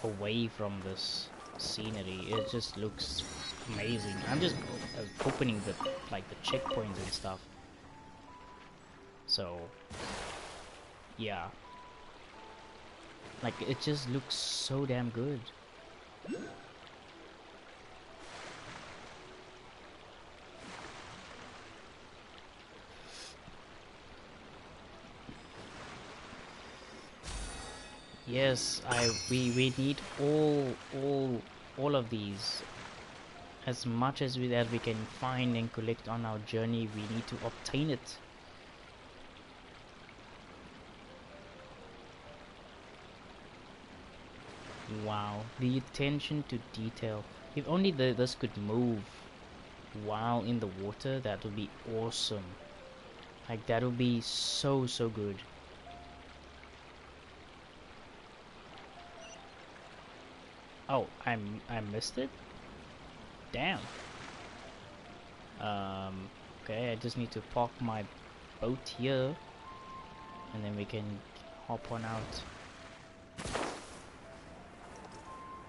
away from this scenery. It just looks amazing. I'm just opening the checkpoints and stuff. So yeah, like it just looks so damn good. Yes, we need all of these. As much as we can find and collect on our journey, we need to obtain it. Wow, the attention to detail. If only this could move while in the water, that would be awesome. Like that would be so good. Oh, I missed it? Damn. Okay, I just need to park my boat here and then we can hop on out.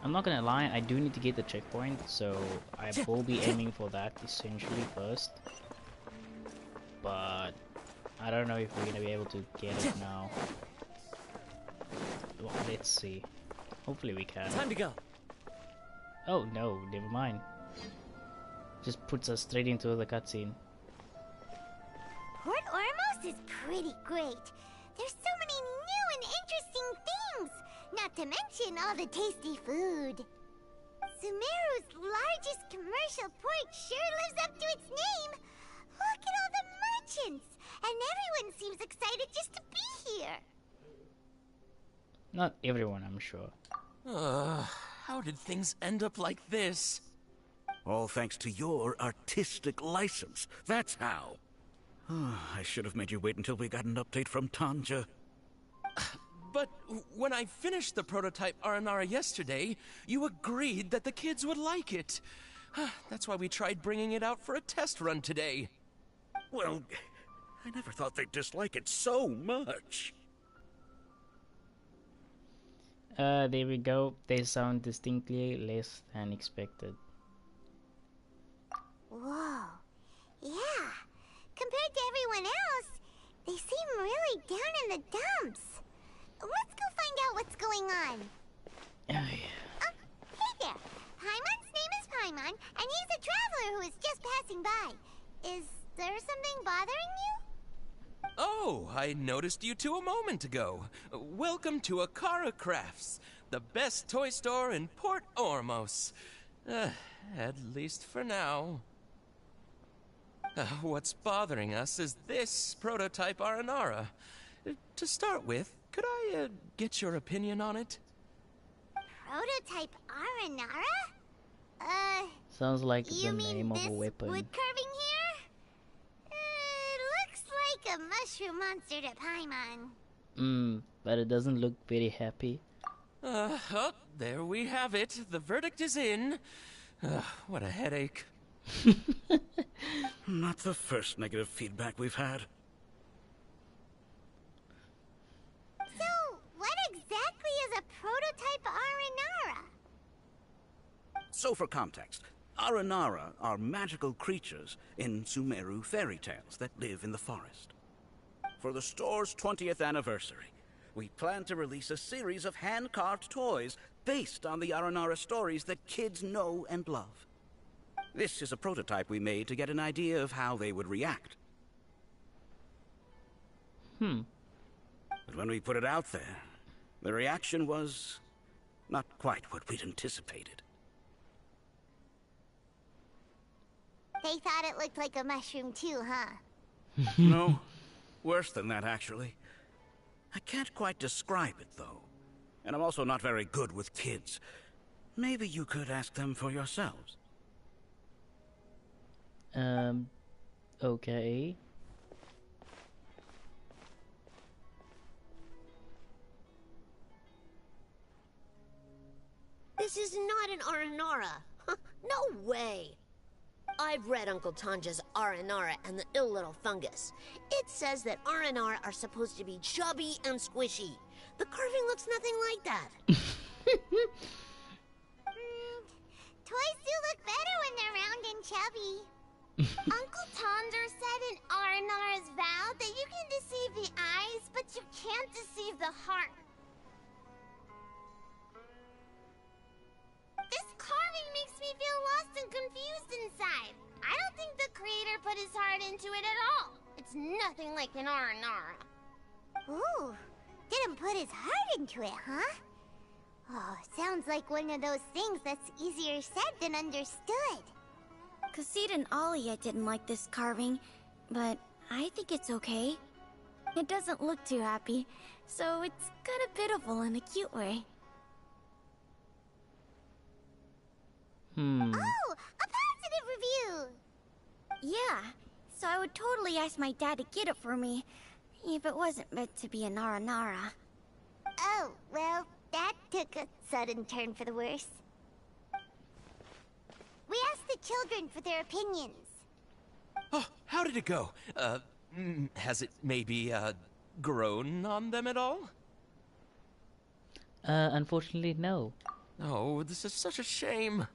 I'm not gonna lie, I do need to get the checkpoint, so I will be aiming for that essentially first. But I don't know if we're gonna be able to get it now. Well, let's see. Hopefully we can. Time to go. Oh no, never mind. Just puts us straight into the cutscene. Port Ormos is pretty great. There's so many new and interesting things. Not to mention all the tasty food. Sumeru's largest commercial port sure lives up to its name. Look at all the merchants. And everyone seems excited just to be here. Not everyone, I'm sure. How did things end up like this? All thanks to your artistic license. That's how. I should have made you wait until we got an update from Tanja. But when I finished the prototype Aranara yesterday, you agreed that the kids would like it. That's why we tried bringing it out for a test run today. Well, I never thought they'd dislike it so much. There we go. They sound distinctly less than expected. Whoa. Yeah. Compared to everyone else, they seem really down in the dumps. Let's go find out what's going on. Oh, yeah. Hey there. Paimon's name is Paimon, and he's a traveler who is just passing by. Is there something bothering you? Oh, I noticed you two a moment ago. Welcome to Akara Crafts, the best toy store in Port Ormos. At least for now. What's bothering us is this prototype Aranara. To start with, could I get your opinion on it? Prototype Aranara? Sounds like the you mean name of this a weapon. wood carving here? Looks like a mushroom monster to Paimon. But it doesn't look very happy. Oh, there we have it. The verdict is in. What a headache. Not the first negative feedback we've had. So, what exactly is a prototype Aranara? So for context, Aranara are magical creatures in Sumeru fairy tales that live in the forest. For the store's 20th anniversary, we plan to release a series of hand-carved toys based on the Aranara stories that kids know and love. This is a prototype we made to get an idea of how they would react. But when we put it out there, the reaction was not quite what we'd anticipated. They thought it looked like a mushroom too, huh? No, worse than that, actually. I can't quite describe it, though. And I'm also not very good with kids. Maybe you could ask them for yourselves. Okay. This is not an Aranara. No way. I've read Uncle Tanja's Aranara and the Ill Little Fungus. It says that Aranara are supposed to be chubby and squishy. The carving looks nothing like that. toys do look better when they're round and chubby. Uncle Tonder said in Aranara's vow that you can deceive the eyes, but you can't deceive the heart. This carving makes me feel lost and confused inside. I don't think the creator put his heart into it at all. It's nothing like an Aranara. Ooh, didn't put his heart into it, huh? Oh, sounds like one of those things that's easier said than understood. Kassid and Alia didn't like this carving, but I think it's okay. It doesn't look too happy, so it's kind of pitiful in a cute way. Oh, a positive review! Yeah, so I would totally ask my dad to get it for me, if it wasn't meant to be a Naranara. Oh, well, that took a sudden turn for the worse. We asked the children for their opinions. Oh, how did it go? Has it maybe, grown on them at all? Unfortunately, no. Oh, this is such a shame.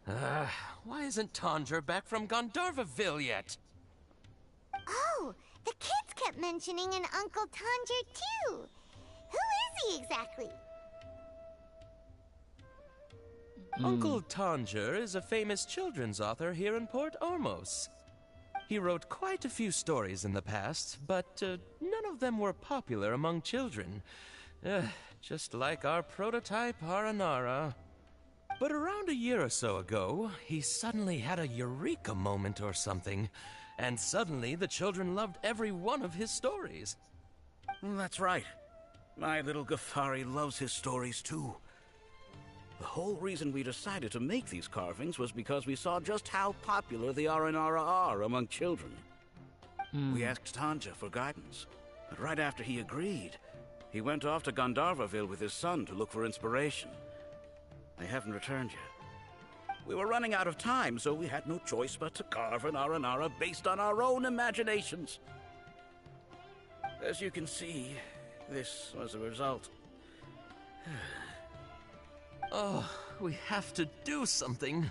Why isn't Tondra back from Gandharvaville yet? Oh, the kids kept mentioning an Uncle Tondra too. Who is he exactly? Uncle Tondra is a famous children's author here in Port Ormos. He wrote quite a few stories in the past, but none of them were popular among children. Just like our prototype Aranara. But around a year or so ago, he suddenly had a eureka moment or something, and suddenly the children loved every one of his stories. That's right. My little Ghaffari loves his stories too. The whole reason we decided to make these carvings was because we saw just how popular the Aranara are among children. We asked Tanja for guidance, but right after he agreed, he went off to Gandharvaville with his son to look for inspiration. They haven't returned yet. We were running out of time, so we had no choice but to carve an Aranara based on our own imaginations. As you can see, this was the result. Oh, we have to do something.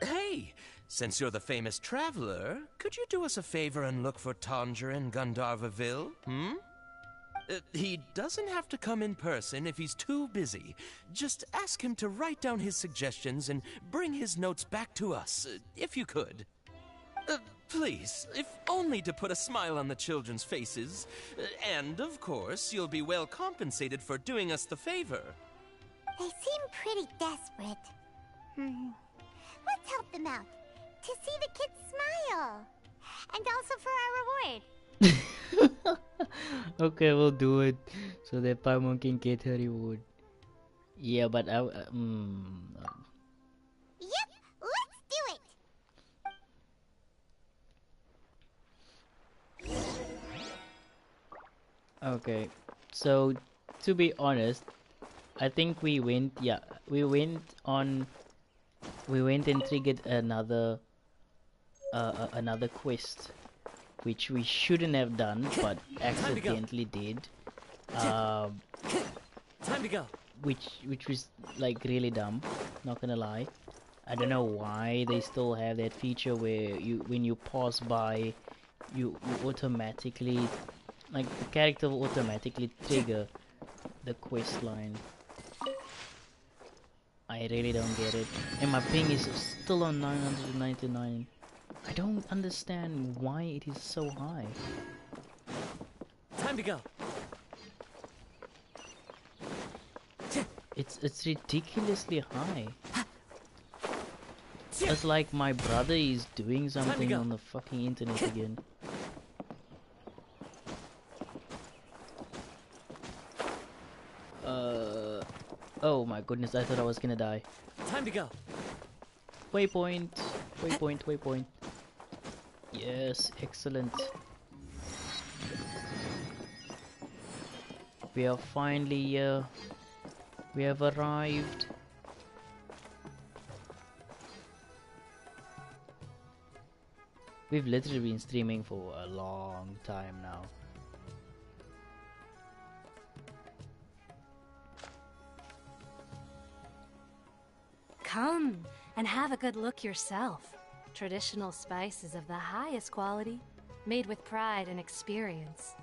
Hey, since you're the famous traveler, could you do us a favor and look for Tondra in Gandharvaville, he doesn't have to come in person if he's too busy. Just ask him to write down his suggestions and bring his notes back to us, if you could. Please, if only to put a smile on the children's faces. And, of course, you'll be well compensated for doing us the favor. They seem pretty desperate. Let's help them out. To see the kids smile. And also for our reward. Okay, we'll do it so that Paimon can get her reward. Yeah, but Yep, let's do it. okay. So to be honest, I think we went and triggered another quest, which we shouldn't have done, but accidentally did. Time to go. Which was like really dumb, not gonna lie. I don't know why they still have that feature where when you pass by, you automatically, like, the character will automatically trigger the quest line. I really don't get it. And my ping is still on 999. I don't understand why it is so high. Time to go. It's ridiculously high. It's like my brother is doing something on the fucking internet again. Oh my goodness, I thought I was gonna die. Time to go. Waypoint, waypoint, waypoint. Yes, excellent. We are finally here. We have arrived. We've literally been streaming for a long time now. Come, And have a good look yourself. Traditional spices of the highest quality, made with pride and experience.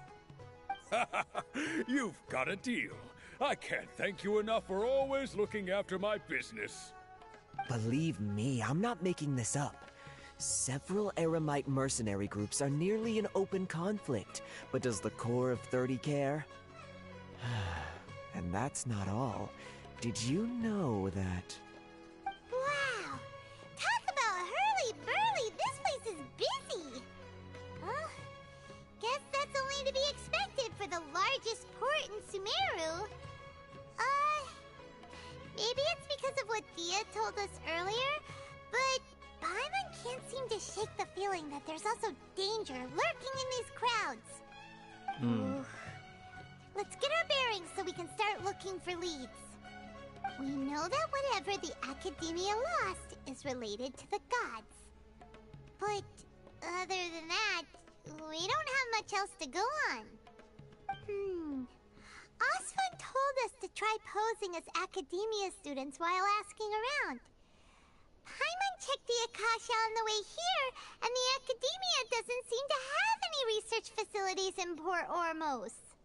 You've got a deal. I can't thank you enough for always looking after my business. Believe me, I'm not making this up. Several Eremite mercenary groups are nearly in open conflict, but does the core of 30 care? And that's not all. Did you know that... Wow! Talk about hurly-burly! This place is busy! Well, guess that's only to be expected for the largest port in Sumeru. Maybe it's because of what Dia told us earlier, but Paimon can't seem to shake the feeling that there's also danger lurking in these crowds. Let's get our bearings so we can start looking for leads. We know that whatever the Academia lost is related to the gods. But other than that, we don't have much else to go on. Osfun told us to try posing as Academia students while asking around. Paimon checked the Akasha on the way here, and the Academia doesn't seem to have any research facilities in Port Ormos.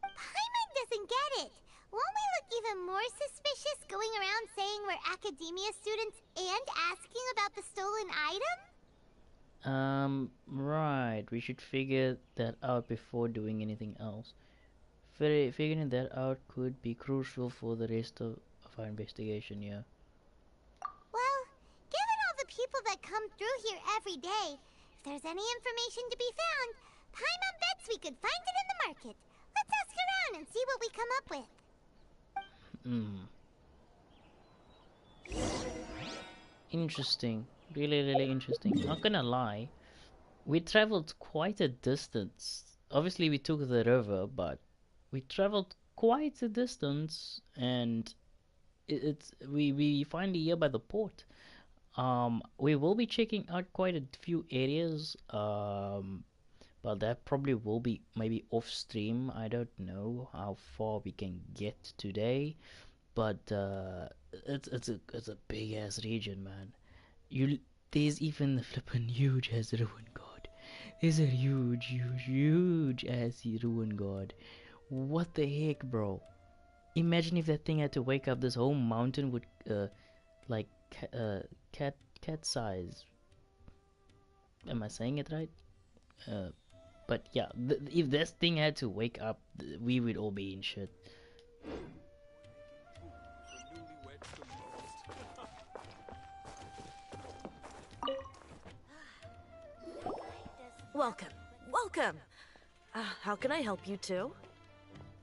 Paimon doesn't get it. Won't we look even more suspicious going around saying we're Academia students and asking about the stolen item? Right. We should figure that out before doing anything else. Figuring that out could be crucial for the rest of our investigation, yeah. Well, given all the people that come through here every day, if there's any information to be found, Paimon bets we could find it in the market. Let's ask around and see what we come up with. Interesting. Really interesting. Not gonna lie, we traveled quite a distance. Obviously we took the river, but we traveled quite a distance, and we finally here by the port. We will be checking out quite a few areas, but that probably will be maybe off stream. I don't know how far we can get today, but it's a big ass region, man. There's even the flippin' huge ass ruin god. There's a huge ass ruin god. What the heck, bro? Imagine if that thing had to wake up, this whole mountain would like cat size. Am I saying it right? But yeah, if this thing had to wake up, we would all be in shit. Welcome. How can I help you two?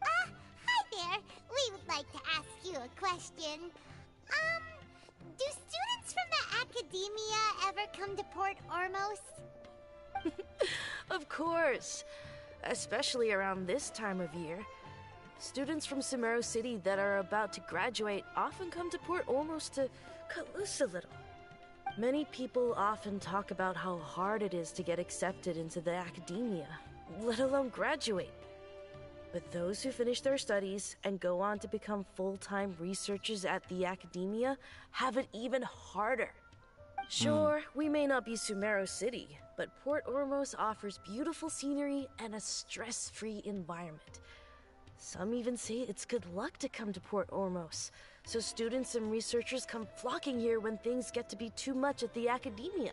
Hi there. We would like to ask you a question. Do students from the Academia ever come to Port Ormos? Of course. Especially around this time of year. Students from Sumeru City that are about to graduate often come to Port Ormos to cut loose a little. Many people often talk about how hard it is to get accepted into the Academia, let alone graduate. But those who finish their studies and go on to become full-time researchers at the Academia have it even harder. Sure, we may not be Sumeru City, but Port Ormos offers beautiful scenery and a stress-free environment. Some even say it's good luck to come to Port Ormos, so students and researchers come flocking here when things get to be too much at the Academia.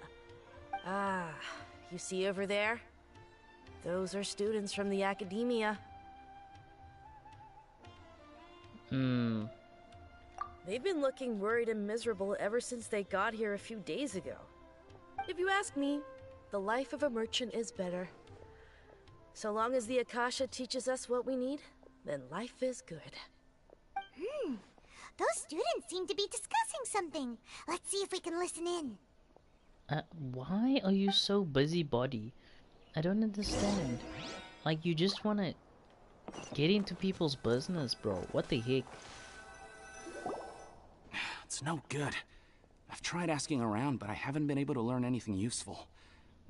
Ah, you see over there? Those are students from the Academia. They've been looking worried and miserable ever since they got here a few days ago. If you ask me, the life of a merchant is better. So long as the Akasha teaches us what we need, then life is good. Those students seem to be discussing something. Let's see if we can listen in. Why are you so busybody? I don't understand. Like, you just wanna get into people's business, bro. What the heck? It's no good. I've tried asking around, but I haven't been able to learn anything useful.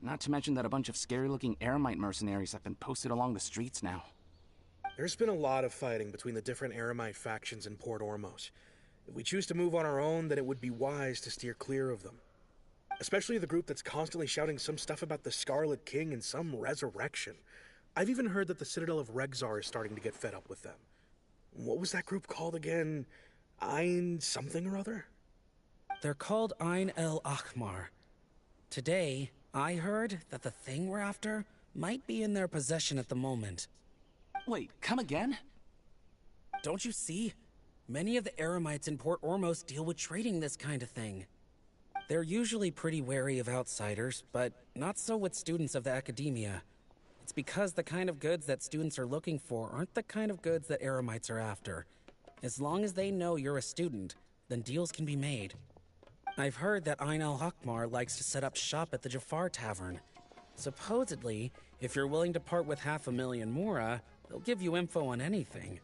Not to mention that a bunch of scary-looking Eremite mercenaries have been posted along the streets now. There's been a lot of fighting between the different Eremite factions in Port Ormos. If we choose to move on our own, then it would be wise to steer clear of them. Especially the group that's constantly shouting some stuff about the Scarlet King and some resurrection. I've even heard that the Citadel of Regzar is starting to get fed up with them. What was that group called again? Ein something or other? They're called Ein El Akhmar. Today, I heard that the thing we're after might be in their possession at the moment. Wait, come again? Don't you see? Many of the Eremites in Port Ormos deal with trading this kind of thing. They're usually pretty wary of outsiders, but not so with students of the academia. It's because the kind of goods that students are looking for aren't the kind of goods that Eremites are after. As long as they know you're a student, then deals can be made. I've heard that Ein al-Hakmar likes to set up shop at the Jafar Tavern. Supposedly, if you're willing to part with 500,000 Mora, they'll give you info on anything.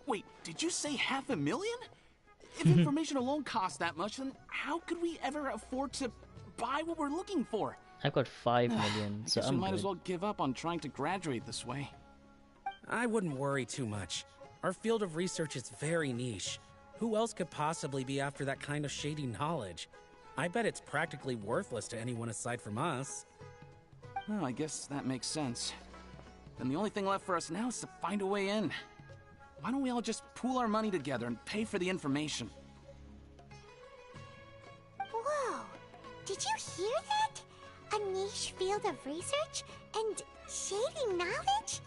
Wait, did you say 500,000? If information alone costs that much, then how could we ever afford to buy what we're looking for? I've got 5 million, so I guess I'm we might good. as well give up on trying to graduate this way. I wouldn't worry too much. Our field of research is very niche. Who else could possibly be after that kind of shady knowledge? I bet it's practically worthless to anyone aside from us. Well, I guess that makes sense. Then the only thing left for us now is to find a way in. Why don't we all just pool our money together and pay for the information? Whoa! Did you hear that? A niche field of research and shady knowledge?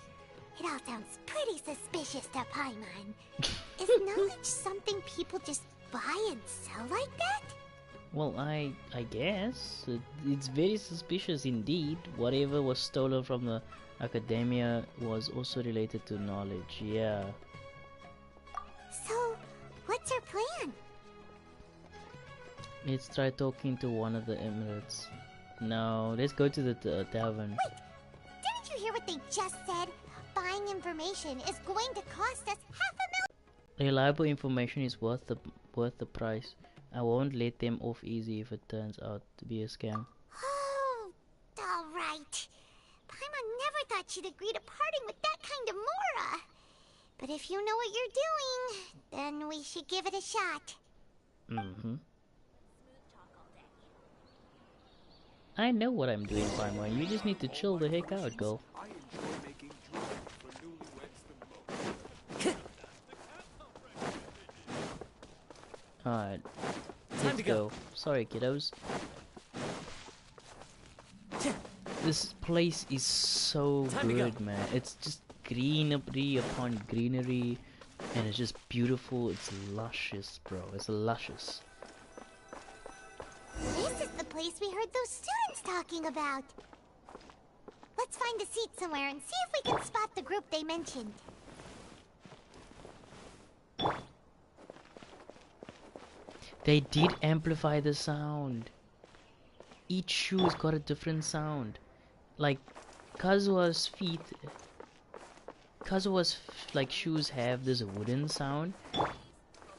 It all sounds pretty suspicious to Paimon. Is knowledge something people just buy and sell like that? Well, I guess. It's very suspicious indeed. Whatever was stolen from the academia was also related to knowledge, yeah. So, what's our plan? Let's try talking to one of the Emirates. No, let's go to the tavern. Wait! Didn't you hear what they just said? Buying information is going to cost us 500,000. Reliable information is worth the price. I won't let them off easy if it turns out to be a scam. Oh, alright. Paimon never thought she'd agree to parting with that kind of Mora. But if you know what you're doing, then we should give it a shot. Mm-hmm. I know what I'm doing, Paimon. You just need to chill the heck out, girl. Alright, let's go. Sorry, kiddos. This place is so good, man. It's just greenery upon greenery, and it's just beautiful. It's luscious, bro. It's luscious. This is the place we heard those students talking about. Let's find a seat somewhere and see if we can spot the group they mentioned. They did amplify the sound. Each shoe's got a different sound. Like Kazua's feet, like shoes have this wooden sound.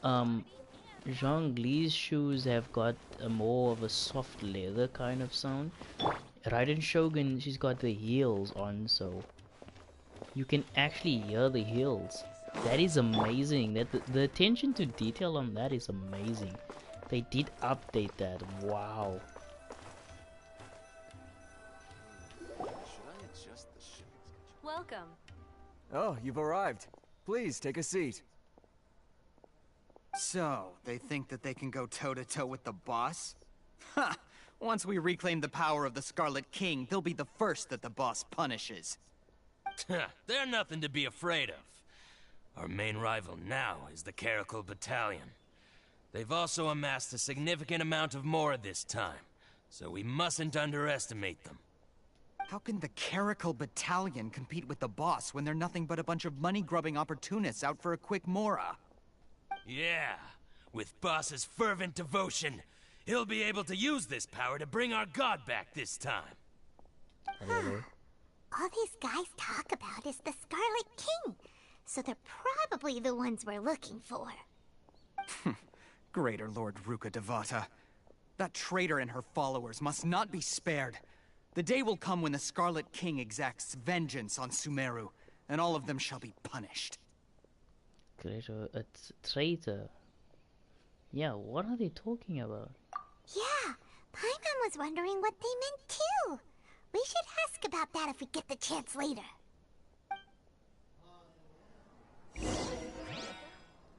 Zhongli's shoes have got a more of a soft leather kind of sound. Raiden Shogun, she's got the heels on, so you can actually hear the heels. That is amazing. That the attention to detail on that is amazing. They did update that. Wow. Welcome. Oh, you've arrived. Please, take a seat. So, they think that they can go toe-to-toe with the boss? Ha! Once we reclaim the power of the Scarlet King, they'll be the first that the boss punishes. They're nothing to be afraid of. Our main rival now is the Caracal Battalion. They've also amassed a significant amount of Mora this time, so we mustn't underestimate them. How can the Caracal Battalion compete with the boss when they're nothing but a bunch of money-grubbing opportunists out for a quick Mora? Yeah, with Boss's fervent devotion, he'll be able to use this power to bring our god back this time. All these guys talk about is the Scarlet King, so they're probably the ones we're looking for. Greater Lord Ruka Devata. That traitor and her followers must not be spared. The day will come when the Scarlet King exacts vengeance on Sumeru, and all of them shall be punished. Greater, a traitor. Yeah, what are they talking about? Yeah, Paimon was wondering what they meant too. We should ask about that if we get the chance later.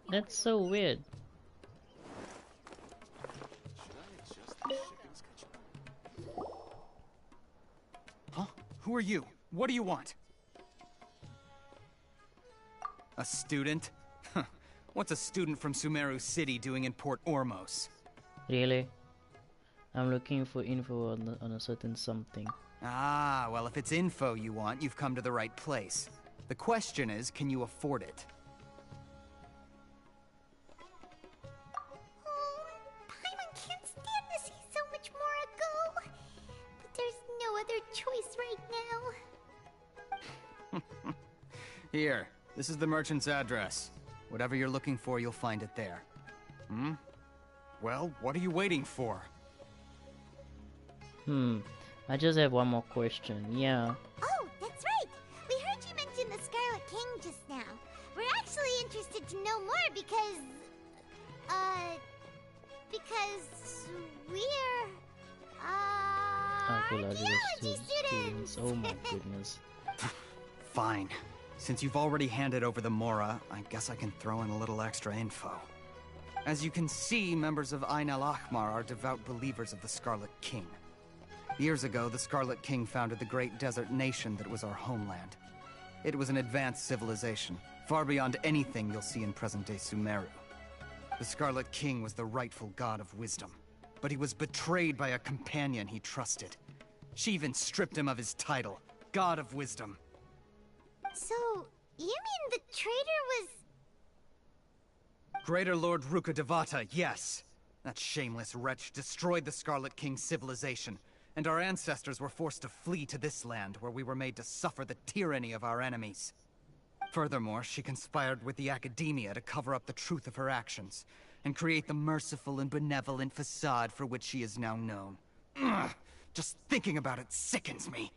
That's so weird. Huh? Who are you? What do you want? A student? What's a student from Sumeru City doing in Port Ormos? Really? I'm looking for info on a certain something. Ah, well, if it's info you want, you've come to the right place. The question is, can you afford it? Paimon can't stand to see so much more go. But there's no other choice right now. Here, this is the merchant's address. Whatever you're looking for, you'll find it there. Hmm? Well, what are you waiting for? I just have one more question. Yeah. Oh, that's right. We heard you mention the Scarlet King just now. We're actually interested to know more because we're archaeology students. Oh my goodness. Fine. Since you've already handed over the Mora, I guess I can throw in a little extra info. As you can see, members of Ain al-Ahmar are devout believers of the Scarlet King. Years ago, the Scarlet King founded the great desert nation that was our homeland. It was an advanced civilization, far beyond anything you'll see in present-day Sumeru. The Scarlet King was the rightful god of wisdom, but he was betrayed by a companion he trusted. She even stripped him of his title, God of Wisdom. So, you mean the traitor was... Greater Lord Rukkhadevata, yes. That shameless wretch destroyed the Scarlet King's civilization, and our ancestors were forced to flee to this land where we were made to suffer the tyranny of our enemies. Furthermore, she conspired with the Academia to cover up the truth of her actions, and create the merciful and benevolent facade for which she is now known. Ugh, just thinking about it sickens me.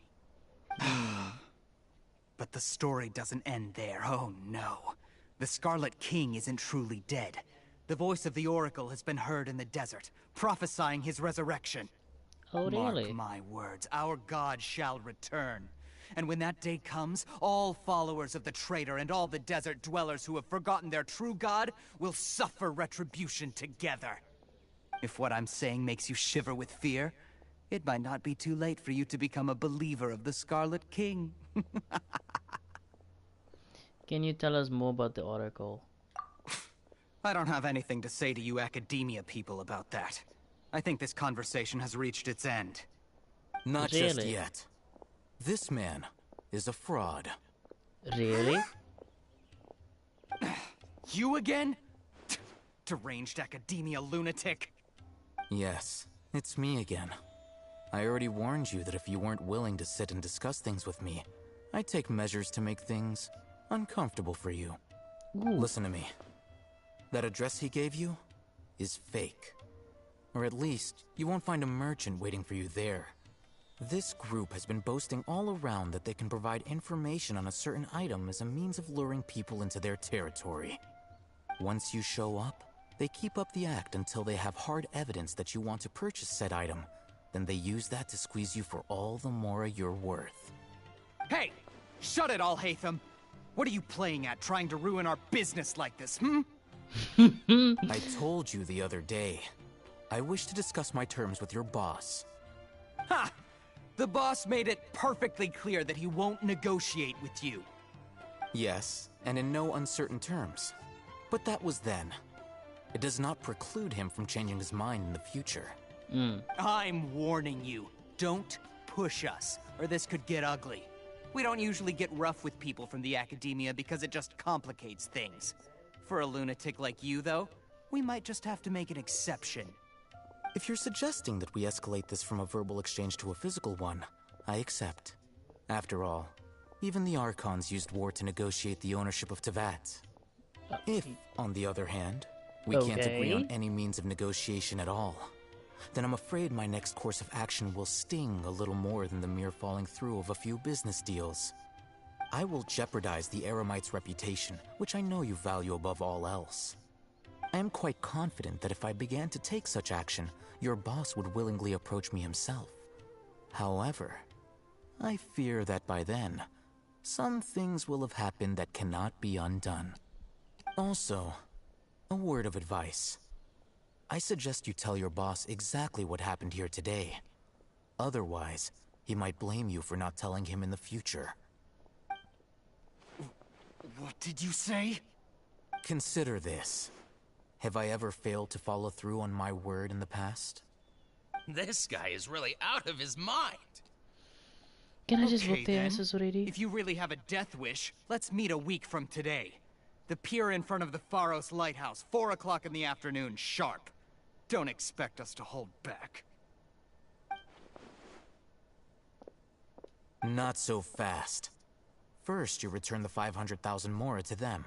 But the story doesn't end there, oh no. The Scarlet King isn't truly dead. The voice of the Oracle has been heard in the desert, prophesying his resurrection. Oh, really? Mark my words, our god shall return. And when that day comes, all followers of the traitor and all the desert dwellers who have forgotten their true god will suffer retribution together. If what I'm saying makes you shiver with fear, it might not be too late for you to become a believer of the Scarlet King. Can you tell us more about the Oracle? I don't have anything to say to you Academia people about that. I think this conversation has reached its end. Not just yet. This man is a fraud. Really? You again? Deranged Academia lunatic. Yes, it's me again. I already warned you that if you weren't willing to sit and discuss things with me, I'd take measures to make things uncomfortable for you. Listen to me. That address he gave you is fake. Or at least, you won't find a merchant waiting for you there. This group has been boasting all around that they can provide information on a certain item as a means of luring people into their territory. Once you show up, they keep up the act until they have hard evidence that you want to purchase said item. Then they use that to squeeze you for all the more you're worth. Hey! Shut it, Alhaitham! What are you playing at, trying to ruin our business like this, I told you the other day. I wish to discuss my terms with your boss. Ha! The boss made it perfectly clear that he won't negotiate with you. Yes, and in no uncertain terms. But that was then. It does not preclude him from changing his mind in the future. I'm warning you. Don't push us, or this could get ugly. We don't usually get rough with people from the Academia because it just complicates things. For a lunatic like you, though, we might just have to make an exception. If you're suggesting that we escalate this from a verbal exchange to a physical one, I accept. After all, even the Archons used war to negotiate the ownership of Teyvat. If, on the other hand, we can't agree on any means of negotiation at all, then I'm afraid my next course of action will sting a little more than the mere falling through of a few business deals. I will jeopardize the Eremite's reputation, which I know you value above all else. I am quite confident that if I began to take such action, your boss would willingly approach me himself. However, I fear that by then, some things will have happened that cannot be undone. Also, a word of advice. I suggest you tell your boss exactly what happened here today. Otherwise, he might blame you for not telling him in the future. What did you say? Consider this. Have I ever failed to follow through on my word in the past? This guy is really out of his mind. Can I just Okay, whoop their then. asses already? If you really have a death wish, let's meet a week from today. The pier in front of the Pharos Lighthouse, 4 o'clock in the afternoon, sharp. Don't expect us to hold back. Not so fast. First, you return the 500,000 mora to them.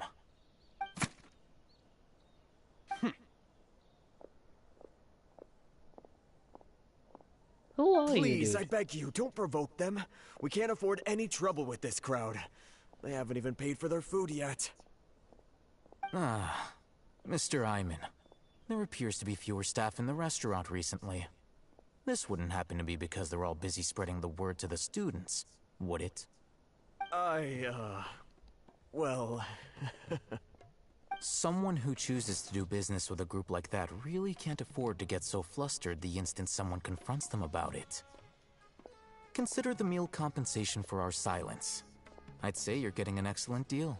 Who are Please, you, I dude? beg you, don't provoke them. We can't afford any trouble with this crowd. They haven't even paid for their food yet. Ah, Mr. Iman. There appears to be fewer staff in the restaurant recently. This wouldn't happen to be because they're all busy spreading the word to the students, would it? Well... Someone who chooses to do business with a group like that really can't afford to get so flustered the instant someone confronts them about it. Consider the meal compensation for our silence. I'd say you're getting an excellent deal.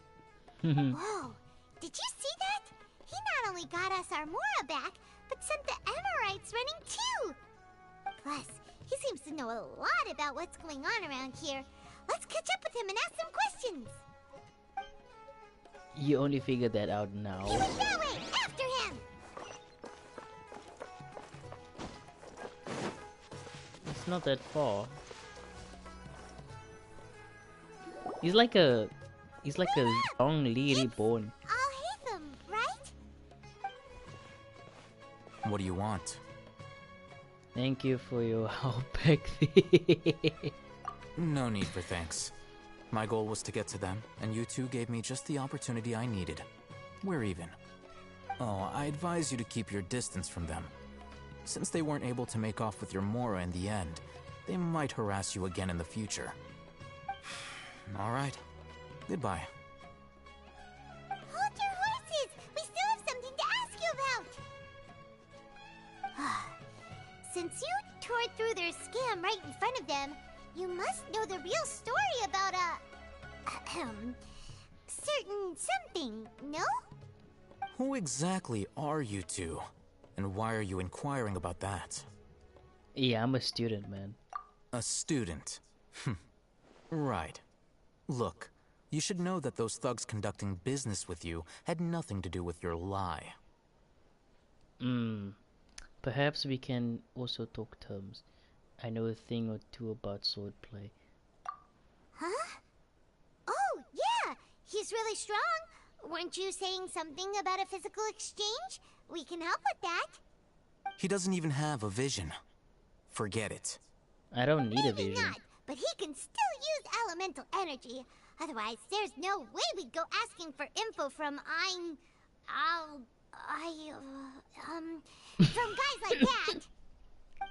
Whoa, did you see that? He not only got us our Mora back, but sent the Emirites running too! Plus, he seems to know a lot about what's going on around here. Let's catch up with him and ask some questions! You only figured that out now. He went that way! After him! It's not that far. He's like a long Lee reborn. I'll hate them, right? What do you want? Thank you for your help back No need for thanks. My goal was to get to them, and you two gave me just the opportunity I needed. We're even. Oh, I advise you to keep your distance from them. Since they weren't able to make off with your Mora in the end, they might harass you again in the future. Alright. Goodbye. Hold your horses! We still have something to ask you about! Since you tore through their scam right in front of them, you must know the real story about certain something, no? Who exactly are you two? And why are you inquiring about that? Yeah, I'm a student, man. A student? Right. Look, you should know that those thugs conducting business with you had nothing to do with your lie. Perhaps we can also talk terms. I know a thing or two about swordplay. Huh? Oh, yeah! He's really strong! Weren't you saying something about a physical exchange? We can help with that. He doesn't even have a vision. Forget it. I don't need a Maybe vision. not, but he can still use elemental energy. Otherwise, there's no way we'd go asking for info from from guys like that.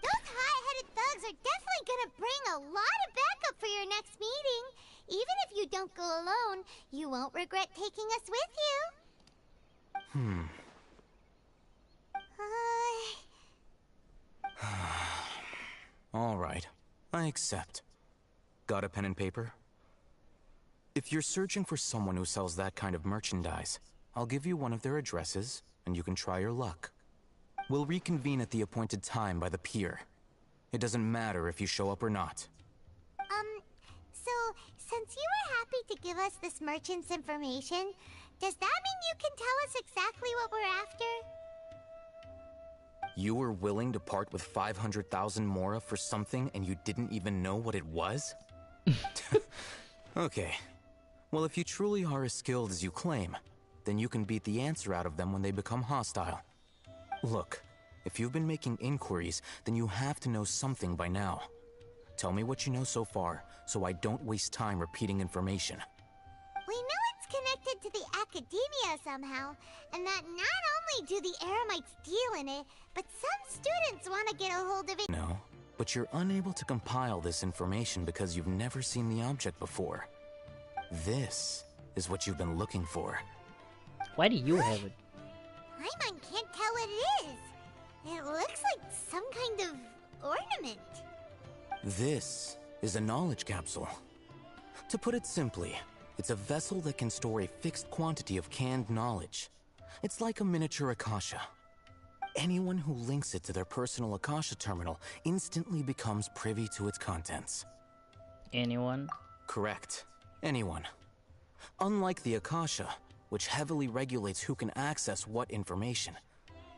Those hot-headed thugs are definitely gonna bring a lot of backup for your next meeting. Even if you don't go alone, you won't regret taking us with you. Alright, I accept. Got a pen and paper? If you're searching for someone who sells that kind of merchandise, I'll give you one of their addresses, and you can try your luck. We'll reconvene at the appointed time by the pier. It doesn't matter if you show up or not. So, since you were happy to give us this merchant's information, does that mean you can tell us exactly what we're after? You were willing to part with 500,000 mora for something and you didn't even know what it was? Okay. Well, if you truly are as skilled as you claim, then you can beat the answer out of them when they become hostile. Look, if you've been making inquiries, then you have to know something by now. Tell me what you know so far, so I don't waste time repeating information. We know it's connected to the academia somehow, and that not only do the Eremites deal in it, but some students want to get a hold of it. No, but you're unable to compile this information because you've never seen the object before. This is what you've been looking for. Why do you have it? Paimon can't tell what it is. It looks like some kind of ornament. This is a knowledge capsule. To put it simply, it's a vessel that can store a fixed quantity of canned knowledge. It's like a miniature Akasha. Anyone who links it to their personal Akasha terminal instantly becomes privy to its contents. Anyone? Correct. Anyone. Unlike the Akasha, which heavily regulates who can access what information,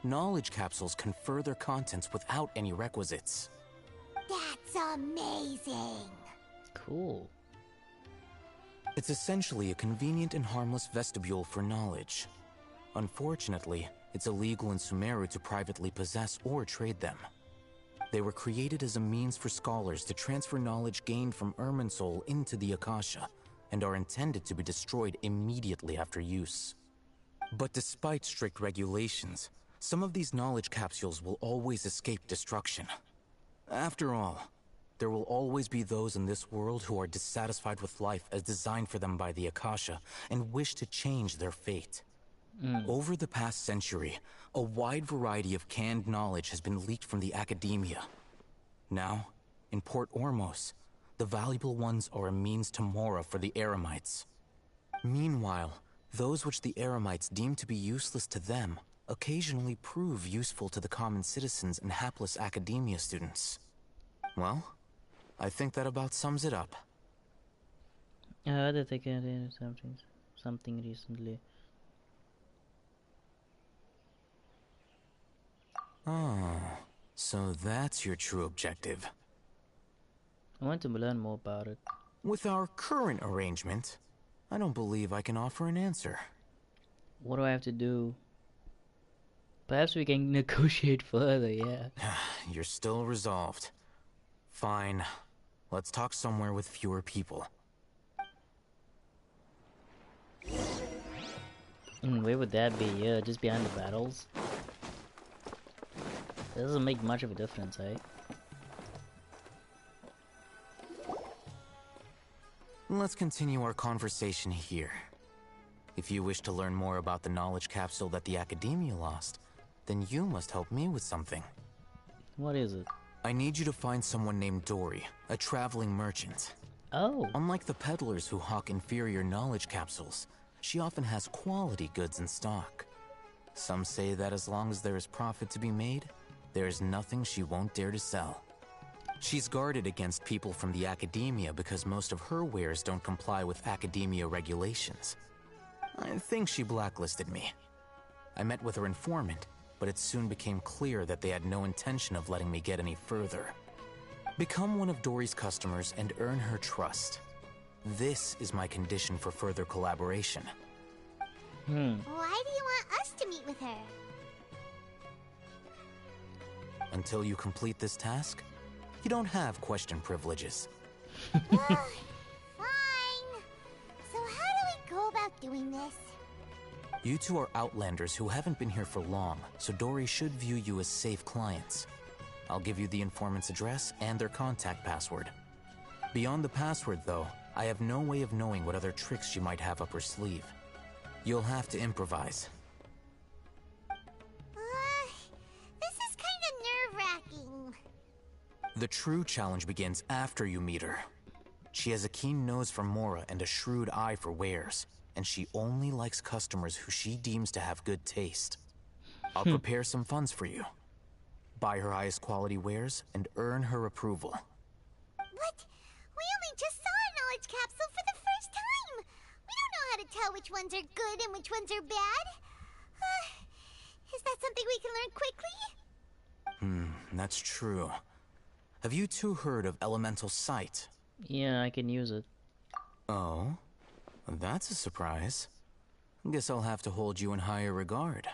knowledge capsules confer their contents without any requisites. That's amazing. Cool. It's essentially a convenient and harmless vestibule for knowledge. Unfortunately, it's illegal in Sumeru to privately possess or trade them. They were created as a means for scholars to transfer knowledge gained from Irminsul into the Akasha, and are intended to be destroyed immediately after use. But despite strict regulations, some of these knowledge capsules will always escape destruction. After all, there will always be those in this world who are dissatisfied with life as designed for them by the Akasha and wish to change their fate. Over the past century, a wide variety of canned knowledge has been leaked from the academia. Now, in Port Ormos, the valuable ones are a means to Mora for the Eremites. Meanwhile, those which the Eremites deem to be useless to them occasionally prove useful to the common citizens and hapless academia students. Well, I think that about sums it up. I heard that they can do something recently. Oh, so that's your true objective. I want to learn more about it. With our current arrangement, I don't believe I can offer an answer. What do I have to do? Perhaps we can negotiate further, yeah. You're still resolved. Fine. Let's talk somewhere with fewer people. Where would that be? Yeah, just behind the battles? That doesn't make much of a difference, eh? Let's continue our conversation here. If you wish to learn more about the knowledge capsule that the Academia lost, then you must help me with something. What is it? I need you to find someone named Dory, a traveling merchant. Oh. Unlike the peddlers who hawk inferior knowledge capsules, she often has quality goods in stock. Some say that as long as there is profit to be made, there is nothing she won't dare to sell. She's guarded against people from the Academia because most of her wares don't comply with Academia regulations. I think she blacklisted me. I met with her informant, but it soon became clear that they had no intention of letting me get any further. Become one of Dory's customers and earn her trust. This is my condition for further collaboration. Why do you want us to meet with her? Until you complete this task, you don't have question privileges. Fine. So how do we go about doing this? You two are outlanders who haven't been here for long, so Dory should view you as safe clients. I'll give you the informant's address and their contact password. Beyond the password, though, I have no way of knowing what other tricks she might have up her sleeve. You'll have to improvise. This is kind of nerve-wracking. The true challenge begins after you meet her. She has a keen nose for Mora and a shrewd eye for wares, and she only likes customers who she deems to have good taste. I'll prepare some funds for you. Buy her highest quality wares and earn her approval. But we only just saw a knowledge capsule for the first time. We don't know how to tell which ones are good and which ones are bad. Is that something we can learn quickly? That's true. Have you two heard of elemental sight? Yeah, I can use it. Oh? That's a surprise. Guess I'll have to hold you in higher regard.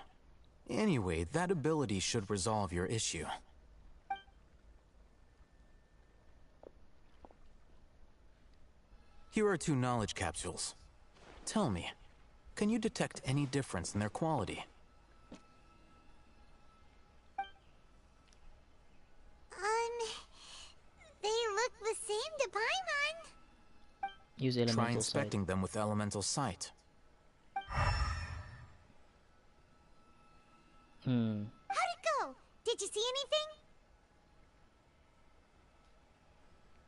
Anyway, that ability should resolve your issue. Here are 2 knowledge capsules. Tell me, can you detect any difference in their quality? Use Try elemental inspecting sight. them with elemental sight. Hmm. How'd it go? Did you see anything?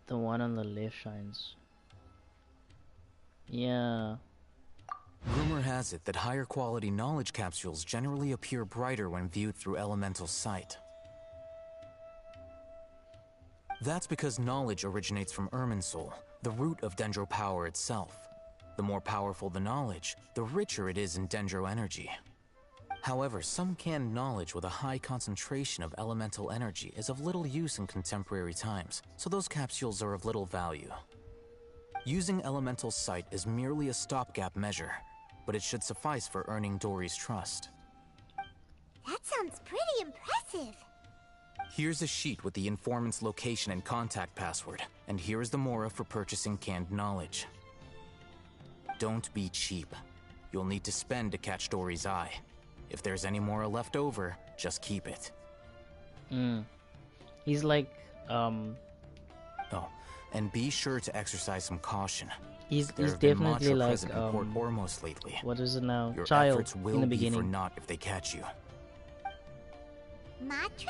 The one on the left shines. Yeah. Rumor has it that higher quality knowledge capsules generally appear brighter when viewed through elemental sight. That's because knowledge originates from Irminsul, the root of Dendro power itself. The more powerful the knowledge, the richer it is in Dendro energy. However, some canned knowledge with a high concentration of elemental energy is of little use in contemporary times, so those capsules are of little value. Using elemental sight is merely a stopgap measure, but it should suffice for earning Dory's trust. That sounds pretty impressive. Here's a sheet with the informant's location and contact password, and here is the Mora for purchasing canned knowledge. Don't be cheap. You'll need to spend to catch Dory's eye. If there's any Mora left over, just keep it. He's like, Oh, and be sure to exercise some caution. He's There have definitely been Matra like, present in Port Ormos lately. what is it now? Your Child efforts will in the be for beginning. naught if they catch you. Matra?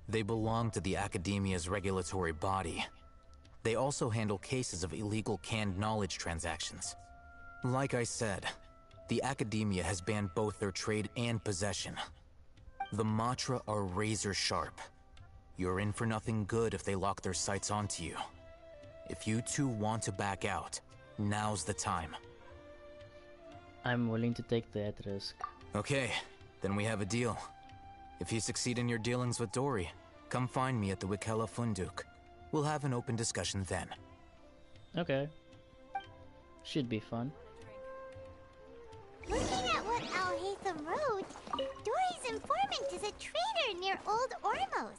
They belong to the Academia's regulatory body. They also handle cases of illegal canned knowledge transactions. Like I said, the Academia has banned both their trade and possession. The Matra are razor sharp. You're in for nothing good if they lock their sights onto you. If you two want to back out, now's the time. I'm willing to take that risk. Okay, then we have a deal. If you succeed in your dealings with Dory, come find me at the Wikela Funduk. We'll have an open discussion then. Okay. Should be fun. Looking at what Al-Haytham wrote, Dory's informant is a trader near Old Ormos.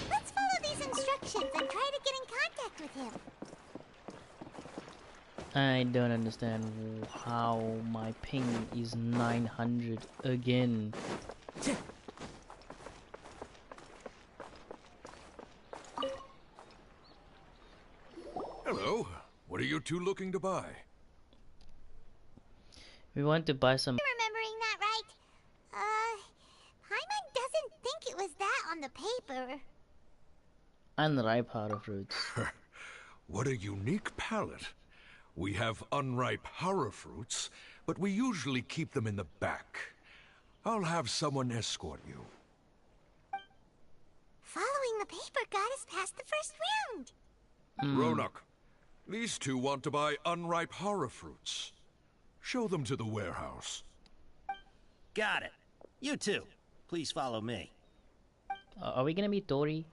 Let's follow these instructions and try to get in contact with him. I don't understand how my ping is 900 again. Hello. What are you two looking to buy? We want to buy some. Remembering that right? Paimon doesn't think it was that on the paper. Unripe horror fruits. What a unique palate. We have unripe horror fruits, but we usually keep them in the back. I'll have someone escort you. Following the paper got us past the first round. Ronak, these two want to buy unripe horror fruits. Show them to the warehouse. Got it. You two, please follow me. Are we gonna meet Dory?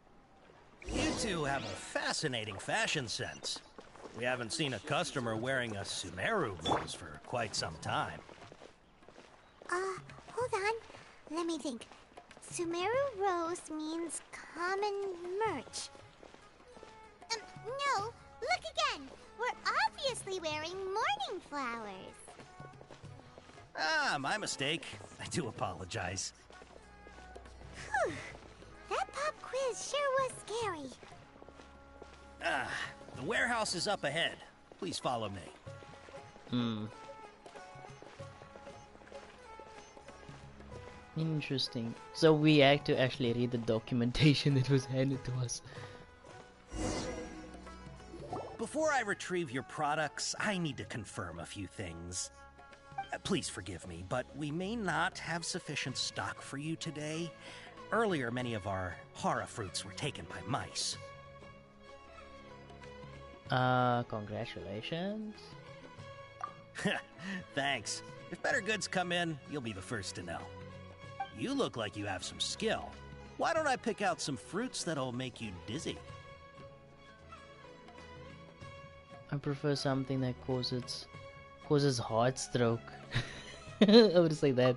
You two have a fascinating fashion sense. We haven't seen a customer wearing a Sumeru rose for quite some time. Hold on. Let me think. Sumeru rose means common merch. No, look again. We're obviously wearing morning flowers. Ah, my mistake. I do apologize. Whew. That pop quiz sure was scary. Ah, the warehouse is up ahead. Please follow me. Interesting. So we had to actually read the documentation that was handed to us. Before I retrieve your products, I need to confirm a few things. Please forgive me, but we may not have sufficient stock for you today. Earlier, many of our hara fruits were taken by mice. Congratulations. Thanks. If better goods come in, you'll be the first to know. You look like you have some skill. Why don't I pick out some fruits that'll make you dizzy? I prefer something that causes heart stroke. I would say that.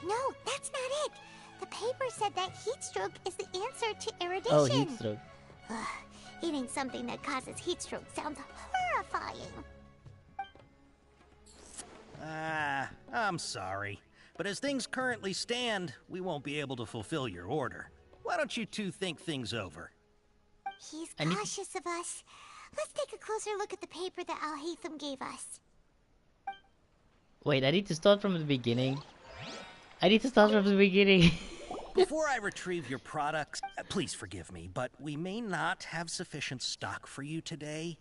No, that's not it. The paper said that heat stroke is the answer to erudition. Oh, heat stroke. Eating something that causes heat stroke sounds horrifying. I'm sorry. But as things currently stand, we won't be able to fulfill your order. Why don't you two think things over? He's cautious of us. Let's take a closer look at the paper that Al-Haytham gave us. Wait, I need to start from the beginning. Before I retrieve your products, please forgive me, but we may not have sufficient stock for you today.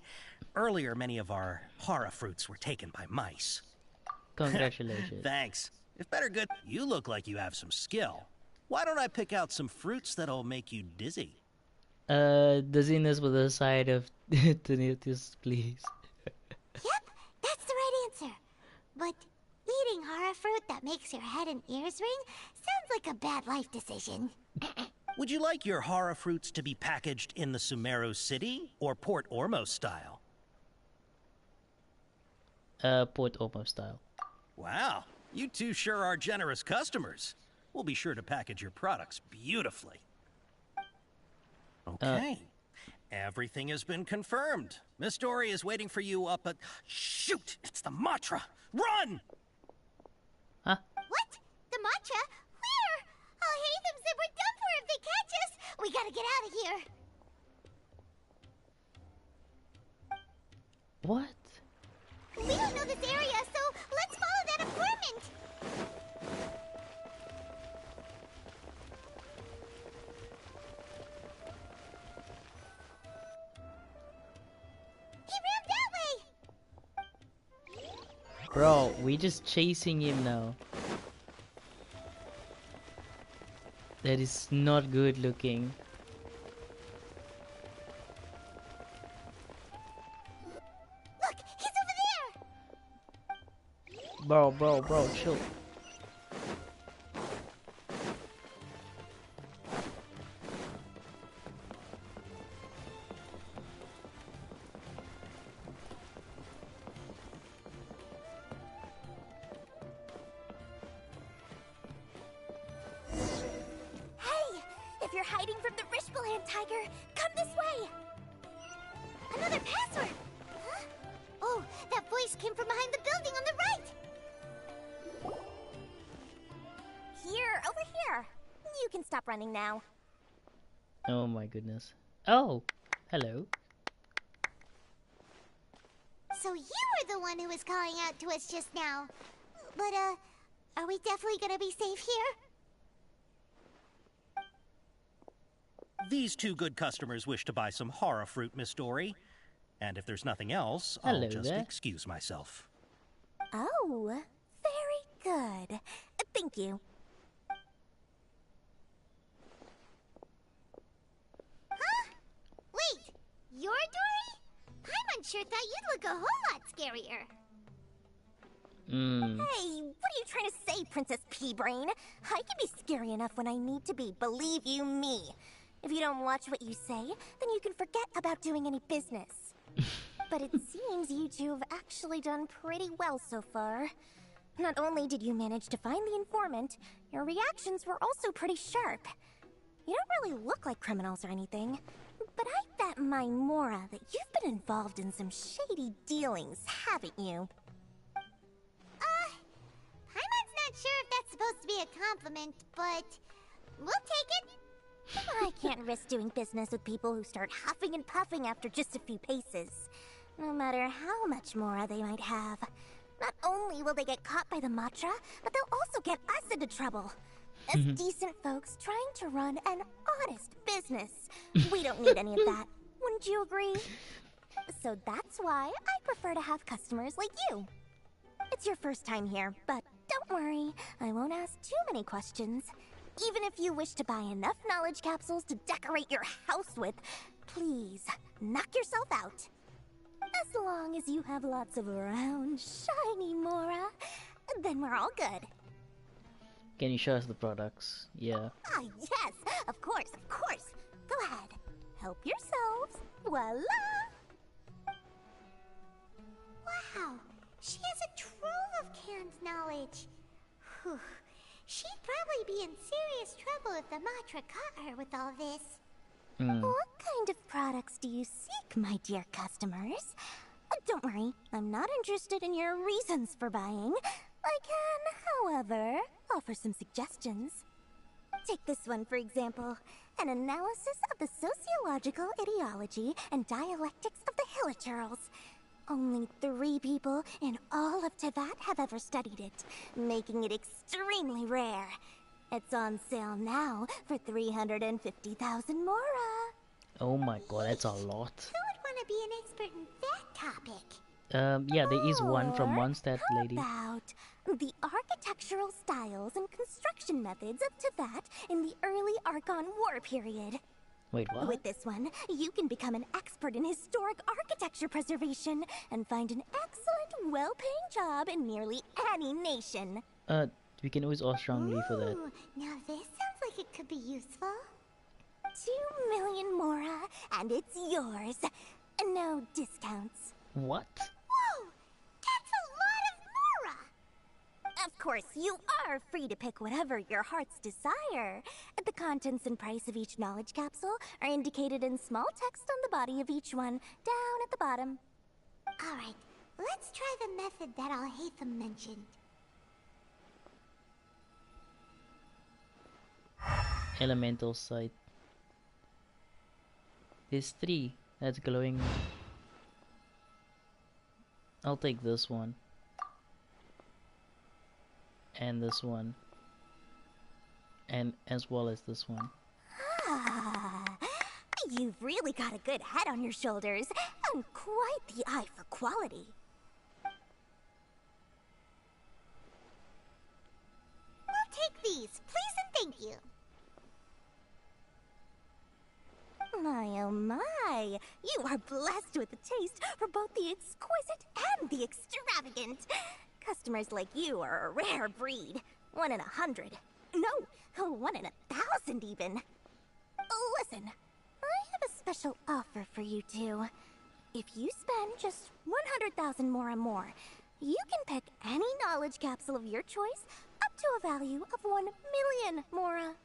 Earlier, many of our hara fruits were taken by mice. Congratulations. Thanks. If better good, you look like you have some skill. Why don't I pick out some fruits that'll make you dizzy? Dizziness with a side of tinnitus, please. Yep, that's the right answer. But eating hara fruit that makes your head and ears ring sounds like a bad life decision. Would you like your hara fruits to be packaged in the Sumeru city or Port Ormos style? Port Ormos style. Wow, you two sure are generous customers. We'll be sure to package your products beautifully. Okay. Everything has been confirmed. Miss Dory is waiting for you up at... Shoot! It's the Matra! Run! Huh? What? The Matra? Where? Al-Haytham said we're done for if they catch us. We gotta get out of here. What? We don't know this area, so let's follow that informant. He ran that way. Bro, we just chasing him now. That is not good looking. Look, he's over there. Bro, chill. Hey, if you're hiding from the Rishbaland tiger, come this way. Another password. Huh? Oh, that voice came from behind the building on the right. Here, over here. You can stop running now. Oh my goodness. Oh, hello. So you were the one who was calling out to us just now. But, are we definitely gonna be safe here? These two good customers wish to buy some hara fruit, Miss Dory. And if there's nothing else, Hello I'll just there. excuse myself. Oh, very good. Thank you. Huh? Wait, you're Dory? Paimon sure thought you'd look a whole lot scarier. Hey, what are you trying to say, Princess Pea-Brain? I can be scary enough when I need to be, believe you me. If you don't watch what you say, then you can forget about doing any business. But it seems you two have actually done pretty well so far. Not only did you manage to find the informant, your reactions were also pretty sharp. You don't really look like criminals or anything, but I bet my Mora that you've been involved in some shady dealings, haven't you? Paimon's not sure if that's supposed to be a compliment, but we'll take it. I can't risk doing business with people who start huffing and puffing after just a few paces. No matter how much Mora they might have. Not only will they get caught by the Matra, but they'll also get us into trouble. As decent folks trying to run an honest business. We don't need any of that. Wouldn't you agree? So that's why I prefer to have customers like you. It's your first time here, but don't worry. I won't ask too many questions. Even if you wish to buy enough knowledge capsules to decorate your house with, please, knock yourself out. As long as you have lots of round, shiny Mora, then we're all good. Can you show us the products? Yeah. Ah, yes, of course, of course. Go ahead. Help yourselves. Voila! Wow, she has a trove of canned knowledge. Whew. She'd probably be in serious trouble if the Matra caught her with all this. What kind of products do you seek, my dear customers? Don't worry, I'm not interested in your reasons for buying. I can, however, offer some suggestions. Take this one, for example. An analysis of the sociological ideology and dialectics of the Hilichurls. Only 3 people in all of Teyvat have ever studied it, making it extremely rare. It's on sale now for 350,000 mora. Oh my god, that's a lot. Who would want to be an expert in that topic? Yeah, there is one from Mondstadt lady. About the architectural styles and construction methods of Teyvat in the early Archon War period. Wait, what? With this one, you can become an expert in historic architecture preservation and find an excellent, well-paying job in nearly any nation. We can always ask strongly for that. Ooh, now this sounds like it could be useful. 2 million mora, and it's yours. No discounts. What? Whoa! That's a lot of mora! Of course, you are free to pick whatever your heart's desire. The contents and price of each knowledge capsule are indicated in small text on the body of each one, down at the bottom. Alright, let's try the method that Alhaitham mentioned. Elemental sight. There's 3 that's glowing. I'll take this one. And this one. And as well as this one. Ah, you've really got a good head on your shoulders, and quite the eye for quality. We'll take these, please and thank you. My oh my, you are blessed with a taste for both the exquisite and the extravagant. Customers like you are a rare breed. 1 in 100. No, 1 in 1,000 even. Listen, I have a special offer for you two. If you spend just 100,000 more and more, you can pick any knowledge capsule of your choice up to a value of 1 million mora.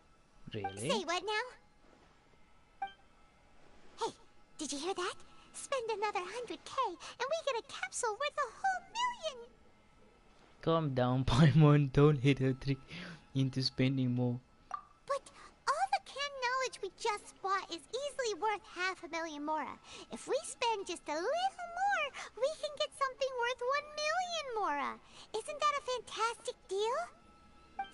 Really? Say what now? Hey, did you hear that? Spend another 100k and we get a capsule worth a whole million! Calm down, Paimon. Don't hit her trick into spending more. But all the canned knowledge we just bought is easily worth 500,000 mora. If we spend just a little more, we can get something worth 1 million mora. Isn't that a fantastic deal?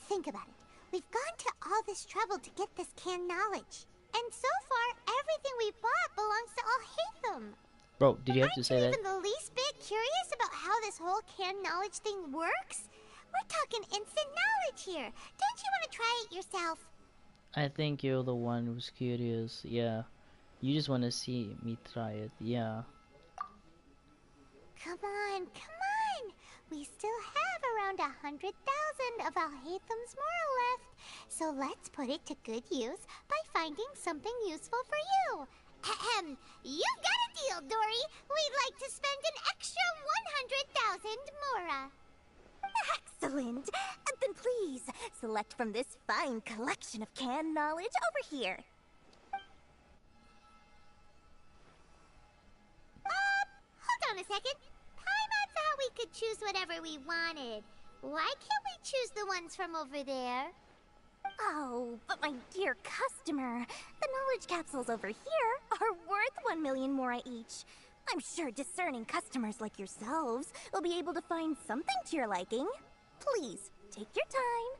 Think about it. We've gone to all this trouble to get this canned knowledge. And so far, everything we bought belongs to Alhaitham. Bro, did you have to say that? Aren't you even the least bit curious about how this whole canned knowledge thing works? We're talking instant knowledge here. Don't you want to try it yourself? I think you're the one who's curious. Yeah. You just want to see me try it. Yeah. Come on, come on. We still have around 100,000 of Alhaitham's mora left. So let's put it to good use by finding something useful for you. Ahem. You've got a deal, Dory. We'd like to spend an extra 100,000 mora. Excellent! Then please, select from this fine collection of canned knowledge over here. Hold on a second. Paimon thought we could choose whatever we wanted. Why can't we choose the ones from over there? Oh, but my dear customer, the knowledge capsules over here are worth 1 million mora each. I'm sure discerning customers like yourselves will be able to find something to your liking. Please, take your time.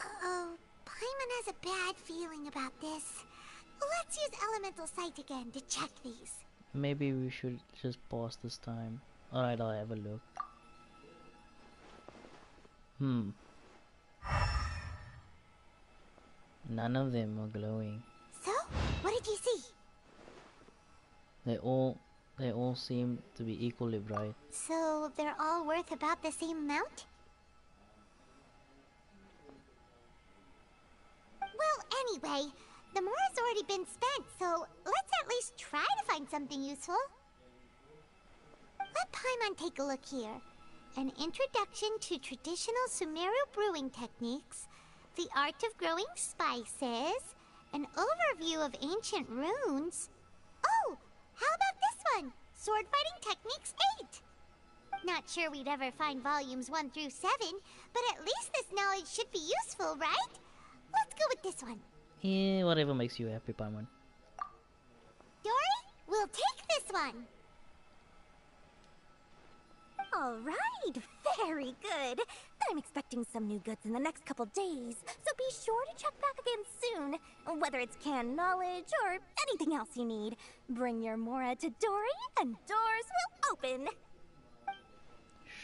Uh-oh, Paimon has a bad feeling about this. Let's use Elemental Sight again to check these. Maybe we should just pause this time. Alright, I'll have a look. None of them are glowing. So, what did you see? They all seem to be equally bright. So, they're all worth about the same amount? Well, anyway, the mora's already been spent, so let's at least try to find something useful. Let Paimon take a look here. An introduction to traditional Sumeru brewing techniques, the art of growing spices, an overview of ancient runes. Oh, how about this one? Sword Fighting Techniques 8. Not sure we'd ever find volumes 1 through 7, but at least this knowledge should be useful, right? Let's go with take this one. Yeah, whatever makes you happy, Paimon. Dory, we'll take this one. All right, very good. I'm expecting some new goods in the next couple days, so be sure to check back again soon. Whether it's canned knowledge or anything else you need, bring your Mora to Dory and doors will open.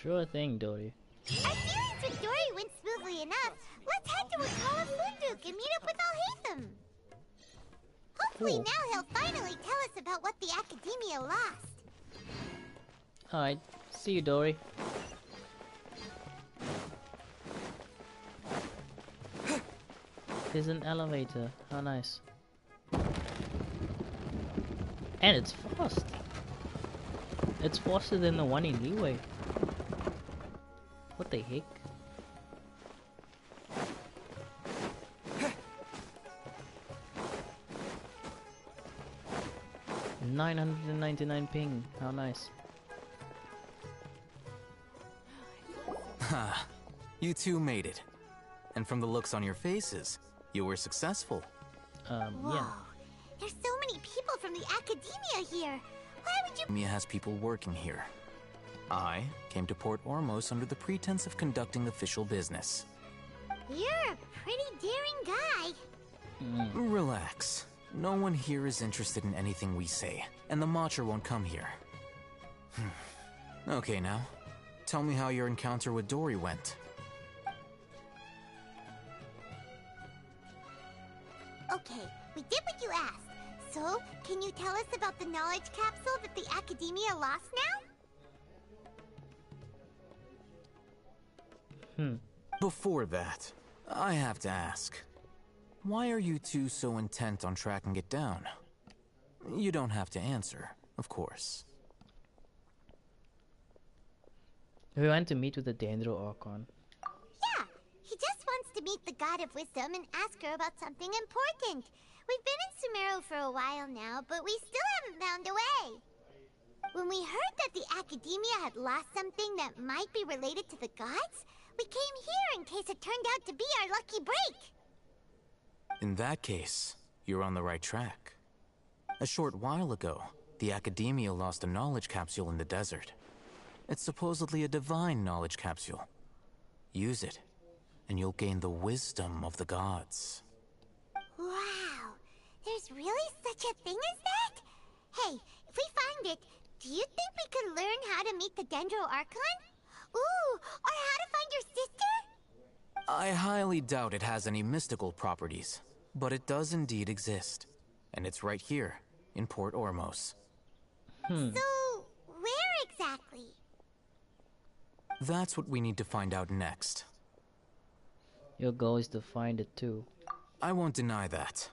Sure thing, Dory. Our dealings with Dory went smoothly enough. Let's head to Wakala Funduk and meet up with Al-Haytham. Hopefully Cool. now he'll finally tell us about what the Academia lost. Alright, see you, Dory. There's an elevator. How nice. And it's fast. It's faster than the one in Leeway. What the heck? $999 ping. How nice. Ha! You two made it. And from the looks on your faces, you were successful. Whoa. Yeah. There's so many people from the Academia here. Why would you... Mia has people working here. I came to Port Ormos under the pretense of conducting official business. You're a pretty daring guy. Relax. No one here is interested in anything we say, and the Matcher won't come here. Okay, now, tell me how your encounter with Dory went. Okay, we did what you asked. So, can you tell us about the knowledge capsule that the Academia lost now? Before that, I have to ask, why are you two so intent on tracking it down? You don't have to answer, of course. We went to meet with the Dendro Archon. Yeah, he just wants to meet the God of Wisdom and ask her about something important. We've been in Sumeru for a while now, but we still haven't found a way. When we heard that the Academia had lost something that might be related to the gods, we came here in case it turned out to be our lucky break. In that case, you're on the right track. A short while ago, the Academia lost a knowledge capsule in the desert. It's supposedly a divine knowledge capsule. Use it, and you'll gain the wisdom of the gods. Wow, there's really such a thing as that? Hey, if we find it, do you think we could learn how to meet the Dendro Archon? Ooh, or how to find your sister? I highly doubt it has any mystical properties, but it does indeed exist. And it's right here, in Port Ormos. So, where exactly? That's what we need to find out next. Your goal is to find it too. I won't deny that.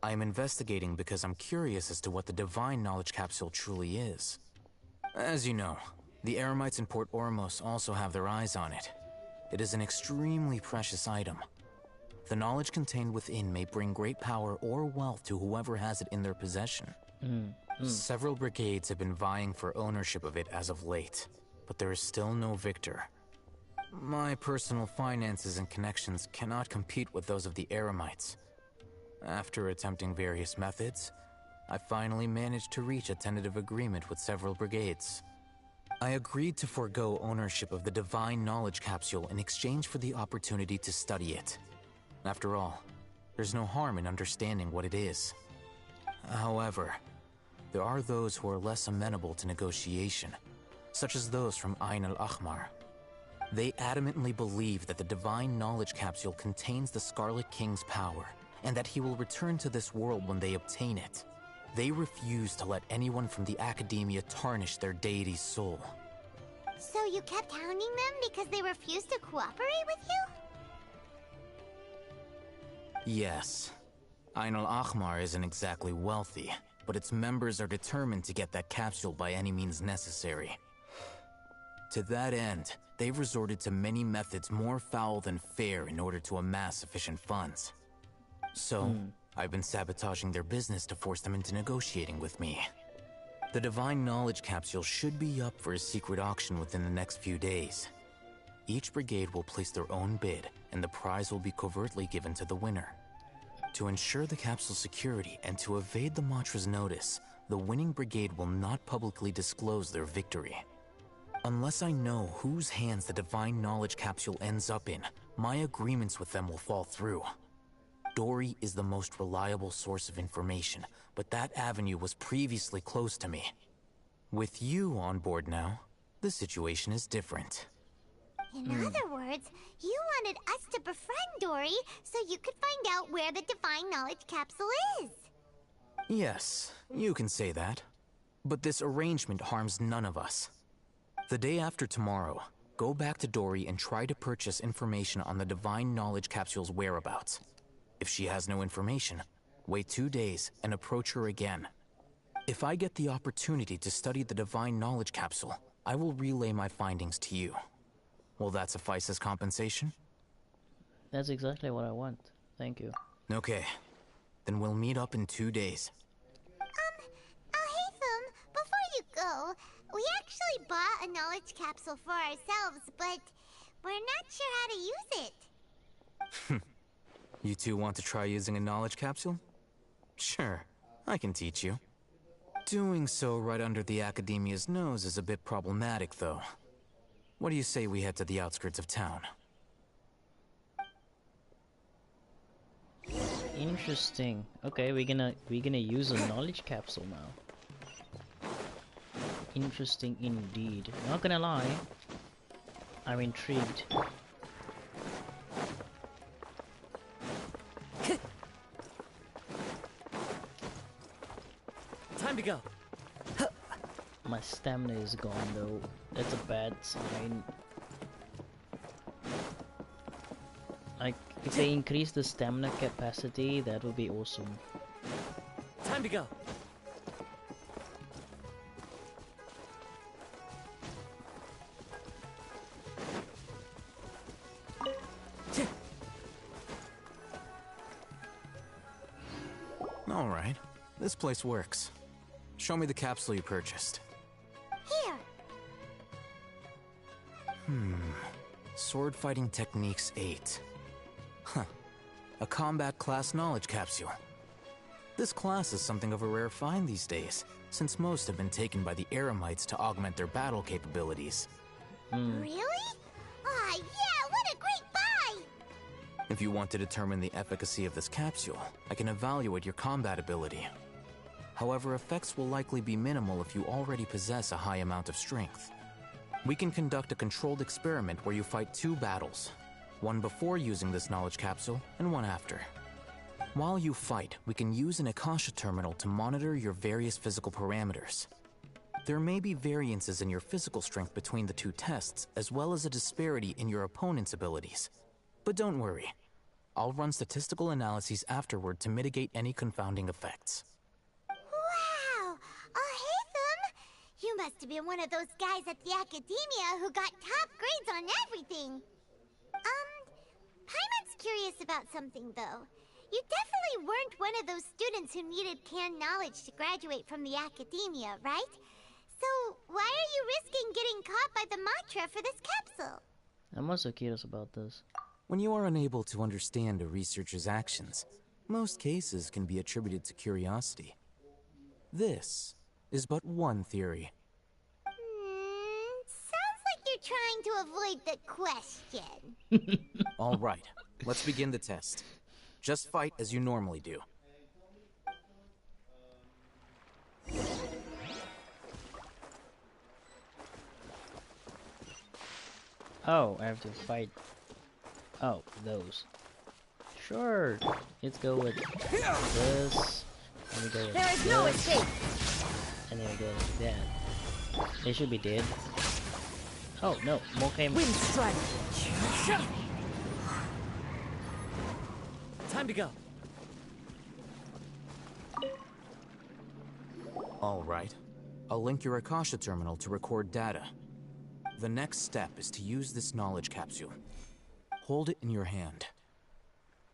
I am investigating because I'm curious as to what the divine knowledge capsule truly is. As you know, the Eremites in Port Ormos also have their eyes on it. It is an extremely precious item. The knowledge contained within may bring great power or wealth to whoever has it in their possession. Several brigades have been vying for ownership of it as of late, but there is still no victor. My personal finances and connections cannot compete with those of the Eremites. After attempting various methods, I finally managed to reach a tentative agreement with several brigades. I agreed to forego ownership of the divine knowledge capsule in exchange for the opportunity to study it. After all, there's no harm in understanding what it is. However, there are those who are less amenable to negotiation, such as those from Ain al-Ahmar. They adamantly believe that the divine knowledge capsule contains the Scarlet King's power, and that he will return to this world when they obtain it. They refuse to let anyone from the Academia tarnish their deity's soul. So you kept hounding them because they refused to cooperate with you? Yes. Ain al-Ahmar isn't exactly wealthy, but its members are determined to get that capsule by any means necessary. To that end, they've resorted to many methods more foul than fair in order to amass sufficient funds. So, I've been sabotaging their business to force them into negotiating with me. The divine knowledge capsule should be up for a secret auction within the next few days. Each brigade will place their own bid, and the prize will be covertly given to the winner. To ensure the capsule's security and to evade the Matra's notice, the winning brigade will not publicly disclose their victory. Unless I know whose hands the divine knowledge capsule ends up in, my agreements with them will fall through. Dory is the most reliable source of information, but that avenue was previously closed to me. With you on board now, the situation is different. In other words, you wanted us to befriend Dory so you could find out where the divine knowledge capsule is. Yes, you can say that. But this arrangement harms none of us. The day after tomorrow, go back to Dory and try to purchase information on the divine knowledge capsule's whereabouts. If she has no information, wait 2 days and approach her again. If I get the opportunity to study the divine knowledge capsule, I will relay my findings to you. Will that suffice as compensation? That's exactly what I want. Thank you. Okay. Then we'll meet up in 2 days. Haytham, before you go, we actually bought a knowledge capsule for ourselves, but we're not sure how to use it. You two want to try using a knowledge capsule? Sure, I can teach you. Doing so right under the Academia's nose is a bit problematic, though. What do you say we head to the outskirts of town? Interesting. Okay, we're gonna use a knowledge capsule now. Interesting indeed. Not gonna lie, I'm intrigued. Time to go. My stamina is gone though. That's a bad sign. Like, if they increase the stamina capacity, that would be awesome. Time to go. All right, this place works. Show me the capsule you purchased. Here. Sword Fighting Techniques 8. Huh. A combat class knowledge capsule. This class is something of a rare find these days, since most have been taken by the Eremites to augment their battle capabilities. Really? Ah, yeah, what a great buy! If you want to determine the efficacy of this capsule, I can evaluate your combat ability. However, effects will likely be minimal if you already possess a high amount of strength. We can conduct a controlled experiment where you fight 2 battles, one before using this knowledge capsule and one after. While you fight, we can use an Akasha terminal to monitor your various physical parameters. There may be variances in your physical strength between the 2 tests, as well as a disparity in your opponent's abilities. But don't worry, I'll run statistical analyses afterward to mitigate any confounding effects. Wow! Haytham! You must have been one of those guys at the Academia who got top grades on everything. Paimon's curious about something, though. You definitely weren't one of those students who needed canned knowledge to graduate from the Academia, right? So, why are you risking getting caught by the Matra for this capsule? I'm also curious about this. When you are unable to understand a researcher's actions, most cases can be attributed to curiosity. This is but one theory. Sounds like you're trying to avoid the question. All right, let's begin the test. Just fight as you normally do. Oh, I have to fight. Oh, those. Sure. Let's go with this. And we go with There is no this. escape. And then we go with that. They should be dead. Oh no, more came. Wind strike. Time to go. All right. I'll link your Akasha terminal to record data. The next step is to use this knowledge capsule. Hold it in your hand.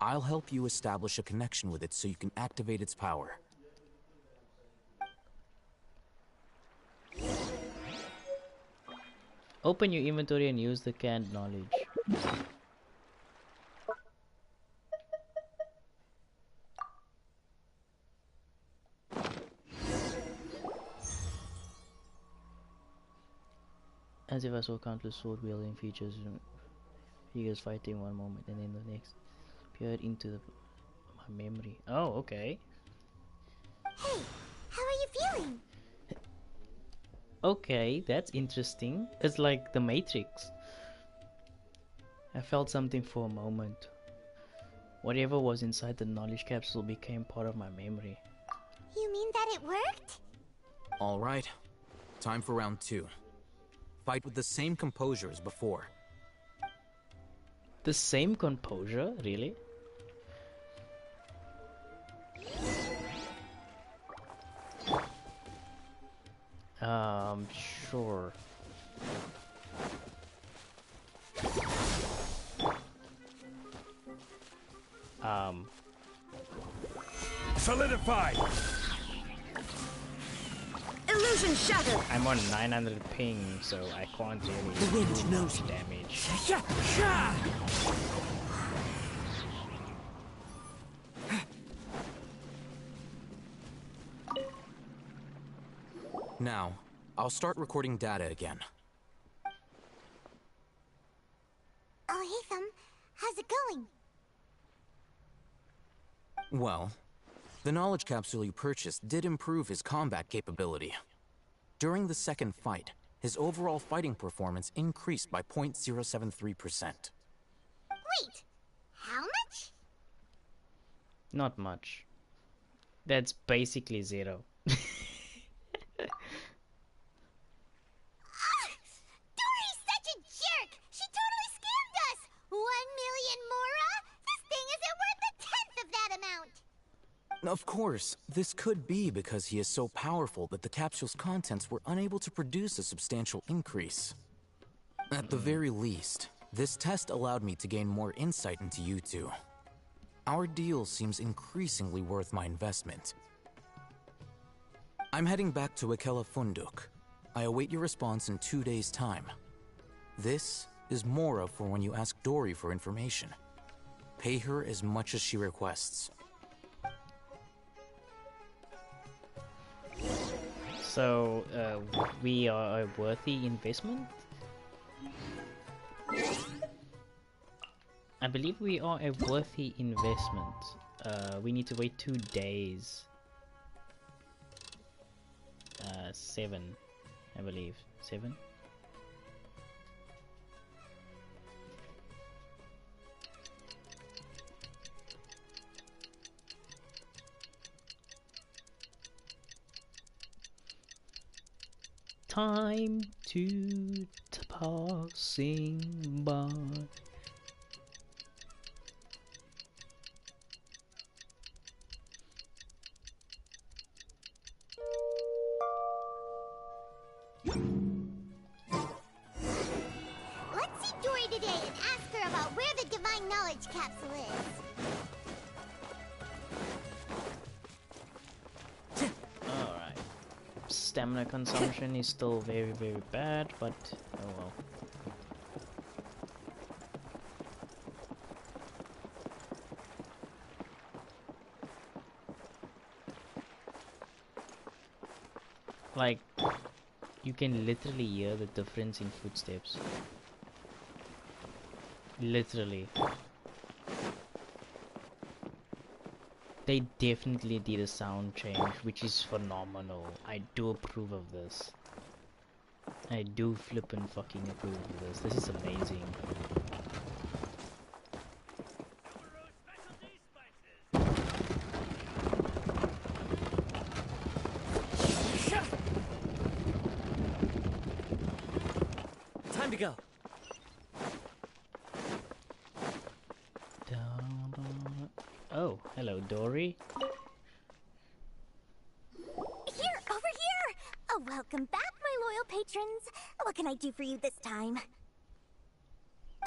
I'll help you establish a connection with it so you can activate its power. Open your inventory and use the canned knowledge. As if I saw countless sword wielding figures fighting one moment and then the next appeared into my memory. Oh, okay. Hey, how are you feeling? Okay, that's interesting. It's like the Matrix. I felt something for a moment. Whatever was inside the knowledge capsule became part of my memory. You mean that it worked? Alright, time for round 2. Fight with the same composure as before. The same composure? Really? Sure. Solidify! Illusion shattered! I'm on 900 ping, so I can't really do much damage. Now, I'll start recording data again. Oh, hey, Thumb. How's it going? Well, the knowledge capsule you purchased did improve his combat capability. During the second fight, his overall fighting performance increased by 0.073%. Wait, how much? Not much. That's basically zero. Dory's such a jerk! She totally scammed us! 1 million mora? This thing isn't worth a tenth of that amount! Of course, this could be because he is so powerful that the capsule's contents were unable to produce a substantial increase. At the very least, this test allowed me to gain more insight into you two. Our deal seems increasingly worth my investment. I'm heading back to Ikela Funduk. I await your response in 2 days' time. This is Mora for when you ask Dory for information. Pay her as much as she requests. So, we are a worthy investment? I believe we are a worthy investment. We need to wait 2 days. 7, I believe. 7? Time to passing by. Let's see Dory today and ask her about where the divine knowledge capsule is. Alright. Stamina consumption is still very, very bad, but oh well. Like, you can literally hear the difference in footsteps. Literally. They definitely did a sound change, which is phenomenal. I do approve of this. I do flippin' fucking approve of this. This is amazing. Time to go. Oh, hello, Dory. Here, over here! Oh, welcome back, my loyal patrons. What can I do for you this time?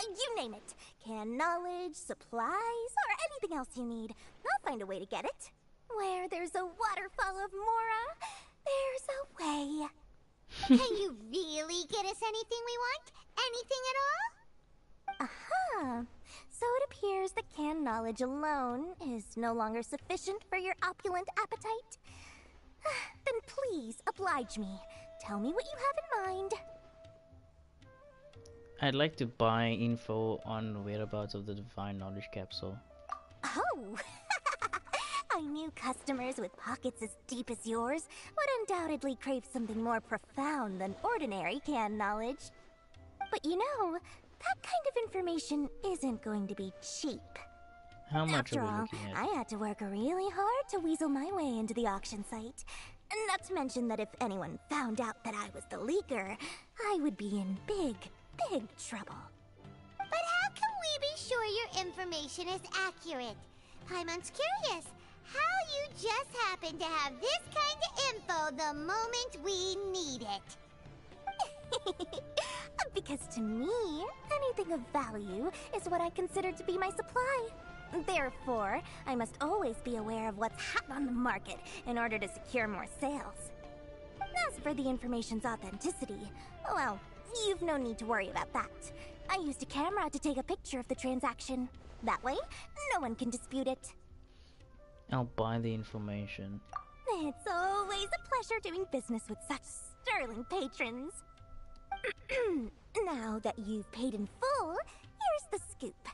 You name it. Canned knowledge, supplies, or anything else you need. I'll find a way to get it. Where there's a waterfall of Mora, there's a way. Can you really get us anything we want? Anything at all? Aha! So it appears that canned knowledge alone is no longer sufficient for your opulent appetite. Then please oblige me. Tell me what you have in mind. I'd like to buy info on whereabouts of the Divine Knowledge Capsule. Oh! I knew customers with pockets as deep as yours would undoubtedly crave something more profound than ordinary canned knowledge. But you know, that kind of information isn't going to be cheap. How much After are we all, looking at? I had to work really hard to weasel my way into the auction site. Not to mention that if anyone found out that I was the leaker, I would be in big, big trouble. But how can we be sure your information is accurate? Paimon's curious how you just happen to have this kind of info the moment we need it. Because to me, anything of value is what I consider to be my supply. Therefore, I must always be aware of what's hot on the market in order to secure more sales. As for the information's authenticity, well, you've no need to worry about that. I used a camera to take a picture of the transaction. That way, no one can dispute it. I'll buy the information. It's always a pleasure doing business with such sterling patrons. Now that you've paid in full, here's the scoop.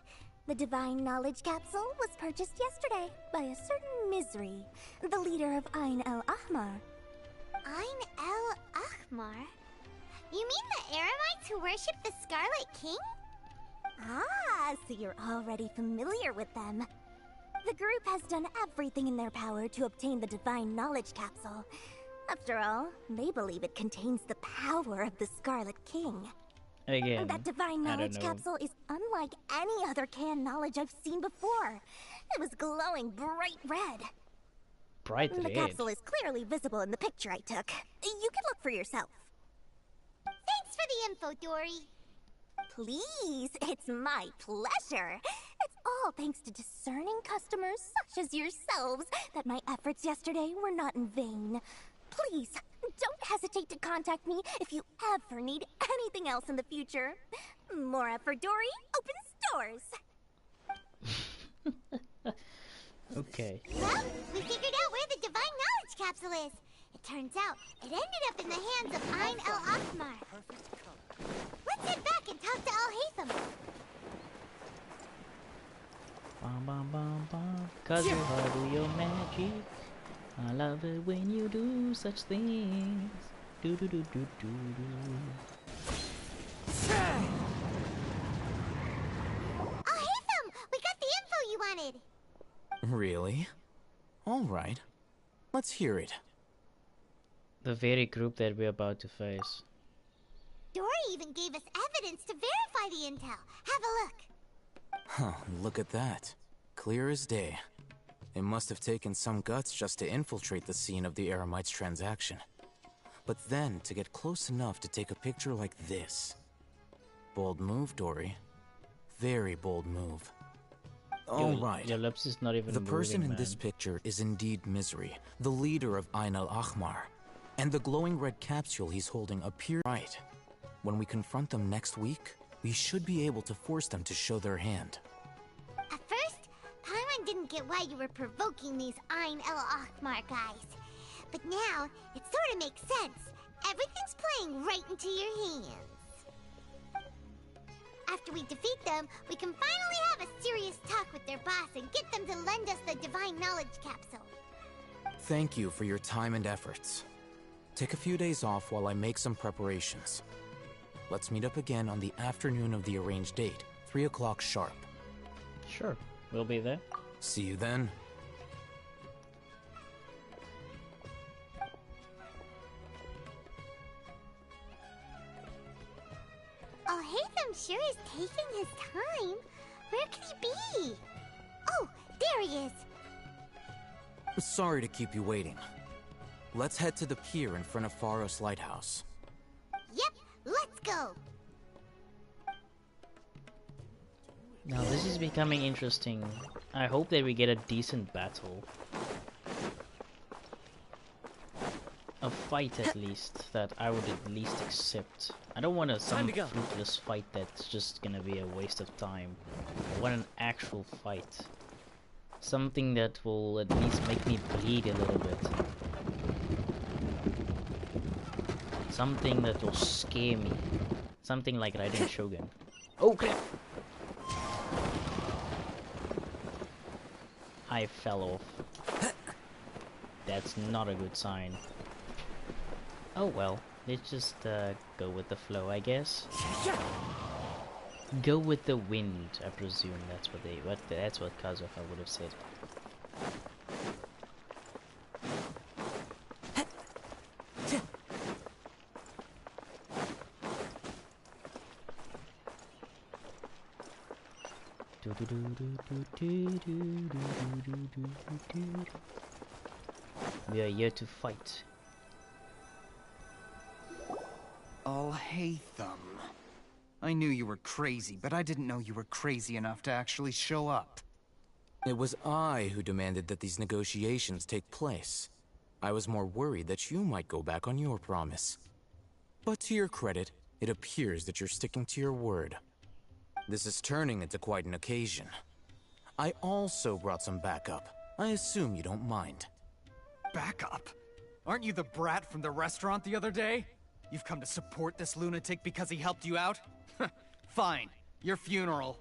The Divine Knowledge Capsule was purchased yesterday by a certain Misery, the leader of Ain el Ahmar. Ain el Ahmar? You mean the Eremites who worship the Scarlet King? Ah, so you're already familiar with them. The group has done everything in their power to obtain the Divine Knowledge Capsule. After all, they believe it contains the power of the Scarlet King. Again, That Divine I don't Knowledge know. Capsule is unlike any other canned knowledge I've seen before. It was glowing bright red. Bright The red? capsule is clearly visible in the picture I took. You can look for yourself. Thanks for the info, Dory. Please, it's my pleasure. It's all thanks to discerning customers such as yourselves that my efforts yesterday were not in vain. Please, don't hesitate to contact me if you ever need anything else in the future. More effort, Dory, opens doors. Okay. Well, we figured out where the Divine Knowledge Capsule is. It turns out it ended up in the hands of Ain el Ahmar. Let's head back and talk to Al Haytham. Bum bum bum bum. Cause you do your magic. I love it when you do such things. Do do do do do do. Al Haytham, we got the info you wanted. Really? All right. Let's hear it. The very group that we're about to face. Dory even gave us evidence to verify the intel. Have a look. Huh, look at that. Clear as day. It must have taken some guts just to infiltrate the scene of the Eremites transaction. But then to get close enough to take a picture like this. Bold move, Dory. Very bold move. All right. Your lips is not even The person moving, in this man. picture is indeed Misery, the leader of Ain el Ahmar. And the glowing red capsule he's holding appears right. When we confront them next week, we should be able to force them to show their hand. At first, Paimon didn't get why you were provoking these Ain el Ahmar guys. But now, it sort of makes sense. Everything's playing right into your hands. After we defeat them, we can finally have a serious talk with their boss and get them to lend us the Divine Knowledge Capsule. Thank you for your time and efforts. Take a few days off while I make some preparations. Let's meet up again on the afternoon of the arranged date, 3 o'clock sharp. Sure, we'll be there. See you then. Al Haytham sure is taking his time. Where could he be? Oh, there he is. Sorry to keep you waiting. Let's head to the pier in front of Faros Lighthouse. Yep, let's go. Now this is becoming interesting. I hope that we get a decent battle. A fight at least, that I would at least accept. I don't want some fruitless fight that's just gonna be a waste of time. I want an actual fight. Something that will at least make me bleed a little bit. Something that will scare me. Something like Raiden Shogun. Oh crap! I fell off. That's not a good sign. Oh well, let's just go with the flow, I guess. Go with the wind, I presume. That's what Kazuha would have said. We are here to fight. I'll hate them. I knew you were crazy, but I didn't know you were crazy enough to actually show up. It was I who demanded that these negotiations take place. I was more worried that you might go back on your promise. But to your credit, it appears that you're sticking to your word. This is turning into quite an occasion. I also brought some backup. I assume you don't mind. Backup? Aren't you the brat from the restaurant the other day? You've come to support this lunatic because he helped you out? Fine, your funeral.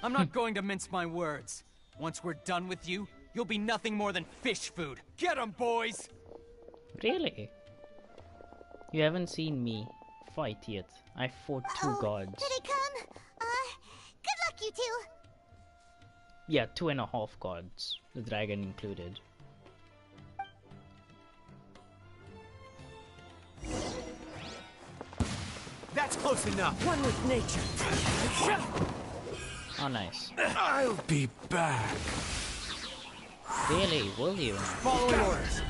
I'm not going to mince my words. Once we're done with you, you'll be nothing more than fish food. Get 'em, boys! Really? You haven't seen me fight yet. I fought two gods. Here they come. Good luck, you two. Yeah, 2.5 gods, the dragon included. That's close enough. One with nature. Oh, nice. I'll be back. Really, will you? Following orders.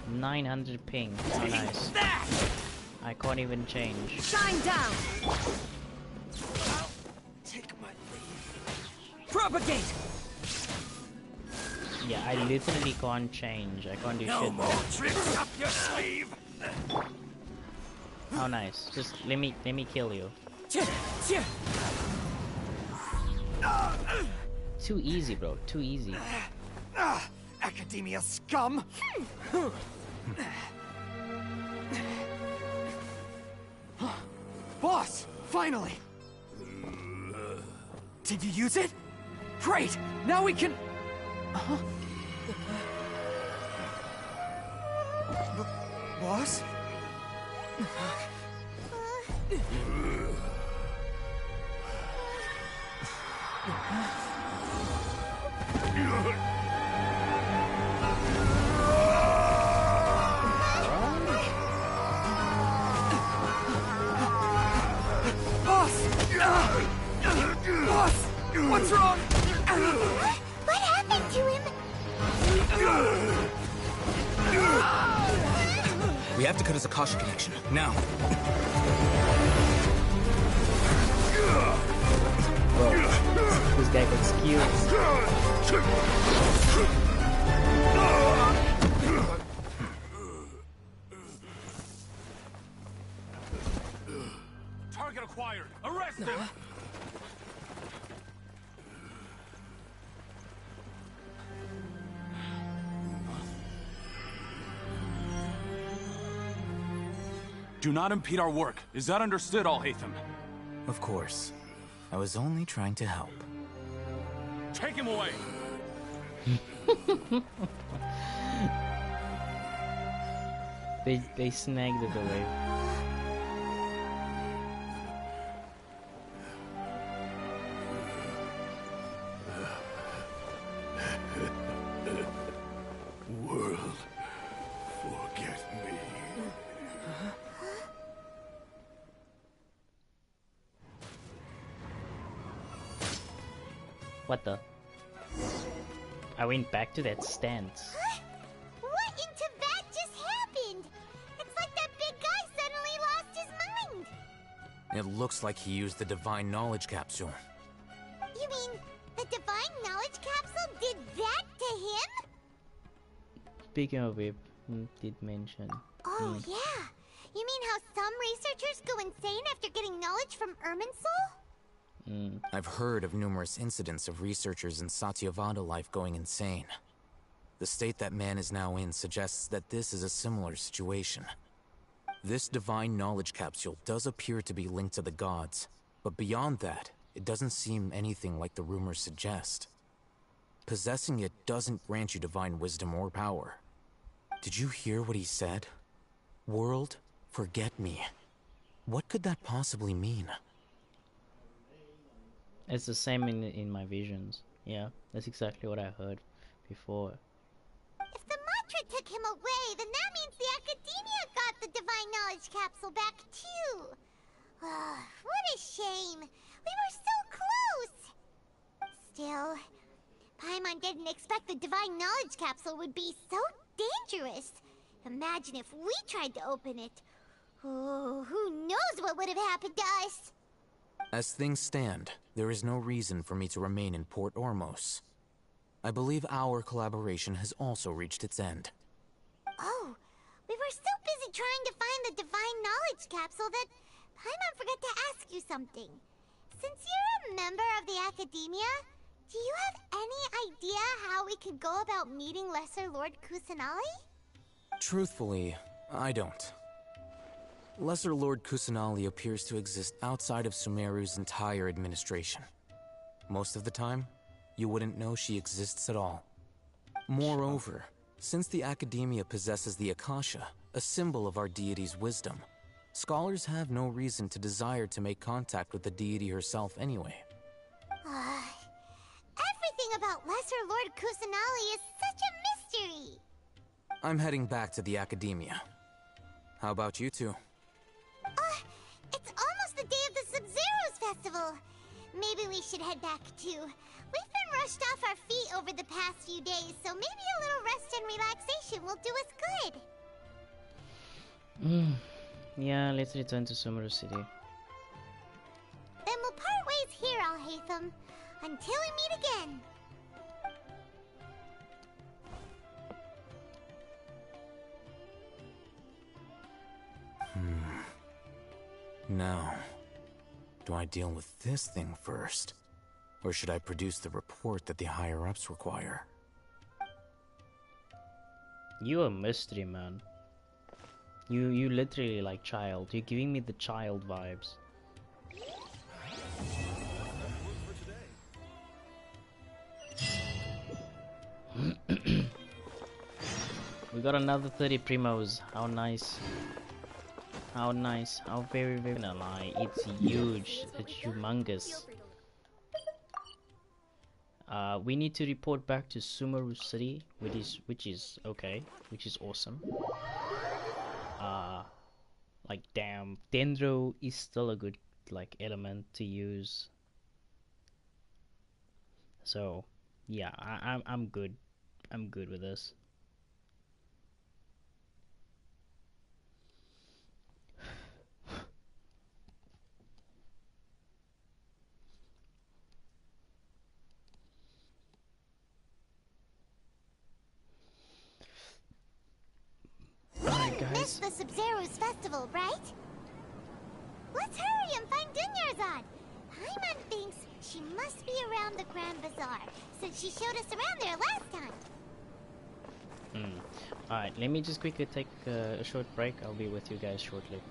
900 ping. Oh, nice. I can't even change. Shine down! Take my lead. Propagate! Yeah, I literally can't change. I can't do No shit. more tricks up your sleeve. Oh, nice. Just let me kill you. Too easy, bro. Too easy. Academia scum! Boss! Finally! Did you use it? Great! Now we can... Boss? Boss! What's wrong? What happened to him? We have to cut his Akasha connection, now. Whoa. This guy got skills. Target acquired. Arrest him. Do not impede our work. Is that understood, Al-Haytham? Of course. I was only trying to help. Take him away. They snagged it away. World, forget me. What the? I went back to that stance. What in Tibet just happened? It's like that big guy suddenly lost his mind. It looks like he used the Divine Knowledge Capsule. You mean the Divine Knowledge Capsule did that to him? Speaking of it, did mention. Oh, yeah. You mean how some researchers go insane after getting knowledge from Irminsul? I've heard of numerous incidents of researchers in Satyavada life going insane. The state that man is now in suggests that this is a similar situation. This divine knowledge capsule does appear to be linked to the gods, but beyond that, it doesn't seem anything like the rumors suggest. Possessing it doesn't grant you divine wisdom or power. Did you hear what he said? World, forget me. What could that possibly mean? It's the same in my visions. Yeah, that's exactly what I heard before. If the mantra took him away, then that means the Academia got the divine knowledge capsule back too. What a shame. We were so close. Still, Paimon didn't expect the divine knowledge capsule would be so dangerous. Imagine if we tried to open it. Oh, who knows what would have happened to us? As things stand, there is no reason for me to remain in Port Ormos. I believe our collaboration has also reached its end. Oh, we were so busy trying to find the divine knowledge capsule that Paimon forgot to ask you something. Since you're a member of the Academia, do you have any idea how we could go about meeting Lesser Lord Kusanali? Truthfully, I don't. Lesser Lord Kusanali appears to exist outside of Sumeru's entire administration. Most of the time, you wouldn't know she exists at all. Moreover, since the Academia possesses the Akasha, a symbol of our deity's wisdom, scholars have no reason to desire to make contact with the deity herself anyway. Everything about Lesser Lord Kusanali is such a mystery! I'm heading back to the Academia. How about you two? It's almost the day of the Sub-Zero's festival. Maybe we should head back too. We've been rushed off our feet over the past few days, so maybe a little rest and relaxation will do us good. Yeah, let's return to Sumeru City. Then we'll part ways here, Alhaitham, until we meet again. Now, do I deal with this thing first? Or should I produce the report that the higher-ups require? You're a mystery man. You literally like child. You're giving me the child vibes. We got another 30 primos. How nice. How nice. How very, very gonna lie. It's huge. It's humongous. We need to report back to Sumeru City, which is okay, which is awesome. Like damn, Dendro is still a good like element to use. So yeah, I'm good. I'm good with this. Missed the Sub-Zero's festival, right? Let's hurry and find Dunyarzad. Paimon thinks she must be around the Grand Bazaar, since she showed us around there last time. Alright, let me just quickly take a short break. I'll be with you guys shortly.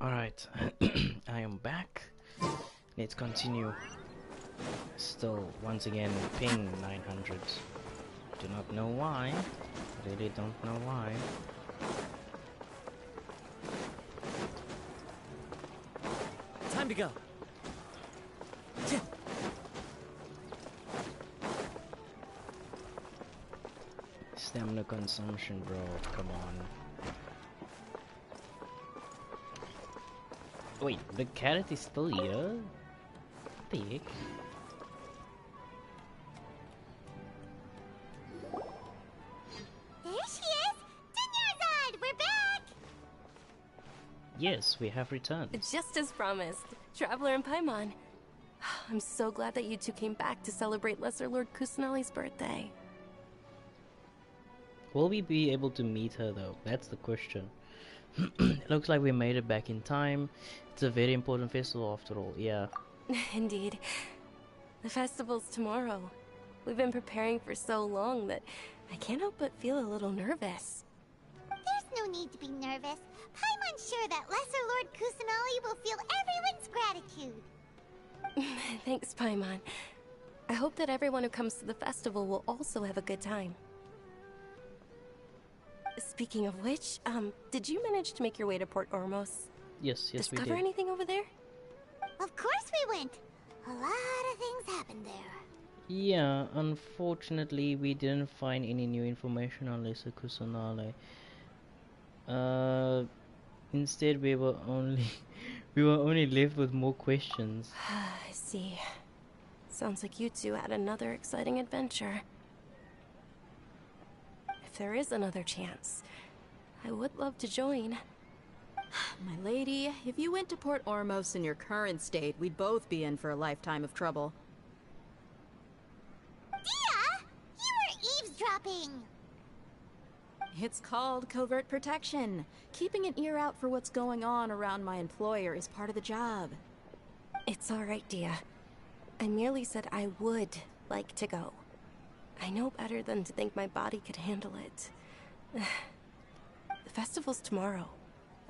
Alright, I am back. Let's continue. Still, once again, ping 900. Do not know why. Really don't know why. Time to go. Stamina consumption, bro. Come on. Wait, the carrot is still here? What the heck? There she is! Dunyarzad, we're back! Yes, we have returned. Just as promised. Traveler and Paimon. I'm so glad that you two came back to celebrate Lesser Lord Kusanali's birthday. Will we be able to meet her though? That's the question. Looks like we made it back in time. It's a very important festival after all, yeah. Indeed. The festival's tomorrow. We've been preparing for so long that I can't help but feel a little nervous. There's no need to be nervous. Paimon's sure that Lesser Lord Kusanali will feel everyone's gratitude. Thanks, Paimon. I hope that everyone who comes to the festival will also have a good time. Speaking of which, did you manage to make your way to Port Ormos? Yes, we Discover did. anything over there? Of course we went. A lot of things happened there. Yeah, unfortunately we didn't find any new information on Lesser Kusanale. Instead we were only left with more questions. I see. Sounds like you two had another exciting adventure. If there is another chance, I would love to join. My lady, if you went to Port Ormos in your current state, we'd both be in for a lifetime of trouble. Dia! You were eavesdropping! It's called covert protection. Keeping an ear out for what's going on around my employer is part of the job. It's alright, Dia. I merely said I would like to go. I know better than to think my body could handle it. The festival's tomorrow.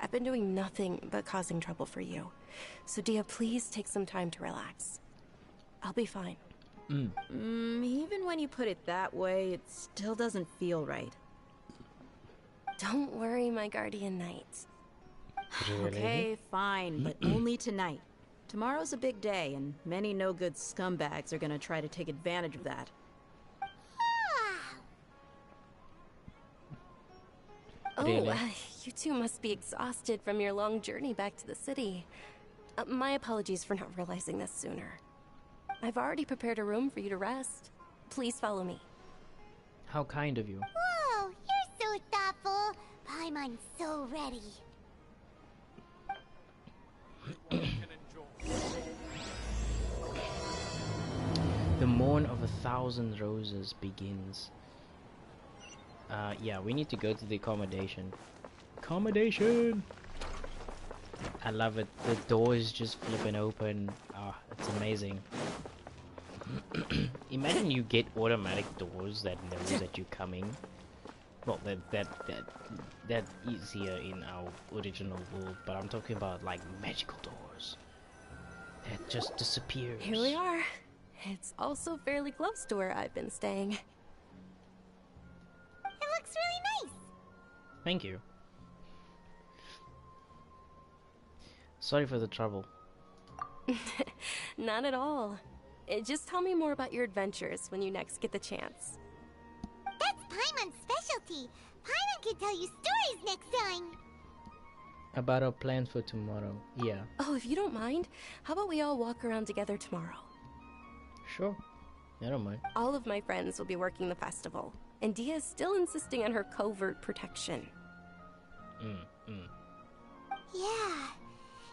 I've been doing nothing but causing trouble for you. So Dia, please take some time to relax. I'll be fine. Even when you put it that way, it still doesn't feel right. Don't worry, my guardian knight. Okay, fine, but only tonight. Tomorrow's a big day, and many no-good scumbags are gonna try to take advantage of that. Oh, you two must be exhausted from your long journey back to the city. My apologies for not realizing this sooner. I've already prepared a room for you to rest. Please follow me. How kind of you. Whoa, you're so thoughtful. Paimon's so ready. The morn of 1,000 roses begins. Yeah, we need to go to the accommodation. Accommodation! I love it. The doors just flipping open. Ah, it's amazing. Imagine you get automatic doors that knows that you're coming. Well, that is here in our original world, but I'm talking about like magical doors that just disappears. Here we are. It's also fairly close to where I've been staying. It looks really nice. Thank you. Sorry for the trouble. Not at all. Just tell me more about your adventures when you next get the chance. That's Paimon's specialty. Paimon can tell you stories next time. About our plans for tomorrow, yeah. Oh, if you don't mind, how about we all walk around together tomorrow? Sure. I don't mind. All of my friends will be working the festival, and Dia is still insisting on her covert protection. Yeah.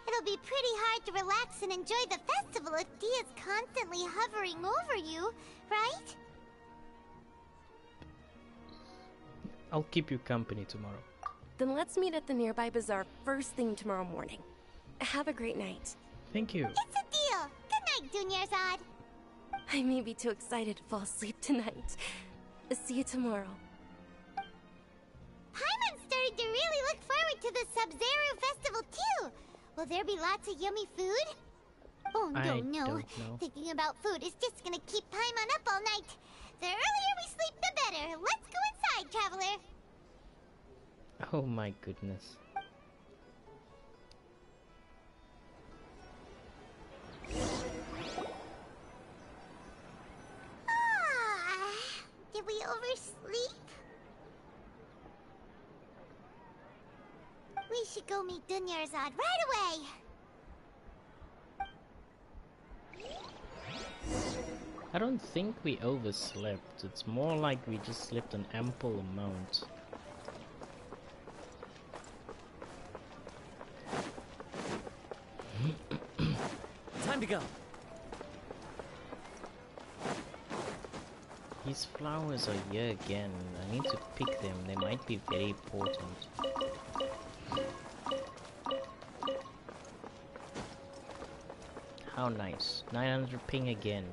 It'll be pretty hard to relax and enjoy the festival if Dia's constantly hovering over you, right? I'll keep you company tomorrow. Then let's meet at the nearby bazaar first thing tomorrow morning. Have a great night. Thank you. It's a deal. Good night, Dunyarzad. I may be too excited to fall asleep tonight. See you tomorrow. Paimon started to really look forward to the Sub-Zero festival too. Will there be lots of yummy food? Oh, no, I no. don't know. Thinking about food is just gonna keep Paimon up all night. The earlier we sleep, the better. Let's go inside, traveler. Oh my goodness. Did we oversleep? We should go meet Dunyarzad right away. I don't think we overslept. It's more like we just slept an ample amount. Time to go. These flowers are here again. I need to pick them. They might be very important. How nice. 900 ping again.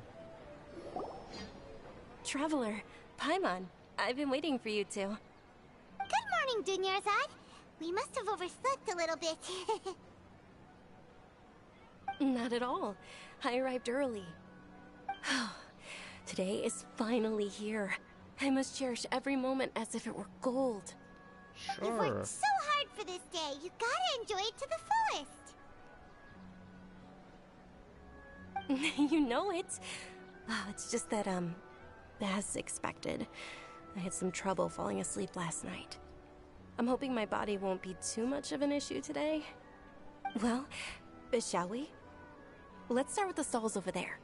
Traveler, Paimon, I've been waiting for you two. Good morning, Dunyarzad. We must have overslept a little bit. Not at all. I arrived early. Today is finally here. I must cherish every moment as if it were gold. You've worked so hard for this day. You gotta enjoy it to the fullest. You know it. Oh, it's just that, as expected, I had some trouble falling asleep last night. I'm hoping my body won't be too much of an issue today. Well, shall we? Let's start with the stalls over there.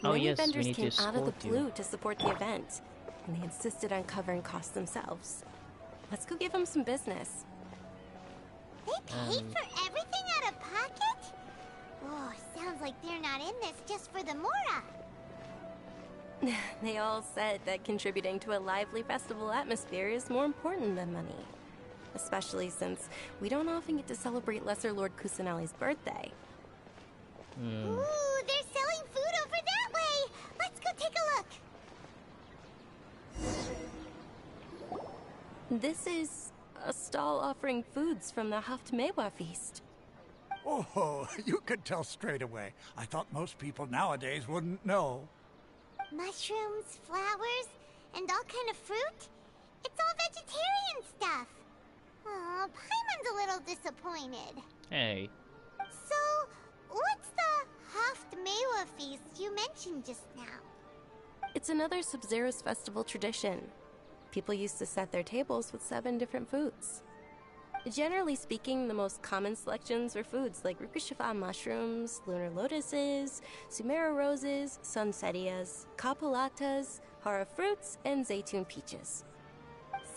Oh Many yes, we vendors need came to out of the escort you. blue to support the event, and they insisted on covering costs themselves. Let's go give them some business. They paid for everything out of pocket? Oh, sounds like they're not in this just for the Mora. They all said that contributing to a lively festival atmosphere is more important than money. Especially since we don't often get to celebrate Lesser Lord Kusanali's birthday. Ooh, they're selling food over that way. Let's go take a look. This is a stall offering foods from the Haftmewa feast. Oh, you could tell straight away. I thought most people nowadays wouldn't know. Mushrooms, flowers, and all kind of fruit? It's all vegetarian stuff. Aw, Paimon's a little disappointed. Hey. So, what's the Haftmewa feast you mentioned just now? It's another Sub-Zero's festival tradition. People used to set their tables with 7 different foods. Generally speaking, the most common selections were foods like Rukushifa mushrooms, lunar lotuses, Sumeru roses, sunsetias, kapulatas, hara fruits, and zaytun peaches.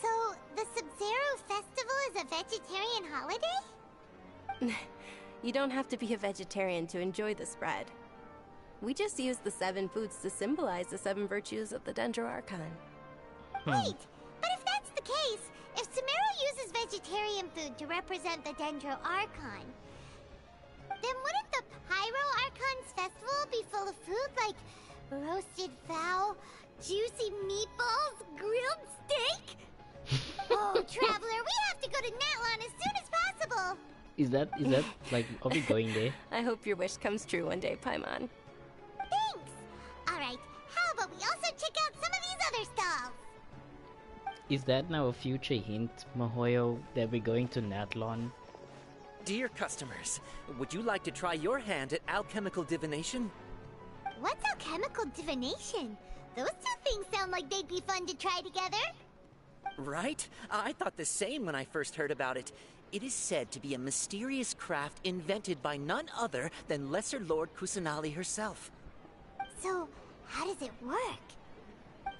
So, the Sub-Zero festival is a vegetarian holiday? You don't have to be a vegetarian to enjoy the spread. We just use the 7 foods to symbolize the 7 virtues of the Dendro Archon. Wait, but if that's the case, if Sumeru uses vegetarian food to represent the Dendro Archon, then wouldn't the Pyro Archon's festival be full of food like roasted fowl, juicy meatballs, grilled steak? Oh, Traveler, we have to go to Natlon as soon as possible! Is that like, are we going there? I hope your wish comes true one day, Paimon. Thanks! Alright, how about we also check out some of these other stalls? Is that now a future hint, Mahoyo, that we're going to Natlon? Dear customers, would you like to try your hand at alchemical divination? What's alchemical divination? Those two things sound like they'd be fun to try together. Right? I thought the same when I first heard about it. It is said to be a mysterious craft invented by none other than Lesser Lord Kusanali herself. So, how does it work?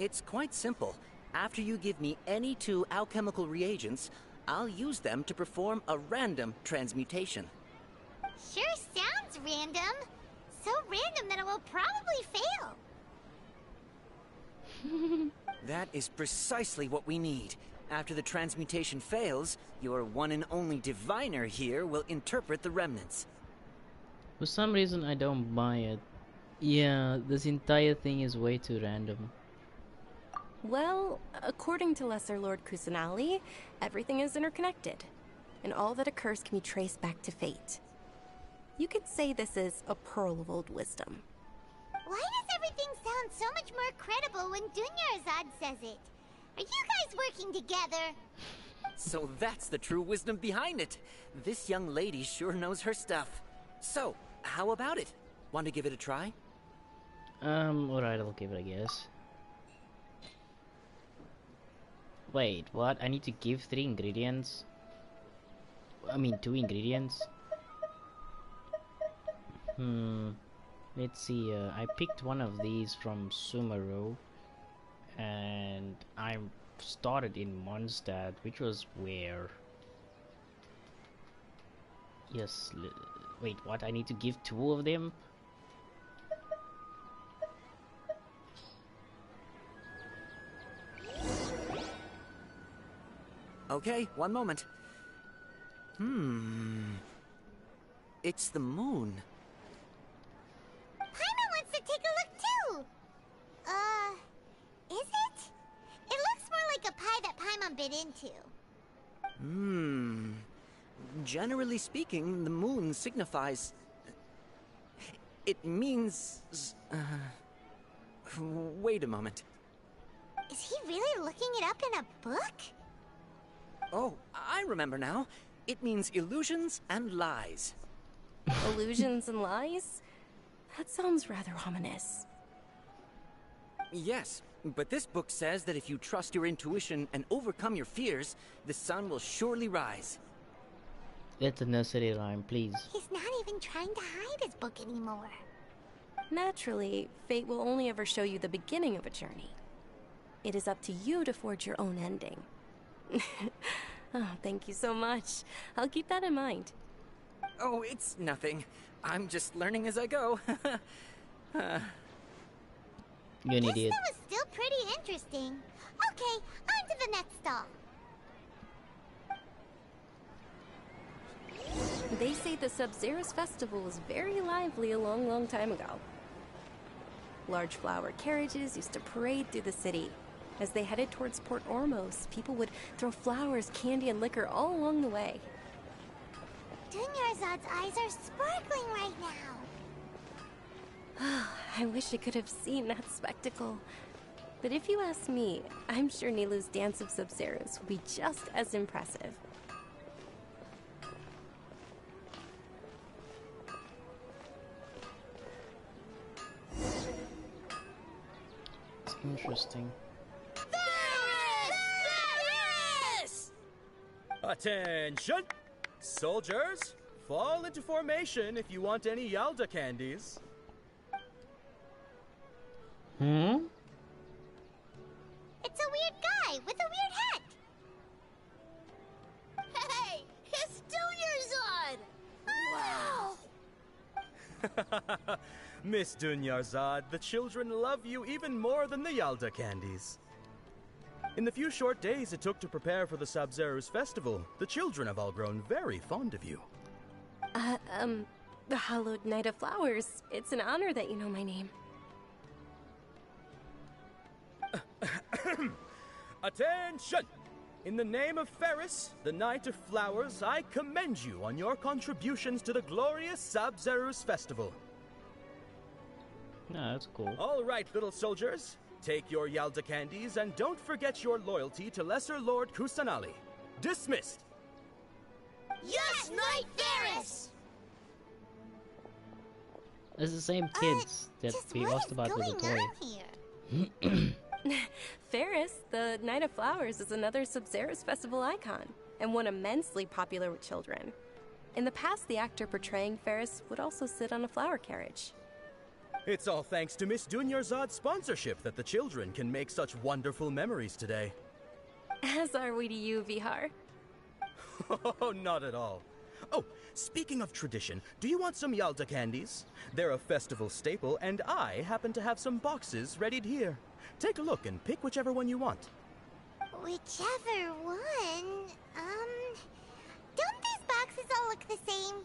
It's quite simple. After you give me any 2 alchemical reagents, I'll use them to perform a random transmutation. Sure sounds random. So random that it will probably fail. That is precisely what we need. After the transmutation fails, your one and only diviner here will interpret the remnants. For some reason I don't buy it. Yeah, this entire thing is way too random. Well, according to Lesser Lord Kusanali, everything is interconnected, and all that occurs can be traced back to fate. You could say this is a pearl of old wisdom. Why does everything sound so much more credible when Dunyarzad says it? Are you guys working together? So that's the true wisdom behind it. This young lady sure knows her stuff. So, how about it? Want to give it a try? Alright, I'll give it a guess. Wait, what? I need to give 3 ingredients? I mean, 2 ingredients? Let's see, I picked one of these from Sumeru, and I started in Mondstadt, which was where... Yes, wait, what? I need to give 2 of them? Okay, one moment. It's the moon. Paimon wants to take a look too! Is it? It looks more like a pie that Paimon bit into. Generally speaking, the moon signifies... It means... Wait a moment. Is he really looking it up in a book? Oh, I remember now. It means illusions and lies. Illusions and lies? That sounds rather ominous. Yes, but this book says that if you trust your intuition and overcome your fears, the sun will surely rise. That's a nursery rhyme, please. He's not even trying to hide his book anymore. Naturally, fate will only ever show you the beginning of a journey. It is up to you to forge your own ending. Oh, thank you so much. I'll keep that in mind. Oh, it's nothing. I'm just learning as I go. You're an This idiot. was still pretty interesting. Okay, on to the next stall. They say the Sub-Zero's festival was very lively a long, long time ago. Large flower carriages used to parade through the city. As they headed towards Port Ormos, people would throw flowers, candy, and liquor all along the way. Dunyarzad's eyes are sparkling right now. I wish I could have seen that spectacle. But if you ask me, I'm sure Nilu's dance of Sub-Zeros will be just as impressive. It's interesting. Attention! Soldiers, fall into formation if you want any Yalda candies. It's a weird guy with a weird hat. Hey, it's Dunyarzad! Wow! Miss Dunyarzad, the children love you even more than the Yalda candies. In the few short days it took to prepare for the Sub-Zero's festival, the children have all grown very fond of you. The Hallowed Knight of Flowers. It's an honor that you know my name. Attention! In the name of Ferris, the Knight of Flowers, I commend you on your contributions to the glorious Sub-Zero's festival. No, that's cool. All right, little soldiers. Take your Yalda candies and don't forget your loyalty to Lesser Lord Kusanali. Dismissed! Yes, Knight Ferris! It's the same kids that we asked about with the toy. Ferris, the Knight of Flowers, is another Sub-Zero's festival icon, and one immensely popular with children. In the past, the actor portraying Ferris would also sit on a flower carriage. It's all thanks to Miss Dunyarzad's sponsorship that the children can make such wonderful memories today. As are we to you, Vihar. Oh, not at all. Oh, speaking of tradition, do you want some Yalda candies? They're a festival staple, and I happen to have some boxes readied here. Take a look and pick whichever one you want. Whichever one? Don't these boxes all look the same?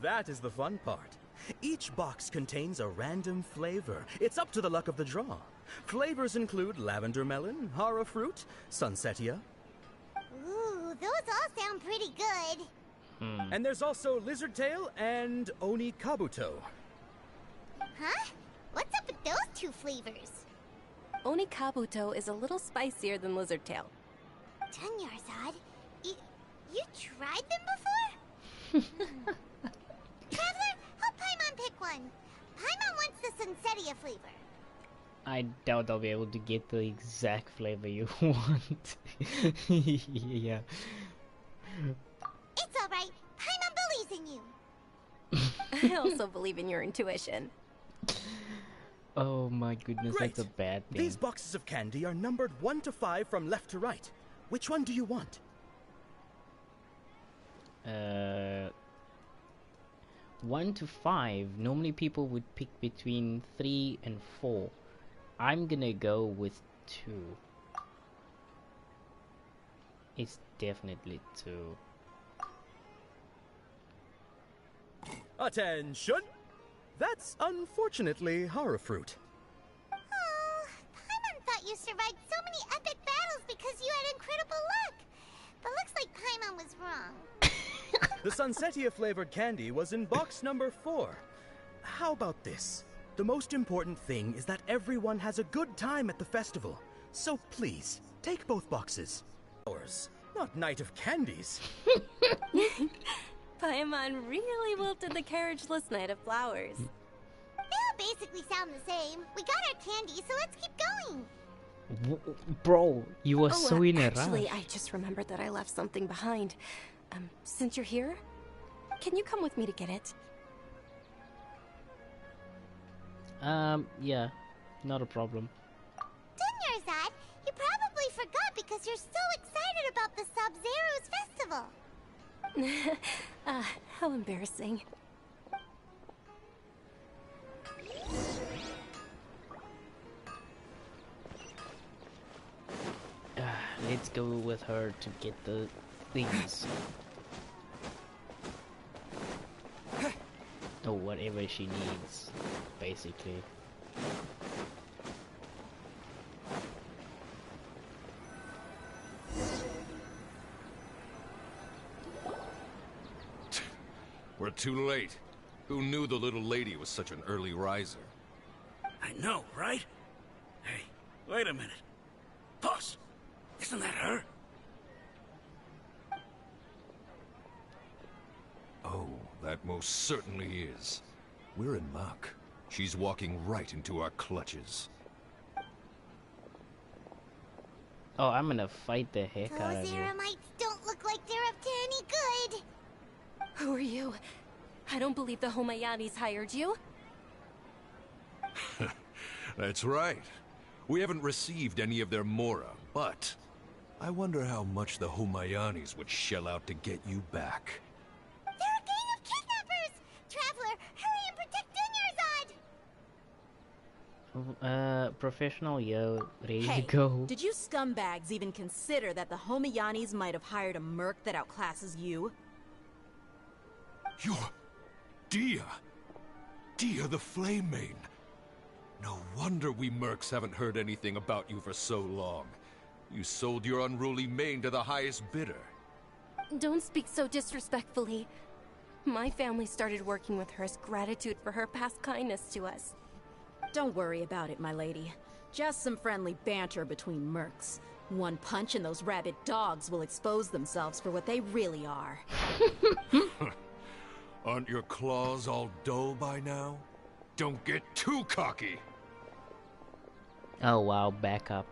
That is the fun part. Each box contains a random flavor. It's up to the luck of the draw. Flavors include lavender melon, hara fruit, sunsetia. Ooh, those all sound pretty good. And there's also lizard tail and oni kabuto. Huh? What's up with those two flavors? Oni kabuto is a little spicier than lizard tail. Dunyarzad, you tried them before? Traveler, help Paimon pick one. Paimon wants the sunsetia flavor. I doubt I'll be able to get the exact flavor you want. Yeah. It's alright. Paimon believes in you. I also believe in your intuition. Oh my goodness, Great. that's a bad thing. These boxes of candy are numbered 1 to 5 from left to right. Which one do you want? 1 to 5. Normally people would pick between 3 and 4. I'm gonna go with 2. It's definitely 2. Attention! That's unfortunately hara fruit. Oh, Paimon thought you survived so many epic battles because you had incredible luck. But looks like Paimon was wrong. The sunsetia flavored candy was in box number 4. How about this? The most important thing is that everyone has a good time at the festival. So please, take both boxes. Ours, not Night of Candies. Paimon really wilted the carriageless Night of Flowers. They all basically sound the same. We got our candy, so let's keep going. Bro, you were so in a rush. Actually, I just remembered that I left something behind. Since you're here, can you come with me to get it? Yeah, not a problem. Dunyarzad, you probably forgot because you're so excited about the Sub-Zero's festival. How embarrassing. Let's go with her to get the things. Or whatever she needs, basically. We're too late. Who knew the little lady was such an early riser? I know, right? Hey, wait a minute. Boss, isn't that her? Oh, that most certainly is. We're in luck. She's walking right into our clutches. Oh, I'm gonna fight the heck out of Those you. Eremites don't look like they're up to any good. Who are you? I don't believe the Homayanis hired you. That's right. We haven't received any of their mora, but I wonder how much the Humayanis would shell out to get you back. They're a gang of kidnappers! Traveler, hurry and protect Dunyarzad! Professional, yo, ready Hey, to go. did you scumbags even consider that the Homayanis might have hired a merc that outclasses you? You're... Dia! Dia the Flame Main! No wonder we mercs haven't heard anything about you for so long. You sold your unruly mane to the highest bidder. Don't speak so disrespectfully. My family started working with her as gratitude for her past kindness to us. Don't worry about it, my lady. Just some friendly banter between mercs. One punch and those rabid dogs will expose themselves for what they really are. Aren't your claws all dull by now? Don't get too cocky! Oh wow, back up.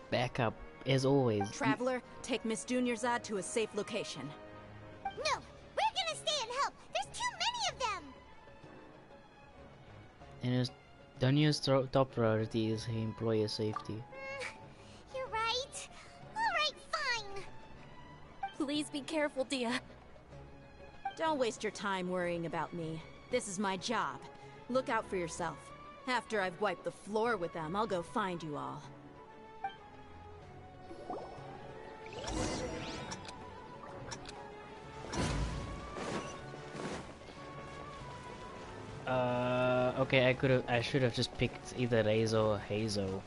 Back up, as always. Traveler, take Miss Dunyarzad to a safe location. No, we're gonna stay and help. There's too many of them. And Danya's top priority is her employer safety. You're right. Alright, fine. Please be careful, Dia. Don't waste your time worrying about me. This is my job. Look out for yourself. After I've wiped the floor with them, I'll go find you all. Okay, I should have just picked either Razor or Hazel.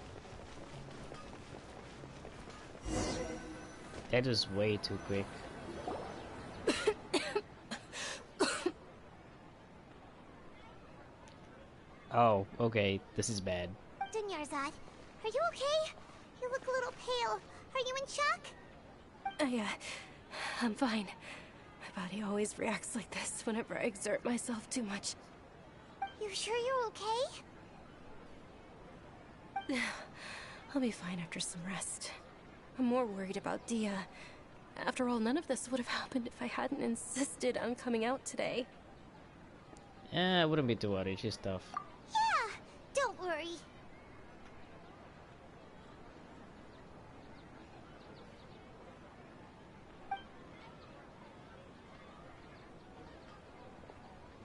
That was way too quick. Oh, okay, this is bad. Dunyarzad, are you okay? You look a little pale. Are you in shock? I'm fine. My body always reacts like this whenever I exert myself too much. You sure you're okay? I'll be fine after some rest. I'm more worried about Dia. After all, none of this would have happened if I hadn't insisted on coming out today. I wouldn't be too worried, she's tough. Yeah, don't worry.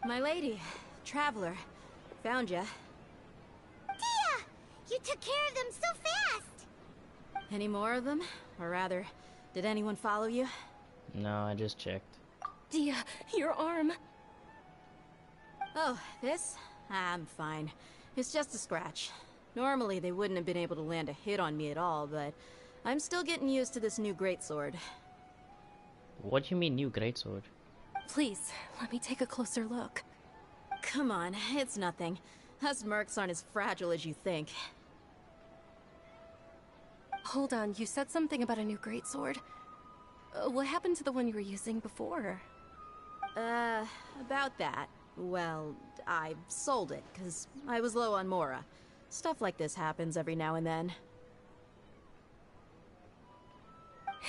My lady, traveler, found ya. Dia! You took care of them so fast! Any more of them? Or rather, did anyone follow you? No, I just checked. Dia, your arm! Oh, this? I'm fine. It's just a scratch. Normally, they wouldn't have been able to land a hit on me at all, but I'm still getting used to this new greatsword. What do you mean, new greatsword? Please, let me take a closer look. Come on, it's nothing. Us mercs aren't as fragile as you think. Hold on, you said something about a new greatsword. What happened to the one you were using before? About that. Well, I sold it, because I was low on Mora. Stuff like this happens every now and then.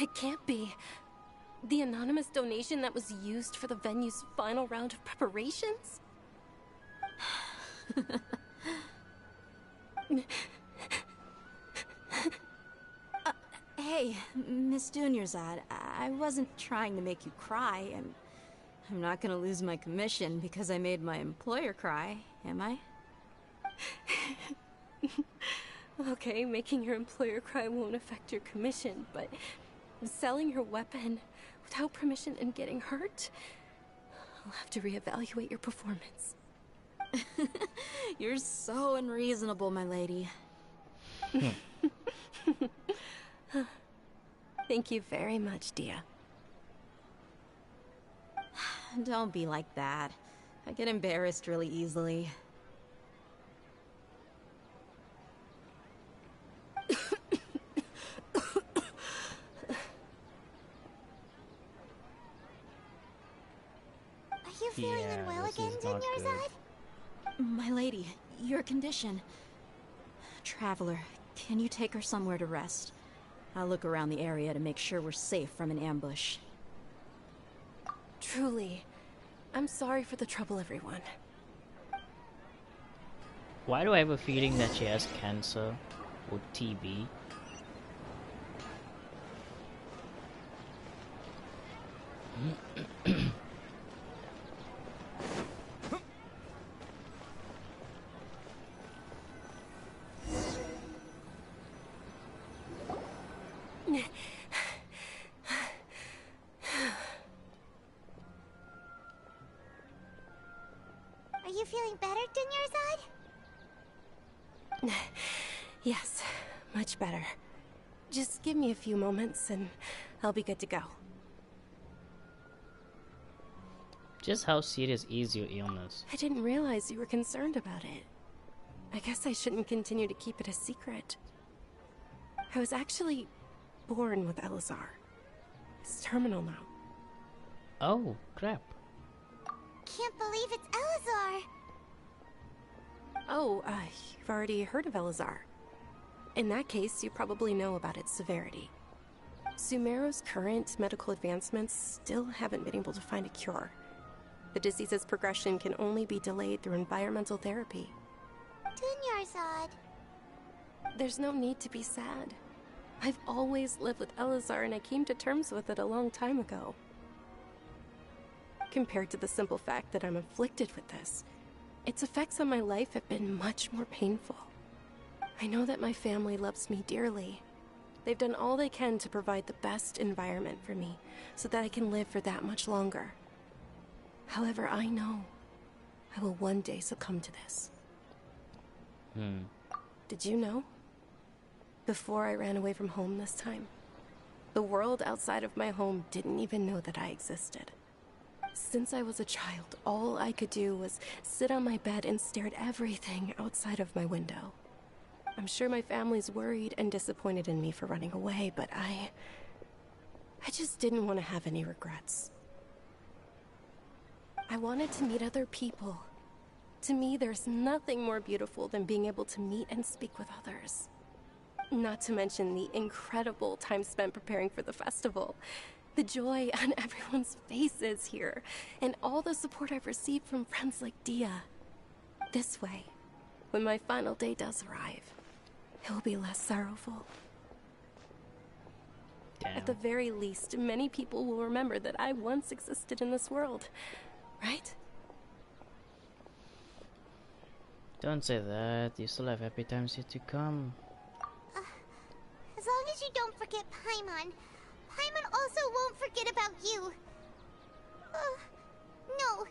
It can't be. The anonymous donation that was used for the venue's final round of preparations? Hey, Miss Dunyarzad, I wasn't trying to make you cry, and I'm not gonna lose my commission because I made my employer cry, am I? Okay, making your employer cry won't affect your commission, but selling your weapon without permission and getting hurt? I'll have to reevaluate your performance. You're so unreasonable, my lady. Thank you very much, Dia. Don't be like that. I get embarrassed really easily. Are you feeling unwell again, Dunyarzad? My lady, your condition. Traveler, can you take her somewhere to rest? I'll look around the area to make sure we're safe from an ambush. Truly, I'm sorry for the trouble, everyone. Why do I have a feeling that she has cancer or TB? Are you feeling better, Dunyarzad? Yes, much better. Just give me a few moments and I'll be good to go. Just how serious is your illness? I didn't realize you were concerned about it. I guess I shouldn't continue to keep it a secret. I was actually born with Elazar. It's terminal now. Oh, crap. Can't believe it's Elazar. Oh, you've already heard of Elazar. In that case, you probably know about its severity. Sumeru's current medical advancements still haven't been able to find a cure. The disease's progression can only be delayed through environmental therapy. Dunyarzad. There's no need to be sad. I've always lived with Elazar and I came to terms with it a long time ago. Compared to the simple fact that I'm afflicted with this, its effects on my life have been much more painful. I know that my family loves me dearly. They've done all they can to provide the best environment for me so that I can live for that much longer. However, I know I will one day succumb to this. Did you know? Before I ran away from home this time, the world outside of my home didn't even know that I existed. Since I was a child, all I could do was sit on my bed and stare at everything outside of my window. I'm sure my family's worried and disappointed in me for running away, but I just didn't want to have any regrets. I wanted to meet other people. To me, there's nothing more beautiful than being able to meet and speak with others. Not to mention the incredible time spent preparing for the festival. The joy on everyone's faces here, and all the support I've received from friends like Dia. This way, when my final day does arrive, it will be less sorrowful. Damn. At the very least, many people will remember that I once existed in this world, right? Don't say that. You still have happy times yet to come. As long as you don't forget Paimon. Paimon also won't forget about you. No.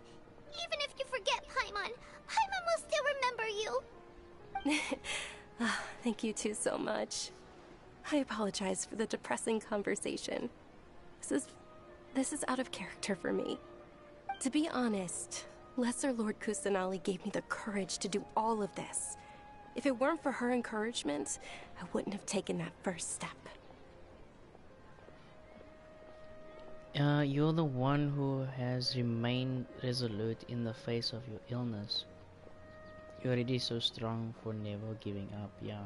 Even if you forget Paimon, Paimon will still remember you. Thank you two so much. I apologize for the depressing conversation. This is out of character for me. To be honest, Lesser Lord Kusanali gave me the courage to do all of this. If it weren't for her encouragement, I wouldn't have taken that first step. You're the one who has remained resolute in the face of your illness. You're already so strong for never giving up, yeah.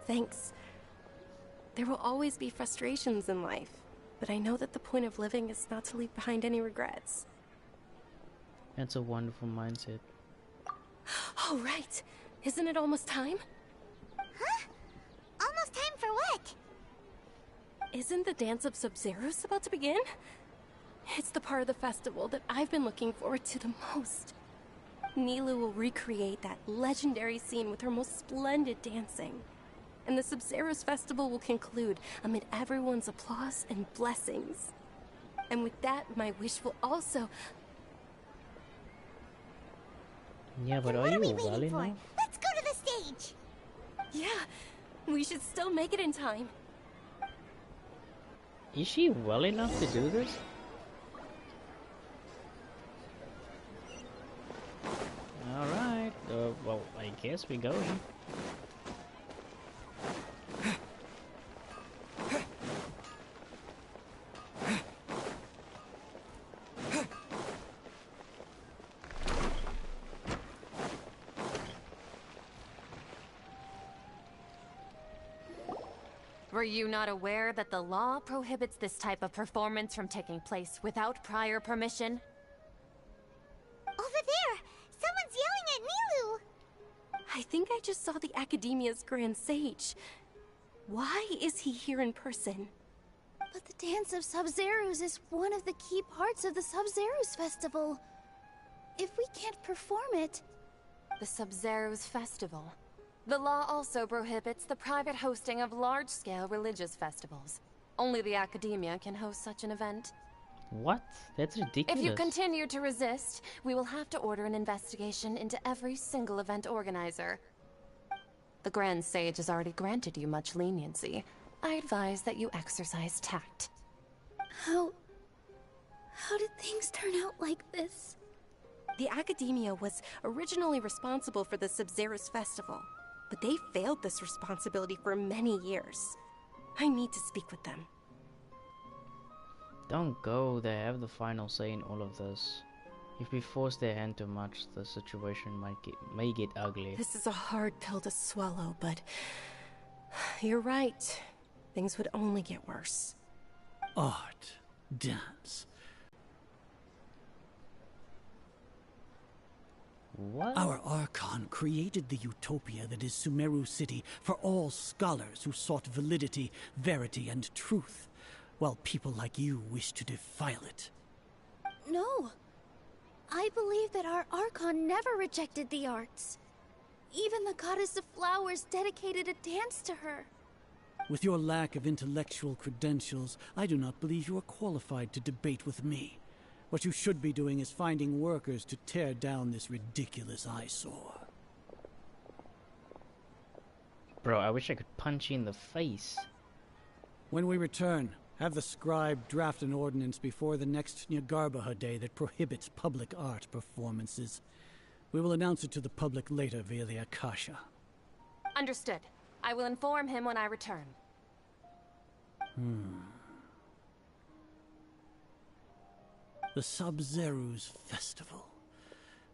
Thanks. There will always be frustrations in life, but I know that the point of living is not to leave behind any regrets. That's a wonderful mindset. Oh, right. Isn't it almost time? Huh? Almost time for what? Isn't the Dance of Sub-Zeros about to begin? It's the part of the festival that I've been looking forward to the most. Nilu will recreate that legendary scene with her most splendid dancing. And the Sub-Zeros festival will conclude amid everyone's applause and blessings. And with that, my wish will also... Yeah, but are you well enough? Let's go to the stage! Yeah, we should still make it in time. Is she well enough to do this? Alright, well, I guess we're going. Were you not aware that the law prohibits this type of performance from taking place without prior permission? Over there! Someone's yelling at Nilu! I think I just saw the Academia's Grand Sage. Why is he here in person? But the Dance of Sub-Zeros is one of the key parts of the Sub-Zeros Festival. If we can't perform it... The Sub-Zeros Festival. The law also prohibits the private hosting of large-scale religious festivals. Only the Academia can host such an event. What? That's ridiculous. If you continue to resist, we will have to order an investigation into every single event organizer. The Grand Sage has already granted you much leniency. I advise that you exercise tact. How did things turn out like this? The Academia was originally responsible for the Sub-Zeros Festival, but they failed this responsibility for many years. I need to speak with them. Don't go, they have the final say in all of this. If we force their hand too much, the situation may get ugly. This is a hard pill to swallow, but you're right. Things would only get worse. Art, dance. What? Our Archon created the utopia that is Sumeru City for all scholars who sought validity, verity, and truth, while people like you wish to defile it. No. I believe that our Archon never rejected the arts. Even the Goddess of Flowers dedicated a dance to her. With your lack of intellectual credentials, I do not believe you are qualified to debate with me. What you should be doing is finding workers to tear down this ridiculous eyesore. Bro, I wish I could punch you in the face. When we return, have the scribe draft an ordinance before the next Nyagarbha Day that prohibits public art performances. We will announce it to the public later via the Akasha. Understood. I will inform him when I return. The Sub-Zeru's festival.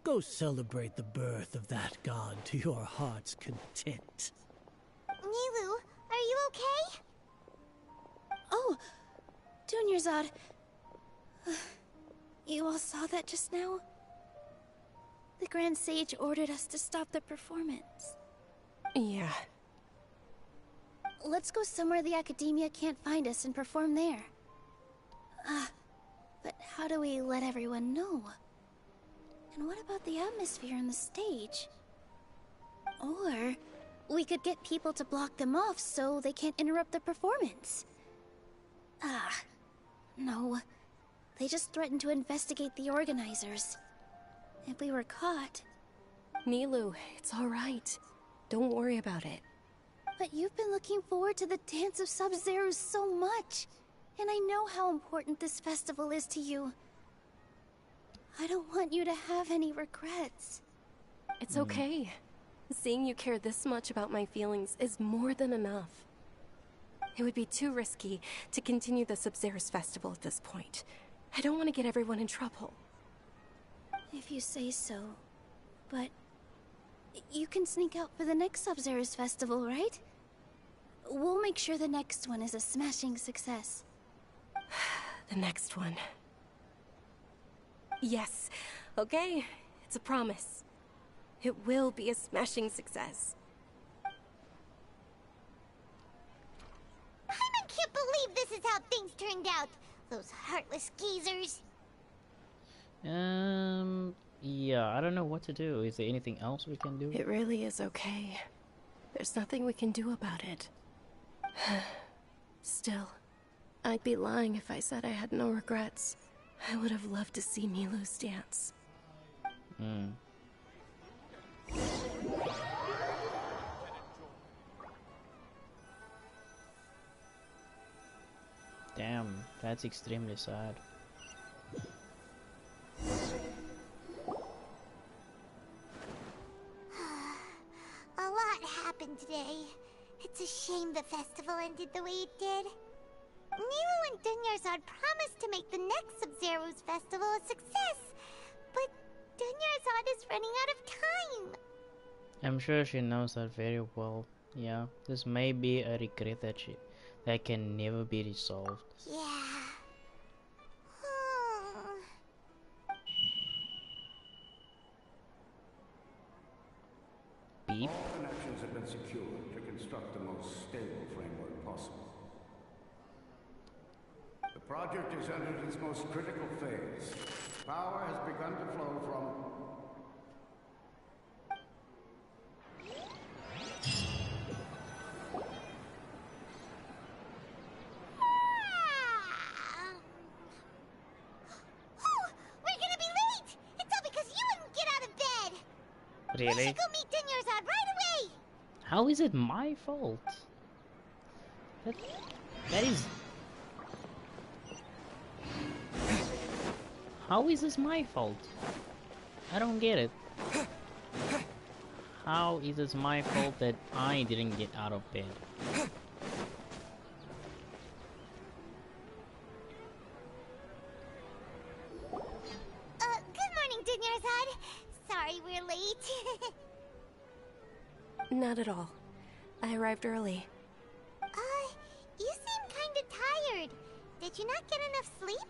Go celebrate the birth of that god to your heart's content. Nilu, are you okay? Oh, Dunyarzad. You all saw that just now? The Grand Sage ordered us to stop the performance. Yeah. Let's go somewhere the Academia can't find us and perform there. But how do we let everyone know? And what about the atmosphere on the stage? Or we could get people to block them off so they can't interrupt the performance. No. They just threatened to investigate the organizers. If we were caught... Nilu, it's alright. Don't worry about it. But you've been looking forward to the Dance of Sub-Zero so much. And I know how important this festival is to you. I don't want you to have any regrets. It's okay. Seeing you care this much about my feelings is more than enough. It would be too risky to continue the Sub-Zero's festival at this point. I don't want to get everyone in trouble. If you say so. But... you can sneak out for the next Sub-Zero's festival, right? We'll make sure the next one is a smashing success. The next one. Yes. Okay. It's a promise. It will be a smashing success. I can't believe this is how things turned out. Those heartless geezers. Yeah, I don't know what to do. Is there anything else we can do? It really is okay. There's nothing we can do about it. Still, I'd be lying if I said I had no regrets. I would have loved to see Milu's dance. Damn, that's extremely sad. A lot happened today. It's a shame the festival ended the way it did. Nilu and Dunyarzad promised to make the next Sub-Zero's festival a success, but Dunyarzad is running out of time. I'm sure she knows that very well. Yeah, this may be a regret that can never be resolved. Yeah. Beep. All connections have been secured to construct the most stable framework possible. The project has entered its most critical phase. Power has begun to flow from... Really? We should go meet Dunyarzad right away! How is it my fault? That is... How is this my fault? I don't get it. How is it my fault that I didn't get out of bed? Good morning, Dunyarzad. Sorry we're late. Not at all. I arrived early. You seem kinda tired. Did you not get enough sleep?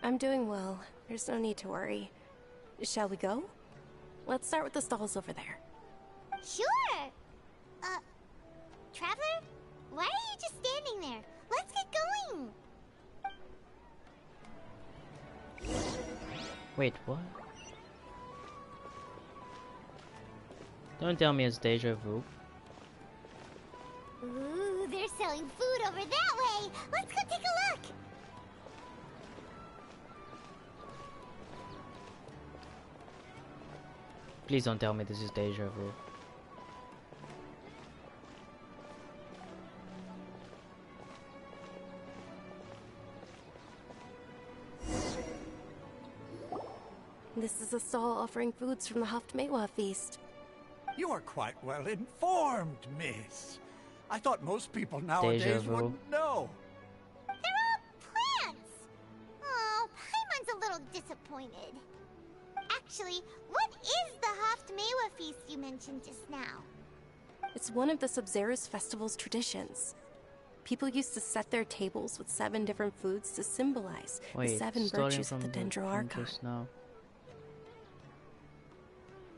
I'm doing well. There's no need to worry. Shall we go? Let's start with the stalls over there. Sure! Traveler? Why are you just standing there? Let's get going! Wait, what? Don't tell me it's deja vu. Ooh, they're selling food over that way! Let's go take a look! Please don't tell me this is deja vu. This is a stall offering foods from the Haftmewa feast. You are quite well informed, miss. I thought most people nowadays wouldn't know. They're all plants! Oh, Paimon's a little disappointed. Actually, what is the Haftmewa feast you mentioned just now? It's one of the Sabzerus festival's traditions. People used to set their tables with 7 different foods to symbolize the 7 virtues of the Dendro Archon. Now.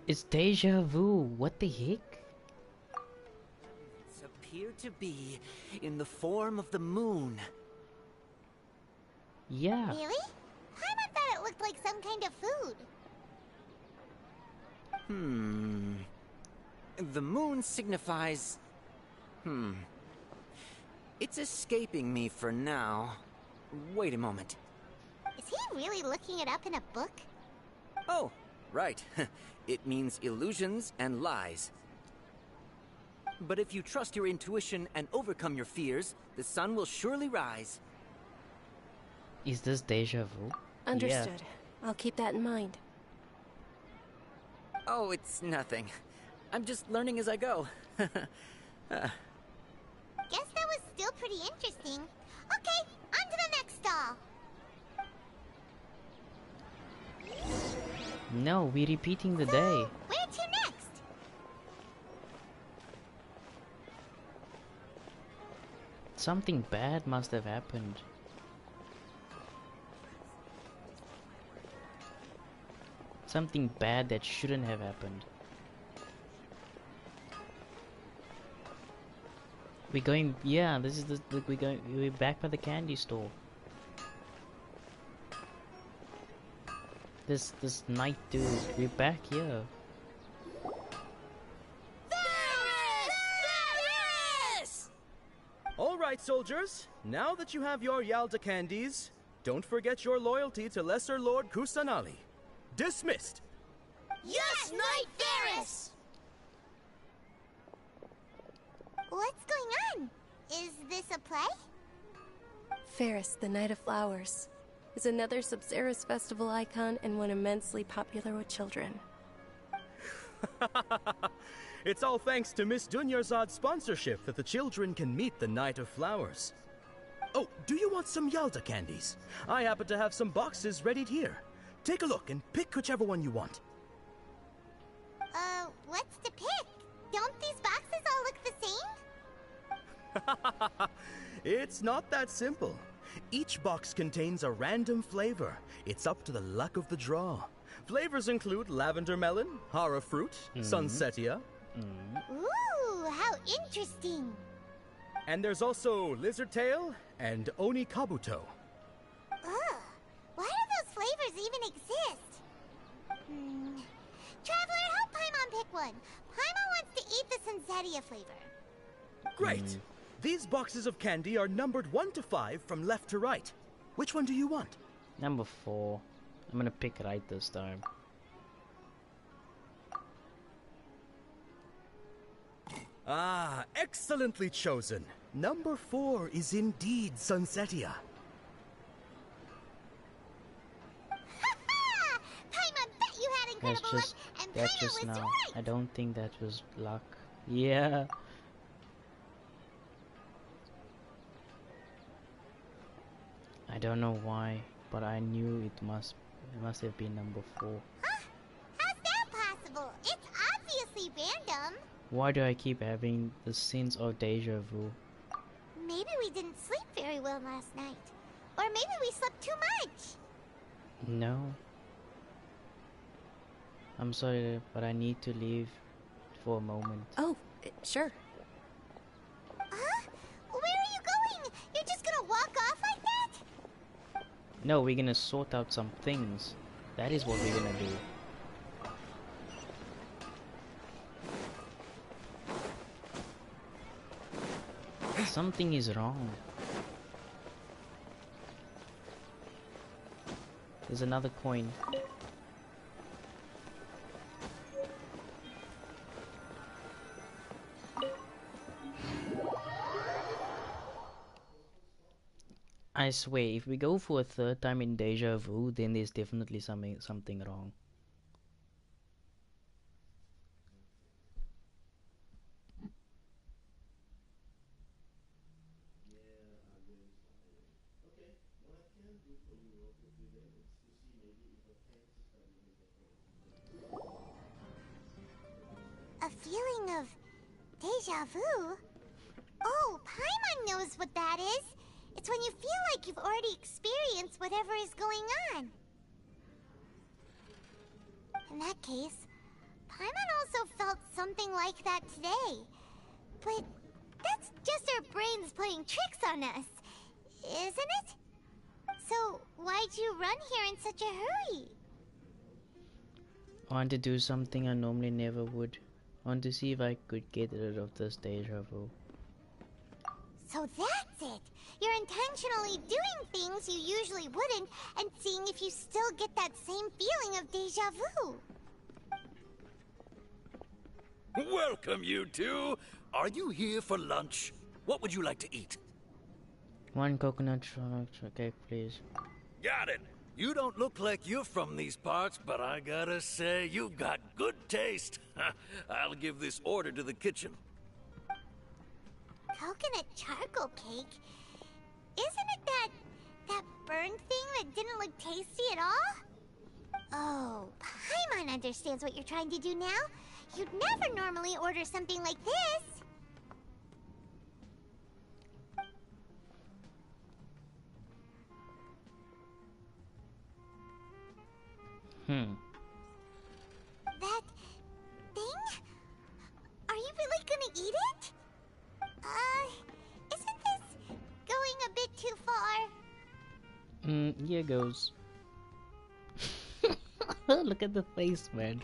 It's deja vu. What the heck? It's appeared to be in the form of the moon. Yeah. Really? Paimon thought it looked like some kind of food. The moon signifies... It's escaping me for now. Wait a moment. Is he really looking it up in a book? Oh, right. It means illusions and lies. But if you trust your intuition and overcome your fears, the sun will surely rise. Is this deja vu? Understood. I'll keep that in mind. Oh, it's nothing. I'm just learning as I go. Guess that was still pretty interesting. Okay, on to the next stall. No, we're repeating the day. Where to next? Something bad must have happened. Something bad that shouldn't have happened. We're going, yeah, this is the, we're back by the candy store. This night dude, we're back here. Alright, soldiers. Now that you have your Yalda candies, don't forget your loyalty to Lesser Lord Kusanali. Dismissed! Yes, Knight Varys! What's going on? Is this a play? Ferris, the Knight of Flowers, is another Sabzerus festival icon and one immensely popular with children. It's all thanks to Miss Dunyarzad's sponsorship that the children can meet the Knight of Flowers. Oh, do you want some Yalda candies? I happen to have some boxes readied here. Take a look and pick whichever one you want. What's to pick? Don't these boxes all look the same? It's not that simple. Each box contains a random flavor. It's up to the luck of the draw. Flavors include lavender melon, hara fruit, sunsetia. Ooh, how interesting. And there's also lizard tail and oni kabuto. Ugh, why do those flavors even exist? Traveler, help Paimon pick one. Paimon wants to eat the sunsetia flavor. Great. These boxes of candy are numbered 1 to 5 from left to right. Which one do you want? Number 4. I'm gonna pick right this time. Ah, excellently chosen. Number 4 is indeed sunsetia. Paimon bet you had incredible luck, and Paimon was now. right. I don't think that was luck. Yeah. I don't know why, but I knew it must have been number 4. Huh? How's that possible? It's obviously random. Why do I keep having the sense of deja vu? Maybe we didn't sleep very well last night. Or maybe we slept too much. No. I'm sorry, but I need to leave for a moment. Oh, sure. Huh? Where are you going? You're just gonna walk off like that? No, we're gonna sort out some things. That is what we're gonna do. Something is wrong. There's another coin. I swear, if we go for a third time in Deja Vu, then there's definitely something wrong. A feeling of deja vu? Oh, Paimon knows what that is. It's when you feel like you've already experienced whatever is going on. In that case, Paimon also felt something like that today. But that's just our brains playing tricks on us, isn't it? So, why'd you run here in such a hurry? I want to do something I normally never would. I want to see if I could get rid of this deja vu. So that's it! You're intentionally doing things you usually wouldn't and seeing if you still get that same feeling of deja vu. Welcome, you two! Are you here for lunch? What would you like to eat? One coconut cake, please. Got it! You don't look like you're from these parts, but I gotta say, you've got good taste. I'll give this order to the kitchen. Coconut charcoal cake? Isn't it that burned thing that didn't look tasty at all? Oh, Paimon understands what you're trying to do now. You'd never normally order something like this. That thing? Are you really gonna eat it? Isn't this going a bit too far? Here goes. Look at the face, man.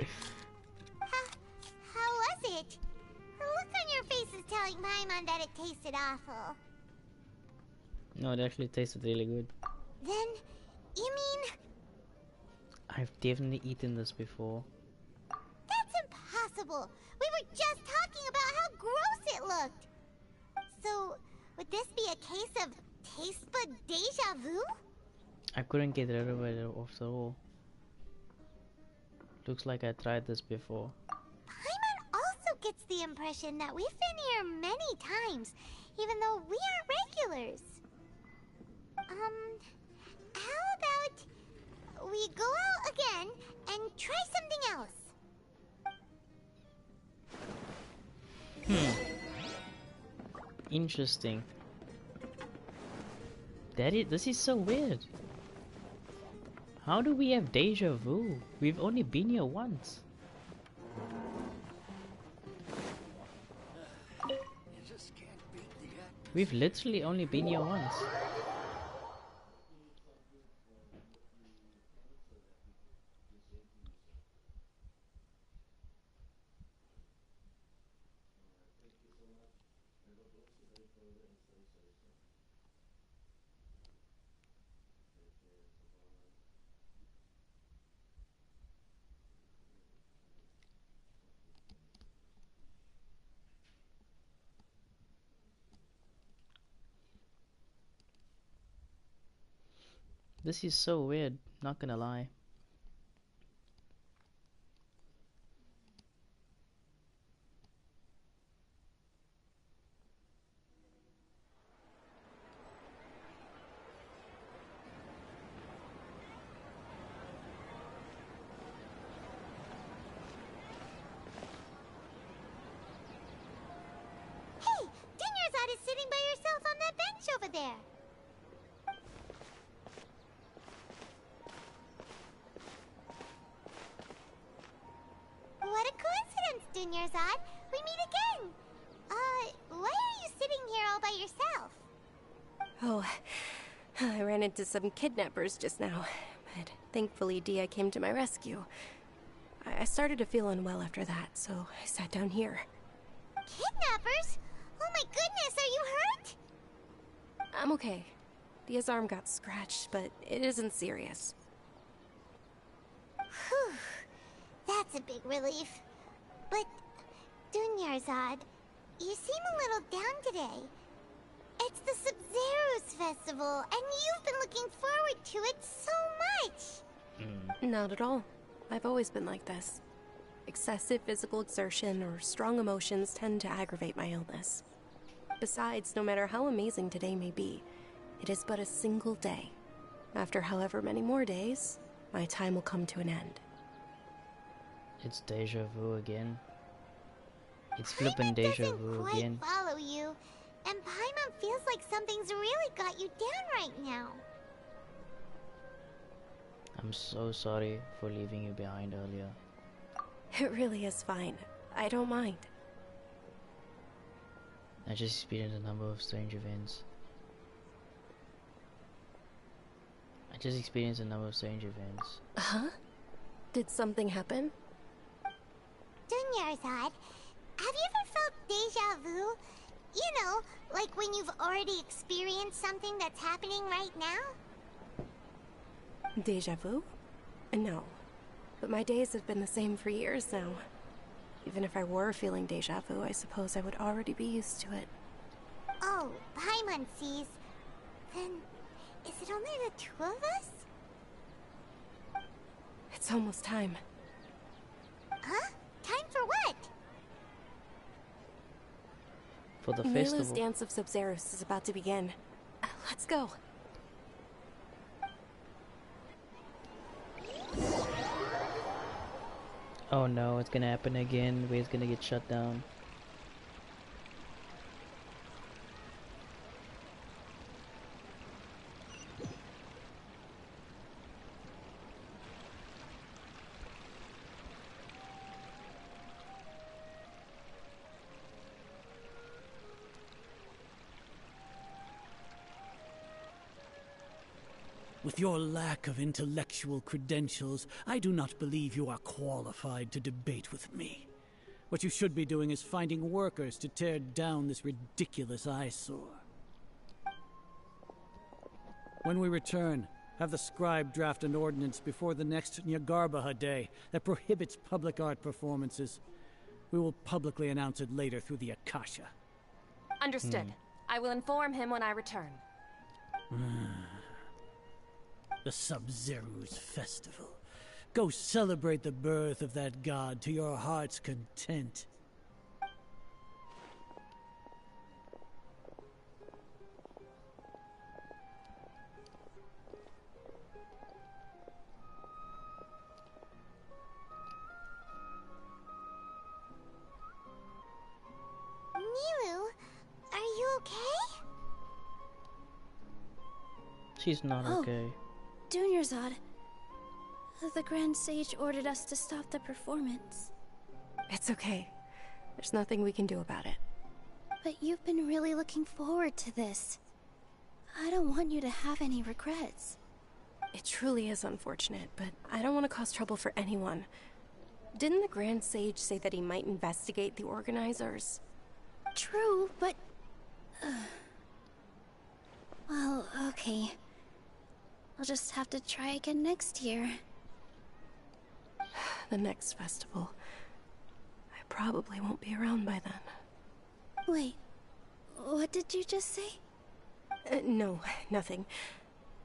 How was it? The look on your face is telling Paimon that it tasted awful. No, it actually tasted really good. Then, you mean... I've definitely eaten this before. That's impossible! We were just talking about how gross it looked! So, would this be a case of taste bud deja vu? I couldn't get rid of it after all. Looks like I tried this before. Paimon also gets the impression that we've been here many times, even though we aren't regulars. How about we go out again and try something else? Interesting. This is so weird. How do we have deja vu? We've only been here once. We've literally only been here once. This is so weird, not gonna lie. Hey! Dinnersad is sitting by herself on that bench over there. What a coincidence, Dinnersad. We meet again. Why are you sitting here all by yourself? Oh, I ran into some kidnappers just now, but thankfully Dia came to my rescue. I started to feel unwell after that, so I sat down here. Kidnappers? Oh my goodness, are you hurt? I'm okay. Dia's arm got scratched, but it isn't serious. Whew. That's a big relief. But, Dunyarzad, you seem a little down today. It's the Sumeru Sumeru's festival, and you've been looking forward to it so much. Not at all. I've always been like this. Excessive physical exertion or strong emotions tend to aggravate my illness. Besides, no matter how amazing today may be, it is but a single day. After however many more days, my time will come to an end. It's deja vu again. It's flippin' deja vu again. Follow you, and Paimon feels like something's really got you down right now. I'm so sorry for leaving you behind earlier. It really is fine. I don't mind. I just experienced a number of strange events. Huh? Did something happen? Dunyarzad, have you ever felt deja vu? You know, like when you've already experienced something that's happening right now? Deja vu? No. But my days have been the same for years now. Even if I were feeling deja vu, I suppose I would already be used to it. Oh, Paimon sees. Then, is it only the two of us? It's almost time. Huh? Time for what? For the Milu's festival. Dance of Sub-Zerus is about to begin. Let's go. Oh no, it's gonna happen again. Way's gonna get shut down. With your lack of intellectual credentials, I do not believe you are qualified to debate with me. What you should be doing is finding workers to tear down this ridiculous eyesore. When we return, have the scribe draft an ordinance before the next Nyagarbaha Day that prohibits public art performances. We will publicly announce it later through the Akasha. Understood. I will inform him when I return. The Sub-Zeru's festival. Go celebrate the birth of that god to your heart's content. Milu, are you okay? She's not okay. Dunyarzad, the Grand Sage ordered us to stop the performance. It's okay. There's nothing we can do about it. But you've been really looking forward to this. I don't want you to have any regrets. It truly is unfortunate, but I don't want to cause trouble for anyone. Didn't the Grand Sage say that he might investigate the organizers? True, but... well, okay. I'll just have to try again next year. The next festival. I probably won't be around by then. Wait, what did you just say? No, nothing.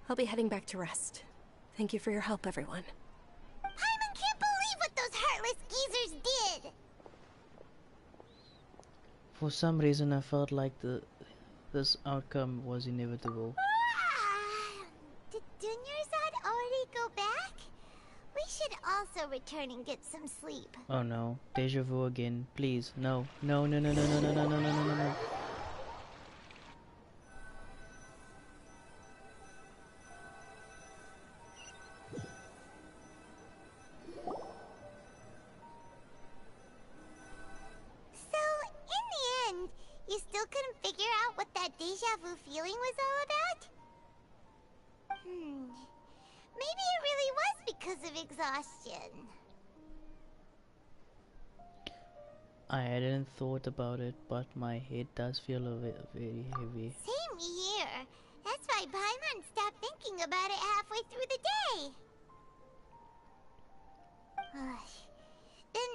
I'll be heading back to rest. Thank you for your help, everyone. Paimon can't believe what those heartless geezers did! For some reason I felt like this outcome was inevitable. Did Dunyarzad already go back? We should also return and get some sleep. Oh no, deja vu again. Please, no. No, no, no, no, no, no, no, no, no, no, no. So, in the end, you still couldn't figure out what that deja vu feeling was all about? Maybe it really was because of exhaustion. I hadn't thought about it, but my head does feel a bit very heavy. Same here. That's why Paimon stopped thinking about it halfway through the day. Then,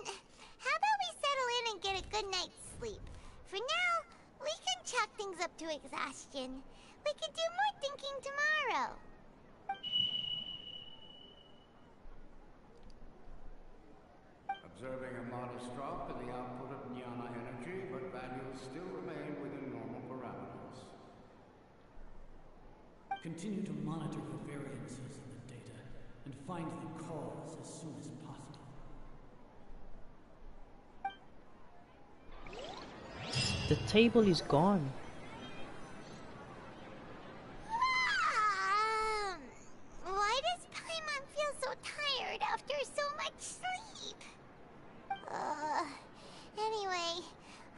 how about we settle in and get a good night's sleep? For now, we can chalk things up to exhaustion. We could do more thinking tomorrow. Observing a modest drop in the output of jnana energy, but values still remain within normal parameters. Continue to monitor for variances in the data and find the cause as soon as possible. The table is gone. Why does Paimon feel so tired after so much sleep? Anyway,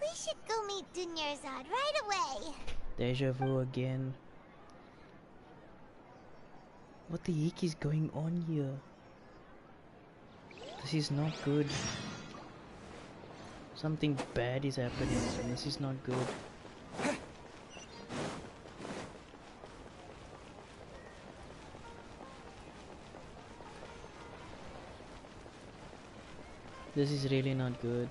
we should go meet Dunyarzad right away. Deja vu again. What the heck is going on here? This is not good. Something bad is happening and this is not good. This is really not good.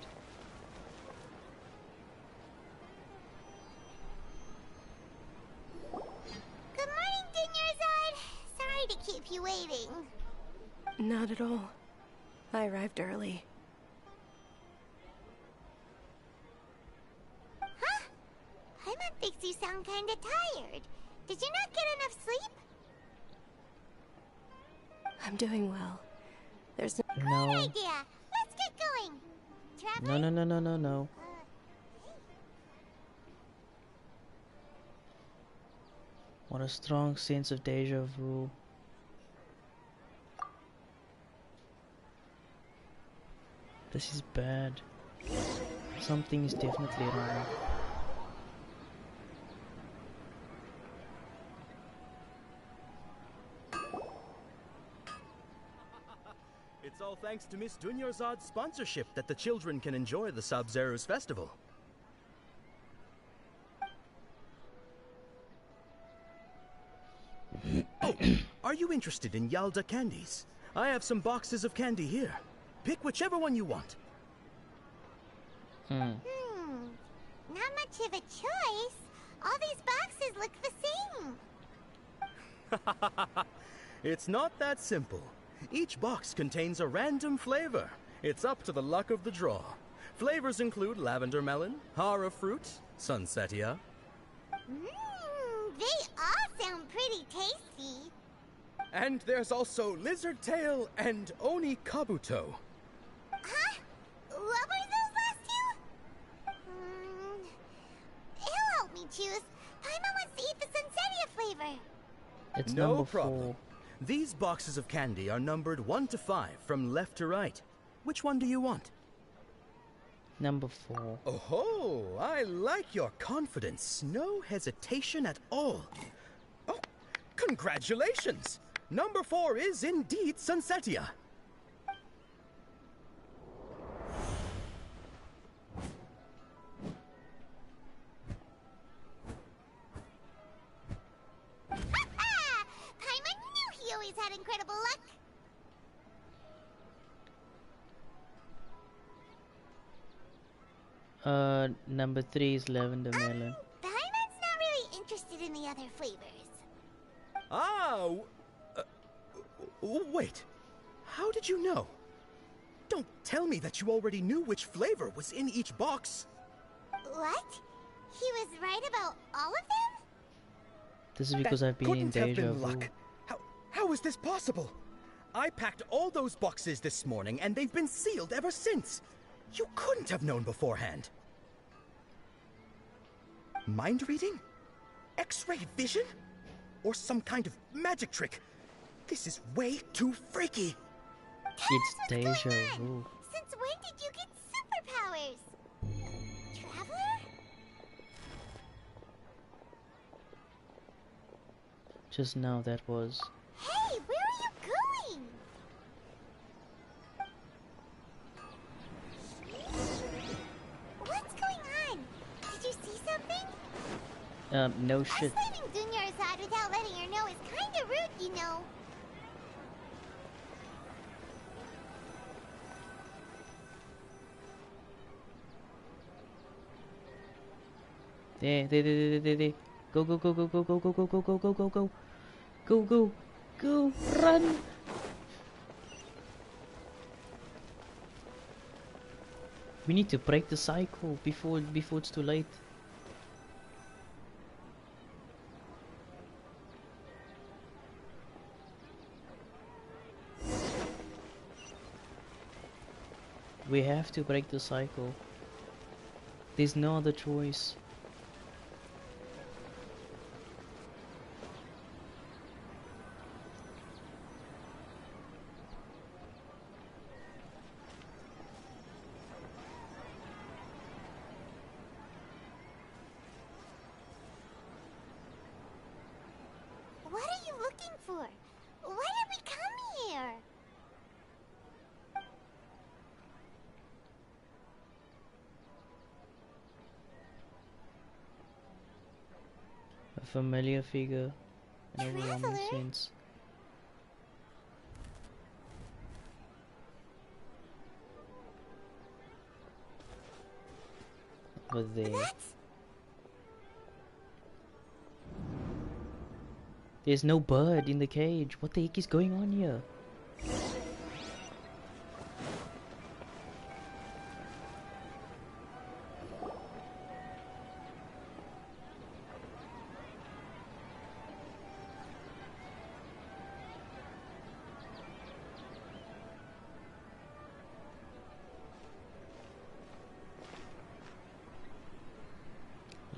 Good morning, Dunyarzad. Sorry to keep you waiting. Not at all. I arrived early. Huh? Paimon thinks you sound kinda tired. Did you not get enough sleep? I'm doing well. There's No. Good idea. Let's get going. Traveling? No. What a strong sense of deja vu. This is bad. Something is definitely wrong. It's all thanks to Miss Dunyarzad's sponsorship that the children can enjoy the Sub-Zero's festival. Oh, are you interested in Yalda candies? I have some boxes of candy here. Pick whichever one you want. Not much of a choice. All these boxes look the same. It's not that simple. Each box contains a random flavor. It's up to the luck of the draw. Flavors include lavender melon, hara fruit, sunsetia. They all sound pretty tasty. And there's also lizard tail and oni kabuto. Huh? What were those last two? He'll help me choose. Paimon wants to eat the sunsetia flavor. It's no number problem. 4. These boxes of candy are numbered 1 to 5 from left to right. Which one do you want? Number 4. Oh, I like your confidence. No hesitation at all. Oh, congratulations! Number 4 is indeed Sunsetia. Paimon knew he always had incredible luck. Number 3 is lavender melon. Paimon's not really interested in the other flavors. Ah, wait. How did you know? Don't tell me that you already knew which flavor was in each box. What? He was right about all of them? This is because That I've been in couldn't have deja been vu. luck. How is this possible? I packed all those boxes this morning and they've been sealed ever since. You couldn't have known beforehand. Mind reading? X-ray vision? Or some kind of magic trick? This is way too freaky. It's deja vu. Since when did you get superpowers? Traveler? Just now that was. Hey, where are you going? What's going on? Did you see something? No shit. Us leaving Dunyarzad without letting her know is kinda rude, you know. There. Go, go, go, go, go, go, go, go, go, go, go, go, go. Go, go, go, run! We need to break the cycle before it's too late. We have to break the cycle. There's no other choice. What are you looking for? Why did we come here? A familiar figure in overwhelming sense. Over there. There's no bird in the cage. What the heck is going on here?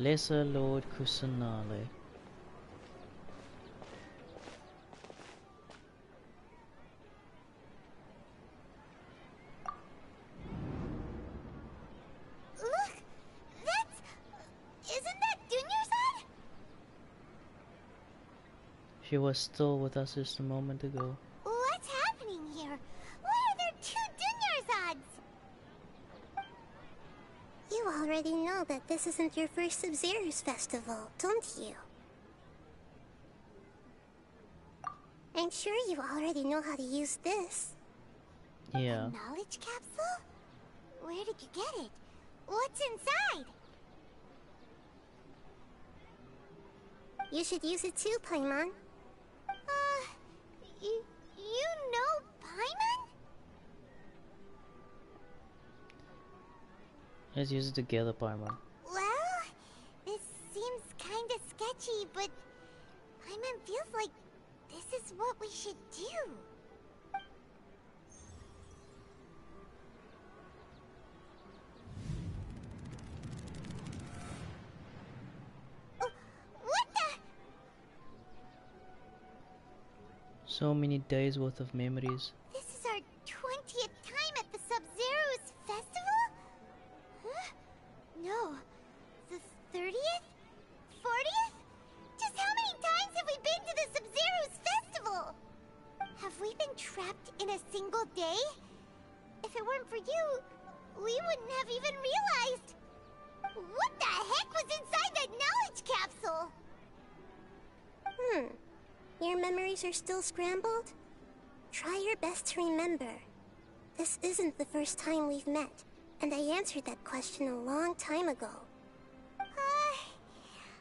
Lesser Lord Kusanale. Look! Isn't that Dunyarzad? She was still with us just a moment ago. What's happening here? Why are there two Dunyarzads? You already know that this isn't your first Sub-Zero's festival, don't you? I'm sure you already know how to use this. Yeah. A knowledge capsule? Where did you get it? What's inside? You should use it too, Paimon. You know Paimon? Let's use it together, Paimon. Well, this seems kinda sketchy, but Paimon feels like this is what we should do. What the? So many days worth of memories. This is our 20th time at the Sub-Zero's festival? Huh? No. The 30th? 40th? Just how many times have we been to the Sub-Zero's festival? Have we been trapped in a single day? If it weren't for you, we wouldn't have even realized. What the heck was inside that knowledge capsule? Your memories are still scrambled? Try your best to remember. This isn't the first time we've met, and I answered that question a long time ago.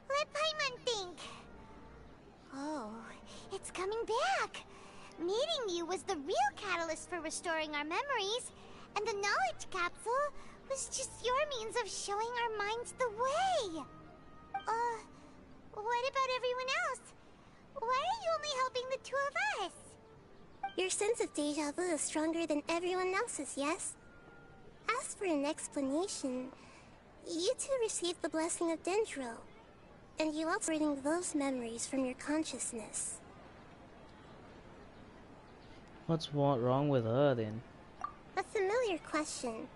Let Paimon think. Oh, it's coming back. Meeting you was the real catalyst for restoring our memories, and the knowledge capsule was just your means of showing our minds the way. What about everyone else? Why are you only helping the two of us? Your sense of deja vu is stronger than everyone else's, yes? As for an explanation, you two received the blessing of Dendro, and you also reading those memories from your consciousness. What's wrong with her then? A familiar question.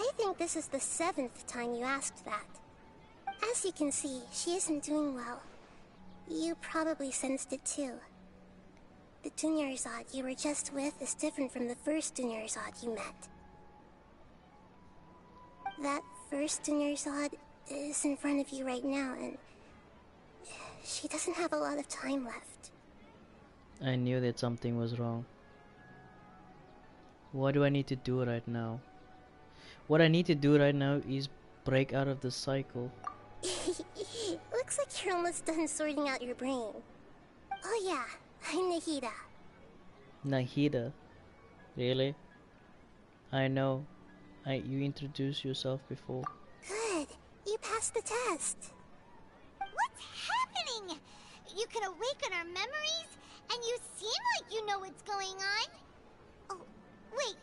I think this is the 7th time you asked that. As you can see, she isn't doing well. You probably sensed it too. The Dunyarzad you were just with is different from the first Dunyarzad you met. That first Dunyarzad is in front of you right now, and she doesn't have a lot of time left. I knew that something was wrong. What do I need to do right now? What I need to do right now is break out of the cycle. Looks like you're almost done sorting out your brain. Oh yeah, I'm Nahida. Nahida? Really? I know. You introduced yourself before. Good. You passed the test. What's happening? You can awaken our memories, and you seem like you know what's going on. Oh, wait.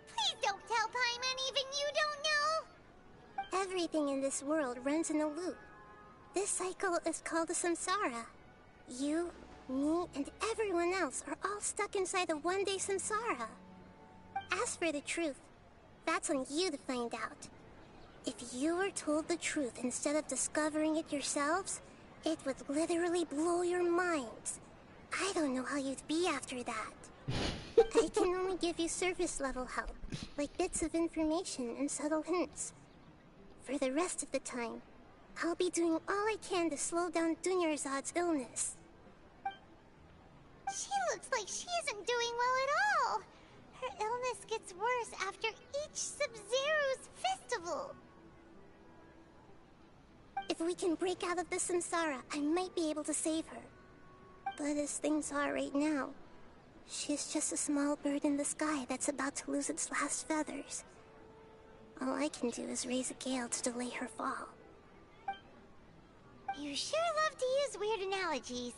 Please don't tell Paimon even you don't know. Everything in this world runs in a loop. This cycle is called a samsara. You, me, and everyone else are all stuck inside a one-day samsara. As for the truth, that's on you to find out. If you were told the truth instead of discovering it yourselves, it would literally blow your minds. I don't know how you'd be after that. I can only give you surface level help, like bits of information and subtle hints. For the rest of the time, I'll be doing all I can to slow down Dunyarzad's illness. She looks like she isn't doing well at all. Her illness gets worse after each Sub-Zero's festival. If we can break out of the samsara, I might be able to save her. But as things are right now, she's just a small bird in the sky that's about to lose its last feathers. All I can do is raise a gale to delay her fall. You sure love to use weird analogies.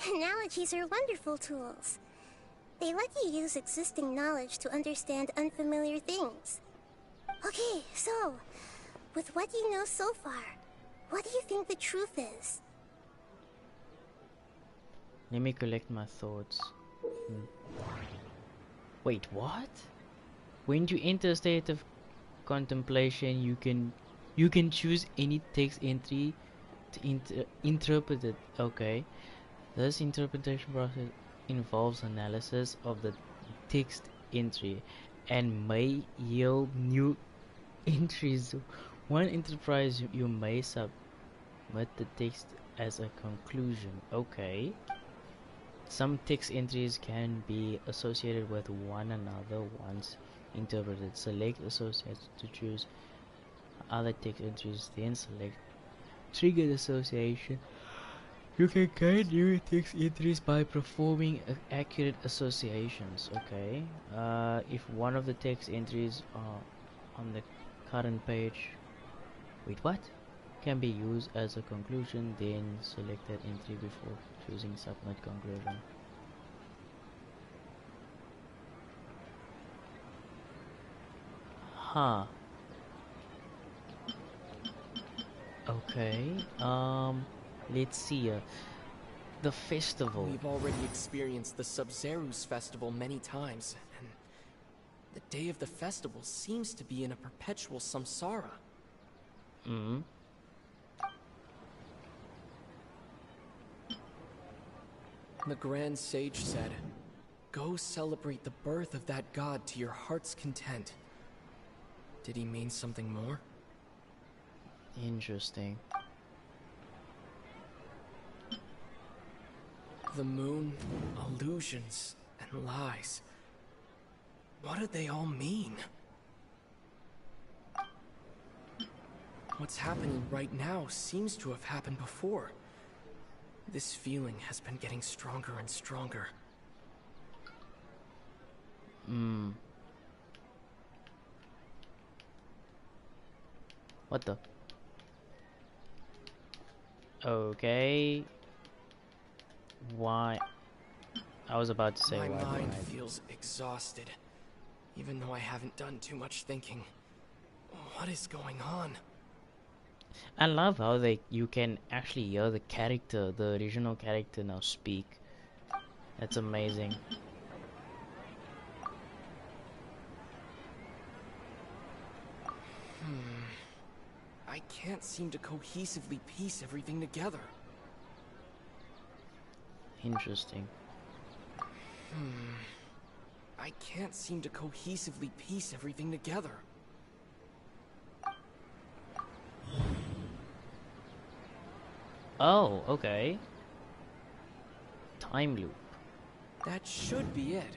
Analogies are wonderful tools. They let you use existing knowledge to understand unfamiliar things. Okay, so, with what you know so far, what do you think the truth is? Let me collect my thoughts. Wait, what? When you enter a state of contemplation, you can choose any text entry to interpret it. Okay. This interpretation process involves analysis of the text entry and may yield new entries. One enterprise you may submit the text as a conclusion. Okay. Some text entries can be associated with one another once interpreted. Select associate to choose other text entries, then select triggered association. You can gain new text entries by performing accurate associations. Okay. If one of the text entries on the current page, wait, what? Can be used as a conclusion, then select that entry before choosing submit conclusion. Huh. Okay. Let's see. The festival. We've already experienced the Sub-Zero's festival many times, and the day of the festival seems to be in a perpetual samsara. Hmm. The Grand Sage said, "Go celebrate the birth of that god to your heart's content." Did he mean something more? Interesting. The moon, illusions, and lies. What do they all mean? What's happening right now seems to have happened before. This feeling has been getting stronger and stronger. What the? Okay. Why? I was about to say My why. mind feels exhausted, even though I haven't done too much thinking. What is going on? I love how you can actually hear the character, the original character now speak. That's amazing. I can't seem to cohesively piece everything together. Interesting. I can't seem to cohesively piece everything together. Oh, okay. Time loop. That should be it.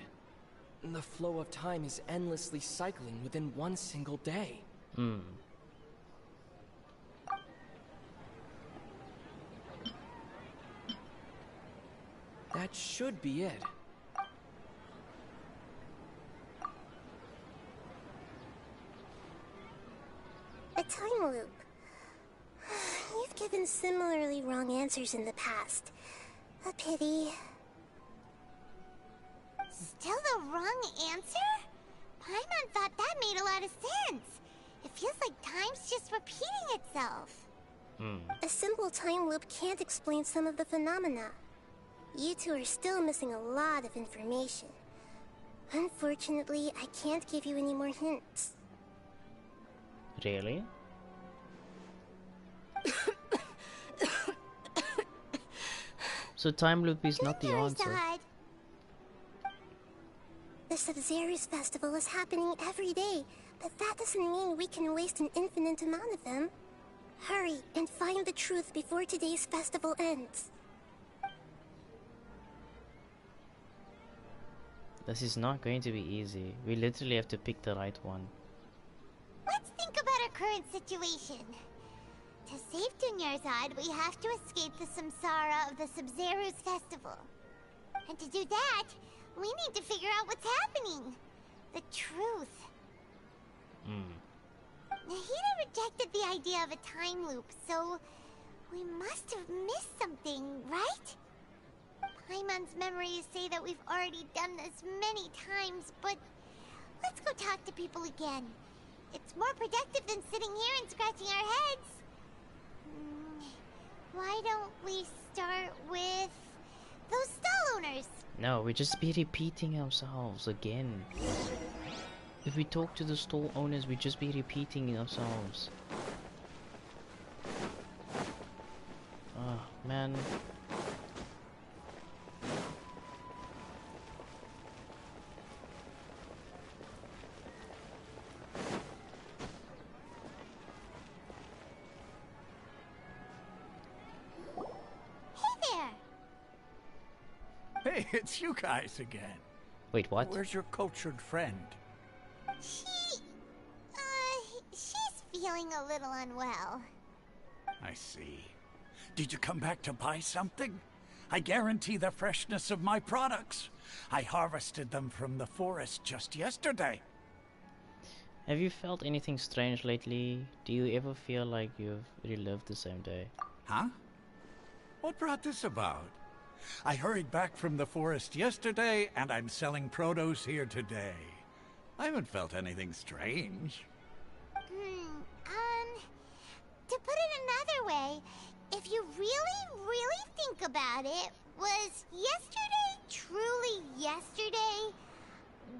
The flow of time is endlessly cycling within one single day. Hmm. That should be it. A time loop. You've given similarly wrong answers in the past. A pity. Still the wrong answer? Paimon thought that made a lot of sense. It feels like time's just repeating itself. A simple time loop can't explain some of the phenomena. You two are still missing a lot of information. Unfortunately, I can't give you any more hints. Really? So time loop is not the answer. The Sumeru's festival is happening every day, but that doesn't mean we can waste an infinite amount of them. Hurry and find the truth before today's festival ends. This is not going to be easy. We literally have to pick the right one. Let's think about our current situation. To save Dunyarzad, we have to escape the samsara of the Sumeru's festival. And to do that, we need to figure out what's happening. The truth. Nahida rejected the idea of a time loop, so we must have missed something, right? Paimon's memories say that we've already done this many times, but let's go talk to people again. It's more productive than sitting here and scratching our heads. Why don't we start with those stall owners? No, we just be repeating ourselves again. If we talk to the stall owners, we just be repeating ourselves. Oh, man. Hey, it's you guys again. Wait, what? Where's your cultured friend? She's feeling a little unwell. I see. Did you come back to buy something? I guarantee the freshness of my products. I harvested them from the forest just yesterday. Have you felt anything strange lately? Do you ever feel like you've relived the same day? Huh? What brought this about? I hurried back from the forest yesterday, and I'm selling produce here today. I haven't felt anything strange. To put it another way, if you really think about it, was yesterday truly yesterday?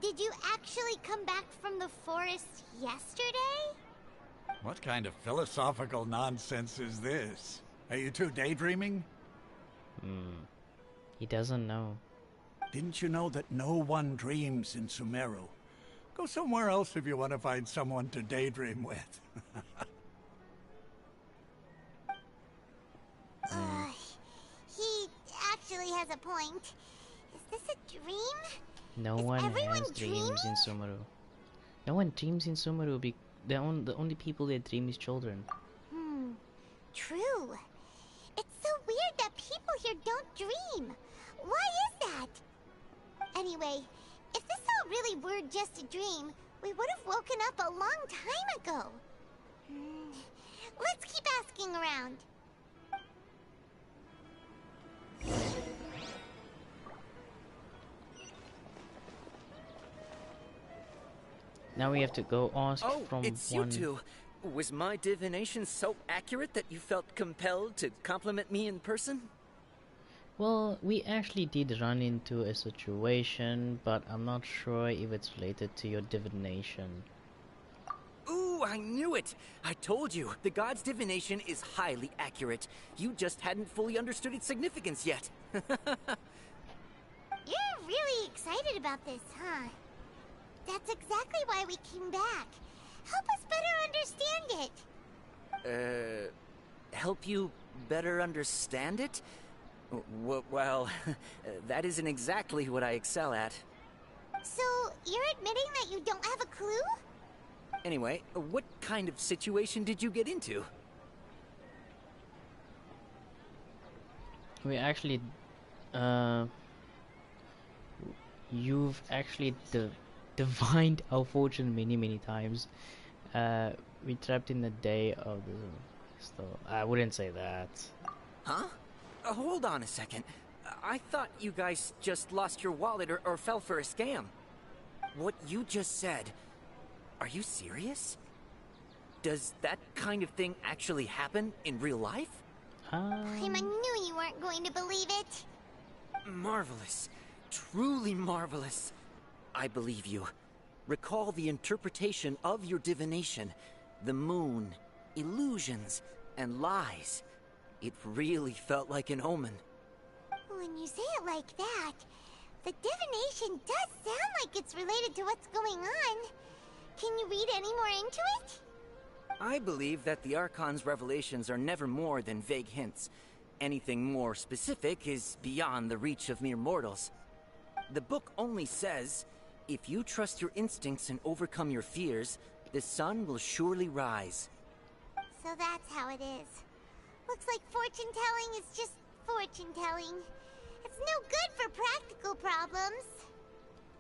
Did you actually come back from the forest yesterday? What kind of philosophical nonsense is this? Are you two daydreaming? He doesn't know. Didn't you know that no one dreams in Sumeru? Go somewhere else if you want to find someone to daydream with. He actually has a point. Is this a dream? No one has dreams in Sumeru. No one dreams in Sumeru. The only people that dream is children. True. It's so weird that people here don't dream. Why is that? Anyway, if this all really were just a dream, we would have woken up a long time ago. Let's keep asking around. Now we have to go ask from it's one... you two. Was my divination so accurate that you felt compelled to compliment me in person? Well, we actually did run into a situation, but I'm not sure if it's related to your divination. Ooh, I knew it! I told you, the god's divination is highly accurate. You just hadn't fully understood its significance yet. You're really excited about this, huh? That's exactly why we came back. Help us better understand it. Help you better understand it? Well, that isn't exactly what I excel at. So, you're admitting that you don't have a clue? Anyway, what kind of situation did you get into? We actually, you've actually divined our fortune many times. We trapped in the day of the storm. I wouldn't say that. Huh? Hold on a second. I thought you guys just lost your wallet or fell for a scam. What you just said, are you serious? Does that kind of thing actually happen in real life? Paimon knew you weren't going to believe it. Marvelous. Truly marvelous. I believe you. Recall the interpretation of your divination. The moon, illusions, and lies. It really felt like an omen. When you say it like that, the divination does sound like it's related to what's going on. Can you read any more into it? I believe that the Archon's revelations are never more than vague hints. Anything more specific is beyond the reach of mere mortals. The book only says, if you trust your instincts and overcome your fears, the sun will surely rise. So that's how it is. Looks like fortune-telling is just fortune-telling. It's no good for practical problems.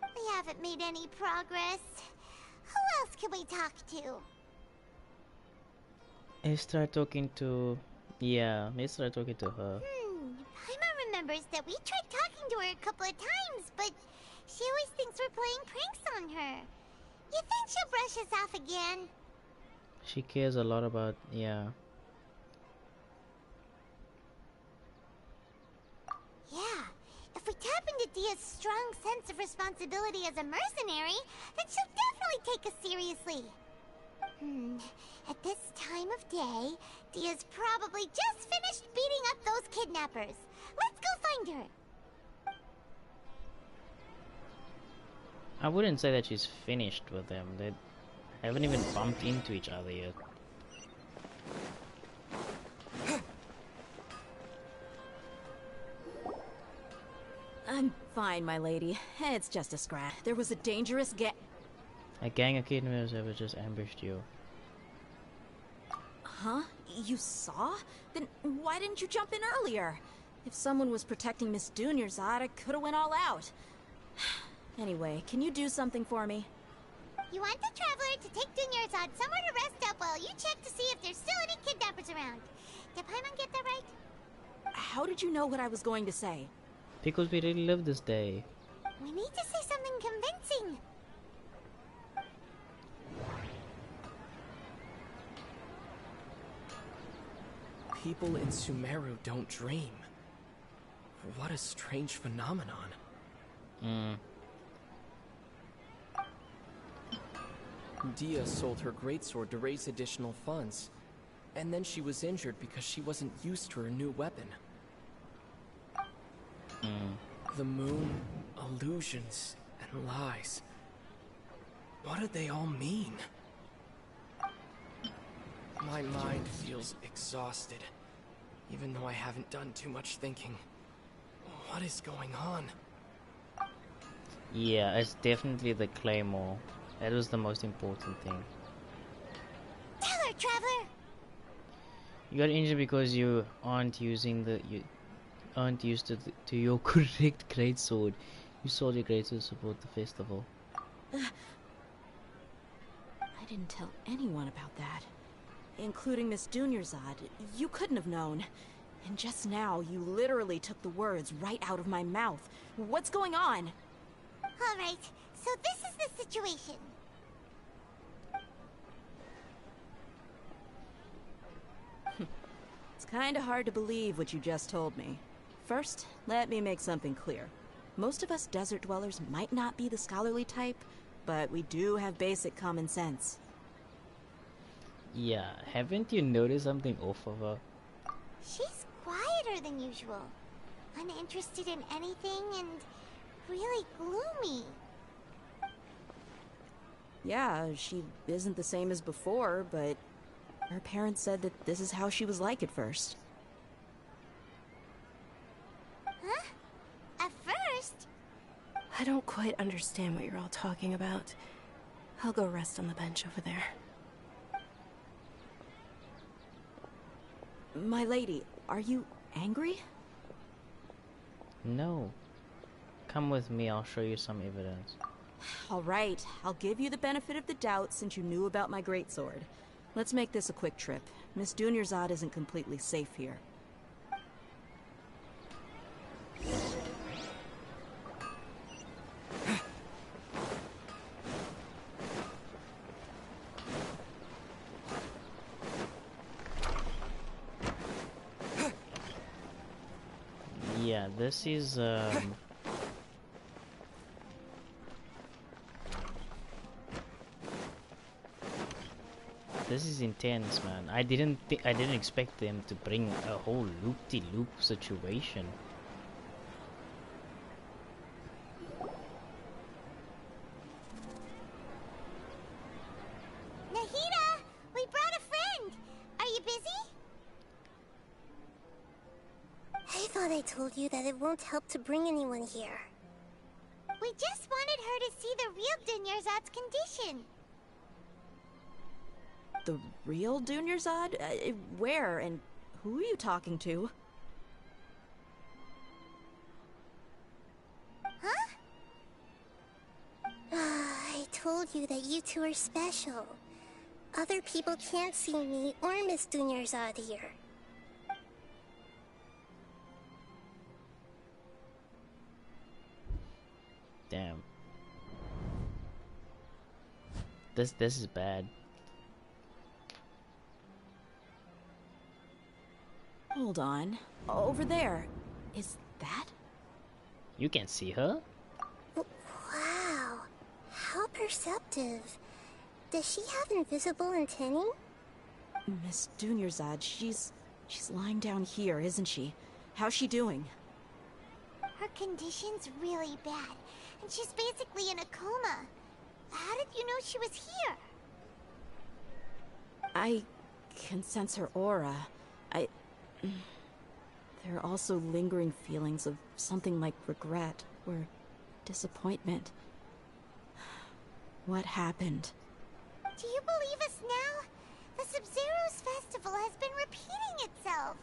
We haven't made any progress. Who else can we talk to? Let's start talking to... Yeah, let's start talking to her. Paimon remembers that we tried talking to her a couple of times, but she always thinks we're playing pranks on her. You think she'll brush us off again? She cares a lot about... Yeah. Yeah, if we tap into Dia's strong sense of responsibility as a mercenary, then she'll definitely take us seriously. At this time of day, Dia's probably just finished beating up those kidnappers. Let's go find her. I wouldn't say that she's finished with them. They haven't even bumped into each other yet. I'm fine, my lady. It's just a scratch. There was a dangerous A gang of kidnappers have just ambushed you. Huh? You saw? Then why didn't you jump in earlier? If someone was protecting Miss Dunyarzad, I could've went all out. Anyway, can you do something for me? You want the Traveler to take Dunyarzad somewhere to rest up while you check to see if there's still any kidnappers around. Did Paimon get that right? How did you know what I was going to say? Because we really live this day. We need to say something convincing. People in Sumeru don't dream. What a strange phenomenon. Dia sold her greatsword to raise additional funds. And then she was injured because she wasn't used to her new weapon. The moon, illusions, and lies. What do they all mean? My mind feels exhausted, even though I haven't done too much thinking. What is going on? Yeah, it's definitely the claymore. That was the most important thing. Tell her, Traveler! You got injured because you aren't using the... You aren't used to your correct greatsword. You sold your greatsword to support the festival. I didn't tell anyone about that. Including Miss Dunyarzad. You couldn't have known. And just now, you literally took the words right out of my mouth. What's going on? Alright, so this is the situation. It's kinda hard to believe what you just told me. First, let me make something clear. Most of us desert dwellers might not be the scholarly type, but we do have basic common sense. Yeah, haven't you noticed something off of her? She's quieter than usual. Uninterested in anything and really gloomy. Yeah, she isn't the same as before, but her parents said that this is how she was like at first. Huh? At first? I don't quite understand what you're all talking about. I'll go rest on the bench over there. My lady, are you angry? No. Come with me, I'll show you some evidence. All right, I'll give you the benefit of the doubt since you knew about my greatsword. Let's make this a quick trip. Miss Dunyarzad isn't completely safe here. Yeah, this is this is intense, man. I didn't expect them to bring a whole loop-de-loop situation. Nahida, we brought a friend. Are you busy? I thought I told you that it won't help to bring anyone here. We just wanted her to see the real Dunyarzad's condition. The real Dunyarzad? Where and who are you talking to? Huh? I told you that you two are special. Other people can't see me or Miss Dunyarzad here. Damn. This is bad. Hold on. Over there. Is that? You can see her? Wow. How perceptive. Does she have invisible antennae? Miss Dunyarzad, she's lying down here, isn't she? How's she doing? Her condition's really bad, and she's basically in a coma. How did you know she was here? I can sense her aura. There are also lingering feelings of something like regret or disappointment. What happened? Do you believe us now? The Sub-Zero's festival has been repeating itself.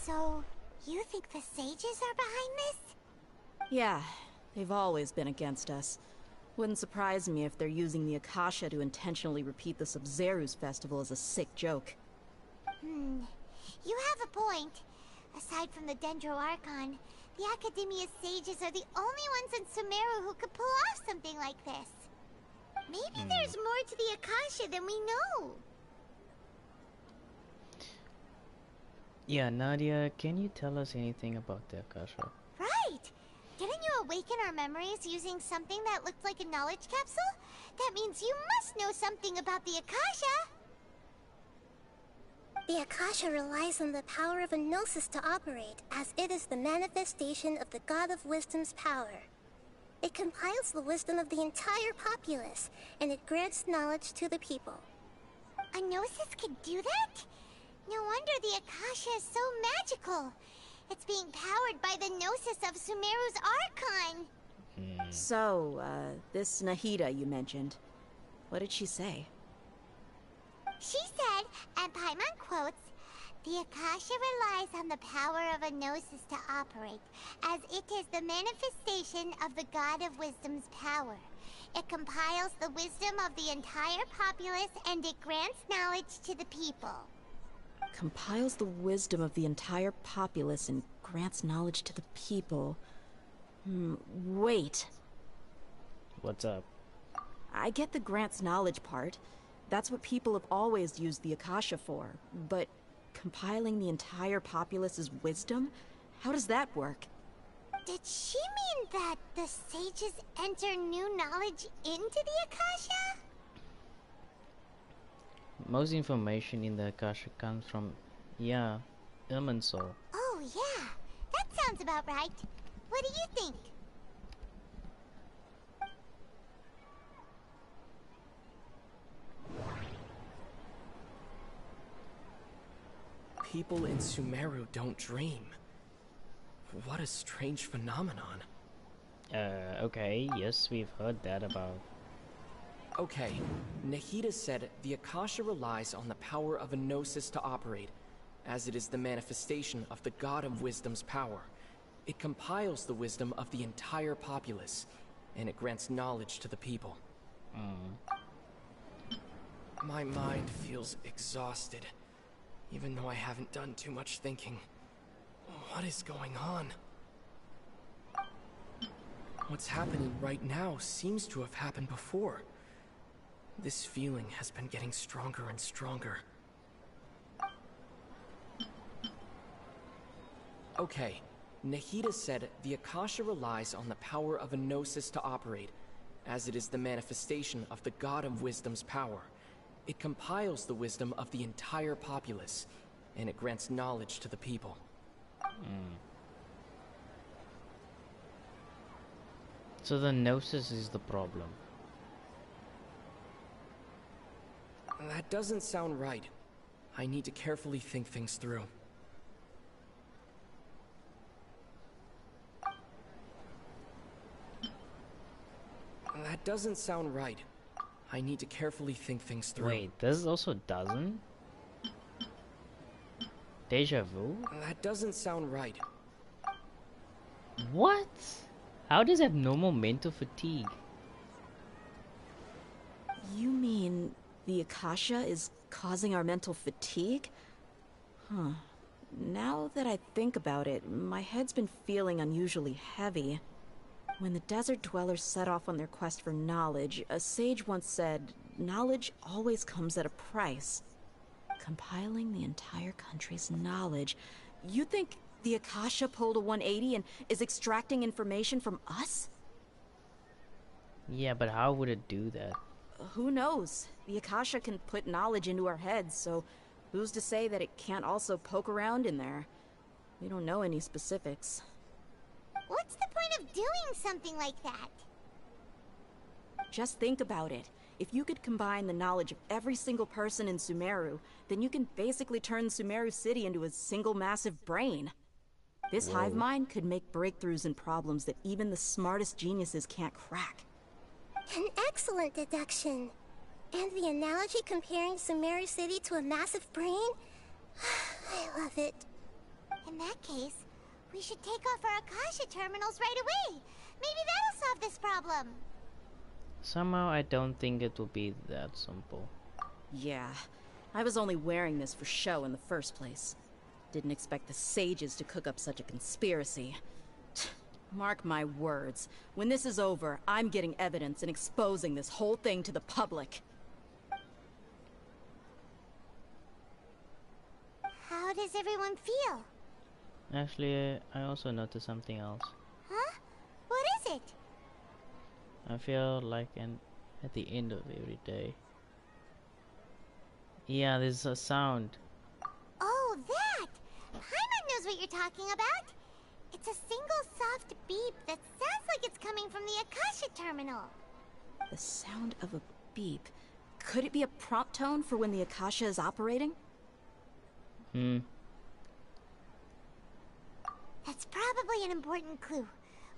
So, you think the sages are behind this? Yeah, they've always been against us. Wouldn't surprise me if they're using the Akasha to intentionally repeat the Sub-Zero's festival as a sick joke. You have a point. Aside from the Dendro Archon, the Academia's sages are the only ones in Sumeru who could pull off something like this. Maybe there's more to the Akasha than we know. Yeah, Nadia, can you tell us anything about the Akasha? Right! Didn't you awaken our memories using something that looked like a knowledge capsule? That means you must know something about the Akasha! The Akasha relies on the power of a gnosis to operate, as it is the manifestation of the God of Wisdom's power. It compiles the wisdom of the entire populace, and it grants knowledge to the people. A gnosis could do that? No wonder the Akasha is so magical. It's being powered by the gnosis of Sumeru's Archon. So, this Nahida you mentioned, what did she say? She said, and Paimon quotes, "The Akasha relies on the power of a gnosis to operate, as it is the manifestation of the God of Wisdom's power. It compiles the wisdom of the entire populace, and it grants knowledge to the people." Compiles the wisdom of the entire populace and grants knowledge to the people. Wait. What's up? I get the grants knowledge part. That's what people have always used the Akasha for. But compiling the entire populace's wisdom? How does that work? Did she mean that the sages enter new knowledge into the Akasha? Most information in the Akasha comes from, Irminsul. Oh yeah, that sounds about right. What do you think? People in Sumeru don't dream. What a strange phenomenon. Okay, yes, we've heard that about. Okay, Nahida said the Akasha relies on the power of a gnosis to operate, as it is the manifestation of the God of Wisdom's power. It compiles the wisdom of the entire populace, and it grants knowledge to the people. My mind feels exhausted, even though I haven't done too much thinking. What is going on? What's happening right now seems to have happened before. This feeling has been getting stronger and stronger. Okay, Nahida said the Akasha relies on the power of a gnosis to operate, as it is the manifestation of the God of Wisdom's power. It compiles the wisdom of the entire populace, and it grants knowledge to the people. So the gnosis is the problem. That doesn't sound right. I need to carefully think things through. That doesn't sound right. I need to carefully think things through. Wait, this also doesn't? Deja vu? That doesn't sound right. What? How does abnormal mental fatigue? You mean the Akasha is causing our mental fatigue? Huh. Now that I think about it, my head's been feeling unusually heavy. When the desert dwellers set off on their quest for knowledge, a sage once said, knowledge always comes at a price. Compiling the entire country's knowledge. You think the Akasha pulled a 180 and is extracting information from us? Yeah, but how would it do that? Who knows? The Akasha can put knowledge into our heads, so who's to say that it can't also poke around in there? We don't know any specifics. What's the point of doing something like that? Just think about it. If you could combine the knowledge of every single person in Sumeru, then you can basically turn Sumeru City into a single massive brain. This hive mind could make breakthroughs in problems that even the smartest geniuses can't crack. An excellent deduction. And the analogy comparing Sumeru City to a massive brain? I love it. In that case, we should take off our Akasha terminals right away. Maybe that'll solve this problem. Somehow I don't think it will be that simple. Yeah, I was only wearing this for show in the first place. Didn't expect the sages to cook up such a conspiracy. Mark my words, when this is over, I'm getting evidence and exposing this whole thing to the public. How does everyone feel? Actually, I also noticed something else. Huh? What is it? I feel like at the end of every day. Yeah, there's a sound. Oh, that! Paimon knows what you're talking about. It's a single soft beep that sounds like it's coming from the Akasha terminal. The sound of a beep. Could it be a prompt tone for when the Akasha is operating? That's probably an important clue.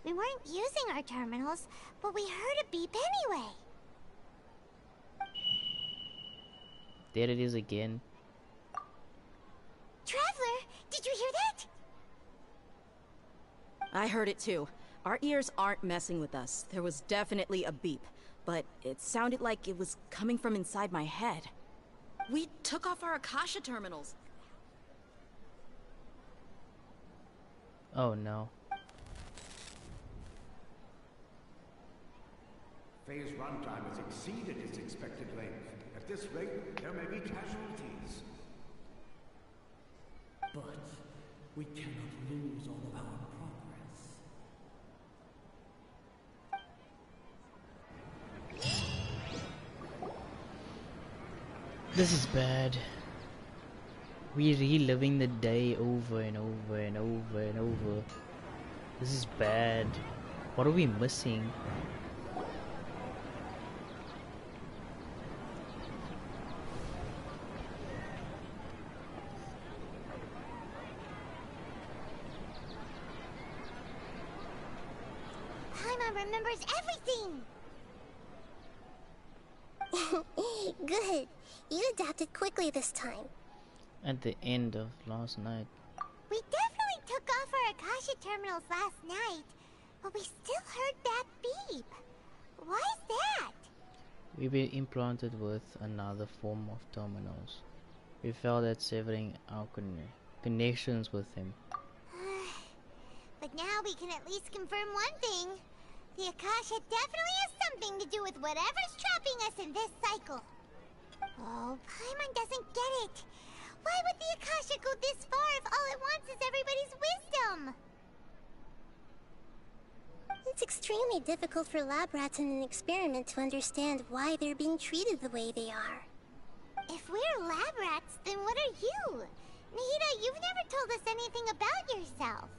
We weren't using our terminals, but we heard a beep anyway. There it is again. Traveler, did you hear that? I heard it too. Our ears aren't messing with us. There was definitely a beep, but it sounded like it was coming from inside my head. We took off our Akasha terminals. Oh no. Phase runtime has exceeded its expected length. At this rate, there may be casualties. But we cannot lose all of our progress. This is bad. We're reliving the day over and over and over and over. This is bad. What are we missing? Paimon, Paimon remembers everything! Good. You adapted quickly this time. At the end of last night. We definitely took off our Akasha terminals last night, but we still heard that beep. Why is that? We were implanted with another form of terminals. We felt at severing our connections with him. But now we can at least confirm one thing. The Akasha definitely has something to do with whatever's trapping us in this cycle. Oh, Paimon doesn't get it. Why would the Akasha go this far if all it wants is everybody's wisdom? It's extremely difficult for lab rats in an experiment to understand why they're being treated the way they are. If we're lab rats, then what are you? Nahida, you've never told us anything about yourself.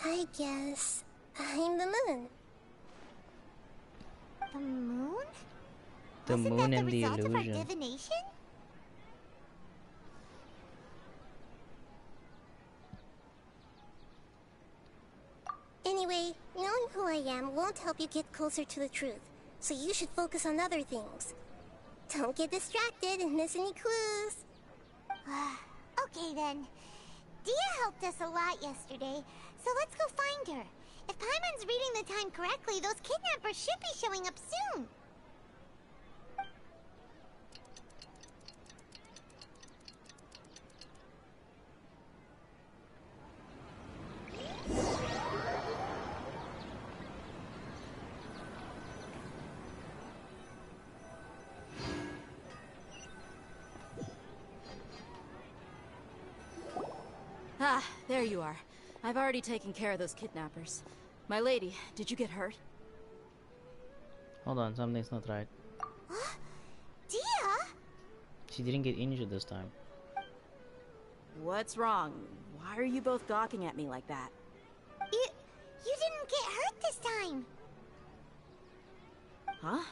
I guess I'm the moon. The moon? The Wasn't moon that and the the result of our illusion. divination? Anyway, knowing who I am won't help you get closer to the truth, so you should focus on other things. Don't get distracted and miss any clues. Okay then. Dia helped us a lot yesterday, so let's go find her. If Paimon's reading the time correctly, those kidnappers should be showing up soon. Ah, there you are. I've already taken care of those kidnappers. My lady, did you get hurt? Hold on, something's not right. Dia? She didn't get injured this time. What's wrong? Why are you both gawking at me like that? You didn't get hurt this time. Huh?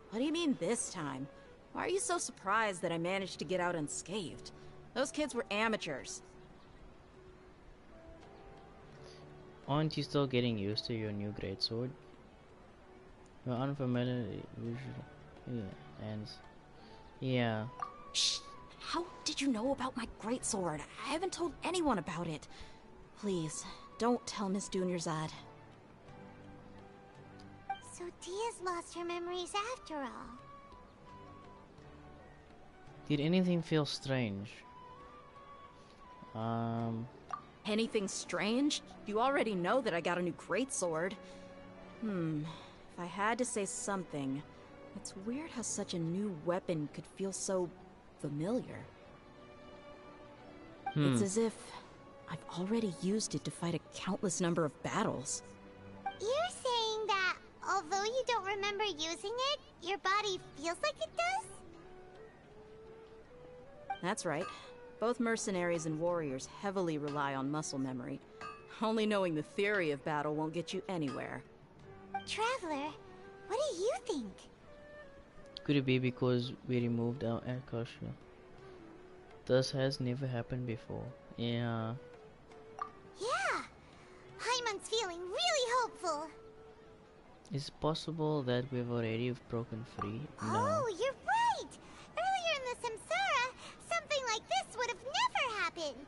What do you mean this time? Why are you so surprised that I managed to get out unscathed? Those kids were amateurs. Aren't you still getting used to your new greatsword? You're unfamiliar usually. Yeah. Shh! How did you know about my greatsword? I haven't told anyone about it. Please, don't tell Miss Dunyarzad. So Dia's lost her memories after all. Did anything feel strange? Anything strange? You already know that I got a new greatsword. If I had to say something, it's weird how such a new weapon could feel so familiar. It's as if I've already used it to fight a countless number of battles. You're saying that although you don't remember using it, your body feels like it does? That's right. Both mercenaries and warriors heavily rely on muscle memory. Only knowing the theory of battle won't get you anywhere. Traveler, what do you think? Could it be because we removed our Akasha? This has never happened before. Yeah. Yeah! Paimon's feeling really hopeful. Is it possible that we've already broken free? No. Oh, you're right! Earlier in the Samsara, something like this would have never happened.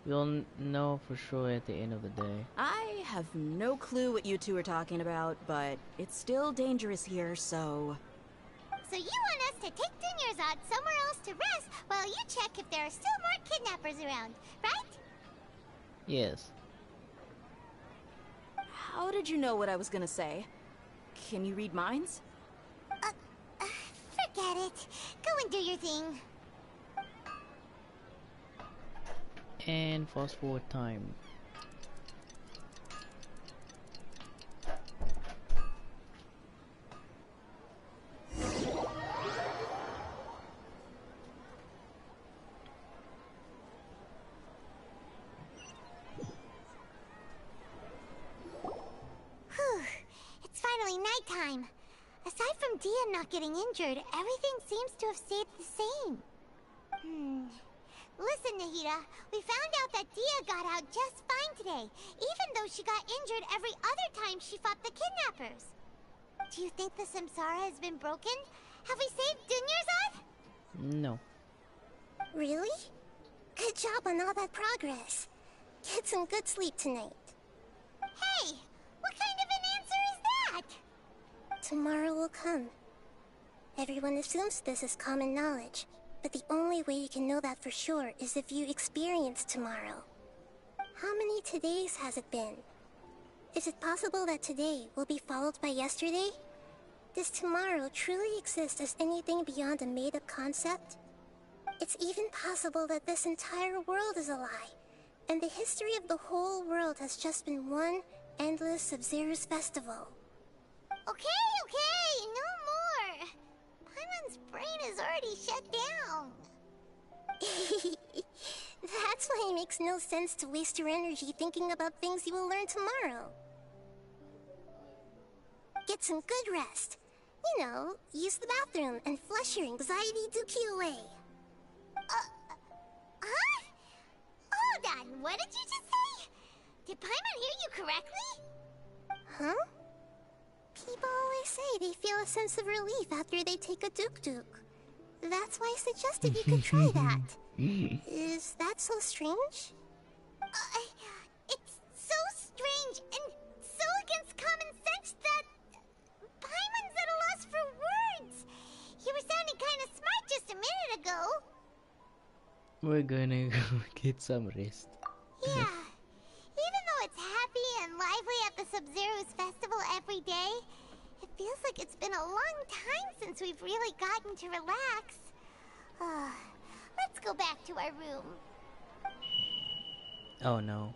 We'll know for sure at the end of the day. I have no clue what you two are talking about, but it's still dangerous here, so... So you want us to take Dunyarzad somewhere else to rest while you check if there are still more kidnappers around, right? Yes. How did you know what I was gonna say? Can you read minds? Forget it. Go and do your thing. And fast forward time. Whew. It's finally nighttime. Aside from Dia not getting injured, everything seems to have stayed the same. Listen, Nahida, we found out that Dia got out just fine today, even though she got injured every other time she fought the kidnappers. Do you think the Samsara has been broken? Have we saved Dunyarzad? No. Really? Good job on all that progress. Get some good sleep tonight. Hey, what kind of an answer is that? Tomorrow will come. Everyone assumes this is common knowledge, but the only way you can know that for sure is if you experience tomorrow. How many todays has it been? Is it possible that today will be followed by yesterday? Does tomorrow truly exist as anything beyond a made-up concept? It's even possible that this entire world is a lie, and the history of the whole world has just been one endless Sub-Zero's festival. Okay, no more. Paimon's brain is already shut down. That's why it makes no sense to waste your energy thinking about things you will learn tomorrow. Get some good rest. You know, use the bathroom and flush your anxiety dookie away. Huh? Hold on, what did you just say? Did Paimon hear you correctly? Huh? People always say they feel a sense of relief after they take a duk-duk. That's why I suggested you could try that. Is that so strange? It's so strange and so against common sense that Paimon's at a loss for words. You were sounding kind of smart just a minute ago. We're gonna go get some rest. Yeah. Even though it's happy and lively at the Sub-Zero's festival every day, it feels like it's been a long time since we've really gotten to relax. Let's go back to our room. Oh no.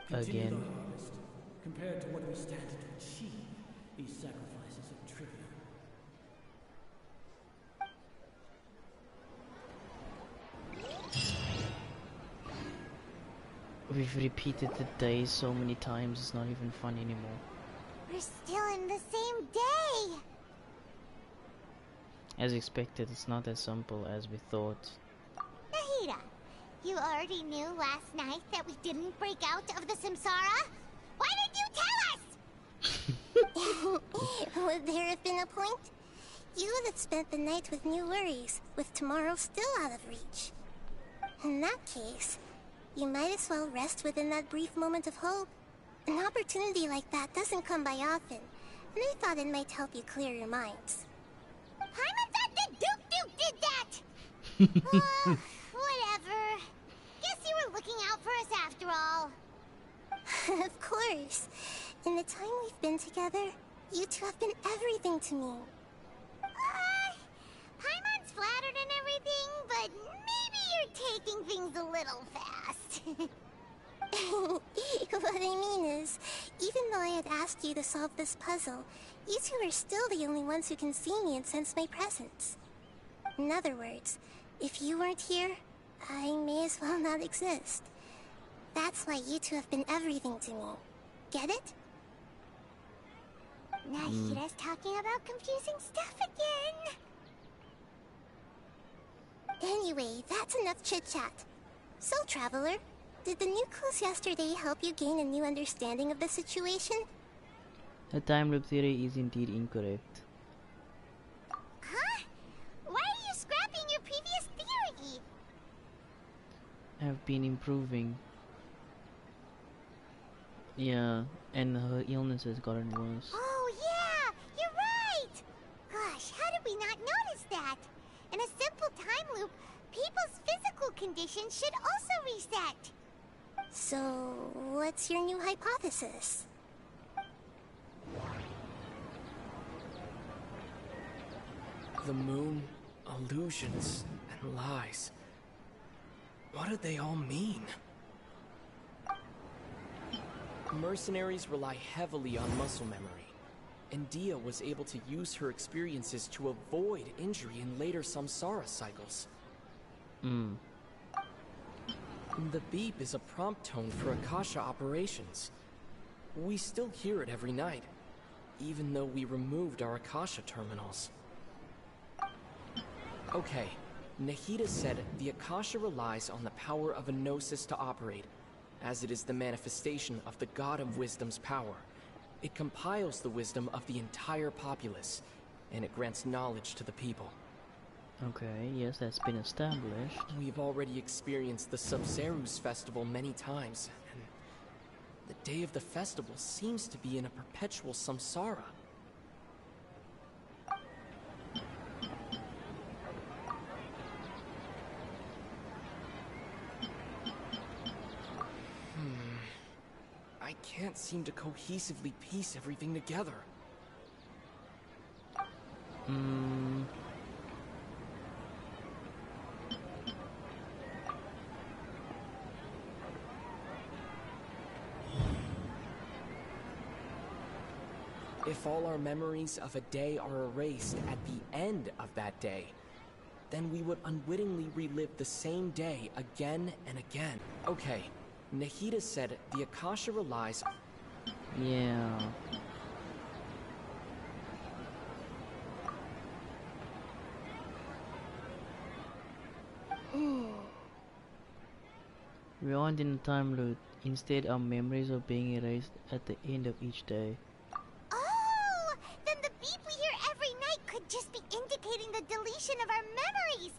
Continue Again. the harvest. Compared to what we stand to achieve, these sacrifices are trivial. We've repeated the day so many times, it's not even fun anymore. We're still in the same day. As expected, it's not as simple as we thought. Nahida, you already knew last night that we didn't break out of the Samsara? Why did you tell us? Would there have been a point? You would have spent the night with new worries, with tomorrow still out of reach. In that case, you might as well rest within that brief moment of hope. An opportunity like that doesn't come by often, and I thought it might help you clear your minds. Paimon thought that Duke did that! Whatever. Guess you were looking out for us after all. Of course. In the time we've been together, you two have been everything to me. Paimon's flattered and everything, but maybe you're taking things a little fast. What I mean is, even though I had asked you to solve this puzzle, you two are still the only ones who can see me and sense my presence. In other words, if you weren't here, I may as well not exist. That's why you two have been everything to me. Get it? Nahida's talking about confusing stuff again. Anyway, that's enough chit-chat. So, Traveler, did the new clues yesterday help you gain a new understanding of the situation? The time loop theory is indeed incorrect. Huh? Why are you scrapping your previous theory? I've been improving. Yeah, and her illness has gotten worse. Oh yeah, you're right! Gosh, how did we not notice that? In a simple time loop, people's physical conditions should also reset. So, what's your new hypothesis? The moon, illusions, and lies. What do they all mean? Mercenaries rely heavily on muscle memory, and Dia was able to use her experiences to avoid injury in later samsara cycles. The beep is a prompt tone for Akasha operations. We still hear it every night, even though we removed our Akasha terminals. Okay, Nahida said the Akasha relies on the power of a gnosis to operate, as it is the manifestation of the God of Wisdom's power. It compiles the wisdom of the entire populace, and it grants knowledge to the people. Okay, yes, that's been established. We've already experienced the Sub-Zeru's festival many times, and the day of the festival seems to be in a perpetual samsara. I can't seem to cohesively piece everything together. If all our memories of a day are erased at the end of that day, then we would unwittingly relive the same day again and again. Okay, Nahida said the Akasha relies... Yeah. We aren't in a time loop. Instead, our memories are being erased at the end of each day. Oh! Then the beep we hear every night could just be indicating the deletion of our memories!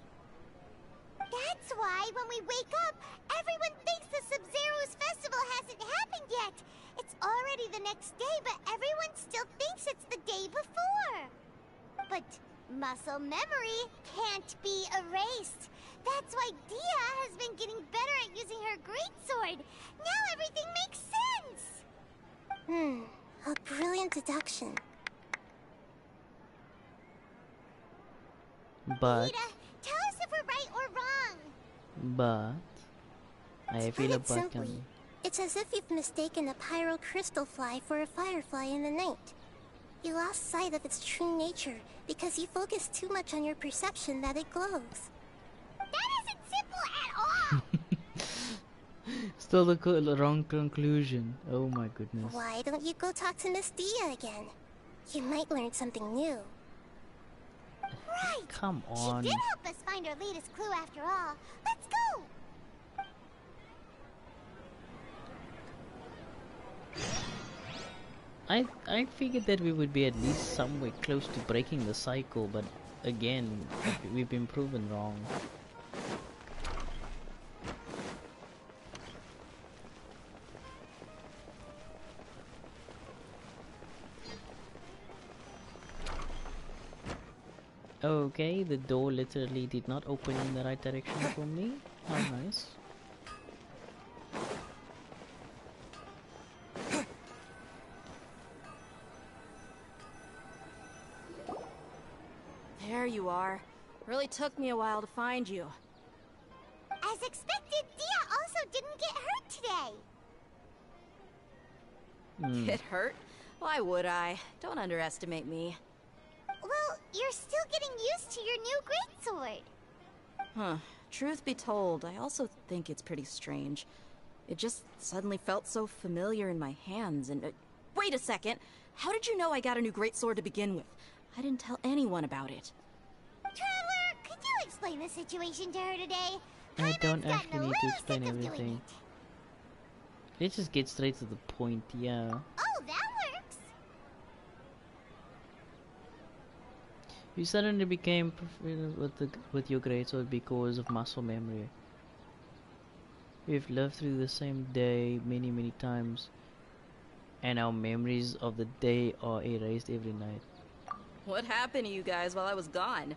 That's why, when we wake up, everyone thinks the Sub-Zeru's festival hasn't happened yet! It's already the next day, but everyone still thinks it's the day before! But muscle memory can't be erased. That's why Dia has been getting better at using her greatsword. Now everything makes sense! A brilliant deduction. But... Rita, tell us if we're right or wrong! But... I feel a Put it but simply, coming. it's as if you've mistaken a pyro crystal fly for a firefly in the night. You lost sight of its true nature because you focused too much on your perception that it glows. That isn't simple at all! Still the wrong conclusion. Oh my goodness. Why don't you go talk to Miss Dia again? You might learn something new. Right! Come on. She did help us find our latest clue after all. Let's go! I figured that we would be at least somewhere close to breaking the cycle, but again, we've been proven wrong. Okay, the door literally did not open in the right direction for me. How nice. There you are. Really took me a while to find you. As expected, Dia also didn't get hurt today. Get hurt? Why would I? Don't underestimate me. Well, you're still getting used to your new greatsword. Huh. Truth be told, I also think it's pretty strange. It just suddenly felt so familiar in my hands, and... wait a second! How did you know I got a new greatsword to begin with? I didn't tell anyone about it. Traveler, could you explain the situation to her today? I don't actually need to explain everything. Let's just get straight to the point, yeah. Oh, that works! You suddenly became proficient with your greatsword because of muscle memory. We've lived through the same day many times, and our memories of the day are erased every night. What happened to you guys while I was gone?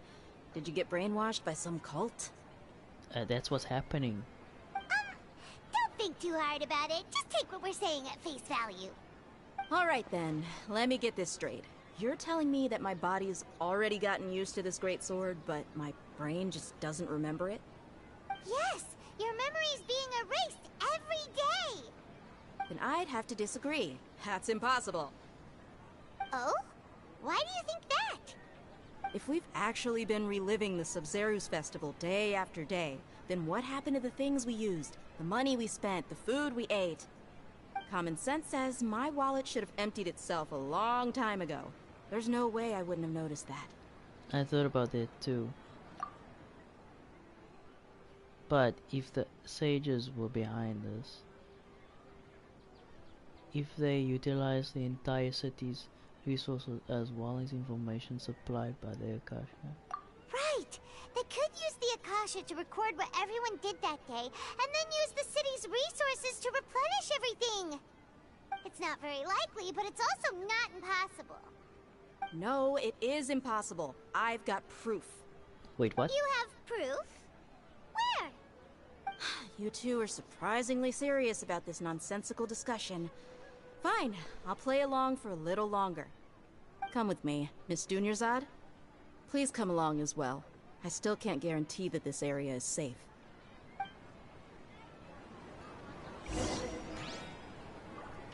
Did you get brainwashed by some cult? That's what's happening. Don't think too hard about it. Just take what we're saying at face value. Alright then, let me get this straight. You're telling me that my body's already gotten used to this greatsword, but my brain just doesn't remember it? Yes, your memory's being erased every day. Then I'd have to disagree. That's impossible. Oh? Why do you think that? If we've actually been reliving the Sub-Zeru's festival day after day, then what happened to the things we used, the money we spent, the food we ate? Common sense says my wallet should have emptied itself a long time ago. There's no way I wouldn't have noticed that. I thought about that too. But if the sages were behind this, if they utilized the entire city's resources as well as information supplied by the Akasha. Right! They could use the Akasha to record what everyone did that day, and then use the city's resources to replenish everything! It's not very likely, but it's also not impossible. No, it is impossible. I've got proof. Wait, what? You have proof? Where? You two are surprisingly serious about this nonsensical discussion. Fine, I'll play along for a little longer. Come with me, Miss Dunyarzad. Please come along as well. I still can't guarantee that this area is safe.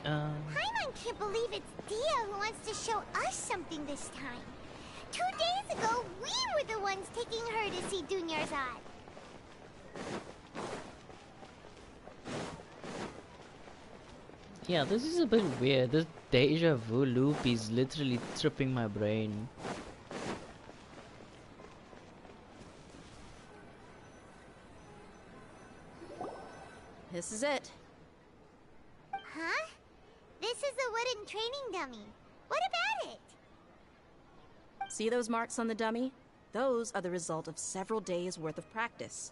Paimon can't believe it's Dia who wants to show us something this time. 2 days ago, we were the ones taking her to see Dunyarzad. Yeah, this is a bit weird. This deja vu loop is literally tripping my brain. This is it. Huh? This is a wooden training dummy. What about it? See those marks on the dummy? Those are the result of several days' worth of practice.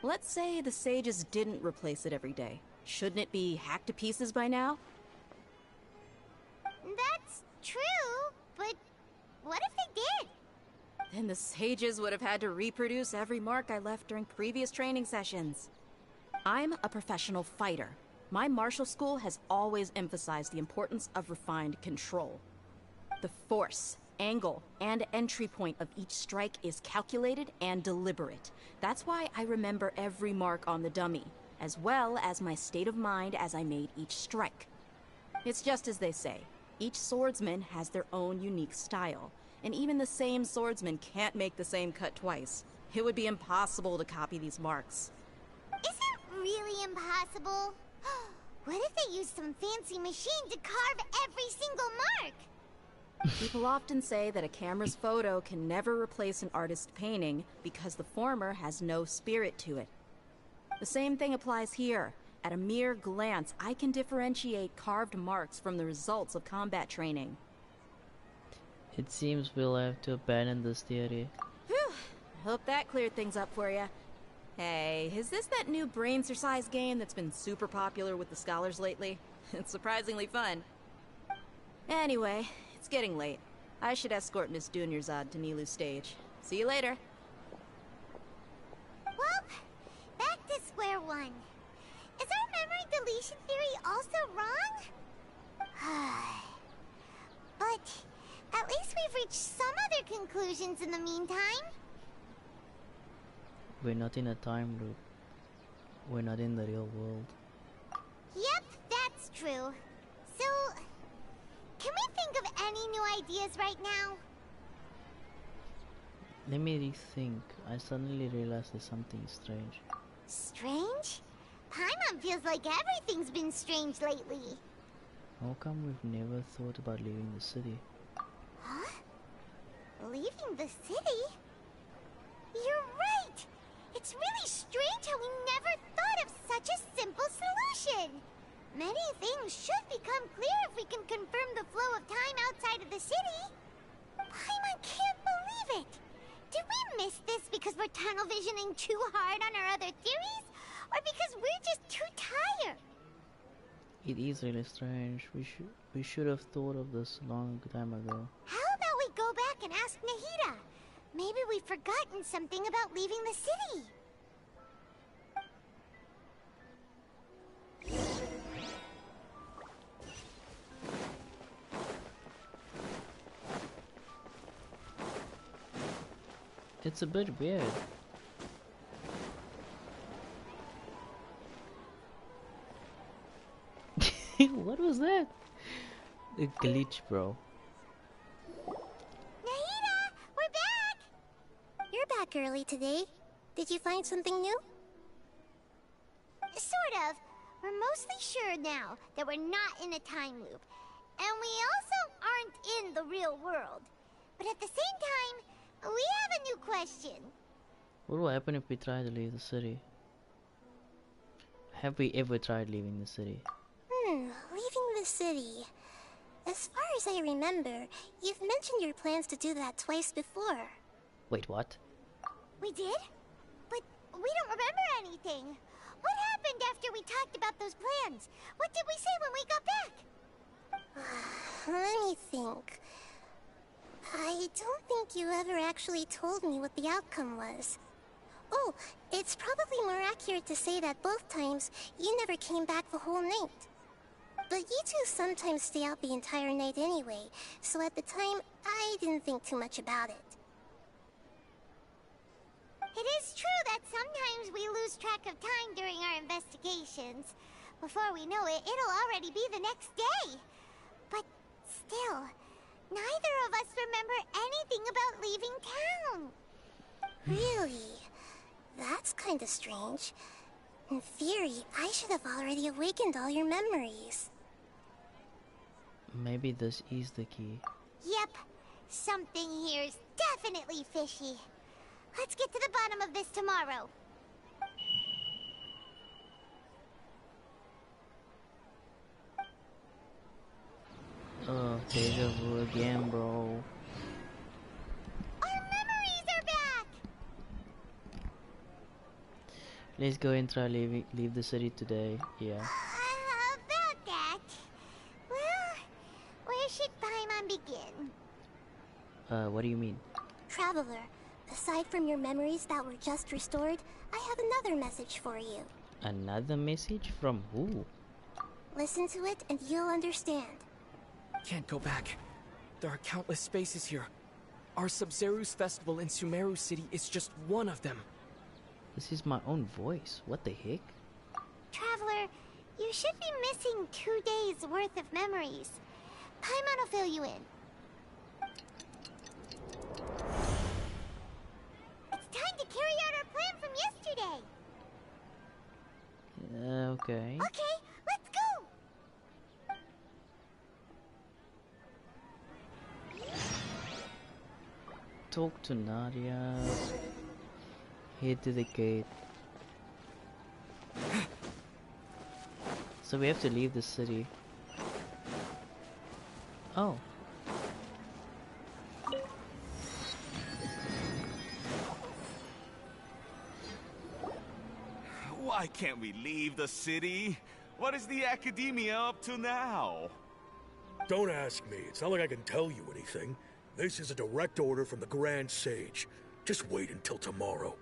Let's say the sages didn't replace it every day. Shouldn't it be hacked to pieces by now? That's true, but what if they did? Then the sages would have had to reproduce every mark I left during previous training sessions. I'm a professional fighter. My martial school has always emphasized the importance of refined control. The force, angle, and entry point of each strike is calculated and deliberate. That's why I remember every mark on the dummy, as well as my state of mind as I made each strike. It's just as they say, each swordsman has their own unique style, and even the same swordsman can't make the same cut twice. It would be impossible to copy these marks. Is it really impossible? What if they used some fancy machine to carve every single mark? People often say that a camera's photo can never replace an artist's painting because the former has no spirit to it. The same thing applies here. At a mere glance, I can differentiate carved marks from the results of combat training. It seems we'll have to abandon this theory. Whew. Hope that cleared things up for you. Hey, is this that new brain-exercise game that's been super popular with the scholars lately? It's surprisingly fun. Anyway, it's getting late. I should escort Miss Dunyarzad to Nilu's stage. See you later. Well, back to square one. Is our memory deletion theory also wrong? But at least we've reached some other conclusions in the meantime. We're not in a time loop. We're not in the real world. Yep, that's true. So, can we think of any new ideas right now? Let me rethink. I suddenly realized there's something strange. Strange? Paimon feels like everything's been strange lately. How come we've never thought about leaving the city? Huh? Leaving the city? You're right! It's really strange how we never thought of such a simple solution! Many things should become clear if we can confirm the flow of time outside of the city. Paimon can't believe it! Did we miss this because we're tunnel visioning too hard on our other theories? Or because we're just too tired? It is really strange. We should have thought of this a long time ago. How about we go back and ask Nahida? Maybe we've forgotten something about leaving the city. It's a bit weird. What was that? A glitch, bro. Nahida, we're back! You're back early today. Did you find something new? Sort of. We're mostly sure now that we're not in a time loop. And we also aren't in the real world. But at the same time, we have a new question. What will happen if we try to leave the city? Have we ever tried leaving the city? Leaving the city. As far as I remember, you've mentioned your plans to do that twice before. Wait, what? We did? But we don't remember anything. What happened after we talked about those plans? What did we say when we got back? Let me think. I don't think you ever actually told me what the outcome was. Oh, it's probably more accurate to say that both times you never came back the whole night. But you two sometimes stay out the entire night anyway, so at the time, I didn't think too much about it. It is true that sometimes we lose track of time during our investigations. Before we know it, it'll already be the next day. But still, neither of us remember anything about leaving town. Really? That's kinda strange. In theory, I should have already awakened all your memories. Maybe this is the key. Yep, something here is definitely fishy. Let's get to the bottom of this tomorrow. Oh, deja vu again, bro. Our memories are back! Let's go and try leave the city today. Yeah. About that. Well, where should Paimon begin? What do you mean? Traveler, aside from your memories that were just restored, I have another message for you. Another message from who? Listen to it and you'll understand. Can't go back. There are countless spaces here. Our Sub-Zeru's festival in Sumeru City is just one of them. This is my own voice. What the heck? Traveler, you should be missing 2 days worth of memories. Paimon will fill you in. It's time to carry out our plan from yesterday. Okay. Okay, let's go. Talk to Nadia. Head to the gate. So we have to leave the city. Oh. Why can't we leave the city? What is the Academia up to now? Don't ask me. It's not like I can tell you anything. This is a direct order from the Grand Sage. Just wait until tomorrow.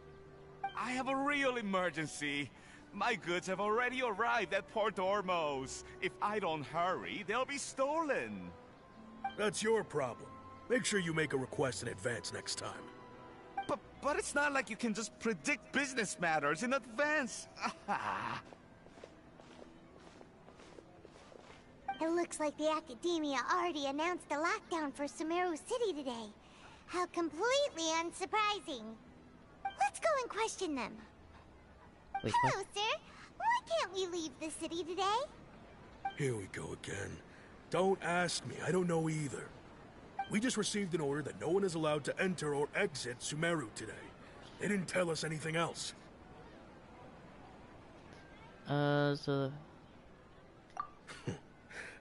I have a real emergency. My goods have already arrived at Port Ormos. If I don't hurry, they'll be stolen. That's your problem. Make sure you make a request in advance next time. But it's not like you can just predict business matters in advance. It looks like the Academia already announced a lockdown for Sumeru City today. How completely unsurprising. Let's go and question them. Wait, hello, sir. Why can't we leave the city today? Here we go again. Don't ask me. I don't know either. We just received an order that no one is allowed to enter or exit Sumeru today. They didn't tell us anything else. So...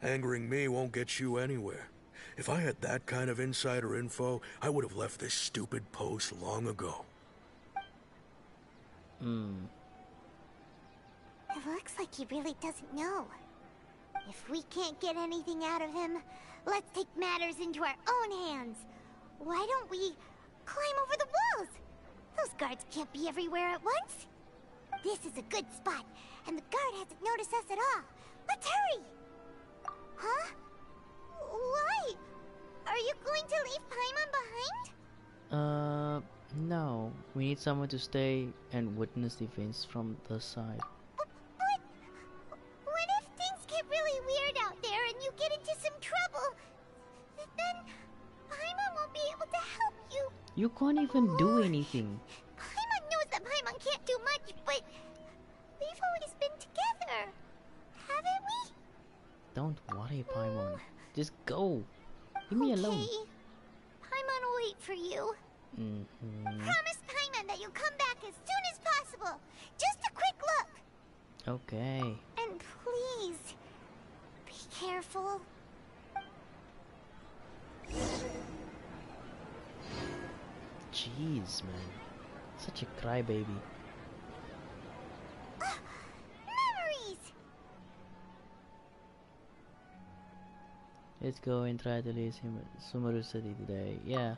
Angering me won't get you anywhere. If I had that kind of insider info, I would have left this stupid post long ago. It looks like he really doesn't know. If we can't get anything out of him, let's take matters into our own hands. Why don't we climb over the walls? Those guards can't be everywhere at once. This is a good spot, and the guard hasn't noticed us at all. Let's hurry! Huh? Why? Are you going to leave Paimon behind? No. We need someone to stay and witness the events from the side. But what if things get really weird out there and you get into some trouble? Then Paimon won't be able to help you. You can't even do anything. Paimon knows that Paimon can't do much, but we've always been together, haven't we? Don't worry, Paimon. Just go. Leave me alone. Paimon will wait for you. Promise Paimon that you'll come back as soon as possible. Just a quick look. Okay. And please, be careful. Jeez, man. Such a crybaby. Memories! Let's go and try to leave Sumeru City today. Yeah.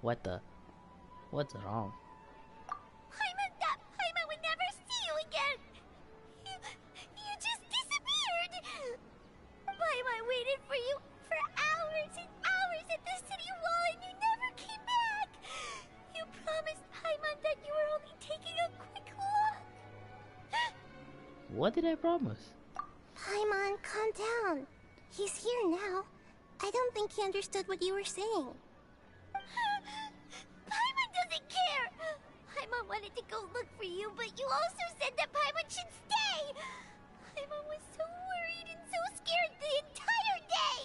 What the? What's wrong? Paimon would never see you again. You just disappeared. Paimon waited for you for hours and hours at the city wall and you never came back. You promised Paimon that you were only taking a quick walk. What did I promise? Paimon, calm down. He's here now. I don't think he understood what you were saying. Paimon doesn't care! Paimon wanted to go look for you, but you also said that Paimon should stay! Paimon was so worried and so scared the entire day!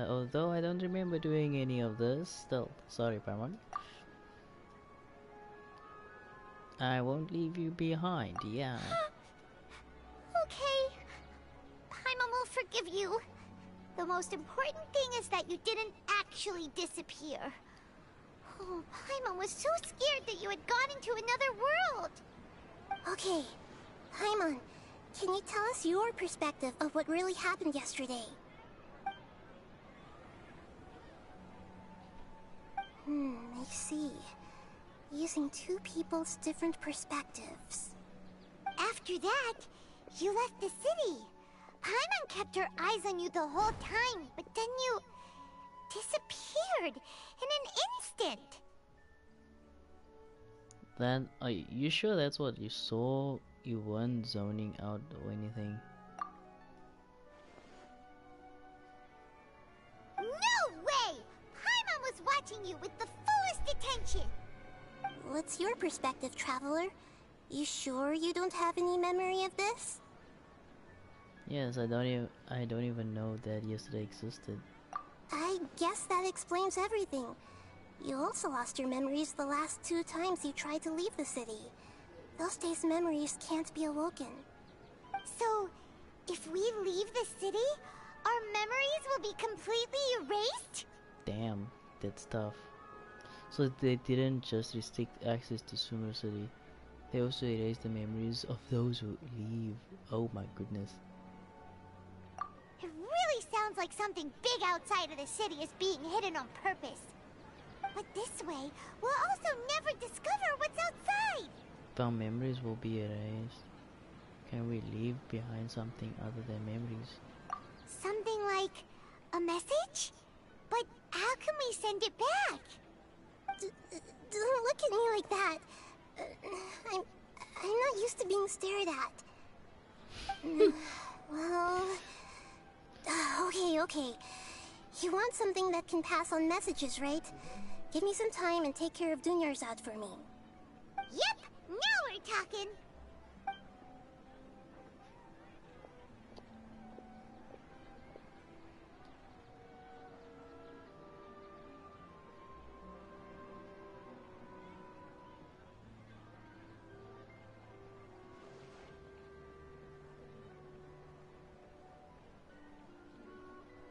Although I don't remember doing any of this, still, sorry Paimon. I won't leave you behind, yeah. Okay. Paimon will forgive you. The most important thing is that you didn't actually disappear. Oh, Paimon was so scared that you had gone into another world. Okay, Paimon, can you tell us your perspective of what really happened yesterday? I see. Using two people's different perspectives. After that, you left the city. Paimon kept her eyes on you the whole time, but then you disappeared in an instant. Then, are you sure that's what you saw? You weren't zoning out or anything? No way! Paimon was watching you with the fullest attention. What's your perspective, Traveler? You sure you don't have any memory of this? Yes, I don't even know that yesterday existed. I guess that explains everything. You also lost your memories the last 2 times you tried to leave the city. Those days' memories can't be awoken. So, if we leave the city, our memories will be completely erased? Damn, that's tough. So they didn't just restrict access to Sumeru City, they also erased the memories of those who leave. Oh my goodness. It really sounds like something big outside of the city is being hidden on purpose. But this way, we'll also never discover what's outside. If our memories will be erased, can we leave behind something other than memories? Something like a message? But how can we send it back? Don't look at me like that. I'm not used to being stared at. Well... Okay. You want something that can pass on messages, right? Give me some time and take care of Dunyarzad for me. Yep, now we're talking.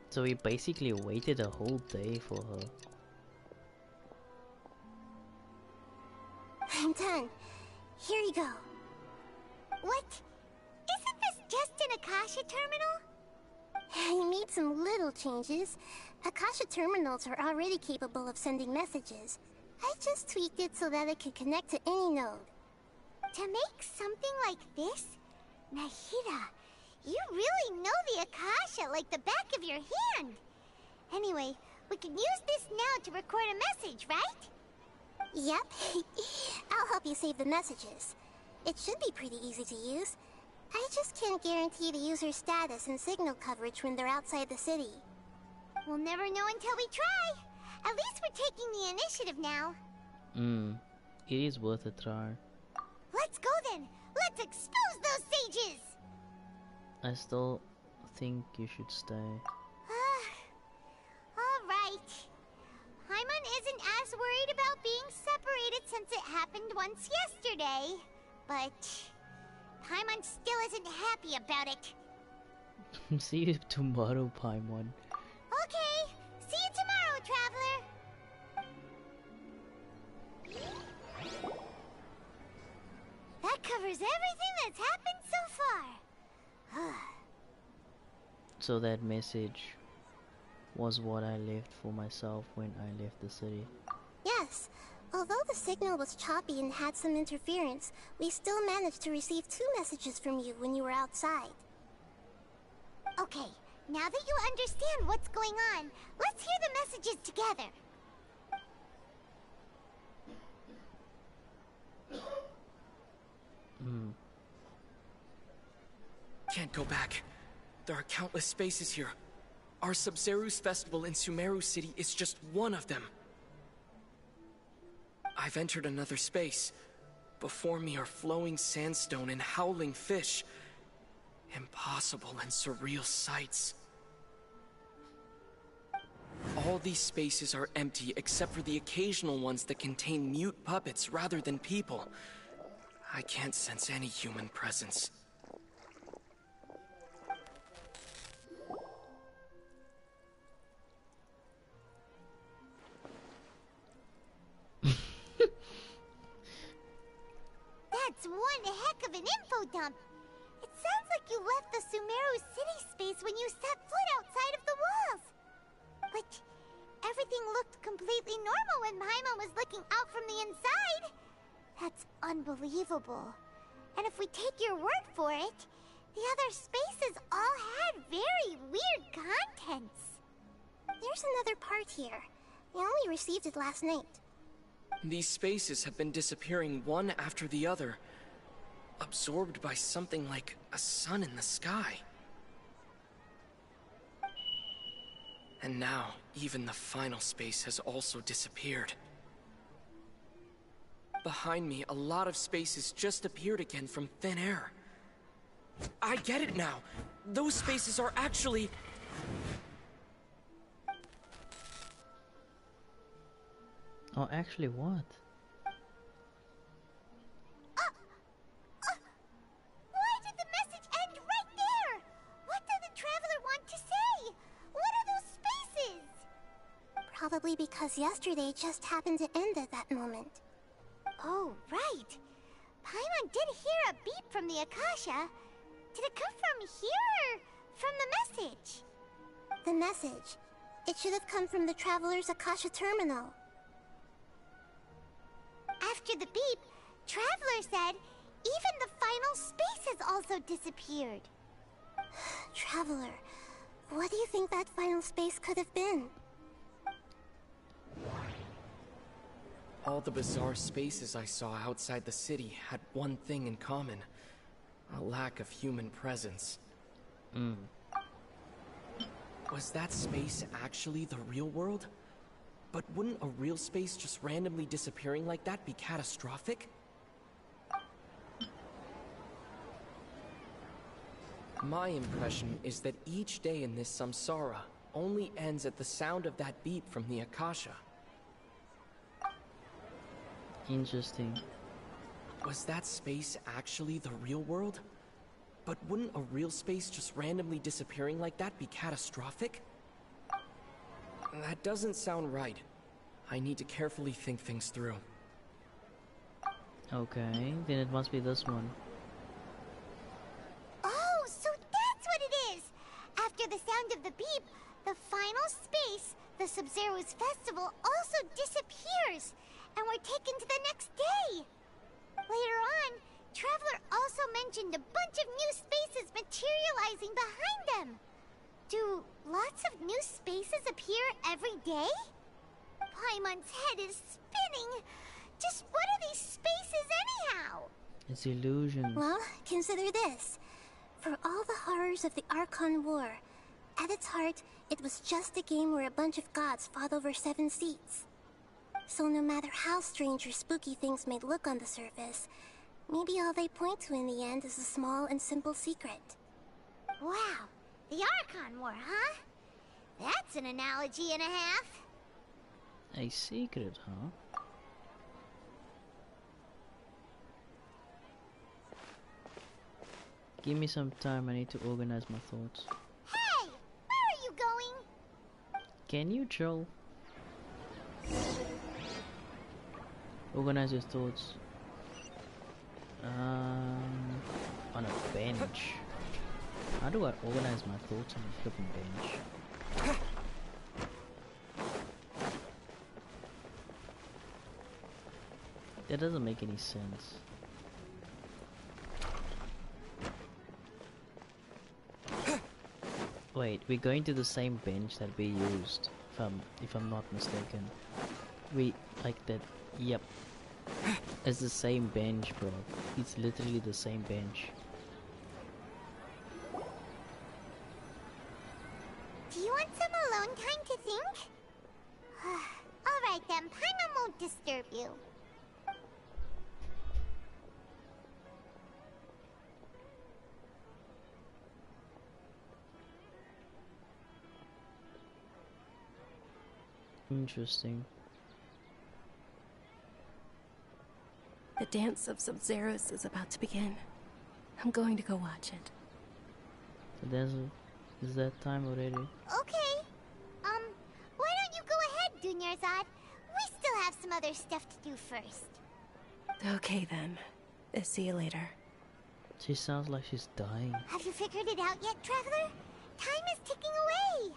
So we basically waited a whole day for her. I'm done. Here you go. What? Isn't this just an Akasha terminal? I made some little changes. Akasha terminals are already capable of sending messages. I just tweaked it so that it could connect to any node. To make something like this? Nahida, you really know the Akasha like the back of your hand. Anyway, we can use this now to record a message, right? Yep. I'll help you save the messages. It should be pretty easy to use. I just can't guarantee the user's status and signal coverage when they're outside the city. We'll never know until we try. At least we're taking the initiative now. It is worth a try. Let's go then. Let's expose those sages. I still think you should stay. Alright. Paimon isn't as once yesterday, but Paimon still isn't happy about it. See you tomorrow, Paimon. Okay, see you tomorrow, Traveler. That covers everything that's happened so far. So that message was what I left for myself when I left the city. Yes. Although the signal was choppy and had some interference, we still managed to receive 2 messages from you when you were outside. Okay, now that you understand what's going on, let's hear the messages together. Can't go back. There are countless spaces here. Our Sub-Zeru's festival in Sumeru City is just one of them. I've entered another space. Before me are flowing sandstone and howling fish. Impossible and surreal sights. All these spaces are empty except for the occasional ones that contain mute puppets rather than people. I can't sense any human presence. That's one heck of an info dump. It sounds like you left the Sumeru city space when you set foot outside of the walls. But everything looked completely normal when Paimon was looking out from the inside. That's unbelievable. And if we take your word for it, the other spaces all had very weird contents. There's another part here. We only received it last night. These spaces have been disappearing one after the other, absorbed by something like a sun in the sky. And now, even the final space has also disappeared. Behind me, a lot of spaces just appeared again from thin air. I get it now! Those spaces are actually... Oh, actually what? Why did the message end right there? What did the Traveler want to say? What are those spaces? Probably because yesterday just happened to end at that moment. Oh, right. Paimon did hear a beep from the Akasha. Did it come from here or from the message? The message. It should have come from the Traveler's Akasha terminal. After the beep, Traveler said even the final space has also disappeared. Traveler, what do you think that final space could have been? All the bizarre spaces I saw outside the city had one thing in common. A lack of human presence. Was that space actually the real world? But wouldn't a real space just randomly disappearing like that be catastrophic? My impression is that each day in this samsara only ends at the sound of that beep from the Akasha. Interesting. Was that space actually the real world? But wouldn't a real space just randomly disappearing like that be catastrophic? That doesn't sound right. I need to carefully think things through. Okay, then it must be this one. Oh, so that's what it is! After the sound of the beep, the final space, the Sub-Zeru's festival, also disappears, and we're taken to the next day. Later on, Traveler also mentioned a bunch of new spaces materializing behind them. Do lots of new spaces appear every day? Paimon's head is spinning. Just what are these spaces anyhow? It's illusions. Well, consider this. For all the horrors of the Archon War, at its heart, it was just a game where a bunch of gods fought over 7 seats. So no matter how strange or spooky things may look on the surface, maybe all they point to in the end is a small and simple secret. Wow, the Archon War, huh? That's an analogy and a half. A secret, huh? Give me some time, I need to organize my thoughts. Hey! Where are you going? Can you chill? Organize your thoughts. On a bench. How do I organize my thoughts on a flipping bench? That doesn't make any sense. Wait, we're going to the same bench that we used, if I'm not mistaken. We like that. Yep, it's the same bench, bro. It's literally the same bench. Do you want some alone time to think? Alright then, Paimon won't disturb you. Interesting. The dance of Sub-Zeros is about to begin. I'm going to go watch it. So is that time already? Okay. Why don't you go ahead, Dunyarzad? We still have some other stuff to do first. Okay then. See you later. She sounds like she's dying. Have you figured it out yet, Traveler? Time is ticking away.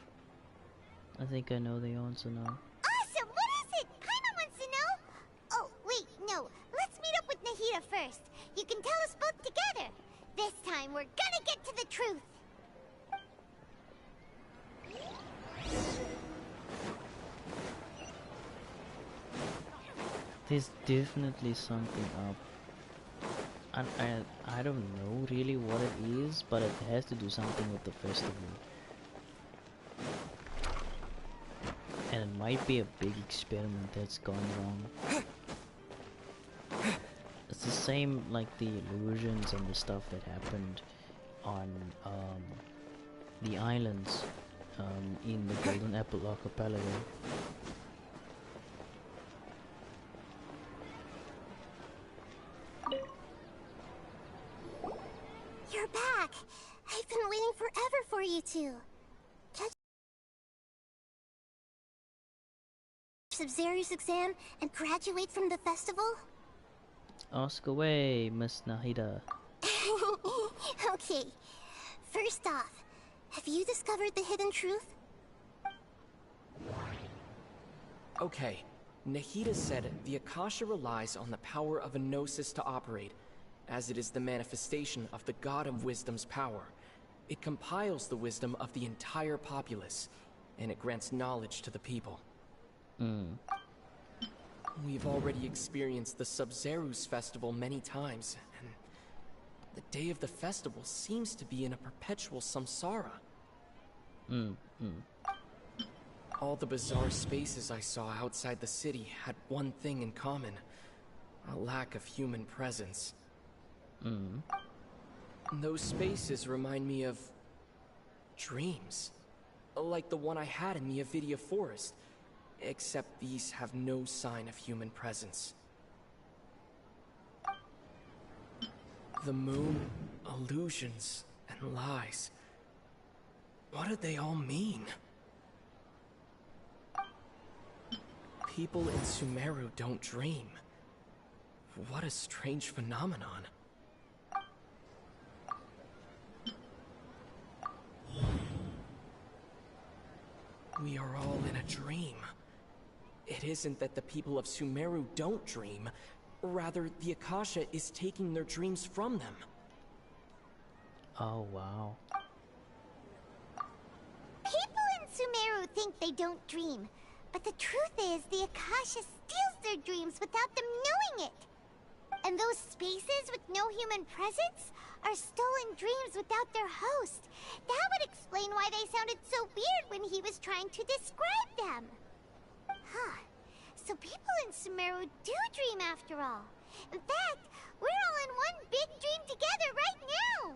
I think I know the answer now. Awesome! What is it? Paimon wants to know. Oh, wait, no. Let's meet up with Nahida first. You can tell us both together. This time, we're gonna get to the truth. There's definitely something up. And I don't know really what it is, but it has to do something with the festival. And it might be a big experiment that's gone wrong. It's the same like the illusions and the stuff that happened on the islands in the Golden Apple Archipelago. You're back! I've been waiting forever for you two. Catch Sub-Zero's exam and graduate from the festival? Ask away, Miss Nahida. Okay. First off, have you discovered the hidden truth? Okay. Nahida said the Akasha relies on the power of a gnosis to operate, as it is the manifestation of the God of Wisdom's power. It compiles the wisdom of the entire populace, and it grants knowledge to the people. We've already experienced the Sub-Zero's festival many times, and the day of the festival seems to be in a perpetual samsara. All the bizarre spaces I saw outside the city had one thing in common: a lack of human presence. Those spaces remind me of dreams, like the one I had in the Avidia Forest, except these have no sign of human presence. The moon, illusions, and lies. What do they all mean? People in Sumeru don't dream. What a strange phenomenon. We are all in a dream. It isn't that the people of Sumeru don't dream. Rather, the Akasha is taking their dreams from them. Oh, wow. People in Sumeru think they don't dream. But the truth is, the Akasha steals their dreams without them knowing it. And those spaces with no human presence are stolen dreams without their host. That would explain why they sounded so weird when he was trying to describe them. Huh. So people in Sumeru do dream after all. In fact, we're all in one big dream together right now.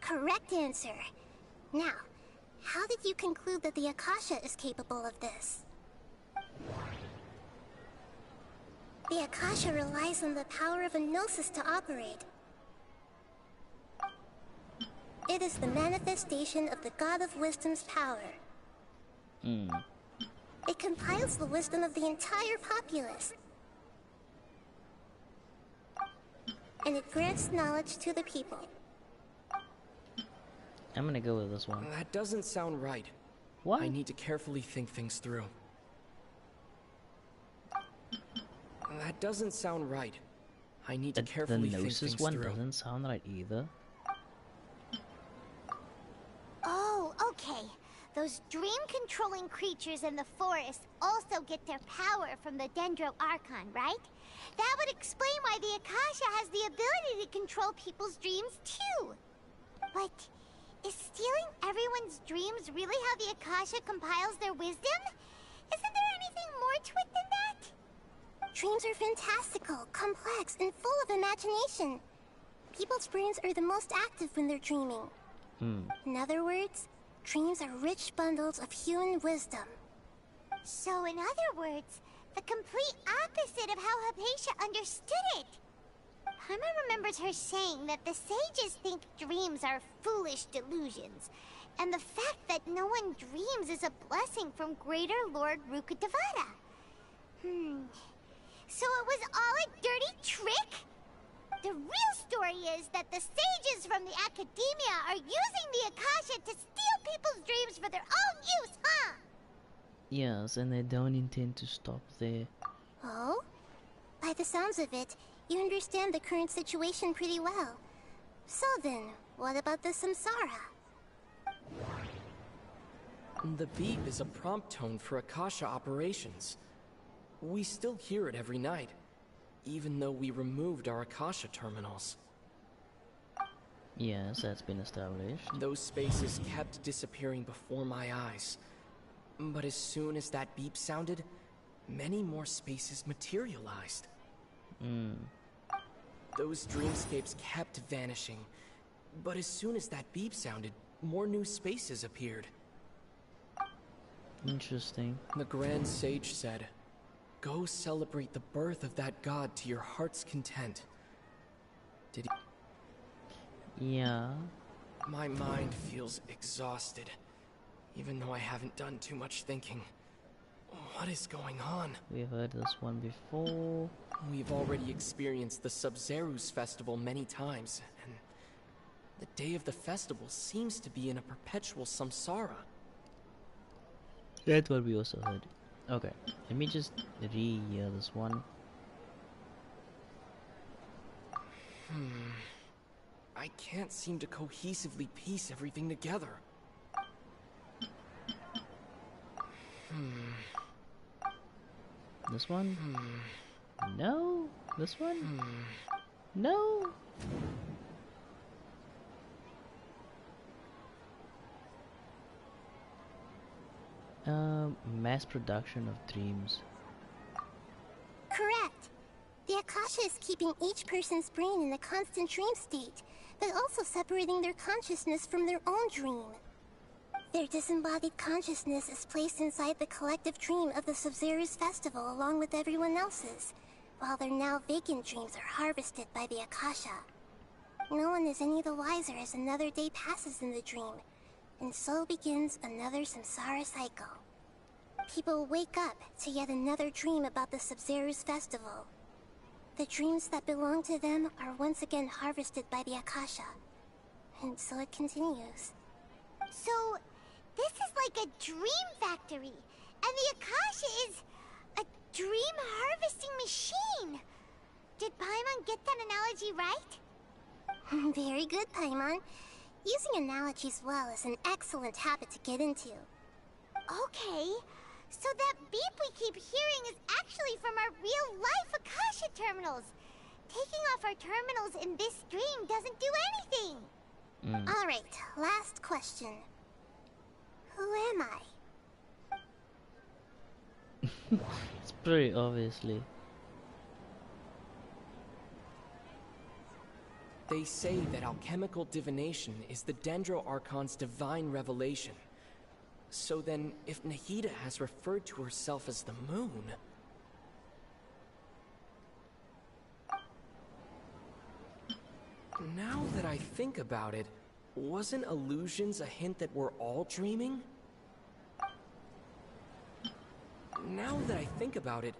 Correct answer. Now, how did you conclude that the Akasha is capable of this? The Akasha relies on the power of a gnosis to operate. is the manifestation of the God of Wisdom's power. It compiles the wisdom of the entire populace. And it grants knowledge to the people. I'm gonna go with this one. That doesn't sound right. What? I need to carefully think things through. That doesn't sound right. I need to carefully think things The Gnosis one through. doesn't sound right either. Oh, okay. Those dream-controlling creatures in the forest also get their power from the Dendro Archon, right? That would explain why the Akasha has the ability to control people's dreams, too. But is stealing everyone's dreams really how the Akasha compiles their wisdom? Isn't there anything more to it than that? Dreams are fantastical, complex, and full of imagination. People's brains are the most active when they're dreaming. In other words, dreams are rich bundles of human wisdom. So in other words, the complete opposite of how Hypatia understood it. Paimon remembers her saying that the sages think dreams are foolish delusions, and the fact that no one dreams is a blessing from Greater Lord Rukkhadevata. So it was all a dirty trick? The real story is that the sages from the Academia are using the Akasha to steal people's dreams for their own use, huh? Yes, and they don't intend to stop there. Oh? By the sounds of it, you understand the current situation pretty well. So then, what about the Samsara? The beep is a prompt tone for Akasha operations. We still hear it every night, even though we removed our Akasha terminals. Yes, that's been established. Those spaces kept disappearing before my eyes. But as soon as that beep sounded, many more spaces materialized. Those dreamscapes kept vanishing, but as soon as that beep sounded, more new spaces appeared. Interesting. The Grand Sage said, "Go celebrate the birth of that god to your heart's content." Did he? Yeah. My mind feels exhausted, even though I haven't done too much thinking. What is going on? We've heard this one before. We've already experienced the Sub-Zerus festival many times, and the day of the festival seems to be in a perpetual samsara. That's what we also heard. Okay, let me just re-hear this one. I can't seem to cohesively piece everything together. This one? No. This one? No. Mass production of dreams. Correct. The Akasha is keeping each person's brain in a constant dream state, but also separating their consciousness from their own dream. Their disembodied consciousness is placed inside the collective dream of the Sub-Zerus festival along with everyone else's, while their now vacant dreams are harvested by the Akasha. No one is any the wiser as another day passes in the dream, and so begins another samsara cycle. People wake up to yet another dream about the Sub-Zerus festival. The dreams that belong to them are once again harvested by the Akasha, and so it continues. So, this is like a dream factory, and the Akasha is a dream harvesting machine. Did Paimon get that analogy right? Very good, Paimon. Using analogies well is an excellent habit to get into. Okay, so that beep we keep hearing is actually from our real-life Akasha terminals. Taking off our terminals in this dream doesn't do anything. Alright, last question. Who am I? It's pretty obviously. They say that alchemical divination is the Dendro Archon's divine revelation. So then, if Nahida has referred to herself as the moon... Now that I think about it, Wasn't illusions a hint that we're all dreaming? Now that I think about it,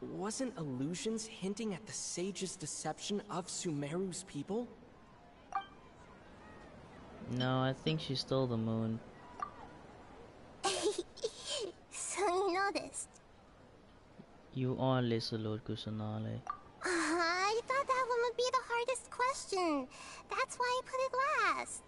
wasn't illusions hinting at the sage's deception of Sumeru's people? No, I think she stole the moon. So you noticed? You are Lesser Lord Kusanale. I thought that one would be the hardest question. That's why I put it last.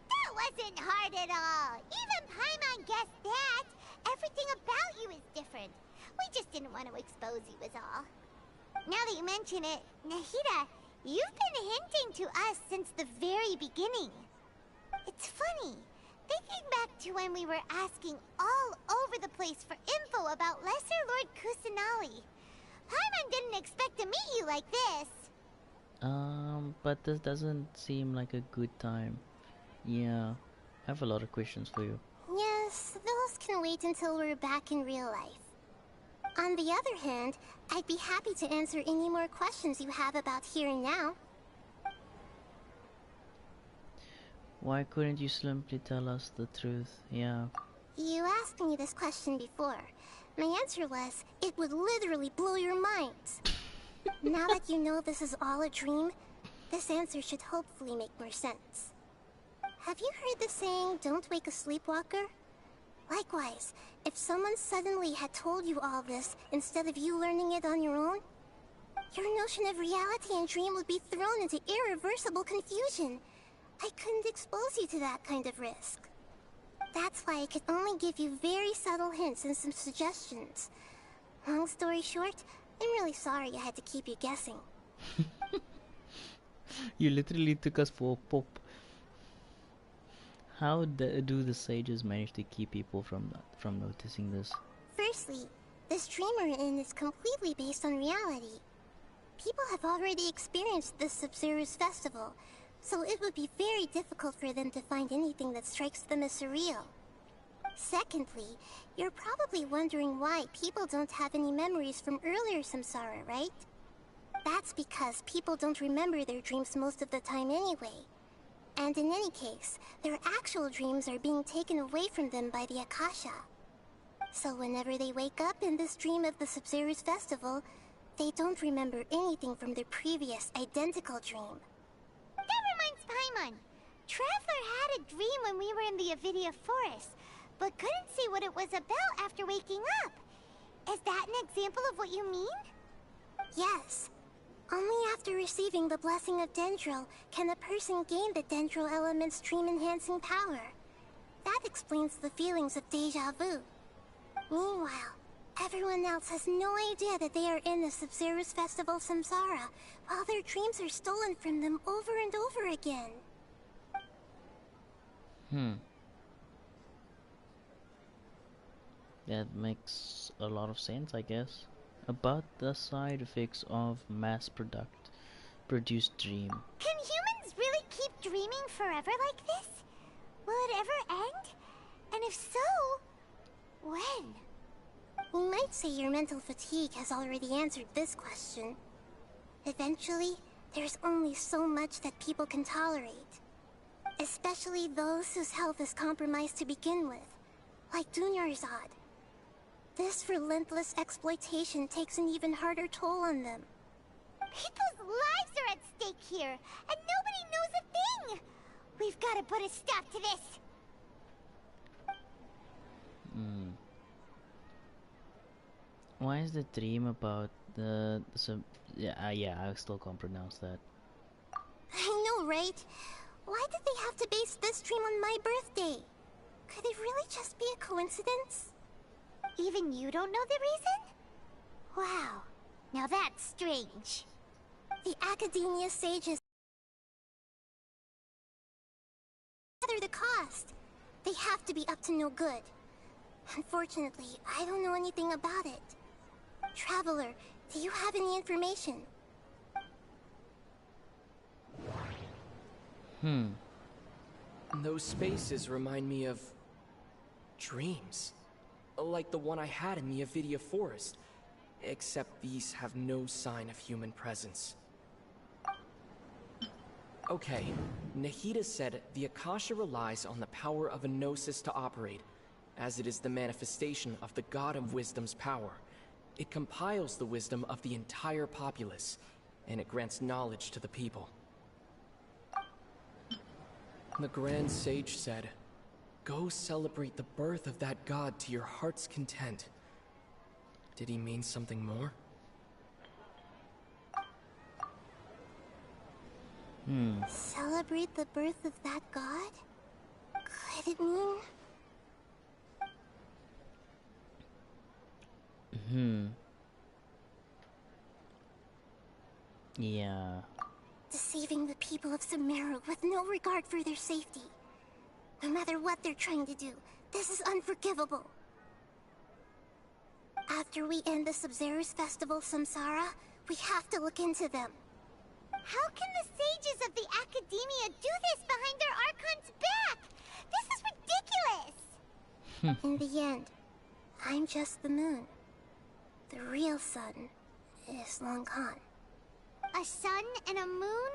That wasn't hard at all. Even Paimon guessed that. Everything about you is different. We just didn't want to expose you is all. Now that you mention it, Nahida, you've been hinting to us since the very beginning. It's funny, thinking back to when we were asking all over the place for info about Lesser Lord Kusanali. Paimon didn't expect to meet you like this. But this doesn't seem like a good time. Yeah, I have a lot of questions for you. Yes, those can wait until we're back in real life. On the other hand, I'd be happy to answer any more questions you have about here and now. Why couldn't you simply tell us the truth? Yeah. You asked me this question before. My answer was, it would literally blow your minds. Now that you know this is all a dream, this answer should hopefully make more sense. Have you heard the saying, don't wake a sleepwalker? Likewise, if someone suddenly had told you all this instead of you learning it on your own, your notion of reality and dream would be thrown into irreversible confusion. I couldn't expose you to that kind of risk. That's why I could only give you very subtle hints and some suggestions. Long story short, I'm really sorry I had to keep you guessing. You literally took us for a pop. How do the sages manage to keep people from noticing this? Firstly, this dream we're in is completely based on reality. People have already experienced this Sumeru's festival, so it would be very difficult for them to find anything that strikes them as surreal. Secondly, you're probably wondering why people don't have any memories from earlier samsara, right? That's because people don't remember their dreams most of the time anyway. And in any case, their actual dreams are being taken away from them by the Akasha. So whenever they wake up in this dream of the Sumeru's festival, they don't remember anything from their previous identical dream. That reminds Paimon. Traveler had a dream when we were in the Avidia forest, but couldn't see what it was about after waking up. Is that an example of what you mean? Yes. Only after receiving the blessing of Dendril can a person gain the Dendril element's dream-enhancing power. That explains the feelings of deja vu. Meanwhile, everyone else has no idea that they are in the Sumeru's festival samsara, while their dreams are stolen from them over and over again. That makes a lot of sense, I guess. About the side effects of mass-produced dream. Can humans really keep dreaming forever like this? Will it ever end? And if so, when? We might say your mental fatigue has already answered this question. Eventually, there's only so much that people can tolerate. Especially those whose health is compromised to begin with, like Dunyarzad. This relentless exploitation takes an even harder toll on them. People's lives are at stake here, and nobody knows a thing! We've got to put a stop to this! Why is the dream about the yeah, I still can't pronounce that. I know, right? Why did they have to base this dream on my birthday? Could it really just be a coincidence? Even you don't know the reason? Wow, now that's strange. The Academia sages gather the cost. They have to be up to no good. Unfortunately, I don't know anything about it. Traveler, do you have any information? Those spaces remind me of dreams. Like the one I had in the Avidia forest. Except these have no sign of human presence. Okay, Nahida said the Akasha relies on the power of a gnosis to operate, as it is the manifestation of the God of Wisdom's power. It compiles the wisdom of the entire populace, and it grants knowledge to the people. The Grand Sage said, "Go celebrate the birth of that god to your heart's content." Did he mean something more? Celebrate the birth of that god? Could it mean? Yeah. Deceiving the people of Sumeru with no regard for their safety. No matter what they're trying to do, this is unforgivable. After we end the Sub-Zero's festival, Samsara, we have to look into them. How can the sages of the Academia do this behind their Archon's back? This is ridiculous! In the end, I'm just the moon. The real sun is long gone. A sun and a moon?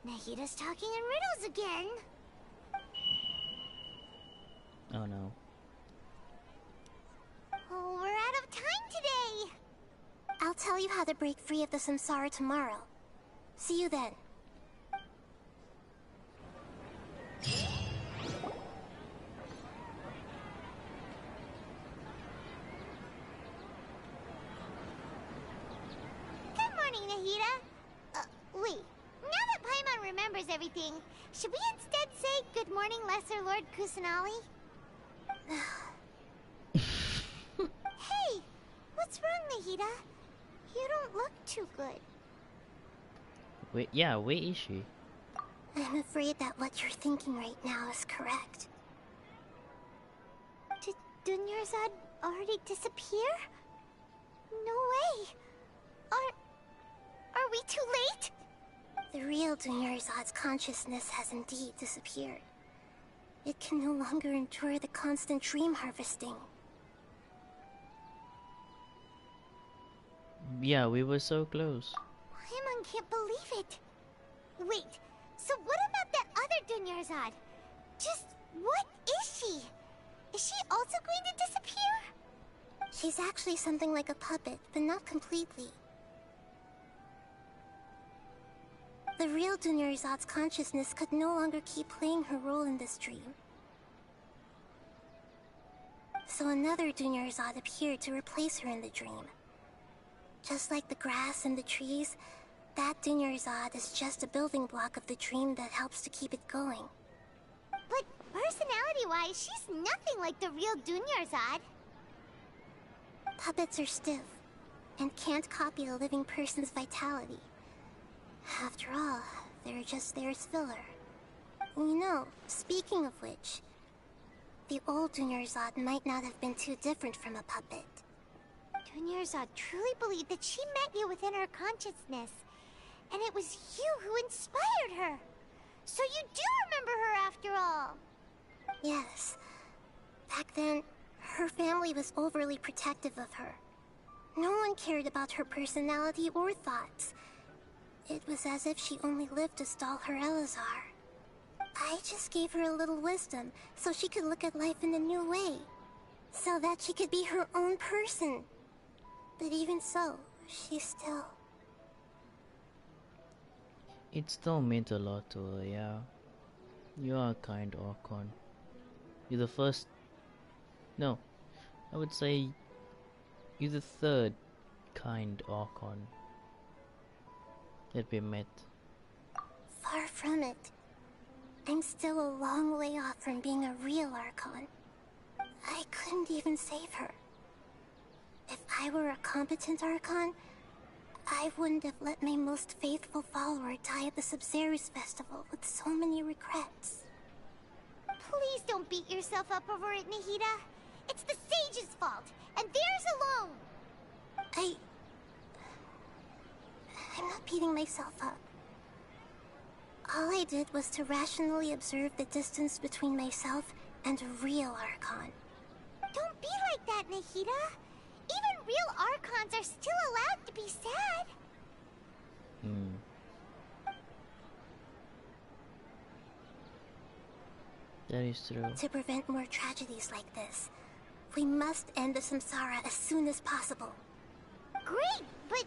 Nahida's talking in riddles again. Oh no. Oh, we're out of time today! I'll tell you how to break free of the Samsara tomorrow. See you then. Good morning, Nahida. Wait. Now that Paimon remembers everything, should we instead say good morning, Lesser Lord Kusanali? Hey! What's wrong, Nahida? You don't look too good. Wait, yeah, where is she? I'm afraid that what you're thinking right now is correct. Did Dunyarzad already disappear? No way! Are we too late? The real Dunyarzad's consciousness has indeed disappeared. It can no longer endure the constant dream harvesting. Yeah, we were so close. Paimon can't believe it. Wait, so what about that other Dunyarzad? Just what is she? Is she also going to disappear? She's actually something like a puppet, but not completely. The real Dunyarzad's consciousness could no longer keep playing her role in this dream. So another Dunyarzad appeared to replace her in the dream. Just like the grass and the trees, that Dunyarzad is just a building block of the dream that helps to keep it going. But personality-wise, she's nothing like the real Dunyarzad. Puppets are stiff, and can't copy a living person's vitality. After all, they're just there as filler. You know, speaking of which, the old Dunyarzad might not have been too different from a puppet. Dunyarzad truly believed that she met you within her consciousness, and it was you who inspired her. So you do remember her after all. Yes. Back then, her family was overly protective of her. No one cared about her personality or thoughts. It was as if she only lived to stall her Elazar. I just gave her a little wisdom so she could look at life in a new way. So that she could be her own person. But even so, she still... It still meant a lot to her, yeah. You are a kind Archon. You're the first... No, I would say you're the third kind Archon that we met. Far from it. I'm still a long way off from being a real Archon. I couldn't even save her. If I were a competent Archon, I wouldn't have let my most faithful follower die at the Sub-Zero's festival with so many regrets. Please don't beat yourself up over it, Nahida. It's the Sage's fault, and theirs alone. I'm not beating myself up. All I did was to rationally observe the distance between myself and a real Archon. Don't be like that, Nahida. Even real Archons are still allowed to be sad. That is true. To prevent more tragedies like this, we must end the samsara as soon as possible. Great, but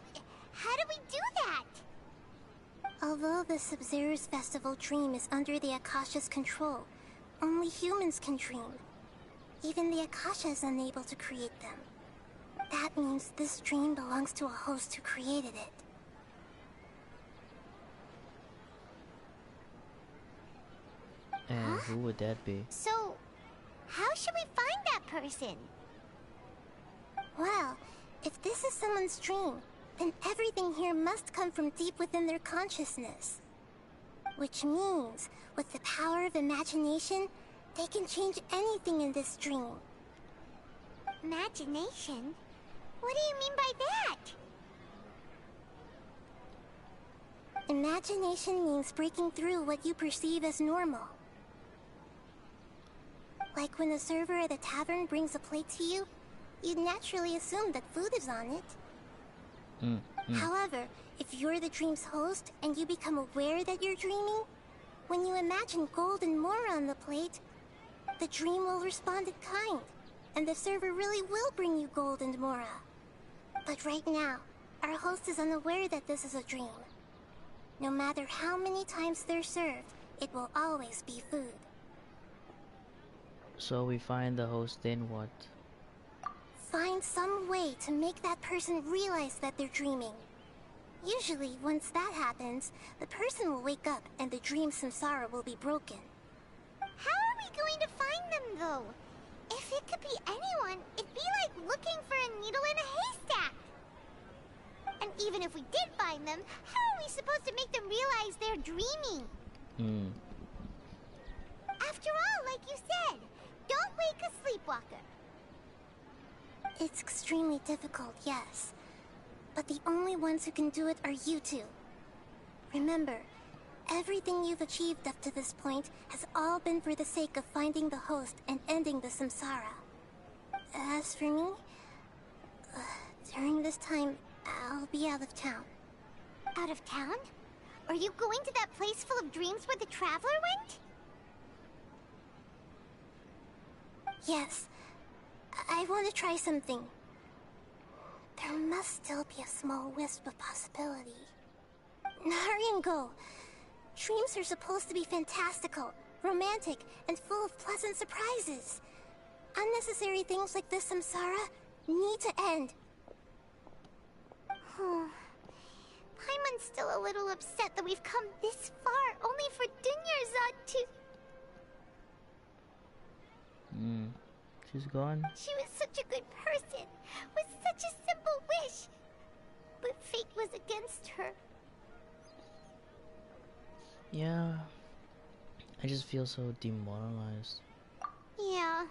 how do we do that? Although the Sub-Zero's festival dream is under the Akasha's control, only humans can dream. Even the Akasha is unable to create them. That means this dream belongs to a host who created it. And who would that be? So, how should we find that person? Well, if this is someone's dream, then everything here must come from deep within their consciousness. Which means, with the power of imagination, they can change anything in this dream. Imagination? What do you mean by that? Imagination means breaking through what you perceive as normal. Like when a server at a tavern brings a plate to you, you'd naturally assume that food is on it. However, if you're the dream's host and you become aware that you're dreaming, when you imagine gold and more on the plate, the dream will respond in kind, and the server really will bring you gold and mora. But right now, our host is unaware that this is a dream. No matter how many times they're served, it will always be food. So we find the host, then what? Find some way to make that person realize that they're dreaming. Usually, once that happens, the person will wake up and the dream samsara will be broken. How are we going to find them, though? If it could be anyone, it'd be like looking for a needle in a haystack. And even if we did find them, how are we supposed to make them realize they're dreaming? After all, like you said, don't wake a sleepwalker. It's extremely difficult, yes. But the only ones who can do it are you two. Remember, everything you've achieved up to this point has all been for the sake of finding the host and ending the samsara. As for me, during this time, I'll be out of town. Out of town? Are you going to that place full of dreams where the traveler went? Yes. I want to try something. There must still be a small wisp of possibility. Hurry and go. Dreams are supposed to be fantastical, romantic, and full of pleasant surprises. Unnecessary things like this samsara need to end. Paimon's still a little upset that we've come this far only for Dunyarzad to... She's gone. She was such a good person, with such a simple wish. But fate was against her. Yeah. I just feel so demoralized. Yeah.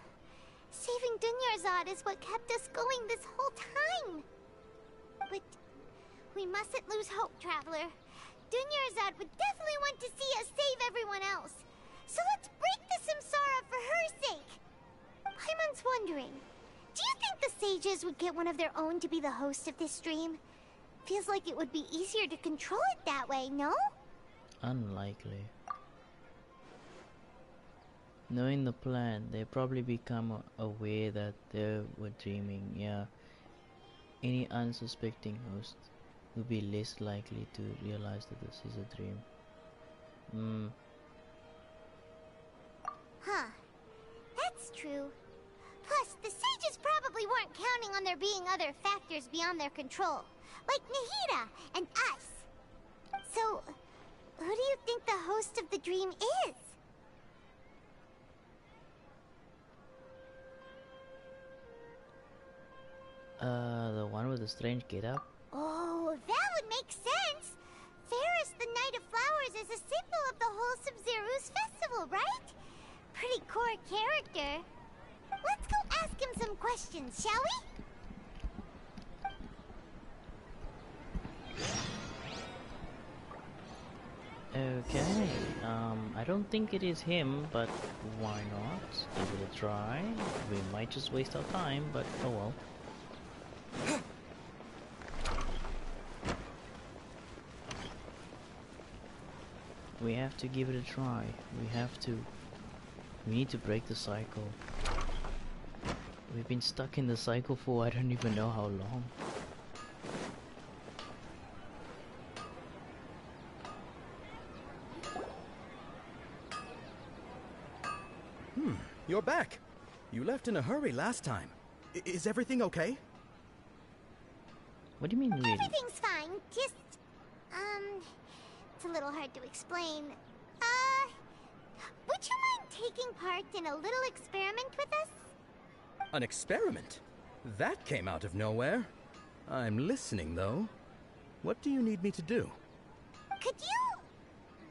Saving Dunyarzad is what kept us going this whole time. But we mustn't lose hope, Traveler. Dunyarzad would definitely want to see us save everyone else. So let's break the samsara for her sake. Paimon's wondering, do you think the sages would get one of their own to be the host of this dream? Feels like it would be easier to control it that way, no? Unlikely. Knowing the plan, they probably become aware that they were dreaming, yeah. Any unsuspecting host will be less likely to realize that this is a dream. Huh. That's true. Plus, the sages probably weren't counting on there being other factors beyond their control, like Nahida and us. So, who do you think the host of the dream is? The one with the strange get-up? Oh, that would make sense! Ferris, the Knight of Flowers, is a symbol of the whole Sub-Zero's festival, right? Pretty core character. Let's go ask him some questions, shall we? Okay, I don't think it is him, but why not? Give it a try. We might just waste our time, but oh well. We have to give it a try. We have to. We need to break the cycle. We've been stuck in the cycle for I don't even know how long. You're back. You left in a hurry last time. Is everything okay? What do you mean, really? Everything's fine. Just, it's a little hard to explain. Would you mind taking part in a little experiment with us? An experiment? That came out of nowhere. I'm listening, though. What do you need me to do? Could you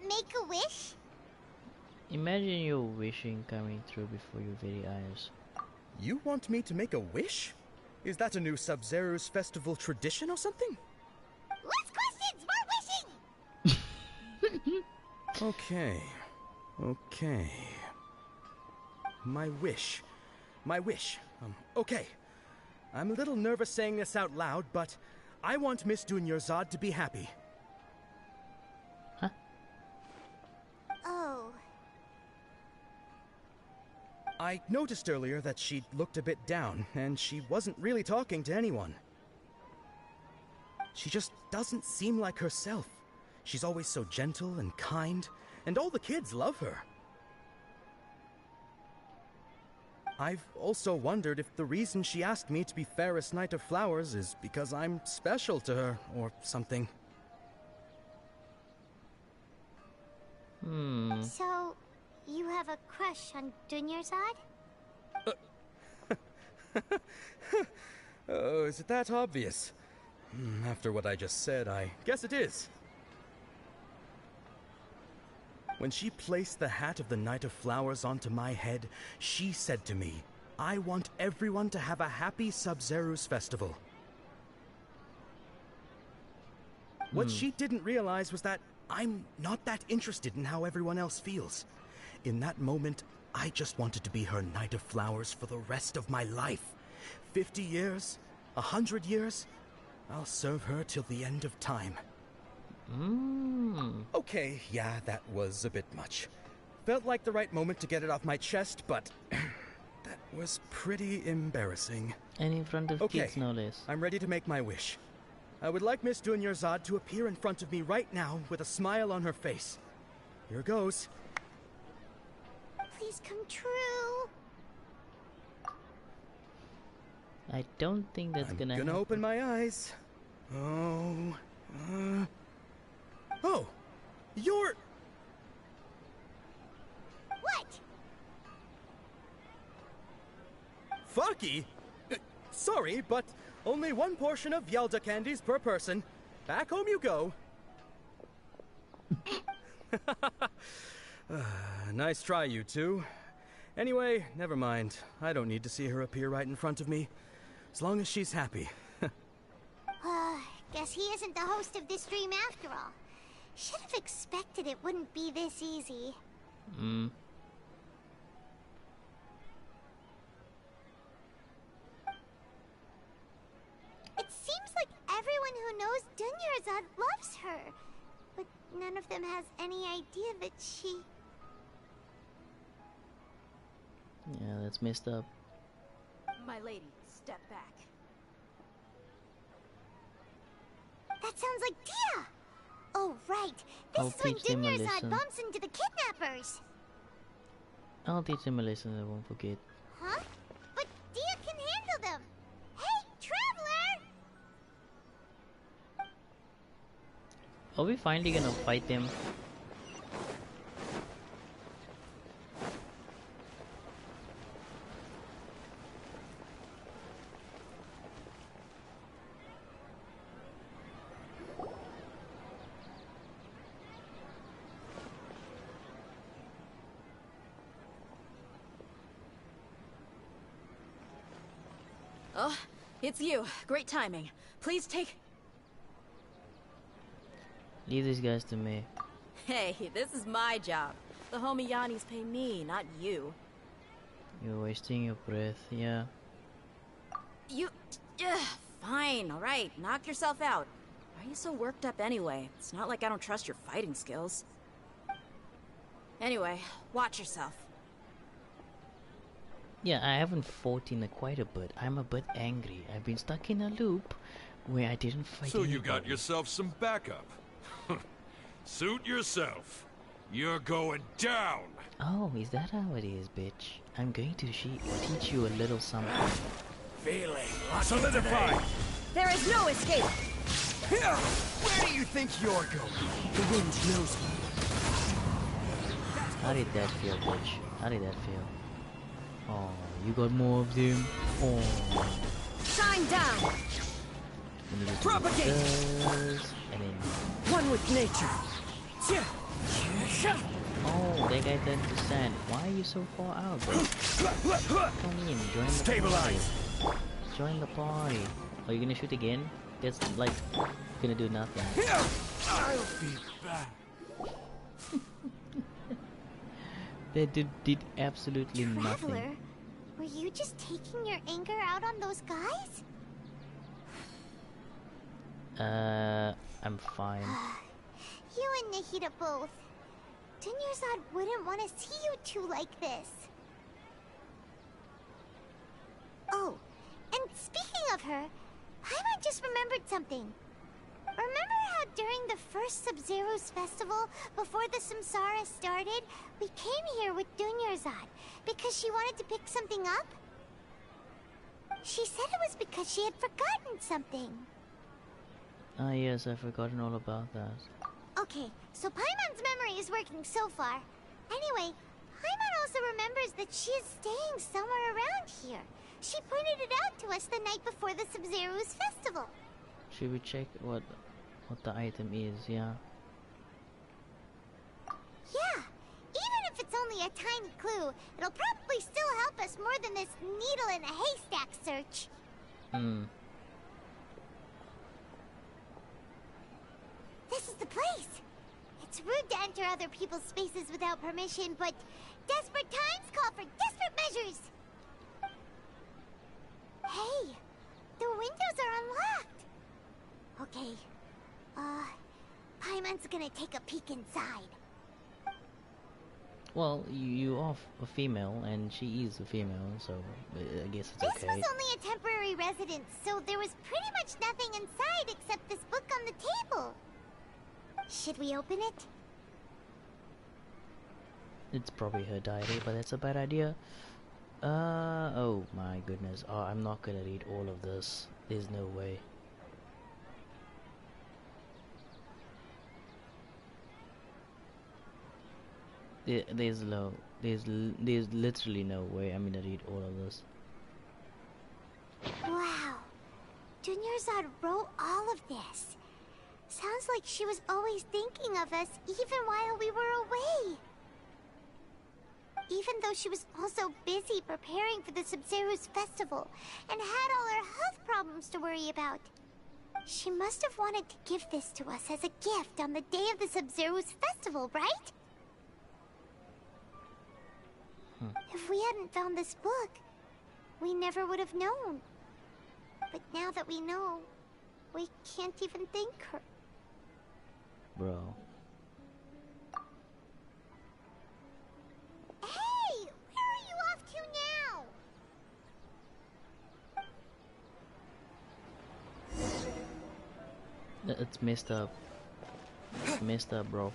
make a wish? Imagine your wishing coming true before your very eyes. You want me to make a wish? Is that a new Sub-Zero's festival tradition or something? Less questions, more wishing! Okay. My wish. Okay. I'm a little nervous saying this out loud, but I want Miss Dunyarzad to be happy. Huh? Oh. I noticed earlier that she looked a bit down, and she wasn't really talking to anyone. She just doesn't seem like herself. She's always so gentle and kind, and all the kids love her. I've also wondered if the reason she asked me to be Fairest Knight of Flowers is because I'm special to her, or something. So, you have a crush on Dunyarzad? Oh, is it that obvious? After what I just said, I guess it is. When she placed the hat of the Knight of Flowers onto my head, she said to me, I want everyone to have a happy Sub-Zero's festival. What she didn't realize was that I'm not that interested in how everyone else feels. In that moment, I just wanted to be her Knight of Flowers for the rest of my life. 50 years, 100 years, I'll serve her till the end of time. Okay, yeah, that was a bit much. Felt like the right moment to get it off my chest, but that was pretty embarrassing. And in front of kids, no less. I'm ready to make my wish. I would like Miss Dunyarzad to appear in front of me right now with a smile on her face. Here goes. Please come true. I don't think that's gonna happen. I'm gonna open my eyes. Oh, you're... What? Faki? Sorry, but only one portion of Yalda candies per person. Back home you go. Nice try, you two. Anyway, never mind. I don't need to see her appear right in front of me. As long as she's happy. Guess he isn't the host of this stream after all. Should have expected it wouldn't be this easy. It seems like everyone who knows Dunyarzad loves her. But none of them has any idea that she... Yeah, that's messed up. My lady, step back. That sounds like Dia! Oh, right. I'll This is when teach them a Dunyarzad lesson. bumps into the kidnappers. I'll teach them a lesson they won't forget. Huh? But Dia can handle them. Hey, Traveler! Are we finally gonna fight them? Oh, it's you. Great timing. Please take... Leave these guys to me. Hey, this is my job. The homie Yannis pay me, not you. You're wasting your breath, yeah. You... fine, alright. Knock yourself out. Why are you so worked up anyway? It's not like I don't trust your fighting skills. Anyway, watch yourself. Yeah, I haven't fought in quite a bit. I'm a bit angry. I've been stuck in a loop where I didn't fight So you anybody. got yourself some backup. Suit yourself. You're going down. Oh, is that how it is, bitch? I'm going to teach you a little something. Feeling Solidify! There is no escape! Where do you think you're going? The wind knows me. How did that feel, bitch? How did that feel? Oh, you got more of them? Oh. Shine down! Let me just do Propagate! this, and then... One with nature! Oh, that guy turned to sand. Why are you so far out, bro? Come in, join the Stabilize. party. Join the party. Are you gonna shoot again? That's like gonna do nothing. I'll be back. That did absolutely Traveler, nothing. were you just taking your anger out on those guys? I'm fine. You and Nahida both. Dunyarzad wouldn't want to see you two like this. Oh, and speaking of her, Paimon just remembered something. Remember how during the first Sub-Zero's festival, before the Samsara started, we came here with Dunyarzad because she wanted to pick something up? She said it was because she had forgotten something. Ah yes, I've forgotten all about that. Okay, so Paimon's memory is working so far. Anyway, Paimon also remembers that she is staying somewhere around here. She pointed it out to us the night before the Sub-Zero's festival. Should we check what the item is? Yeah. Yeah, even if it's only a tiny clue, it'll probably still help us more than this needle in a haystack search. This is the place. It's rude to enter other people's spaces without permission, but desperate times call for desperate measures. Hey, the windows are unlocked. Okay, Paimon's gonna take a peek inside. Well, you are a female, and she is a female, so I guess it's okay. This was only a temporary residence, so there was pretty much nothing inside except this book on the table. Should we open it? It's probably her diary, but that's a bad idea. Oh my goodness. Oh, I'm not gonna read all of this. There's no way. There's literally no way I'm gonna read all of this. Wow. Dunyarzad wrote all of this. Sounds like she was always thinking of us even while we were away. Even though she was also busy preparing for the Sub-Zero's festival and had all her health problems to worry about. She must have wanted to give this to us as a gift on the day of the Sub-Zero's festival, right? If we hadn't found this book, we never would have known. But now that we know, we can't even thank her. Bro. Hey! Where are you off to now? It's messed up. It's messed up, bro.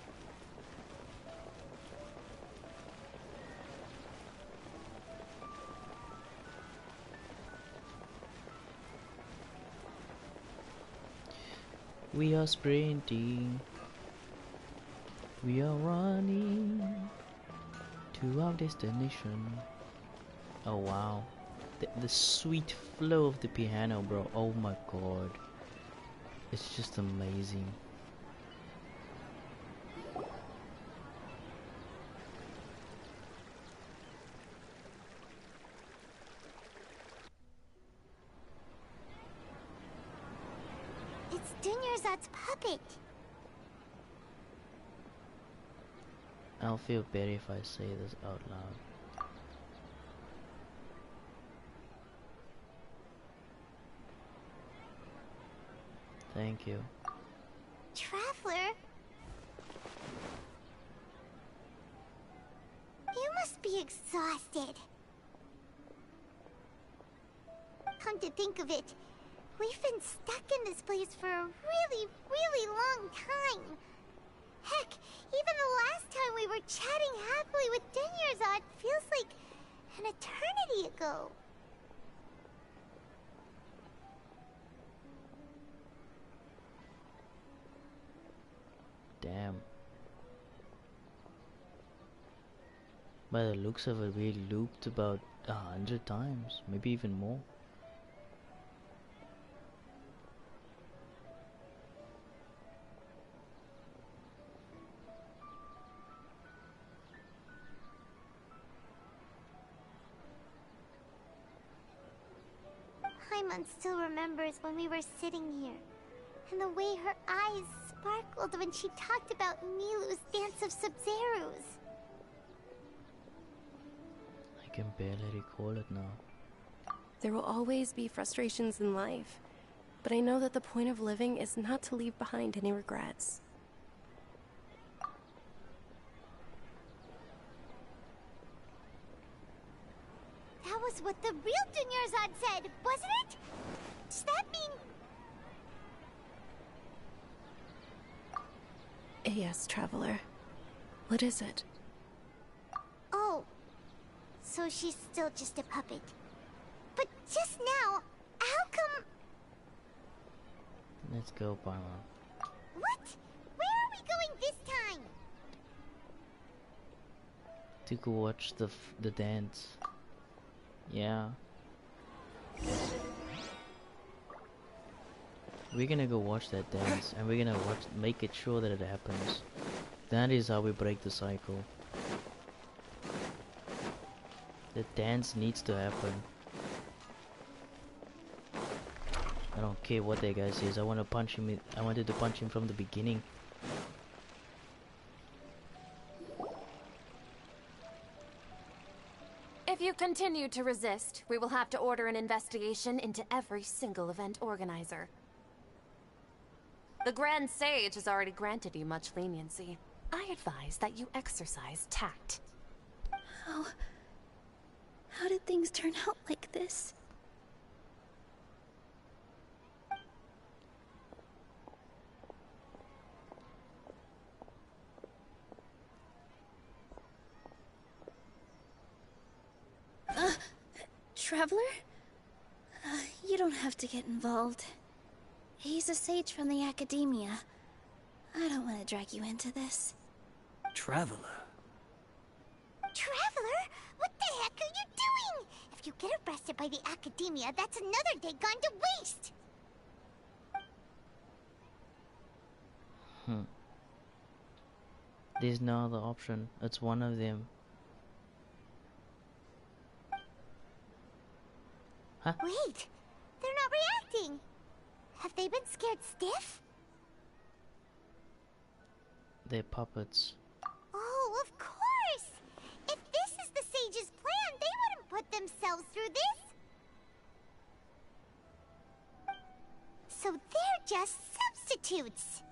We are sprinting. We are running to our destination. Oh wow. The sweet flow of the piano, bro. Oh my god. It's just amazing. It's Dunyarzad's puppet. I'll feel better if I say this out loud. Thank you. Traveler? You must be exhausted. Come to think of it, we've been stuck in this place for a really, really long time. Heck, even the last time we were chatting happily with Denyerzad feels like an eternity ago. Damn. By the looks of it, we looped about 100 times, maybe even more. Paimon still remembers when we were sitting here, and the way her eyes sparkled when she talked about Milu's dance of Sub-Zerus. I can barely recall it now. There will always be frustrations in life, but I know that the point of living is not to leave behind any regrets. That was what the real Dunyarzad said, wasn't it? Does that mean... Yes, Traveler. What is it? Oh, so she's still just a puppet. But just now, how come... Let's go, Paimon. What? Where are we going this time? To go watch the dance. Yeah. We're gonna go watch that dance, and we're gonna make it sure that it happens. That is how we break the cycle. The dance needs to happen. I don't care what that guy says. I want to punch him. I wanted to punch him from the beginning. If you continue to resist, we will have to order an investigation into every single event organizer. The Grand Sage has already granted you much leniency. I advise that you exercise tact. How did things turn out like this? Traveler? You don't have to get involved. He's a sage from the academia. I don't want to drag you into this. Traveler? Traveler? What the heck are you doing? If you get arrested by the academia, that's another day gone to waste! There's no other option. It's one of them. Huh? Wait, they're not reacting. Have they been scared stiff? They're puppets. Oh, of course! If this is the sage's plan, they wouldn't put themselves through this. So they're just substitutes.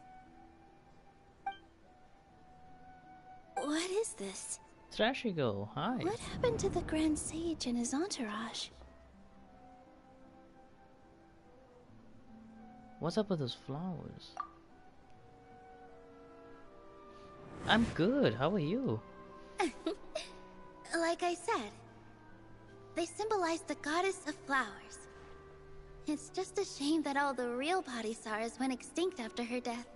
What is this? Trashigo, hi. What happened to the Grand Sage and his entourage? What's up with those flowers? I'm good. How are you? Like I said, they symbolize the goddess of flowers. It's just a shame that all the real Bodhisattvas went extinct after her death.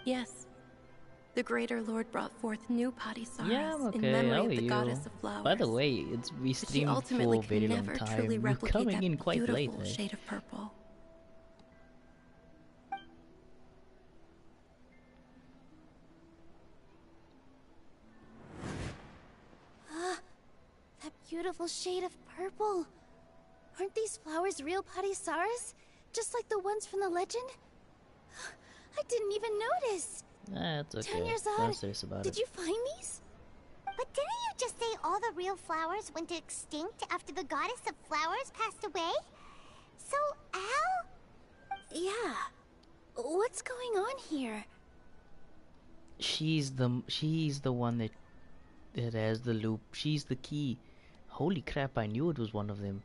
Yes. The Greater Lord brought forth new Bodhisattvas Yeah, I'm okay. in memory How of are the you? goddess of flowers. By the way, we But she streamed for ultimately a very can long never time. truly You're replicate coming that in quite beautiful late, eh? shade of purple. That beautiful shade of purple. Aren't these flowers real Bodhisattvas? Just like the ones from the legend? I didn't even notice. It's okay. 10 years Don't old. stress about Did it. you find these? But didn't you just say all the real flowers went extinct after the goddess of flowers passed away? So, how? Yeah. What's going on here? She's the one that has the loop. She's the key. Holy crap, I knew it was one of them.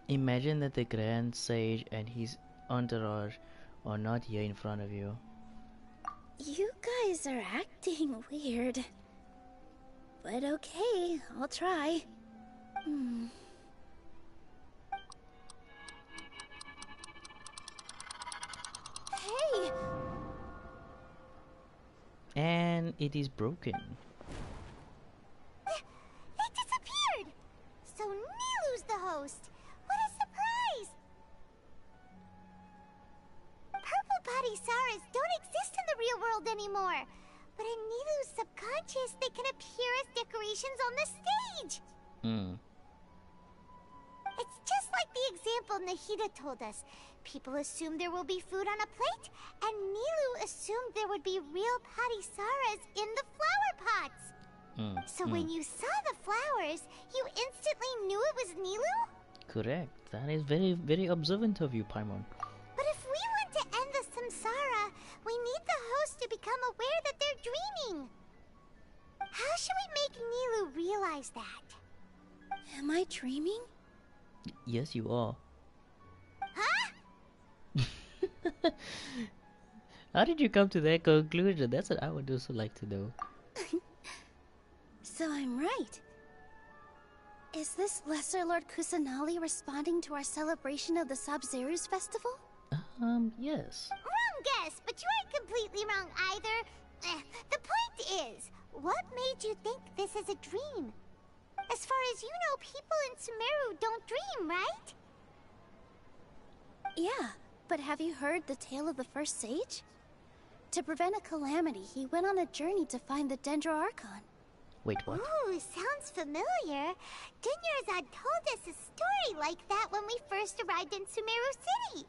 Imagine that the Grand Sage and his entourage are not here in front of you. You guys are acting weird. But okay, I'll try. Hey! And it is broken. They disappeared! So Nilu's the host. What a surprise! Purple body Saras don't exist in the real world anymore. But in Nilu's subconscious, they can appear as decorations on the stage. It's just like the example Nahida told us. People assumed there will be food on a plate, and Nilu assumed there would be real Patisaras in the flower pots. So when you saw the flowers, you instantly knew it was Nilu? Correct. That is very, very observant of you, Paimon. But if we want to end the samsara, we need the host to become aware that they're dreaming. How should we make Nilu realize that? Am I dreaming? Yes, you are. Huh? How did you come to that conclusion? That's what I would also like to know. So I'm right. Is this Lesser Lord Kusanali responding to our celebration of the Sub-Zeru's festival? Yes. Wrong guess, but you aren't completely wrong either. The point is, what made you think this is a dream? As far as you know, people in Sumeru don't dream, right? Yeah, but have you heard the tale of the first sage? To prevent a calamity, he went on a journey to find the Dendro Archon. Wait, what? Ooh, sounds familiar. Dunyarzad told us a story like that when we first arrived in Sumeru City.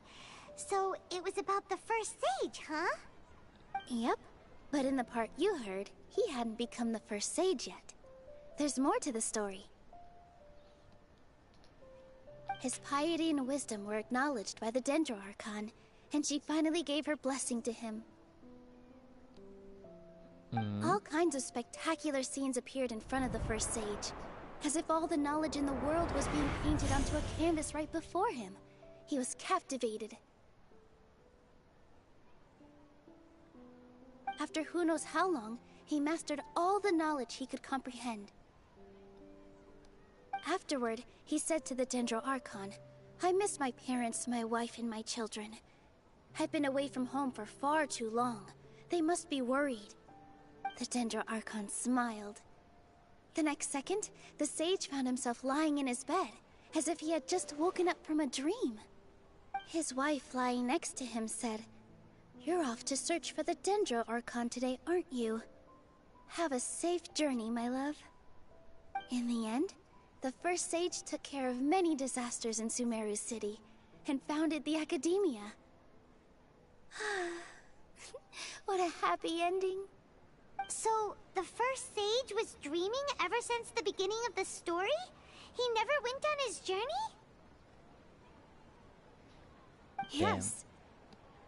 So it was about the first sage, huh? Yep, but in the part you heard, he hadn't become the first sage yet. There's more to the story. His piety and wisdom were acknowledged by the Dendro Archon, and she finally gave her blessing to him. All kinds of spectacular scenes appeared in front of the first sage, as if all the knowledge in the world was being painted onto a canvas right before him. He was captivated. After who knows how long, he mastered all the knowledge he could comprehend. Afterward, he said to the Dendro Archon, "I miss my parents, my wife, and my children. I've been away from home for far too long. They must be worried." The Dendro Archon smiled. The next second, the sage found himself lying in his bed, as if he had just woken up from a dream. His wife, lying next to him, said, "You're off to search for the Dendro Archon today, aren't you? Have a safe journey, my love." In the end, the first sage took care of many disasters in Sumeru City, and founded the Academia. What a happy ending. So, the first sage was dreaming ever since the beginning of the story? He never went on his journey? Yes,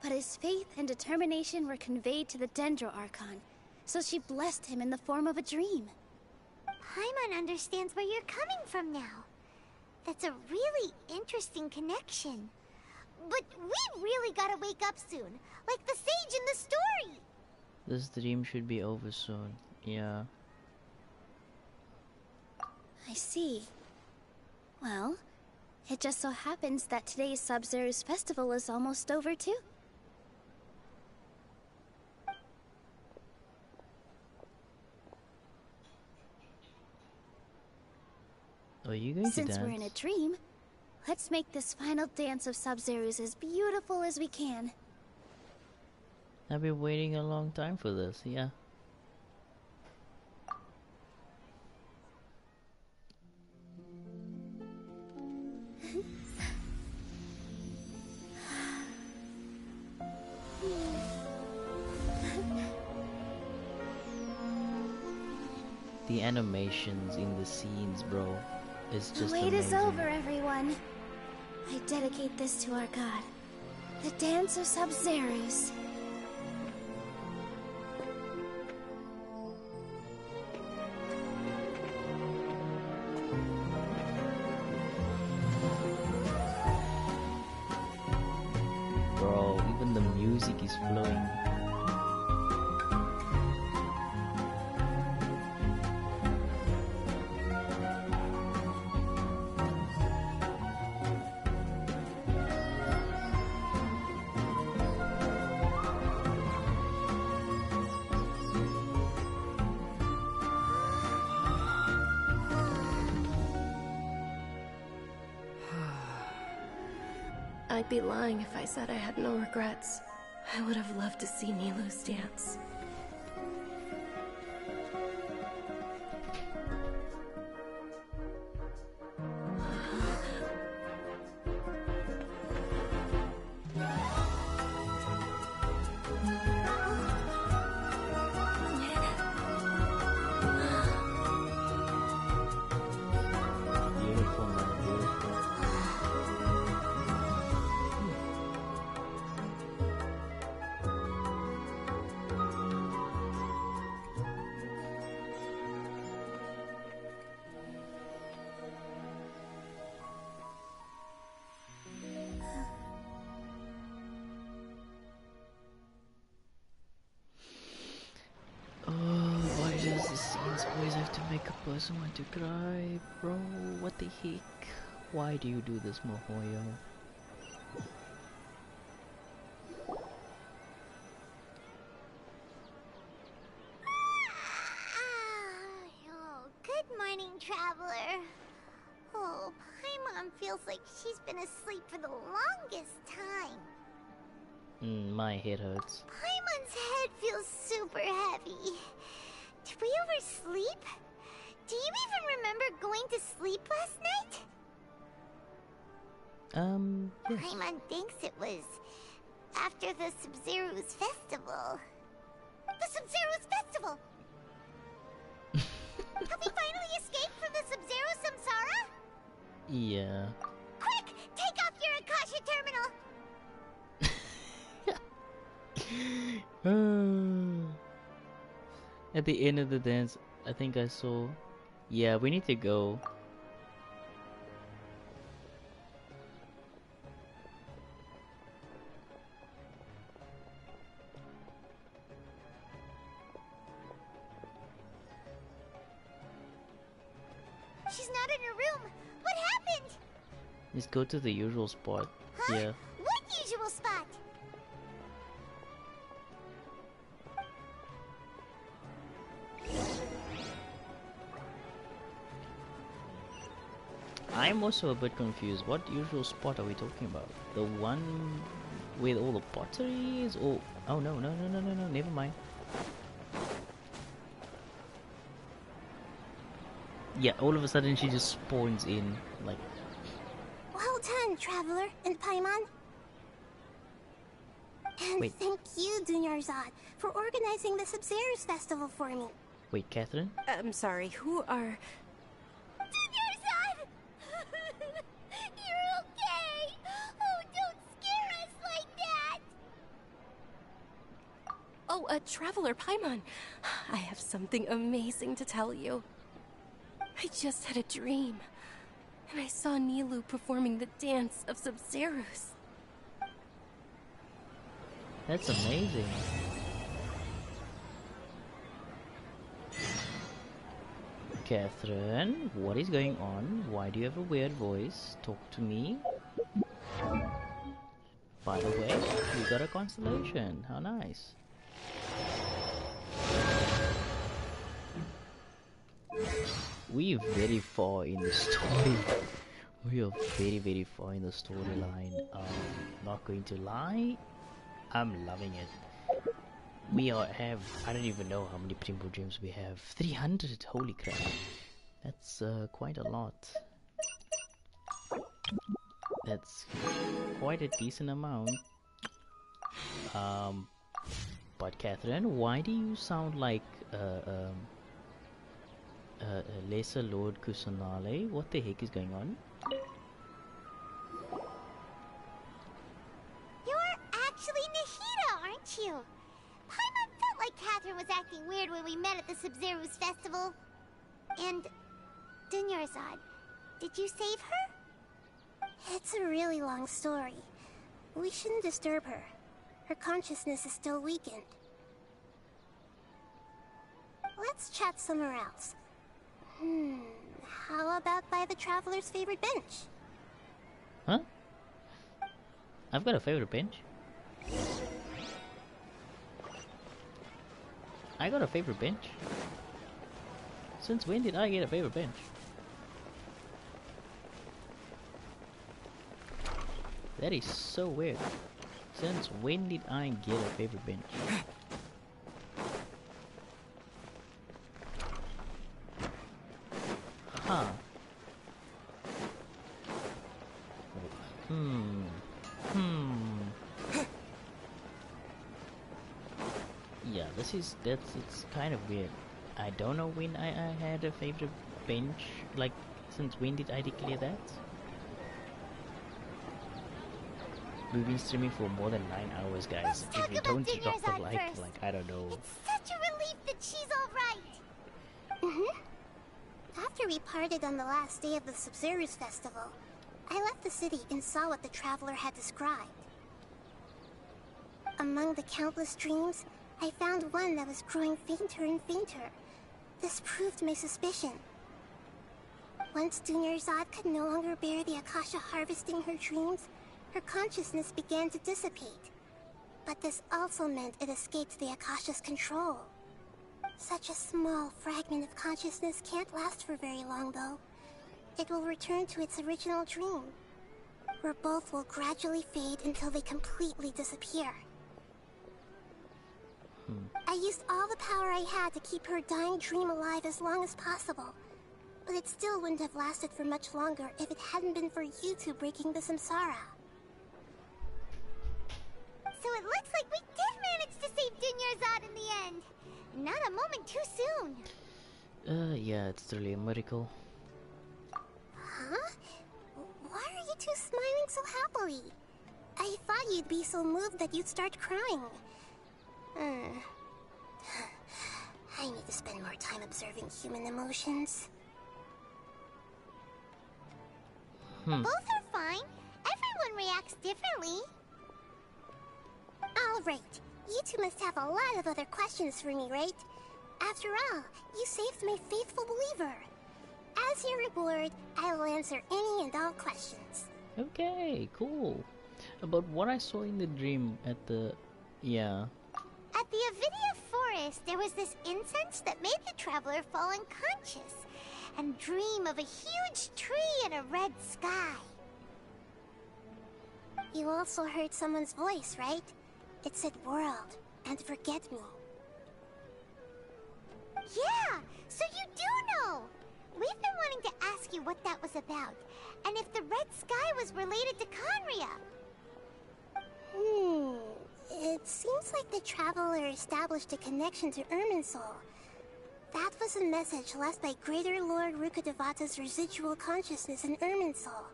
but his faith and determination were conveyed to the Dendro Archon, so she blessed him in the form of a dream. Paimon understands where you're coming from now. That's a really interesting connection. But we really gotta wake up soon, like the sage in the story! This dream should be over soon. Yeah. I see. Well, it just so happens that today's Sub-Zeru's festival is almost over too. Are you going to dance? Since we're in a dream, let's make this final dance of Sub-Zeru's as beautiful as we can. I've been waiting a long time for this, yeah. The animations in the scenes, bro, is just The wait amazing. is over, everyone. I dedicate this to our god, the dance of Sub-Zeru's. I'd be lying if I said I had no regrets. I would have loved to see Nilou's dance. Why does the scenes always have to make a person want to cry, bro? What the heck? Why do you do this, Mohoyo? Oh, good morning, traveler. Oh, Paimon feels like she's been asleep for the longest time. My head hurts. Paimon's head feels super heavy. Did we oversleep? Do you even remember going to sleep last night? Yes. Paimon thinks it was after the Sumeru's festival. The Sumeru's festival! Have we finally escaped from the Sumeru Samsara? Yeah. Quick! Take off your Akasha terminal! At the end of the dance, I think I saw... Yeah, we need to go. She's not in her room. What happened? Let's go to the usual spot. Huh? Yeah. What usual spot? I'm also a bit confused. What usual spot are we talking about? The one with all the pottery is? Oh, oh no, never mind. Yeah, all of a sudden she just spawns in, like... Well done, Traveler and Paimon. And Wait. thank you, Dunyarzad, for organizing the Sumeru's festival for me. Wait, Catherine? I'm sorry, who are... Dunyarzad! You're okay! Oh, don't scare us like that! Oh, Traveler Paimon. I have something amazing to tell you. I just had a dream, and I saw Nilou performing the dance of Sumeru's. That's amazing. Catherine, what is going on? Why do you have a weird voice? Talk to me. By the way, you got a constellation. How nice. We're very far in the story. We are very far in the storyline. Not going to lie, I'm loving it. We have, I don't even know how many Primo Gems we have. 300, holy crap. That's quite a lot. That's quite a decent amount. But Catherine, why do you sound like Lesser Lord Kusanale? What the heck is going on? You're actually Nahida, aren't you? Paimon felt like Catherine was acting weird when we met at the Sumeru's festival. And Dunyarzad, did you save her? It's a really long story. We shouldn't disturb her. Her consciousness is still weakened. Let's chat somewhere else. How about by the Traveler's favorite bench? Huh? I've got a favorite bench. I got a favorite bench? Since when did I get a favorite bench? That is so weird. Since when did I get a favorite bench? Huh. Yeah, it's kind of weird. I don't know when I had a favorite bench. Like, since when did I declare that? We've been streaming for more than 9 hours, guys. If you don't drop a like, I don't know. It's such a relief that she's alright. After we parted on the last day of the Sumeru's festival, I left the city and saw what the traveler had described. Among the countless dreams, I found one that was growing fainter and fainter. This proved my suspicion. Once Dunyarzad could no longer bear the Akasha harvesting her dreams, her consciousness began to dissipate. But this also meant it escaped the Akasha's control. Such a small fragment of consciousness can't last for very long, though. It will return to its original dream, where both will gradually fade until they completely disappear. I used all the power I had to keep her dying dream alive as long as possible, but it still wouldn't have lasted for much longer if it hadn't been for you two breaking the samsara. So it looks like we did manage to save Dunyarzad in the end. Not a moment too soon. Yeah, it's really a miracle. Huh? Why are you two smiling so happily? I thought you'd be so moved that you'd start crying. I need to spend more time observing human emotions. Both are fine. Everyone reacts differently. Alright, you two must have a lot of other questions for me, right? After all, you saved my faithful believer. As your reward, I will answer any and all questions. Okay, cool. About what I saw in the dream at the... yeah. At the Avidia forest, there was this incense that made the traveler fall unconscious and dream of a huge tree and a red sky. You also heard someone's voice, right? It said world and forget me. Yeah, so you do know! We've been wanting to ask you what that was about, and if the red sky was related to Conria. It seems like the traveler established a connection to Irminsul. That was a message left by Greater Lord Rukkhadevata's residual consciousness in Irminsul.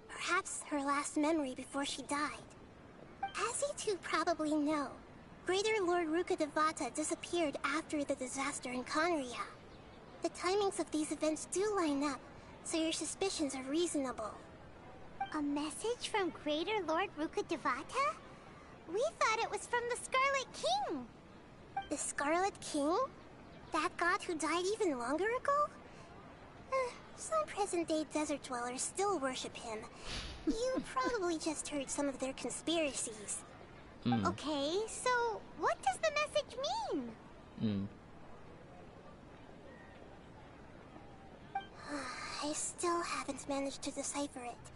Perhaps her last memory before she died. As you two probably know, Greater Lord Rukkhadevata disappeared after the disaster in Conria. The timings of these events do line up, so your suspicions are reasonable. A message from Greater Lord Rukkhadevata? We thought it was from the Scarlet King. The Scarlet King? That god who died even longer ago? Some present-day desert dwellers still worship him. You probably just heard some of their conspiracies. Okay, so what does the message mean? I still haven't managed to decipher it.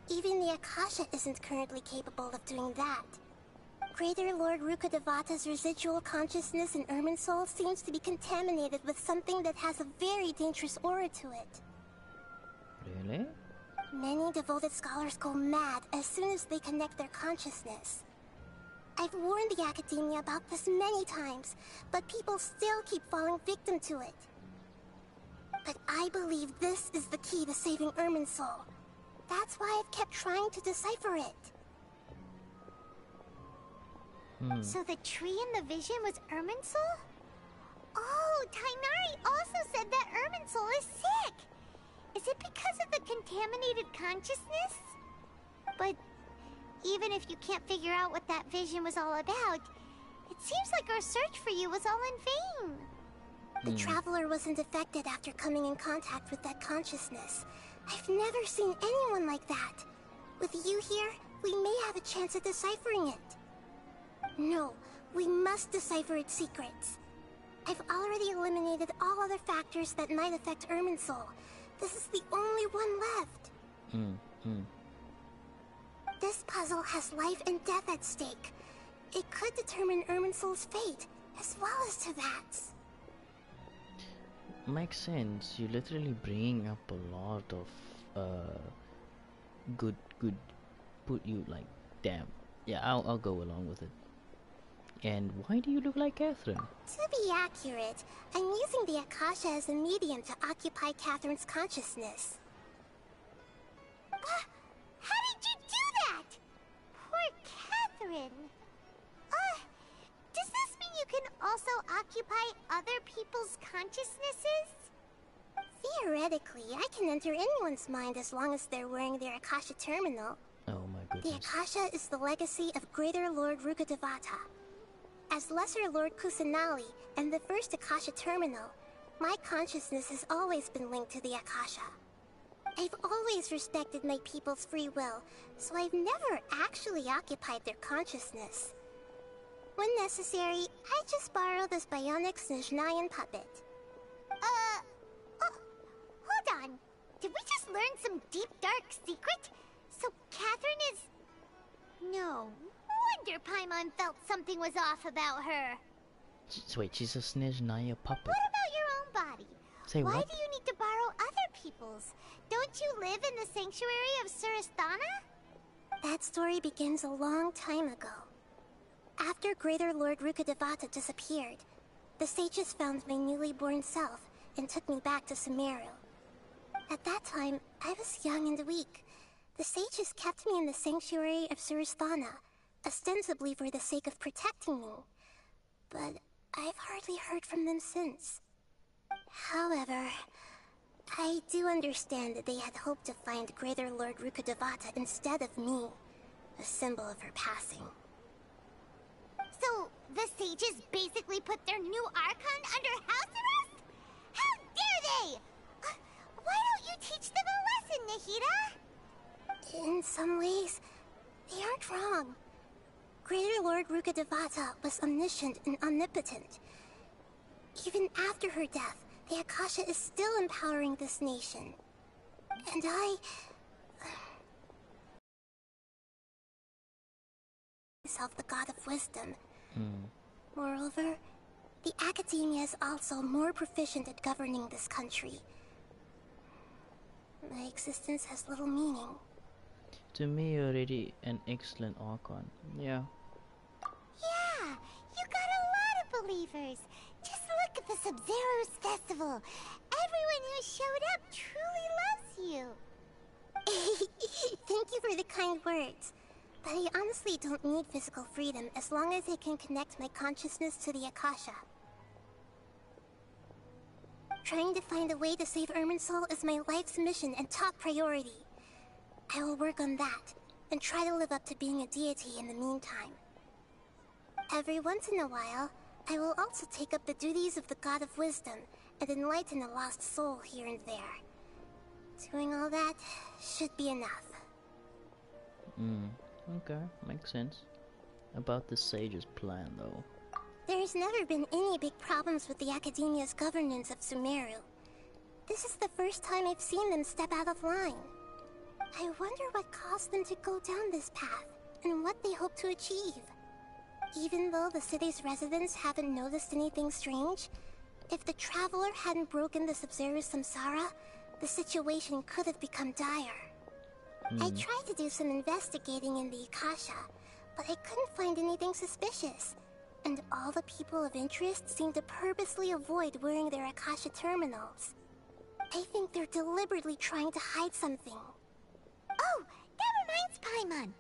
Even the Akasha isn't currently capable of doing that. Greater Lord Rukkhadevata's residual consciousness in Irminsul seems to be contaminated with something that has a very dangerous aura to it. Really? Many devoted scholars go mad as soon as they connect their consciousness. I've warned the academia about this many times, but people still keep falling victim to it. But I believe this is the key to saving Irminsul. That's why I've kept trying to decipher it. So the tree in the vision was Irminsul? Oh, Tighnari also said that Irminsul is sick! Is it because of the contaminated consciousness? But even if you can't figure out what that vision was all about, it seems like our search for you was all in vain. The traveler wasn't affected after coming in contact with that consciousness. I've never seen anyone like that. With you here, we may have a chance at deciphering it. No, we must decipher its secrets. I've already eliminated all other factors that might affect Irminsul. This is the only one left. This puzzle has life and death at stake. It could determine Irminsul's fate, as well as Teyvat's. Makes sense. You're literally bringing up a lot of good put you like, damn. Yeah, I'll go along with it. And why do you look like Catherine? To be accurate, I'm using the Akasha as a medium to occupy Catherine's consciousness. How did you do that? Poor Catherine. Does this mean you can also occupy other people's consciousnesses? Theoretically, I can enter anyone's mind as long as they're wearing their Akasha terminal. Oh my The goodness. Akasha is the legacy of Greater Lord Rukkhadevata. As Lesser Lord Kusanali and the first Akasha terminal, my consciousness has always been linked to the Akasha. I've always respected my people's free will, so I've never actually occupied their consciousness. When necessary, I just borrow this bionic Snezhnayan puppet. Hold on. Did we just learn some deep, dark secret? So Catherine is... No wonder Paimon felt something was off about her. Wait, she's a Snezhnaya puppet. What about your own body? Say Why what? do you need to borrow other people's? Don't you live in the sanctuary of Surasthana? That story begins a long time ago. After Greater Lord Rukkhadevata disappeared, the sages found my newly born self and took me back to Sumeru. At that time, I was young and weak. The sages kept me in the sanctuary of Surasthana, ostensibly for the sake of protecting me. But I've hardly heard from them since. However, I do understand that they had hoped to find Greater Lord Rukkhadevata instead of me, a symbol of her passing. So, the sages basically put their new Archon under house arrest? How dare they! Why don't you teach them a lesson, Nahida? In some ways, they aren't wrong. Greater Lord Rukkhadevata was omniscient and omnipotent. Even after her death, the Akasha is still empowering this nation. And myself the God of Wisdom. Moreover, the Academia is also more proficient at governing this country. My existence has little meaning. To me, you're already an excellent Archon. Yeah. Yeah, you got a lot of believers. Just look at the Sub-Zero's festival. Everyone who showed up truly loves you. Thank you for the kind words. But I honestly don't need physical freedom as long as I can connect my consciousness to the Akasha. Trying to find a way to save Irminsul is my life's mission and top priority. I will work on that, and try to live up to being a deity in the meantime. Every once in a while, I will also take up the duties of the God of Wisdom and enlighten a lost soul here and there. Doing all that should be enough. Okay, makes sense. About the sage's plan, though. There's never been any big problems with the Academia's governance of Sumeru. This is the first time I've seen them step out of line. I wonder what caused them to go down this path, and what they hope to achieve. Even though the city's residents haven't noticed anything strange, if the Traveler hadn't broken the Sub-Zero samsara, the situation could have become dire. I tried to do some investigating in the Akasha, but I couldn't find anything suspicious. And all the people of interest seem to purposely avoid wearing their Akasha terminals. I think they're deliberately trying to hide something. Oh, that reminds Paimon.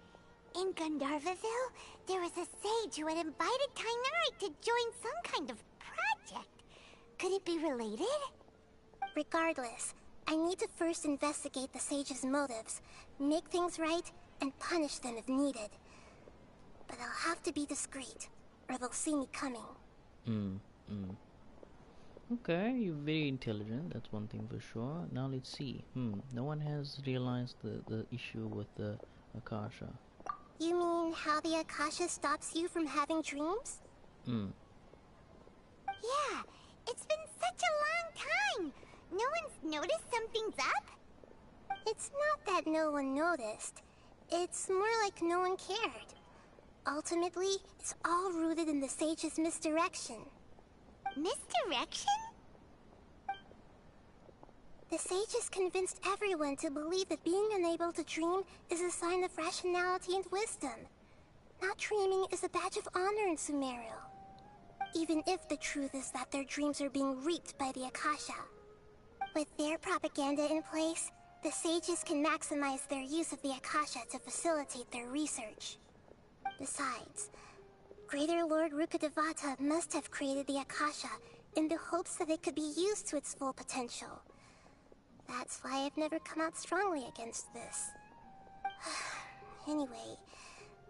In Gandharvaville, there was a sage who had invited Tainarite to join some kind of project. Could it be related? Regardless, I need to first investigate the sage's motives, make things right, and punish them if needed. But I'll have to be discreet, or they'll see me coming. Okay, you're very intelligent, that's one thing for sure. Now let's see. No one has realized the issue with the Akasha. You mean how the Akasha stops you from having dreams? Yeah, it's been such a long time. No one's noticed something's up? It's not that no one noticed. It's more like no one cared. Ultimately, it's all rooted in the sage's misdirection. Misdirection? The sages convinced everyone to believe that being unable to dream is a sign of rationality and wisdom. Not dreaming is a badge of honor in Sumeru. Even if the truth is that their dreams are being reaped by the Akasha. With their propaganda in place, the sages can maximize their use of the Akasha to facilitate their research. Besides, Greater Lord Rukkhadevata must have created the Akasha in the hopes that it could be used to its full potential. That's why I've never come out strongly against this. Anyway,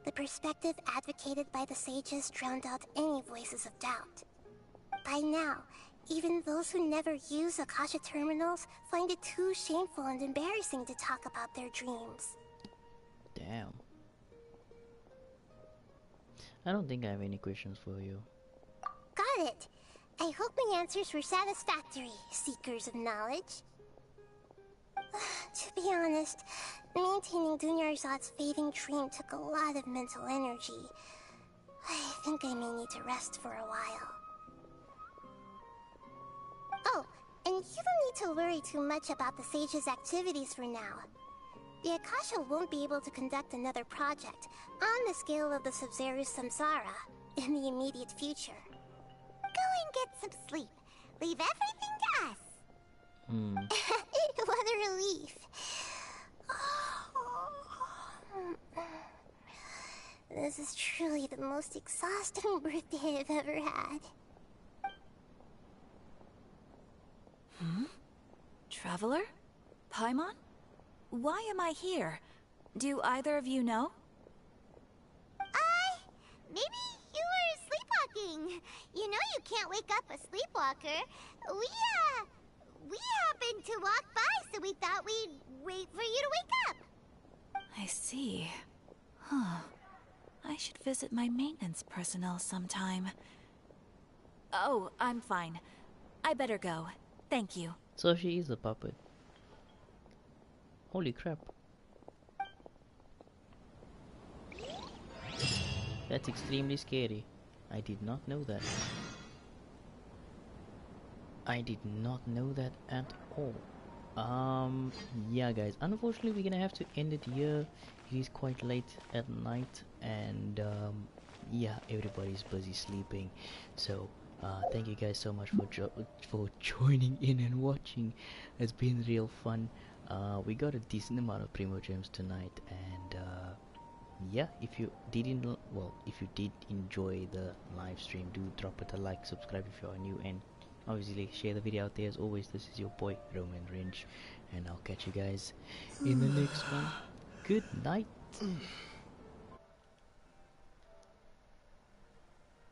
the perspective advocated by the sages drowned out any voices of doubt. By now, even those who never use Akasha terminals find it too shameful and embarrassing to talk about their dreams. Damn. I don't think I have any questions for you. Got it. I hope my answers were satisfactory, seekers of knowledge. To be honest, maintaining Dunyarzad's fading dream took a lot of mental energy. I think I may need to rest for a while. Oh, and you don't need to worry too much about the sage's activities for now. The Akasha won't be able to conduct another project on the scale of the Sumeru Samsara in the immediate future. Go and get some sleep. Leave everything to us. What a relief. This is truly the most exhausting birthday I've ever had. Traveler? Paimon? Why am I here? Do either of you know? Maybe you were sleepwalking. You know you can't wake up a sleepwalker. We happened to walk by, so we thought we'd wait for you to wake up. I see. Huh. I should visit my maintenance personnel sometime. Oh, I'm fine. I better go. Thank you. So she is a puppet. Holy crap. That's extremely scary. I did not know that. I did not know that at all. Yeah guys, unfortunately we're gonna have to end it here. It is quite late at night and yeah, everybody's busy sleeping. So thank you guys so much for joining in and watching. It's been real fun. We got a decent amount of Primo Gems tonight, and yeah, if you did enjoy the live stream, do drop it a like, subscribe if you are new, and obviously share the video out there. As always, this is your boy Romanwrench, and I'll catch you guys in the next one. Good night.